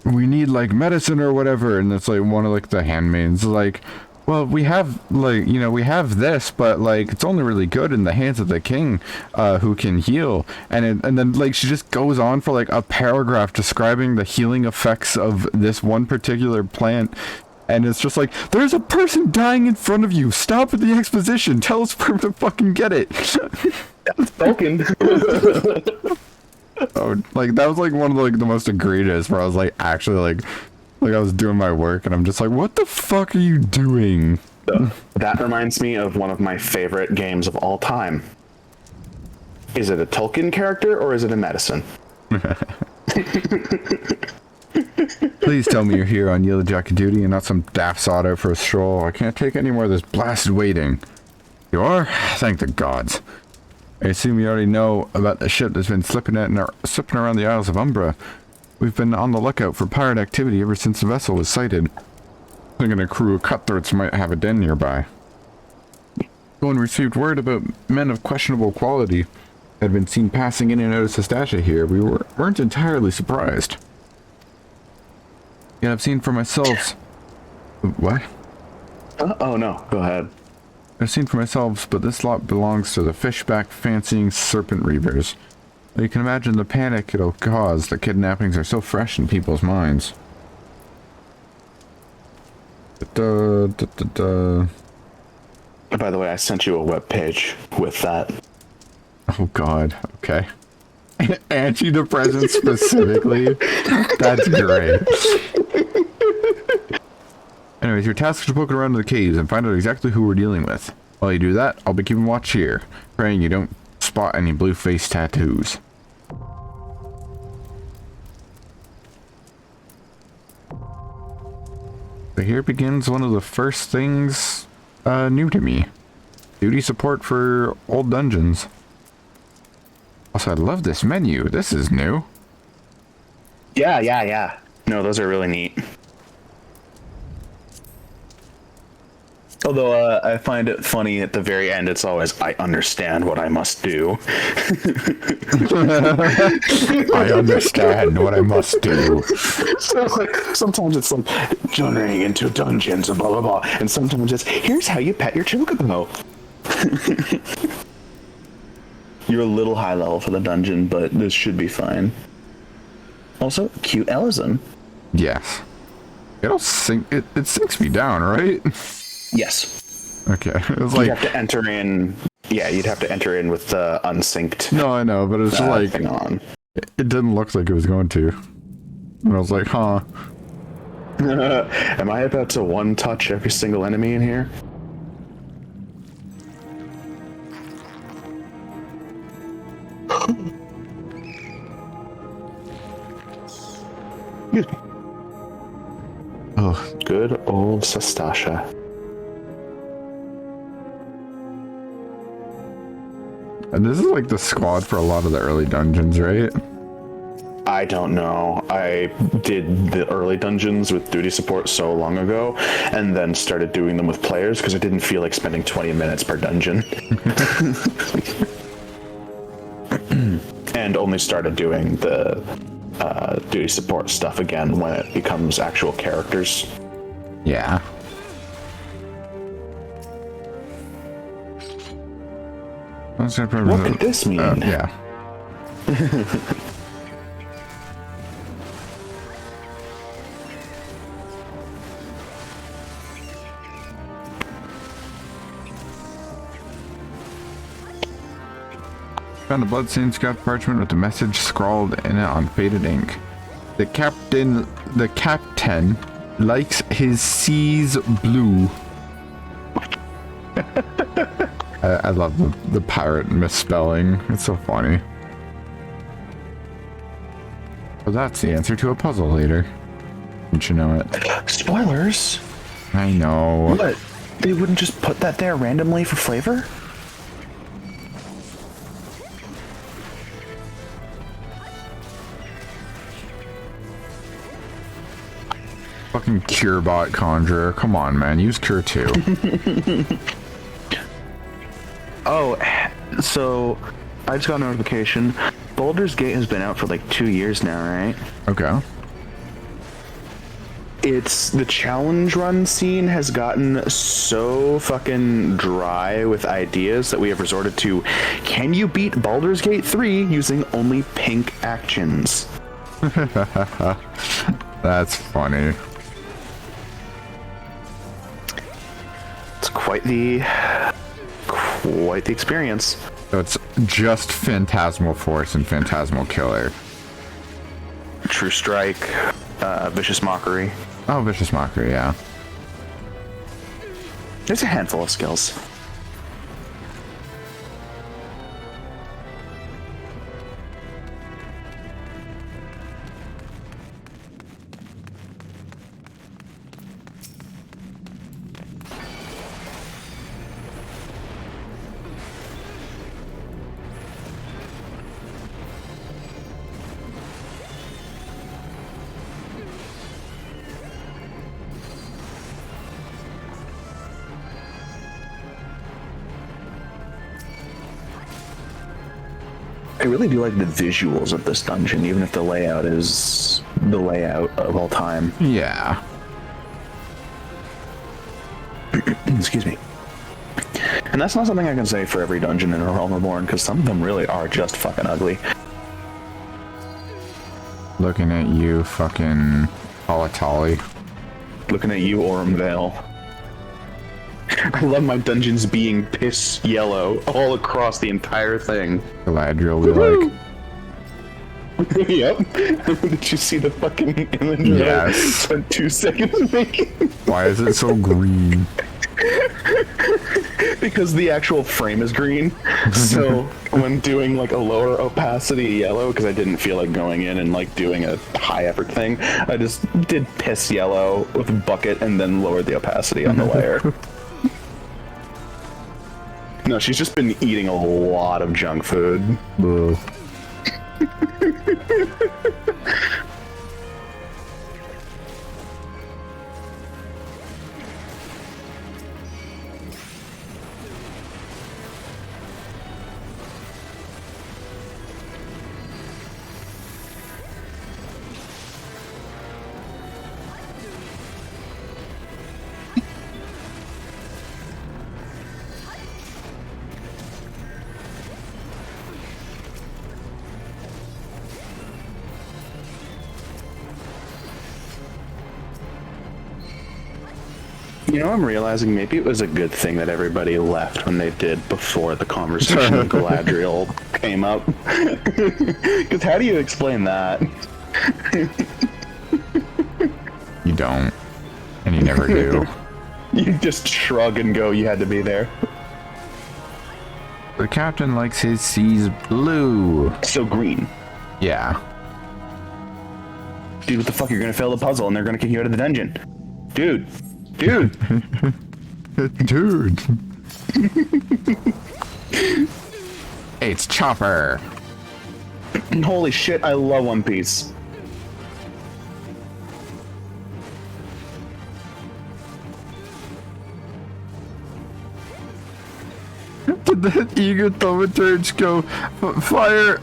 we need like medicine or whatever, and it's like one of like the handmaids like, well, we have like, you know, we have this, but like it's only really good in the hands of the king, who can heal. And then like she just goes on for like a paragraph describing the healing effects of this one particular plant. And it's just like, there's a person dying in front of you. Stop at the exposition. Tell us where to fucking get it. That's broken. Oh, like that was like one of the, like the most egregious, where I was like actually like I was doing my work and I'm just like, what the fuck are you doing? That reminds me of one of my favorite games of all time. Is it a Tolkien character or is it a Madison? Please tell me you're here on Yellow Jacket duty and not some daft sod out for a stroll. I can't take any more of this blasted waiting. You are? Thank the gods. I assume you already know about the ship that's been slipping around the Isles of Umbra. We've been on the lookout for pirate activity ever since the vessel was sighted. Thinking a crew of cutthroats might have a den nearby. When we received word about men of questionable quality had been seen passing in and out of Sastasha here, we weren't entirely surprised. Yet I've seen for myself... What? Oh no, go ahead. I've seen for myself, but this lot belongs to the fishback fancying serpent reavers. You can imagine the panic it'll cause. The kidnappings are so fresh in people's minds. By the way, I sent you a webpage with that. Oh god, okay. Antidepressant specifically? That's great. Anyways, your task is to poke around in the caves and find out exactly who we're dealing with. While you do that, I'll be keeping watch here, praying you don't spot any blue face tattoos. So here begins one of the first things new to me. Duty support for old dungeons. Also, I love this menu. This is new. Yeah. No, those are really neat. Although I find it funny at the very end, it's always, I understand what I must do. I understand what I must do. So like, sometimes it's like, journeying into dungeons and blah, blah, blah. And sometimes it's, here's how you pet your chocobo. You're a little high level for the dungeon, but this should be fine. Also, cute Ellison. Yes. It'll sink, it sinks me down, right? Yes. Okay. It was like, you'd have to enter in. Yeah, you'd have to enter in with the unsynced. No, I know, but it's like thing on. It didn't look like it was going to. And I was like, huh. Am I about to one touch every single enemy in here? Excuse me. Oh, good old Sastasha. And this is like the squad for a lot of the early dungeons, right? I don't know. I did the early dungeons with duty support so long ago, and then started doing them with players because I didn't feel like spending 20 minutes per dungeon. And only started doing the duty support stuff again when it becomes actual characters. Yeah. What could this mean? Yeah. Found a bloodstained scratch parchment with a message scrawled in it on faded ink. The captain likes his seas blue. I love the pirate misspelling. It's so funny. Well, that's the answer to a puzzle later. Don't you know it? Spoilers. I know. What? They wouldn't just put that there randomly for flavor? Fucking CureBot Conjurer. Come on, man. Use Cure 2. Oh, so I just got a notification. Baldur's Gate has been out for like 2 years now, right? Okay. It's the challenge run scene has gotten so fucking dry with ideas that we have resorted to, can you beat Baldur's Gate 3 using only pink actions? That's funny. It's quite the experience. So it's just Phantasmal Force and Phantasmal Killer. True Strike, Vicious Mockery. Oh, Vicious Mockery, yeah. There's a handful of skills. I really do like the visuals of this dungeon, even if the layout is the layout of all time. Yeah. Excuse me. And that's not something I can say for every dungeon in A Realm Reborn, because some of them really are just fucking ugly. Looking at you, fucking Halatali. Looking at you, Aurum Vale. I love my dungeons being piss yellow all across the entire thing. Galadriel, we like. Yep. Did you see the fucking image? Yes. Spent 2 seconds making. Why is it so green? because the actual frame is green. So when doing like a lower opacity yellow, because I didn't feel like going in and like doing a high effort thing, I just did piss yellow with a bucket and then lowered the opacity on the layer. No, she's just been eating a lot of junk food. You know, I'm realizing maybe it was a good thing that everybody left when they did before the conversation with Galadriel came up. Because how do you explain that? You don't. And you never do. You just shrug and go, you had to be there. The captain likes his seas blue. So green. Yeah. Dude, what the fuck? You're gonna fail the puzzle and they're gonna kick you out of the dungeon. Dude. Dude. Dude. It's Chopper. Holy shit, I love One Piece. Did that eager thaumaturge go fire,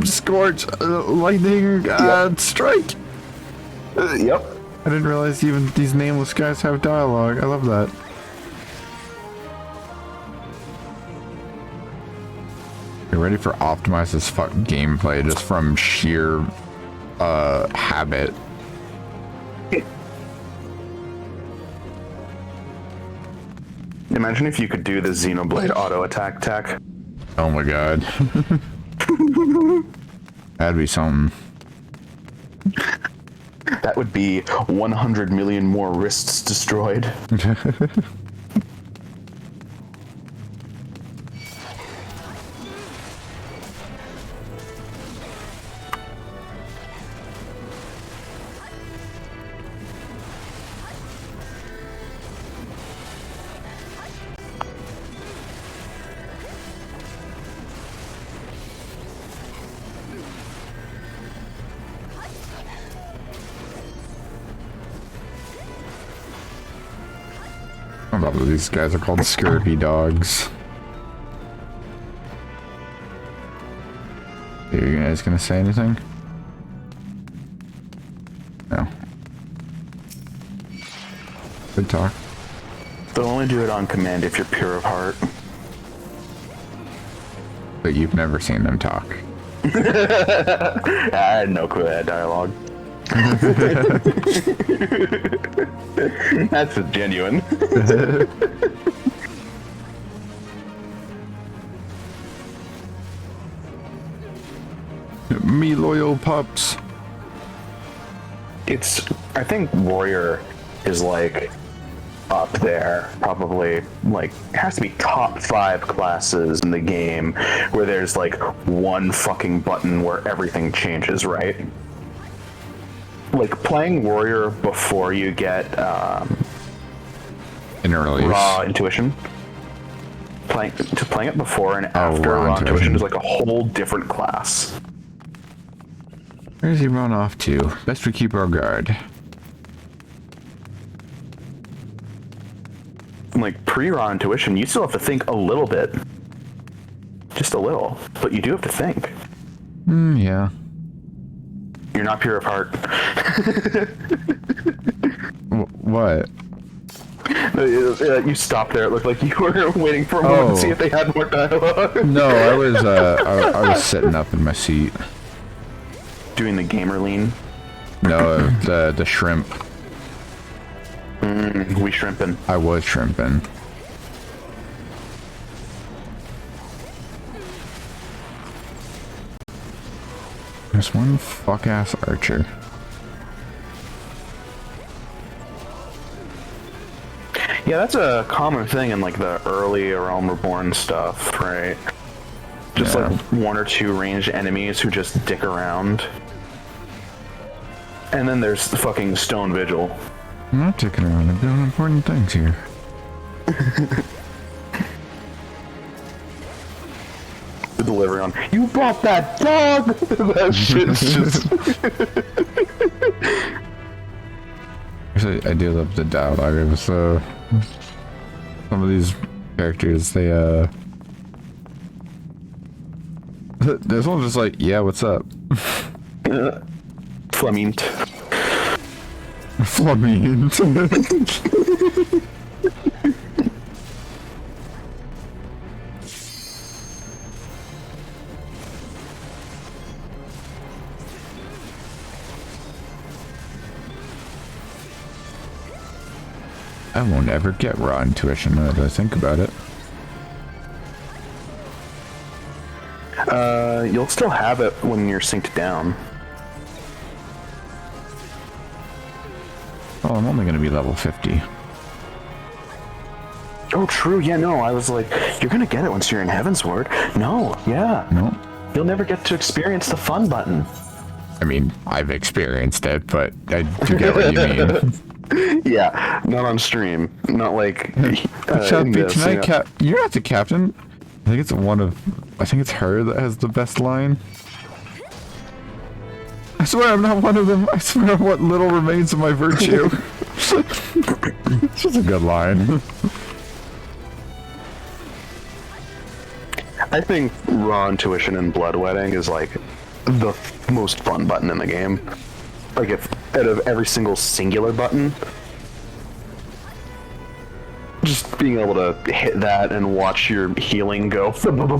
scorch, lightning, strike? Yep. I didn't realize even these nameless guys have dialogue. I love that. You're ready for optimized as fuck gameplay just from sheer habit. Imagine if you could do the Xenoblade auto attack tech. Oh my god. That'd be something. That would be 100 million more wrists destroyed. I love that these guys are called scurvy dogs. Are you guys gonna say anything? No. Good talk. They'll only do it on command if you're pure of heart. But you've never seen them talk. I had no clue that dialogue. That's genuine. Me loyal pups. I think warrior is like up there, probably like has to be top 5 classes in the game where there's like one fucking button where everything changes, right? Like playing warrior before you get raw intuition. Playing it before and after raw intuition is like a whole different class. Where does he run off to? Best we keep our guard. Like pre-raw intuition, you still have to think a little bit. Just a little. But you do have to think. Yeah. You're not pure of heart. What? You stopped there. It looked like you were waiting for a moment to see if they had more dialogue. No, I was sitting up in my seat. Doing the gamer lean? No, the shrimp. We shrimping. I was shrimping. There's one fuck-ass archer. Yeah, that's a common thing in like the early Realm Reborn stuff, right? Just like 1 or 2 ranged enemies who just dick around. And then there's the fucking Stone Vigil. I'm not dicking around. I'm doing important things here. The delivery on, you brought that dog! That shit's just... Actually, I do love the dialogue. So some of these characters, they this one's just like, yeah, what's up? Flamint. Flamint. I won't ever get raw intuition now that I think about it. You'll still have it when you're synced down. Oh, I'm only going to be level 50. Oh, true. Yeah, no, I was like, you're going to get it once you're in Heavensward. No, yeah. No. You'll never get to experience the fun button. I mean, I've experienced it, but I do get what you mean. Yeah, not on stream. Not like... You're not the captain. I think it's her that has the best line. I swear I'm not one of them. I swear what little remains of my virtue. It's just a good line. I think Raw Intuition and Blood Wedding is like the most fun button in the game. Like if out of every single singular button, just being able to hit that and watch your healing go and go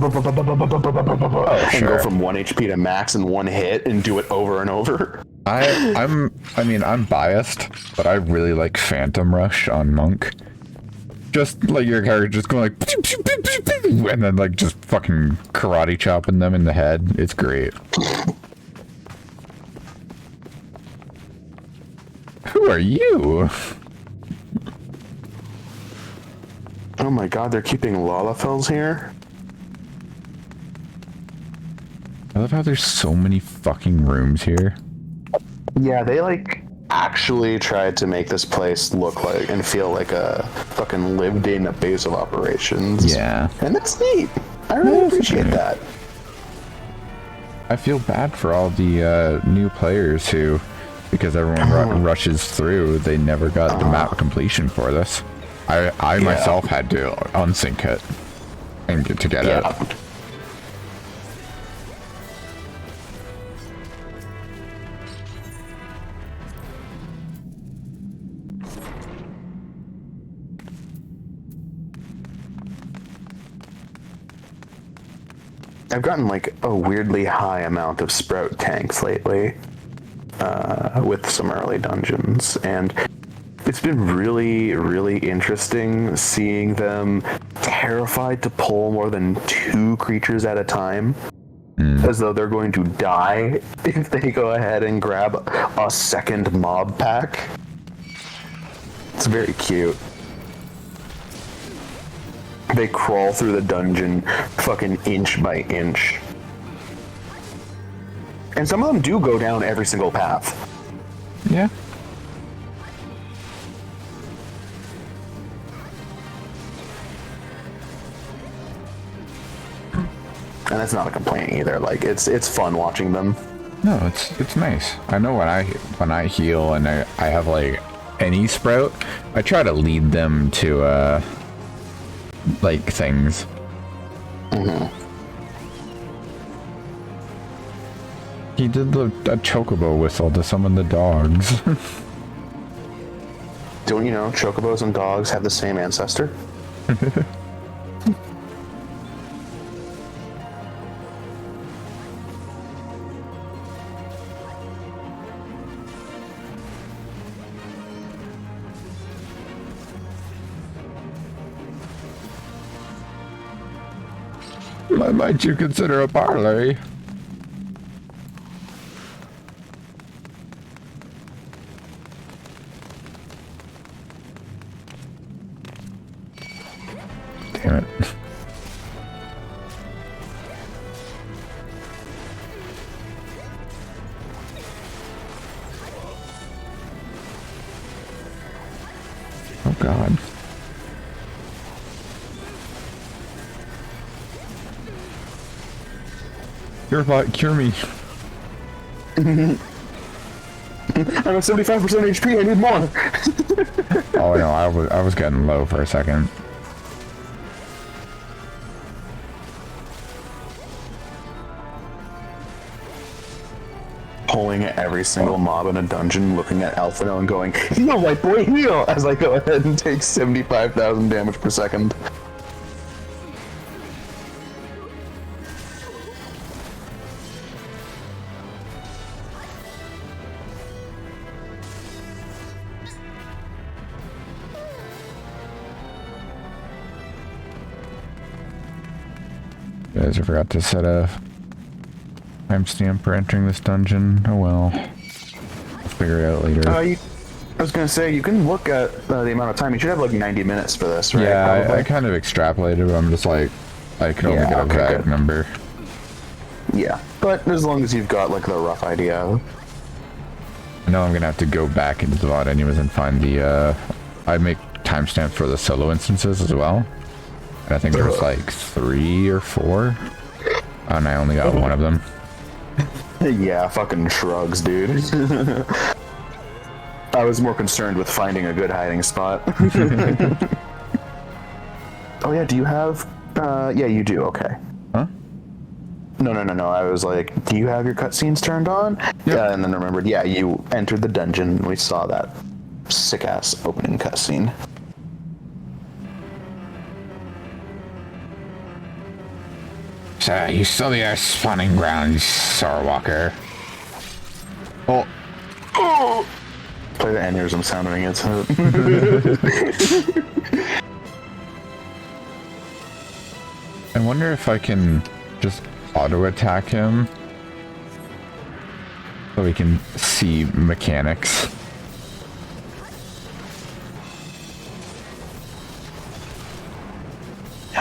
from 1 HP to max in one hit and do it over and over. I'm biased, but I really like Phantom Rush on Monk. Just like your character just going like and then like just fucking karate chopping them in the head. It's great. Who are you? Oh my god, they're keeping Lalafels here? I love how there's so many fucking rooms here. Yeah, they like actually tried to make this place look like and feel like a fucking lived in base of operations. Yeah. And that's neat. I really appreciate that. I feel bad for all the new players who, because everyone rushes through, they never got the map completion for this. I myself had to unsync it and get to get it. I've gotten like a weirdly high amount of Sprout tanks lately with some early dungeons, and it's been really, really interesting seeing them terrified to pull more than 2 creatures at a time, as though they're going to die if they go ahead and grab a second mob pack. It's very cute. They crawl through the dungeon fucking inch by inch. And some of them do go down every single path. Yeah. And that's not a complaint either. Like it's fun watching them. No, it's nice. I know when I heal and I have like any sprout, I try to lead them to like things. He did a chocobo whistle to summon the dogs. Don't you know chocobos and dogs have the same ancestor? What might you consider a parley? damn it. Oh god. Cure me. I'm at 75% HP, I need more! Oh no, I was getting low for a second. Pulling at every single mob in a dungeon, looking at Alphino and going, heal, white boy, heal! As I go ahead and take 75,000 damage per second. Guys, I forgot to set a timestamp for entering this dungeon. Oh well. I'll figure it out later. I was gonna say, you can look at the amount of time. You should have like 90 minutes for this, right? Yeah, I kind of extrapolated, but I'm just like, I can only get a vague number. Yeah, but as long as you've got like the rough idea. I know I'm gonna have to go back into the VOD anyways and find the, I make timestamps for the solo instances as well. And I think there's like 3 or 4. And I only got one of them. Yeah, fucking shrugs, dude. I was more concerned with finding a good hiding spot. Oh yeah, do you have... yeah, you do, okay. Huh? No. I was like, do you have your cutscenes turned on? Yep. Yeah, and then remembered, yeah, you entered the dungeon and we saw that sick-ass opening cutscene. So, you saw the spawning ground, you Sorwalker. Oh. Oh! Play the aneurysm sound when it gets hit. I wonder if I can just auto-attack him so we can see mechanics.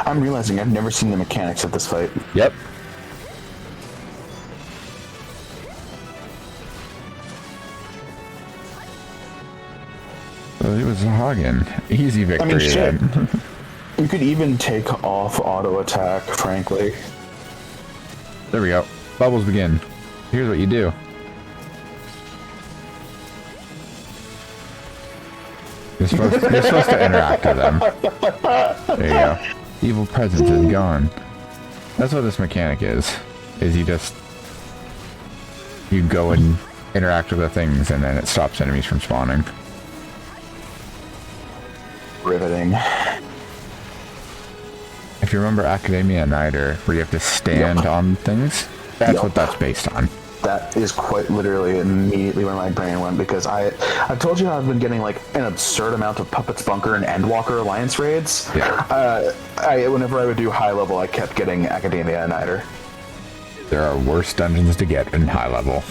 I'm realizing I've never seen the mechanics of this fight. Yep. Well, it was a Hagen. Easy victory, I mean, shit. then. You could even take off auto attack, frankly. There we go. Bubbles begin. Here's what you do. You're supposed to interact with them. There you go. Evil presence is gone. That's what this mechanic is you go and interact with the things and then it stops enemies from spawning. Riveting. If you remember Academia Niter, where you have to stand on things, that's what that's based on. That is quite literally immediately where my brain went, because I've told you how I've been getting like an absurd amount of Puppets Bunker and Endwalker Alliance raids. Yeah. Whenever I would do high level, I kept getting Academia Niter. There are worse dungeons to get in high level.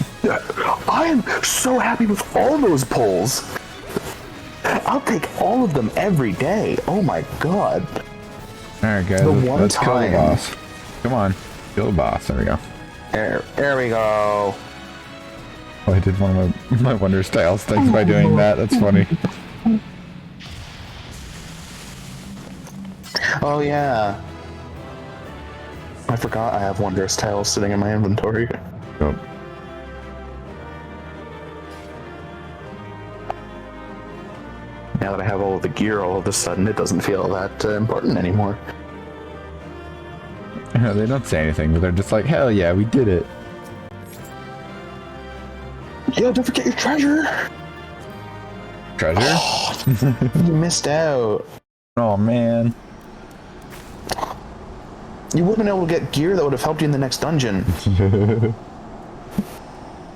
I am so happy with all those pulls. I'll take all of them every day. Oh my god. Alright guys, let's kill the boss. Come on, kill the boss. There we go. There we go. Oh, I did one of my Wonder Styles things by doing that. That's funny. Oh yeah. I forgot I have Wondrous Tiles sitting in my inventory. Oh. Now that I have all of the gear, all of a sudden it doesn't feel that important anymore. They don't say anything, but they're just like, hell yeah, we did it. Yeah, don't forget your treasure! Treasure? Oh, you missed out. Oh man. You would have been able to get gear that would have helped you in the next dungeon.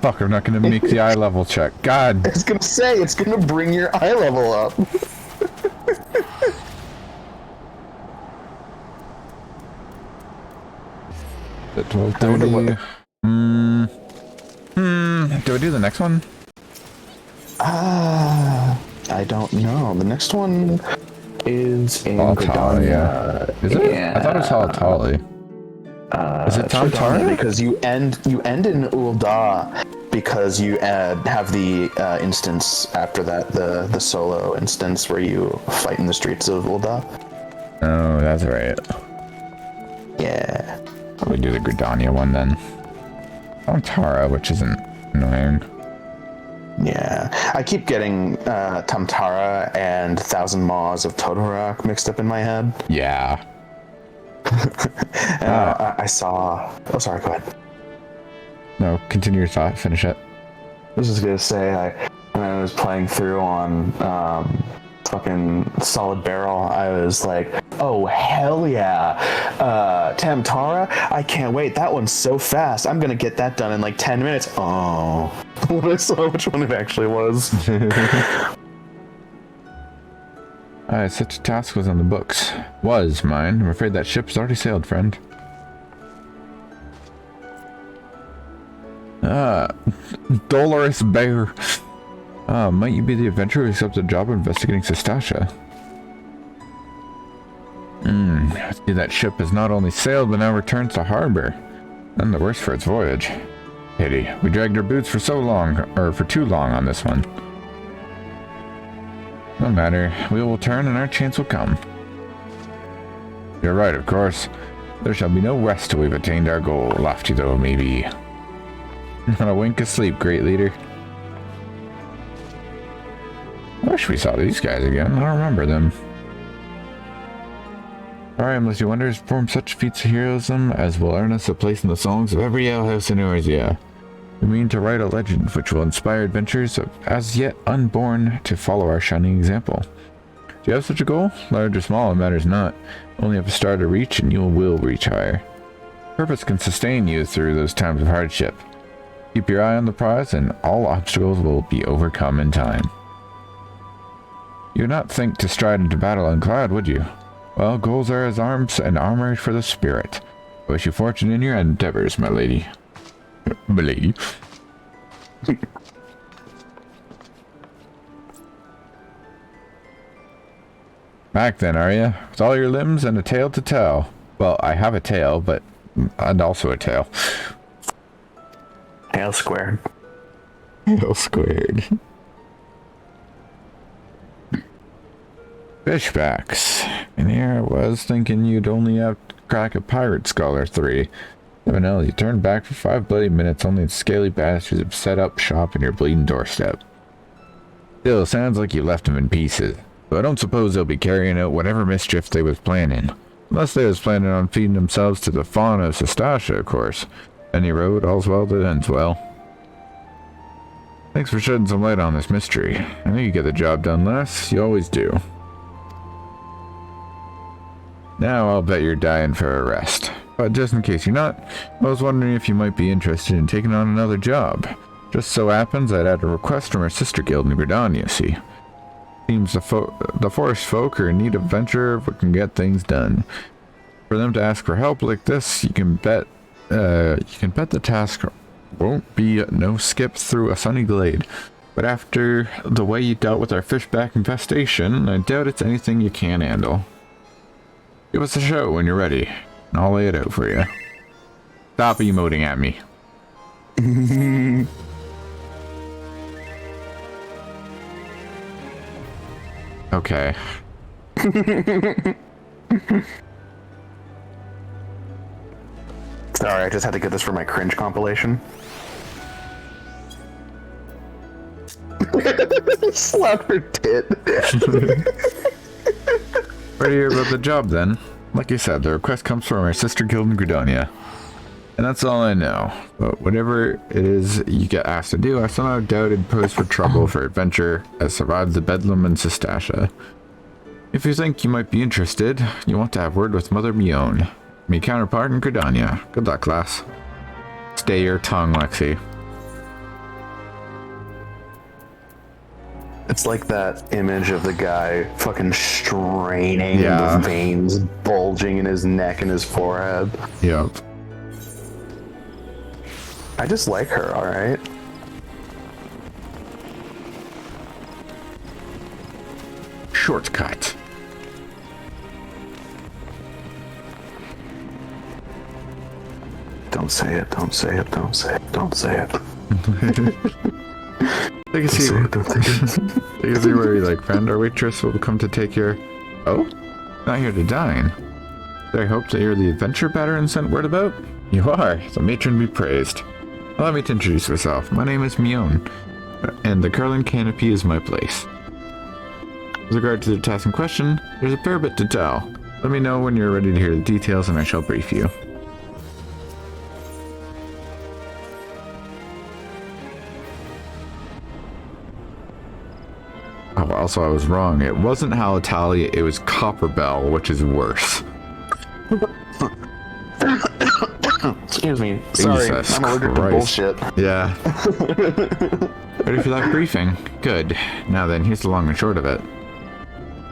Fuck, I'm not gonna make the eye level check. God. I was gonna say, it's gonna bring your eye level up. The 1230. Do I do the next one? I don't know. The next one is in Gridania. Gridania. Is it? I thought it was Halatali. Is it Tam-Tara? Because you end in Ul'dah because you have the instance after that, the solo instance where you fight in the streets of Ul'dah. Oh, that's right. Yeah. Probably do the Gridania one then. Tam-Tara, which isn't annoying. Yeah, I keep getting Tam-Tara and Thousand Maws of Totorock mixed up in my head. Yeah. I saw... Oh, sorry, go ahead. No, continue your thought. Finish it. I was just gonna say, when I was playing through on fucking Solid Barrel, I was like, oh, hell yeah. Tam-Tara? I can't wait. That one's so fast. I'm gonna get that done in like 10 minutes. Oh. When I saw which one it actually was. Such a task was on the books. Was mine. I'm afraid that ship's already sailed, friend. Dolorous Bear. Might you be the adventurer who accepted a job of investigating Sastasha? I see that ship has not only sailed, but now returns to harbor. None the worse for its voyage. Pity. We dragged our boots for so long, or for too long on this one. No matter. We will return and our chance will come. You're right, of course. There shall be no rest till we've attained our goal, lofty though it may be. Not a wink of sleep, great leader. I wish we saw these guys again. I don't remember them. Sorry, unless you wonder, has performed such feats of heroism as will earn us a place in the songs of every alehouse in Eorzea. We mean to write a legend which will inspire adventurers of as yet unborn to follow our shining example. Do you have such a goal? Large or small, it matters not. Only have a star to reach and you will reach higher. Purpose can sustain you through those times of hardship. Keep your eye on the prize and all obstacles will be overcome in time. You would not think to stride into battle unclad, would you? Well, goals are as arms and armor for the spirit. I wish you fortune in your endeavors, my lady. My lady. Back then, are you? With all your limbs and a tail to tell. Well, I have a tail, and also a tail. Tail squared. Tail squared. Fishbacks. And here I was thinking you'd only have to crack a pirate skull or 3. Even else, you turned back for 5 bloody minutes, only the scaly bastards have set up shop in your bleeding doorstep. Still, sounds like you left them in pieces. But I don't suppose they'll be carrying out whatever mischief they was planning. Unless they was planning on feeding themselves to the fauna of Sastasha, of course. Any road, all's well that ends well. Thanks for shedding some light on this mystery. I know you get the job done, lass. You always do. Now I'll bet you're dying for a rest. But just in case you're not, I was wondering if you might be interested in taking on another job. Just so happens I'd had a request from our sister guild in Gridania, see. Seems the forest folk are in need of venture but can get things done. For them to ask for help like this, you can bet the task won't be no skip through a sunny glade. But after the way you dealt with our fishback infestation, I doubt it's anything you can't handle. Give us a show when you're ready, and I'll lay it out for you. Stop emoting at me. Okay. Sorry, I just had to get this for my cringe compilation. Slap her tit. Ready to hear about the job then? Like I said, the request comes from our sister guild in Gridania. And that's all I know. But whatever it is you get asked to do, I somehow doubt it posed for trouble for adventure as survived the bedlam in Sastasha. If you think you might be interested, you want to have word with Mother Mion, my counterpart in Gridania. Good luck, class. Stay your tongue, Lexi. It's like that image of the guy fucking straining, the veins bulging in his neck and his forehead. Yep. I just like her, alright? Shortcut. Don't say it. Don't say it. Don't say it. Don't say it. Take a seat. Take a seat where you like, friend. Our waitress will come to take your... Oh? Not here to dine. I hope that you're the adventure veteran sent word about? You are. The matron be praised. Allow me to introduce myself. My name is Mion, and the curling canopy is my place. With regard to the task in question, there's a fair bit to tell. Let me know when you're ready to hear the details and I shall brief you. Oh, also I was wrong. It wasn't Halitalia, it was Copperbell, which is worse. Excuse me. Sorry, Jesus I'm allergic to bullshit. Yeah. Ready for that briefing? Good. Now then, here's the long and short of it.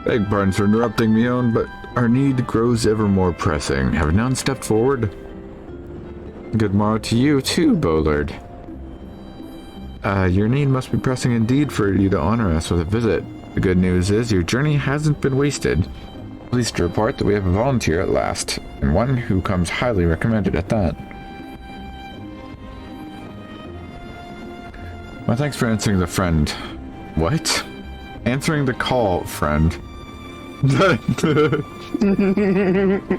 Beg pardon for interrupting me on, but our need grows ever more pressing. Have none stepped forward? Good morrow to you too, Bolard. Your need must be pressing indeed for you to honor us with a visit. The good news is your journey hasn't been wasted. Pleased to report that we have a volunteer at last, and one who comes highly recommended at that. My thanks for answering the friend. What? Answering the call, friend.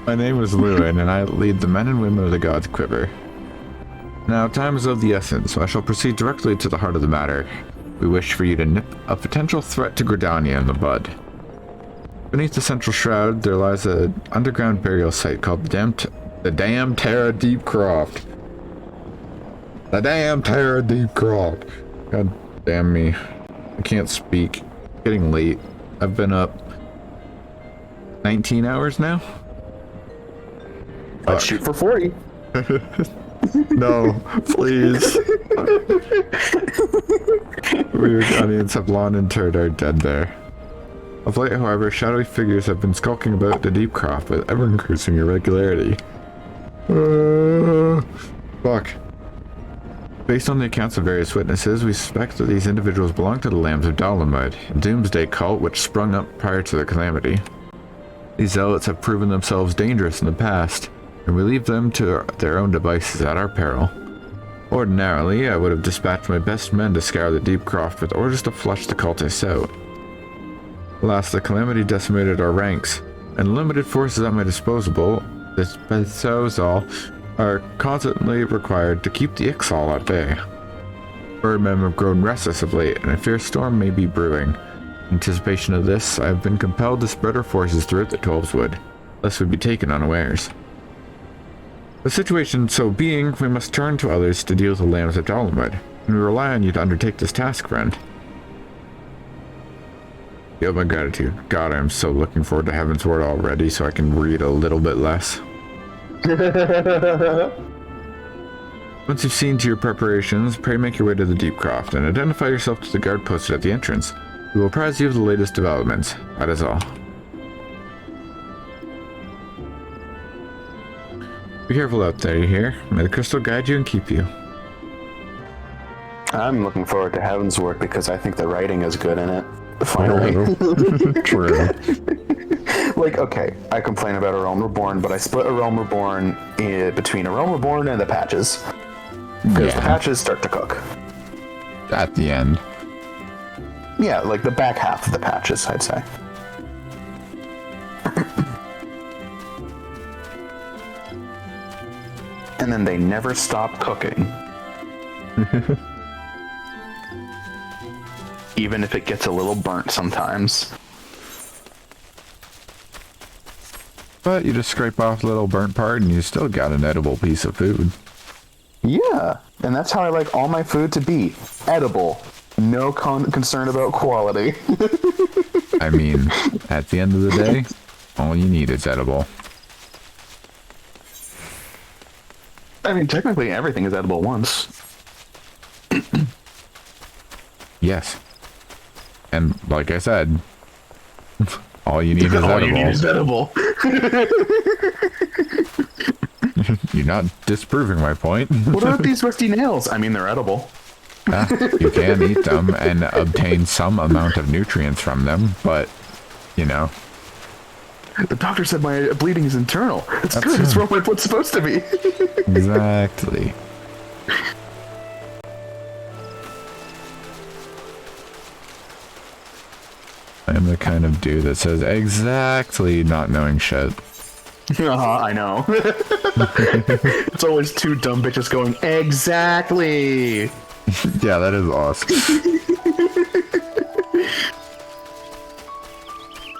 My name is Lewin, and I lead the men and women of the God's Quiver. Now, time is of the essence, so I shall proceed directly to the heart of the matter. We wish for you to nip a potential threat to Gridania in the bud. Beneath the central shroud, there lies an underground burial site called the Tam-Tara Deepcroft. The Tam-Tara Deepcroft. God damn me. I can't speak. It's getting late. I've been up 19 hours now? Let's shoot for 40. No, please. We audience have long interred our dead there. Of late, however, shadowy figures have been skulking about the Deepcroft with ever-increasing irregularity. Fuck. Based on the accounts of various witnesses, we suspect that these individuals belong to the Lambs of Dolomite, a doomsday cult which sprung up prior to the calamity. These zealots have proven themselves dangerous in the past, and we leave them to their own devices at our peril. Ordinarily, I would have dispatched my best men to scour the Deepcroft with orders to flush the cultists out. Alas, the calamity decimated our ranks, and limited forces at my disposal are constantly required to keep the Ixal at bay. Birdmen have grown restless of late, and a fierce storm may be brewing. In anticipation of this, I have been compelled to spread our forces throughout the Twelveswood, lest we be taken unawares. The situation so being, we must turn to others to deal with the Lambs of Dolomite, and we rely on you to undertake this task, friend. Feel my gratitude. God, I am so looking forward to Heaven's Word already so I can read a little bit less. Once you've seen to your preparations, pray make your way to the Deepcroft and identify yourself to the guard posted at the entrance. We will apprise you of the latest developments. That is all. Be careful out there, you hear? May the crystal guide you and keep you. I'm looking forward to Heaven's Work because I think the writing is good in it. Finally. True. Like, okay, I complain about A Realm Reborn, but I split A Realm Reborn between A Realm Reborn and the patches. Because the patches start to cook. At the end. Yeah, like the back half of the patches, I'd say. And then they never stop cooking. Even if it gets a little burnt sometimes. But you just scrape off the little burnt part and you still got an edible piece of food. Yeah, and that's how I like all my food to be. Edible. No concern about quality. I mean, at the end of the day, all you need is edible. I mean, technically everything is edible once. Yes. And like I said, all you need is edible. All you need is edible. You're not disproving my point. What about these rusty nails? I mean, they're edible. You can eat them and obtain some amount of nutrients from them, but, you know. The doctor said my bleeding is internal. It's good. It's what's supposed to be. Exactly. I am the kind of dude that says exactly not knowing shit. I know. It's always two dumb bitches going, exactly. Yeah, that is awesome.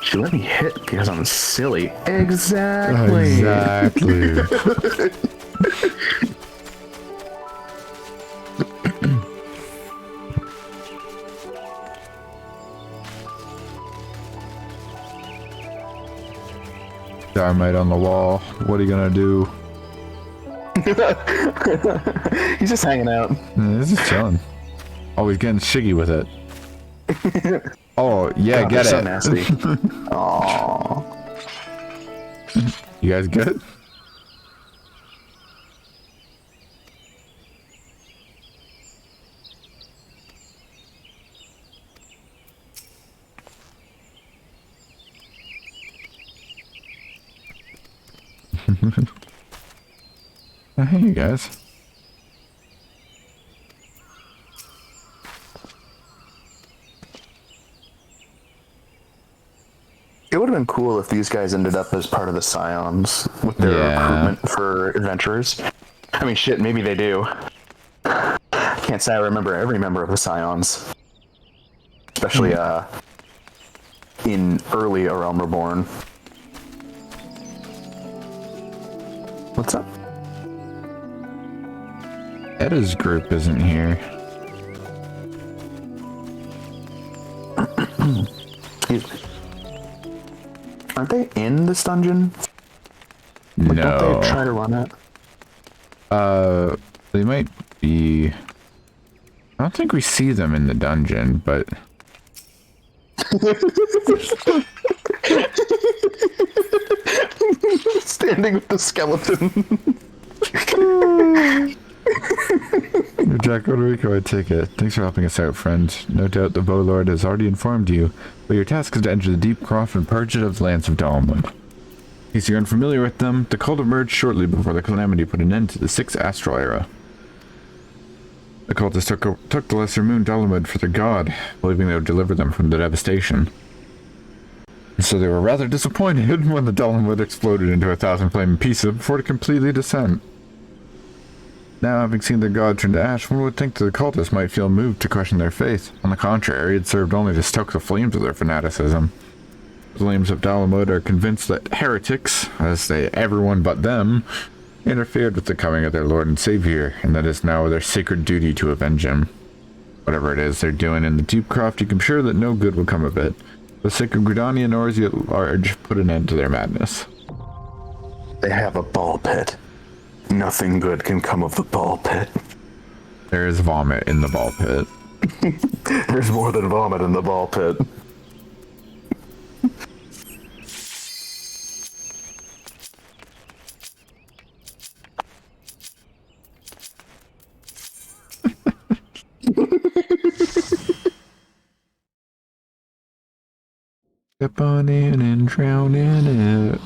She let me hit because I'm silly. Exactly. Exactly. Dynamite on the wall. What are you gonna do? He's just hanging out. He's just chilling. Oh, he's getting shiggy with it. Oh, yeah, God, get it. So nasty. Aww. You guys good? Hey, you guys. It would have been cool if these guys ended up as part of the Scions with their recruitment for adventurers. I mean, shit, maybe they do. Can't say I remember every member of the Scions. Especially, in early A Realm Reborn. What's up? Edda's group isn't here. Excuse me. Aren't they in this dungeon? Like, No. Don't they try to run it? They might be... I don't think we see them in the dungeon, but... Standing with the skeleton. Jack Roderico, I take it. Thanks for helping us out, friend. No doubt the Bowlord has already informed you, but your task is to enter the Deepcroft and purge it of the lands of Dawnwood. In case you're unfamiliar with them, the cult emerged shortly before the Calamity put an end to the 6th Astral Era. The cultists took the Lesser Moon Dawnwood for their god, believing they would deliver them from the devastation. And so they were rather disappointed when the Dawnwood exploded into 1,000 flaming pieces before it completely descent. Now, having seen their god turn to ash, one would think that the cultists might feel moved to question their faith. On the contrary, it served only to stoke the flames of their fanaticism. The flames of Dalamud are convinced that heretics, as they everyone but them, interfered with the coming of their Lord and Savior, and that is now their sacred duty to avenge him. Whatever it is they're doing in the Deepcroft, you can be sure that no good will come of it. The sake of Gridania and Orzi at large put an end to their madness. They have a ball pit. Nothing good can come of the ball pit. There is vomit in the ball pit. There's more than vomit in the ball pit. Step on in and drown in it.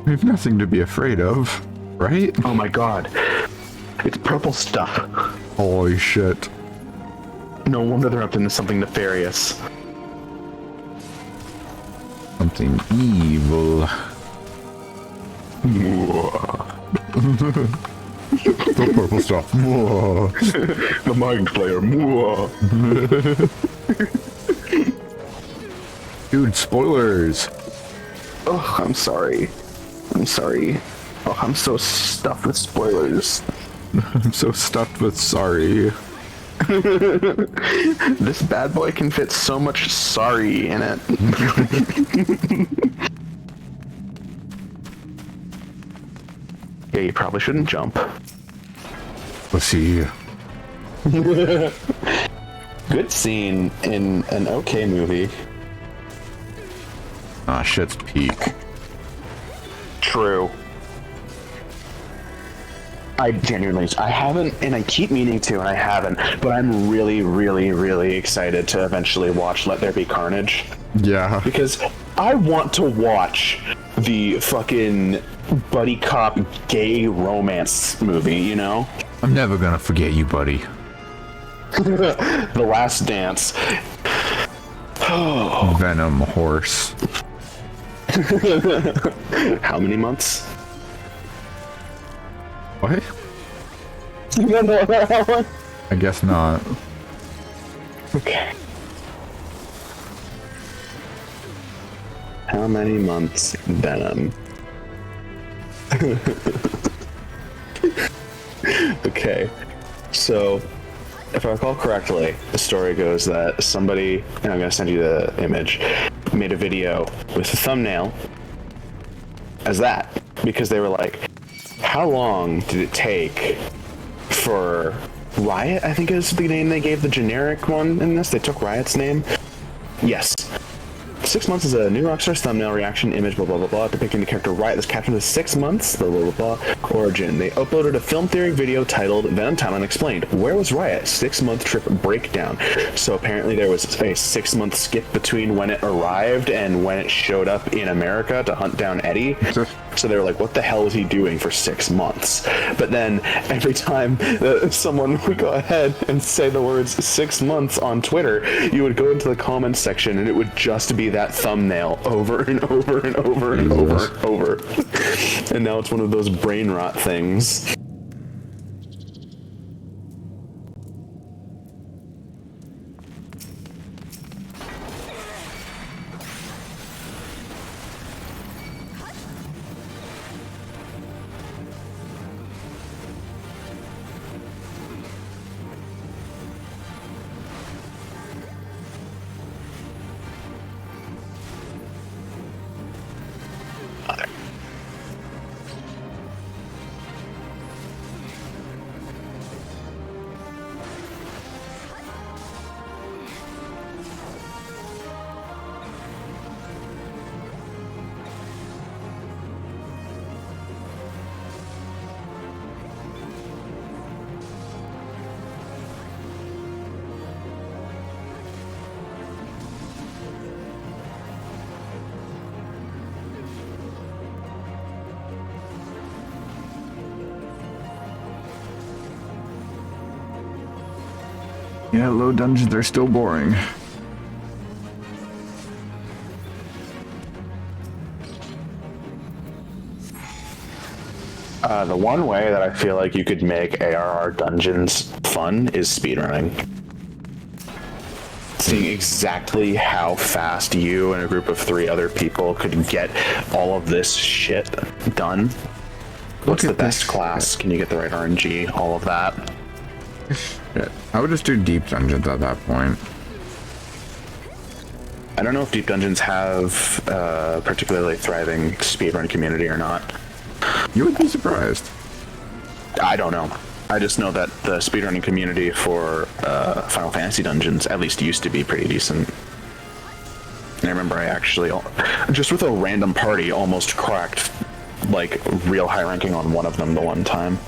We have nothing to be afraid of, right? Oh my god. It's purple stuff. Holy shit. No wonder they're up into something nefarious. Something evil. The purple stuff. The mind player. Dude, spoilers. Oh, I'm sorry. I'm sorry. Oh, I'm so stuffed with spoilers. I'm so stuffed with sorry. This bad boy can fit so much sorry in it. Yeah, you probably shouldn't jump. Let's see. Good scene in an okay movie. Ah, shit's peak. True. I haven't, and I keep meaning to, and I haven't, but I'm really, really, really excited to eventually watch Let There Be Carnage. Yeah. Because I want to watch the fucking buddy cop gay romance movie, you know? I'm never gonna forget you, buddy. The Last Dance. Venom horse. How many months? What? You don't know that one? I guess not. Okay. How many months Venom? Okay. So, if I recall correctly, the story goes that somebody, and I'm going to send you the image, made a video with a thumbnail as that. Because they were like, how long did it take for Riot, I think is the name they gave the generic one in this? They took Riot's name? Yes. 6 months is a new Rockstar's thumbnail reaction image, blah, blah, blah, blah, depicting the character Riot. This caption is 6 months, blah, blah, blah, blah, origin. They uploaded a film theory video titled Venom Timeline Explained. Where was Riot? 6-month trip breakdown. So apparently there was a 6-month skip between when it arrived and when it showed up in America to hunt down Eddie. So they were like, what the hell was he doing for 6 months? But then every time someone would go ahead and say the words 6 months on Twitter, you would go into the comments section and it would just be that thumbnail over and over and over and over and over. And now it's one of those brain rot things. Yeah, low dungeons are still boring. The one way that I feel like you could make ARR dungeons fun is speedrunning. Seeing exactly how fast you and a group of 3 other people could get all of this shit done. What's the best class? Can you get the right RNG? All of that. Shit. I would just do deep dungeons at that point. I don't know if deep dungeons have a particularly thriving speedrun community or not. You would be surprised. I don't know. I just know that the speedrunning community for Final Fantasy dungeons at least used to be pretty decent. And I remember I actually, just with a random party, almost cracked like real high ranking on one of them the one time.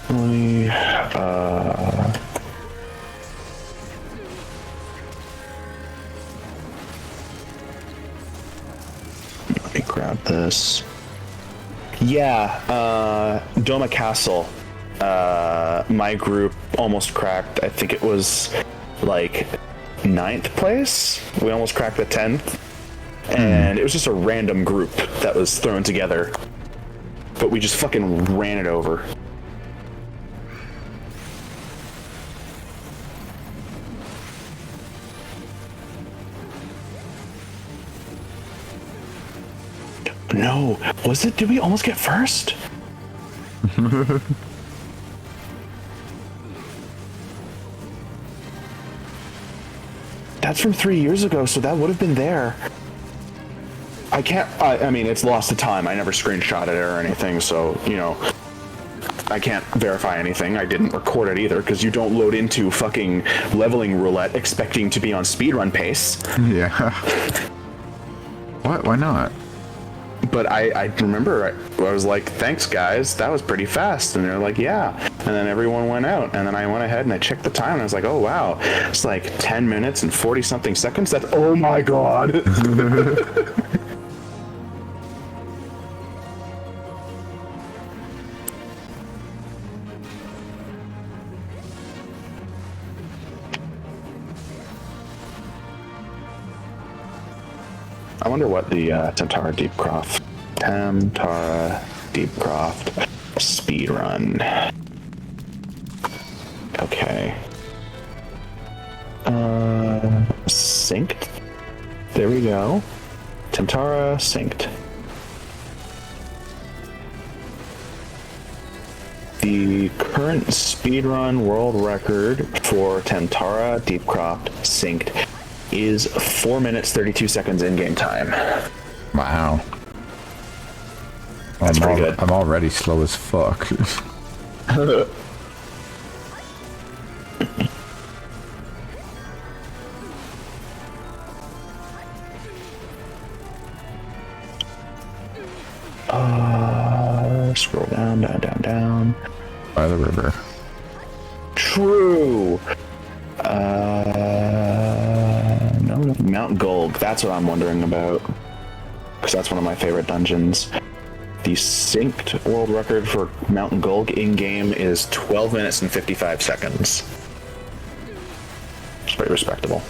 Let me grab this. Yeah, Doma Castle. My group almost cracked, I think it was like 9th place. We almost cracked the 10th. And it was just a random group that was thrown together. But we just fucking ran it over. No, was it? Did we almost get first? That's from 3 years ago, so that would have been there. I can't. I mean, it's lost to time. I never screenshotted it or anything, so you know, I can't verify anything. I didn't record it either because you don't load into fucking leveling roulette expecting to be on speedrun pace. Yeah. What? Why not? But I remember I was like, thanks guys, that was pretty fast. And they're like, yeah. And then everyone went out. And then I went ahead and I checked the time and I was like, oh wow, it's like 10 minutes and 40 something seconds. That's, oh my god. I wonder what the Tam-Tara Deepcroft speedrun. Okay. Synced. There we go. Tam-Tara synced. The current speedrun world record for Tam-Tara Deepcroft synced is 4 minutes 32 seconds in-game time. Wow. That's pretty good. I'm already slow as fuck. Scroll down, down, down, down. By the river. True. No, Mount Gold. That's what I'm wondering about. Because that's one of my favorite dungeons. The synced world record for Mountain Gold in-game is 12 minutes and 55 seconds. It's very respectable.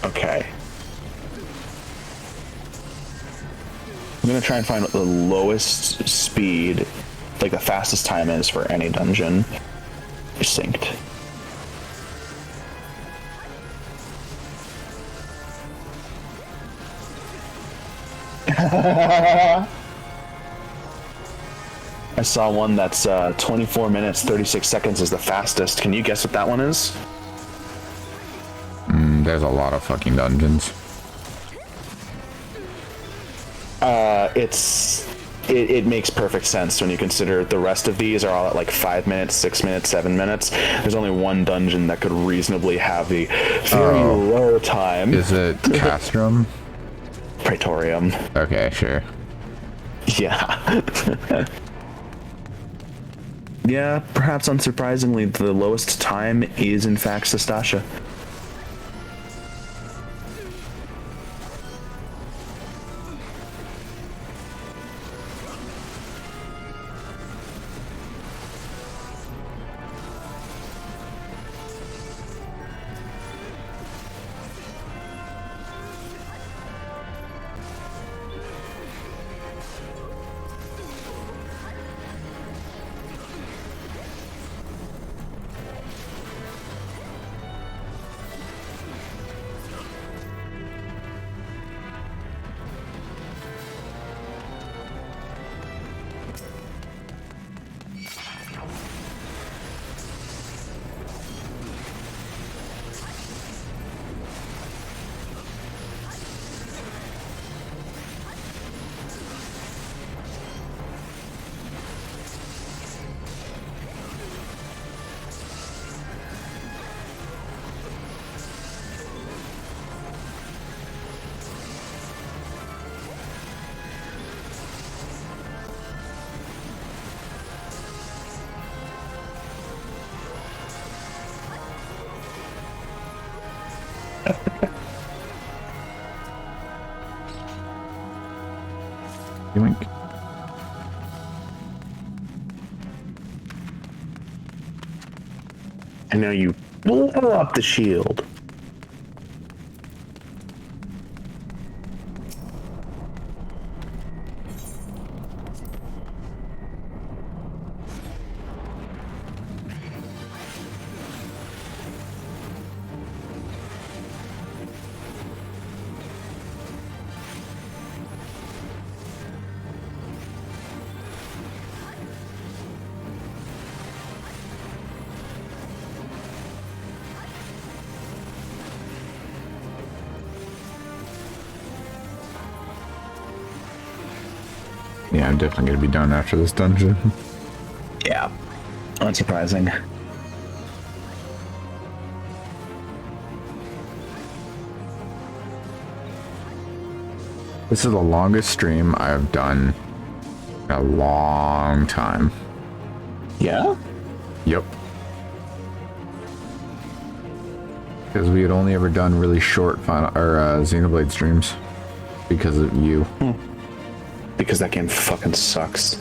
Okay. I'm gonna try and find what the lowest speed, like the fastest time is for any dungeon. Synced. I saw one that's 24 minutes 36 seconds is the fastest. Can you guess what that one is? There's a lot of fucking dungeons. It makes perfect sense when you consider the rest of these are all at like 5 minutes, 6 minutes, 7 minutes. There's only one dungeon that could reasonably have the very low time. Is it Castrum? Praetorium. Okay, sure. Yeah. Yeah, perhaps unsurprisingly, the lowest time is in fact Sastasha. Yoink. And now you blow up the shield. Yeah, I'm definitely gonna be done after this dungeon. Yeah, unsurprising. This is the longest stream I've done in a long time. Yeah? Yep. Because we had only ever done really short Xenoblade streams because of you. Because that game fucking sucks.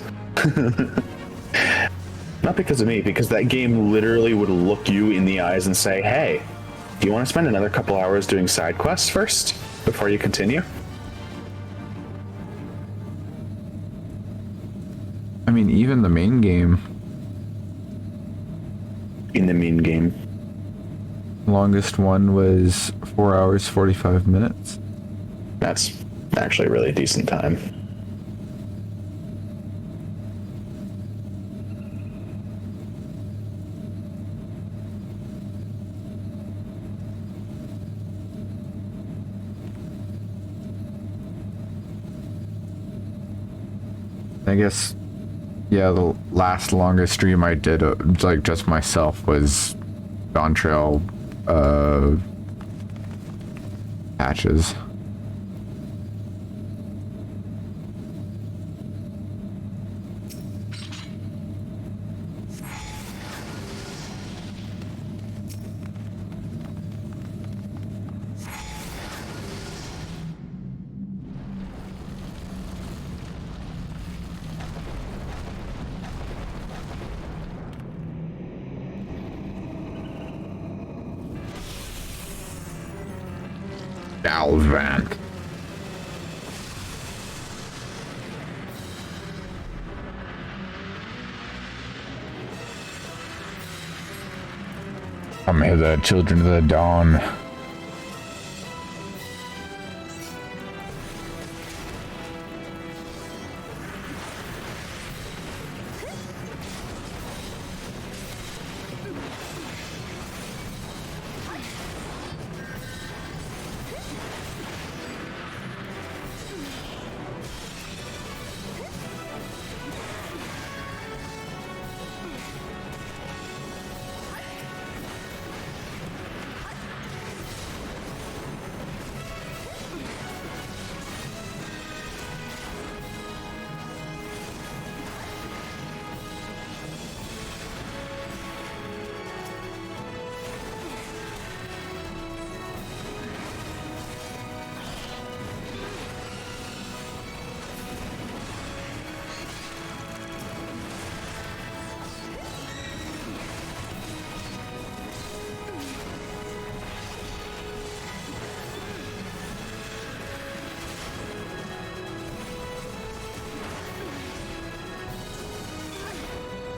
Not because of me, because that game literally would look you in the eyes and say, hey, do you want to spend another couple hours doing side quests first before you continue? I mean, even the main game. In the main game. Longest one was 4 hours, 45 minutes. That's actually a really decent time. I guess, yeah, the last longest stream I did, like just myself, was Dawn Trail patches. Galvanth. Come hither, children of the dawn.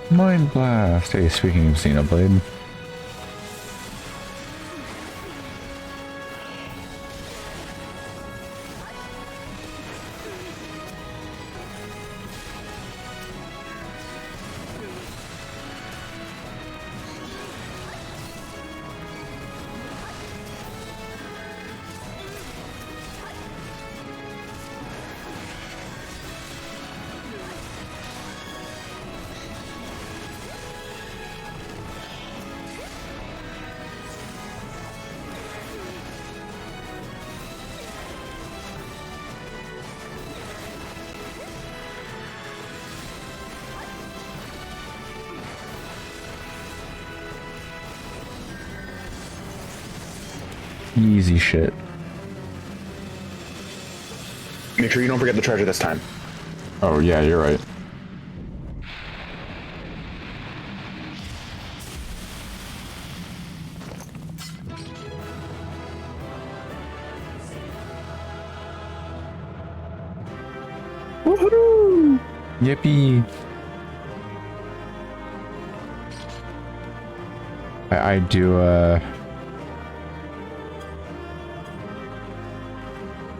Mind Blast. Hey, speaking of Xenoblade. Easy shit. Make sure you don't forget the treasure this time. Oh yeah, you're right. Woohoo! Yippee! I do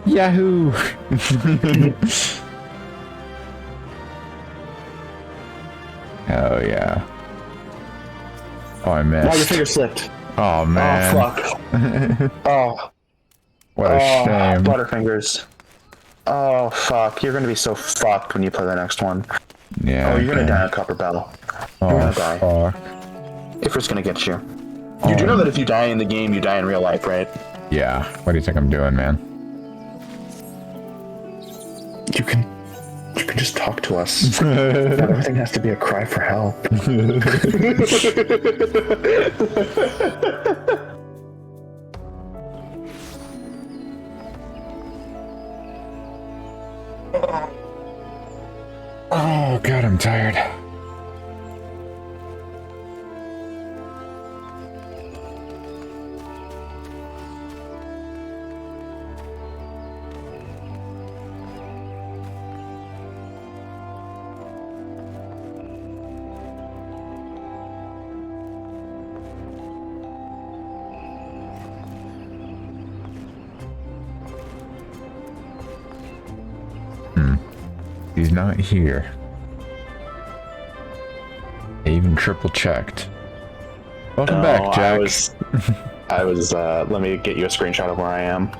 Yahoo! Oh yeah. Oh, I missed. Oh, your finger slipped. Oh man. Oh fuck. Oh. What a shame. Butterfingers. Oh, fuck. You're gonna be so fucked when you play the next one. Yeah. Oh, you're gonna die on Copper Bell. You're gonna die. Fuck. Ifrit's gonna get you. You do know that if you die in the game, you die in real life, right? Yeah. What do you think I'm doing, man? You can just talk to us. Not everything has to be a cry for help. Oh god, I'm tired. He's not here. I even triple checked. Welcome back, Jack. I was let me get you a screenshot of where I am.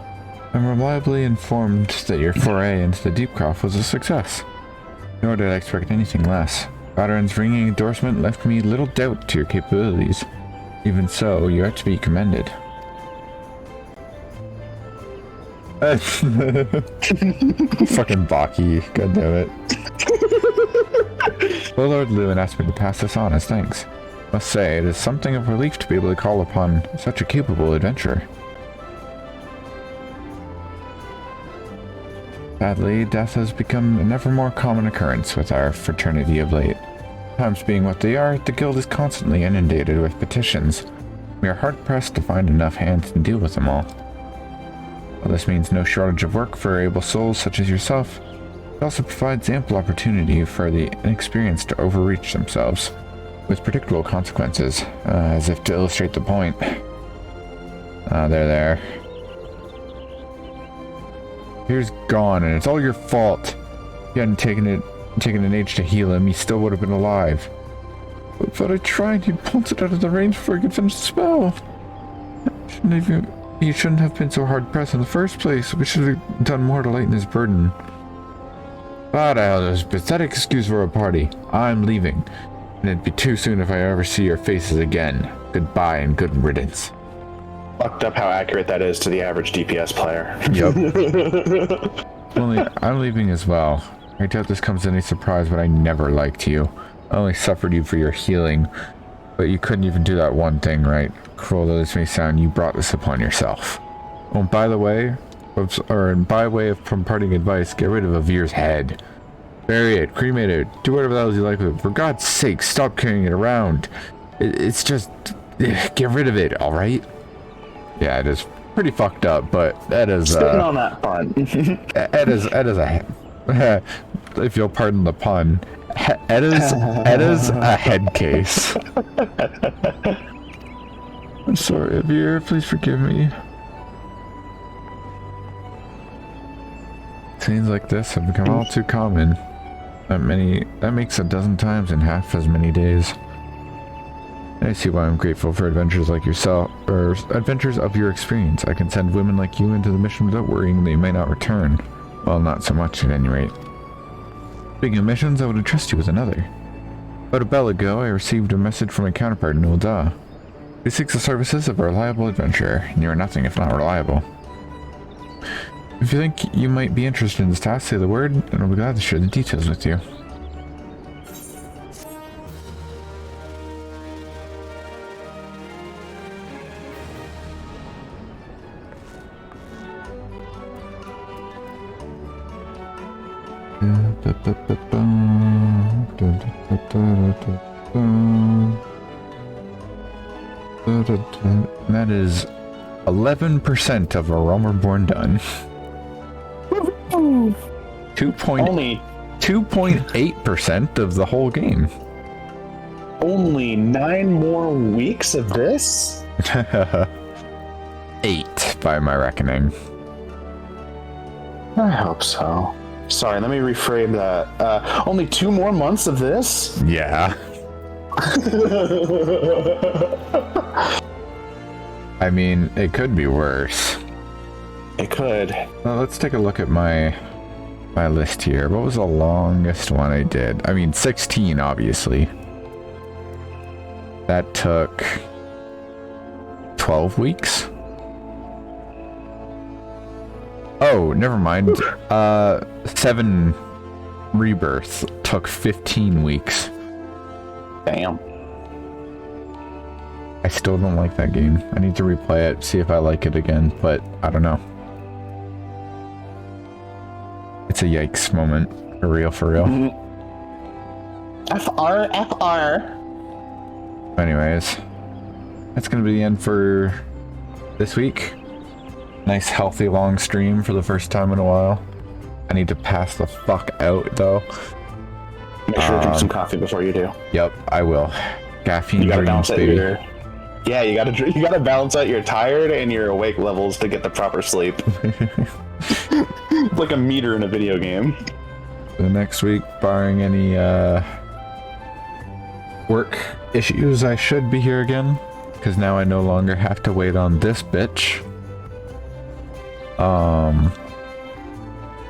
I'm reliably informed that your foray into the Deepcroft was a success. Nor did I expect anything less. Bauderin's ringing endorsement left me little doubt to your capabilities. Even so, you are to be commended. Fucking Baki, god damn it. Well, Lord Lewin asked me to pass this on as thanks. Must say, it is something of relief to be able to call upon such a capable adventurer. Sadly, death has become an ever more common occurrence with our fraternity of late. Times being what they are, the guild is constantly inundated with petitions. We are hard-pressed to find enough hands to deal with them all. While this means no shortage of work for able souls such as yourself, it also provides ample opportunity for the inexperienced to overreach themselves, with predictable consequences, as if to illustrate the point. There. Here's gone, and it's all your fault. If you hadn't taken an age to heal him, he still would have been alive. But I tried. He pulled it out of the range before I could finish the spell. He shouldn't have been so hard-pressed in the first place. We should have done more to lighten his burden. But there's a pathetic excuse for a party. I'm leaving. And it'd be too soon if I ever see your faces again. Goodbye and good riddance. Fucked up how accurate that is to the average DPS player. Yep. I'm leaving as well. I doubt this comes as any surprise, but I never liked you. I only suffered you for your healing. But you couldn't even do that one thing right. Cruel though this may sound, you brought this upon yourself. Oh, by the way, by way of parting advice, get rid of Avir's head. Bury it, cremate it, do whatever the hell you like with it. For God's sake, stop carrying it around. It's just... get rid of it, alright? Yeah, it is pretty fucked up, but that is... Sticking on that pun. That is a... if you'll pardon the pun, Edda's a head case. I'm sorry, Avir, please forgive me. Scenes like this have become all too common. That makes a dozen times in half as many days. I see why I'm grateful for adventures like yourself, or adventures of your experience. I can send women like you into the mission without worrying they may not return. Well, not so much at any rate. Speaking of missions, I would entrust you with another. About a bell ago, I received a message from my counterpart in Ul'dah. He seeks the services of a reliable adventurer, and you are nothing if not reliable. If you think you might be interested in this task, say the word, and I'll be glad to share the details with you. That is 11% of a Roamer Born done. 2.8% of the whole game. Only 9 more weeks of this? 8 by my reckoning. I hope so. Sorry, let me reframe that. Only 2 more months of this? Yeah. I mean, it could be worse. It could. Well, let's take a look at my my list here. What was the longest one I did? I mean, 16, obviously. That took 12 weeks. Oh, never mind. 7 Rebirth took 15 weeks. Damn. I still don't like that game. I need to replay it, see if I like it again, but I don't know. It's a yikes moment. For real, for real. FR. Anyways, that's gonna be the end for this week. Nice, healthy, long stream for the first time in a while. I need to pass the fuck out, though. Make sure to drink some coffee before you do. Yep, I will. Caffeine You gotta dreams, balance out baby. yeah, you gotta balance out your tired and your awake levels to get the proper sleep. Like a meter in a video game. The next week, barring any work issues, I should be here again, because now I no longer have to wait on this bitch.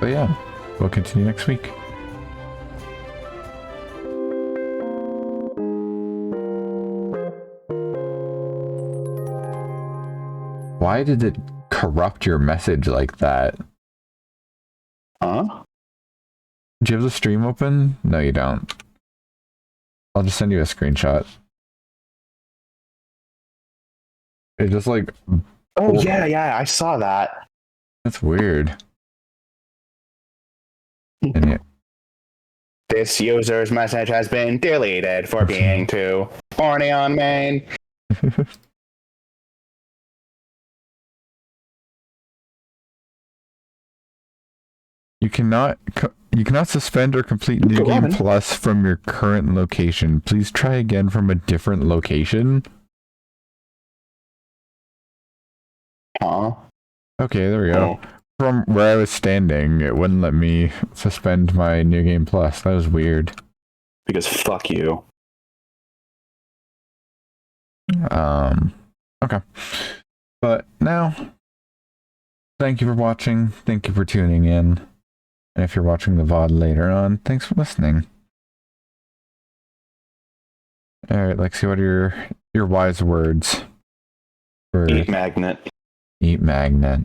But yeah, we'll continue next week. Why did it corrupt your message like that? Huh? Do you have the stream open? No, you don't. I'll just send you a screenshot. It just like... Oh, yeah, I saw that. That's weird. And yeah. This user's message has been deleted for being too horny on main. You cannot suspend or complete New Game Plus from your current location. Please try again from a different location. Huh? Okay, there we go. From where I was standing, it wouldn't let me suspend my New Game Plus. That was weird. Because fuck you. Okay. But now, thank you for watching. Thank you for tuning in. And if you're watching the VOD later on, thanks for listening. Alright, Lexi, what are your wise words? For Eat magnet. Eat magnet.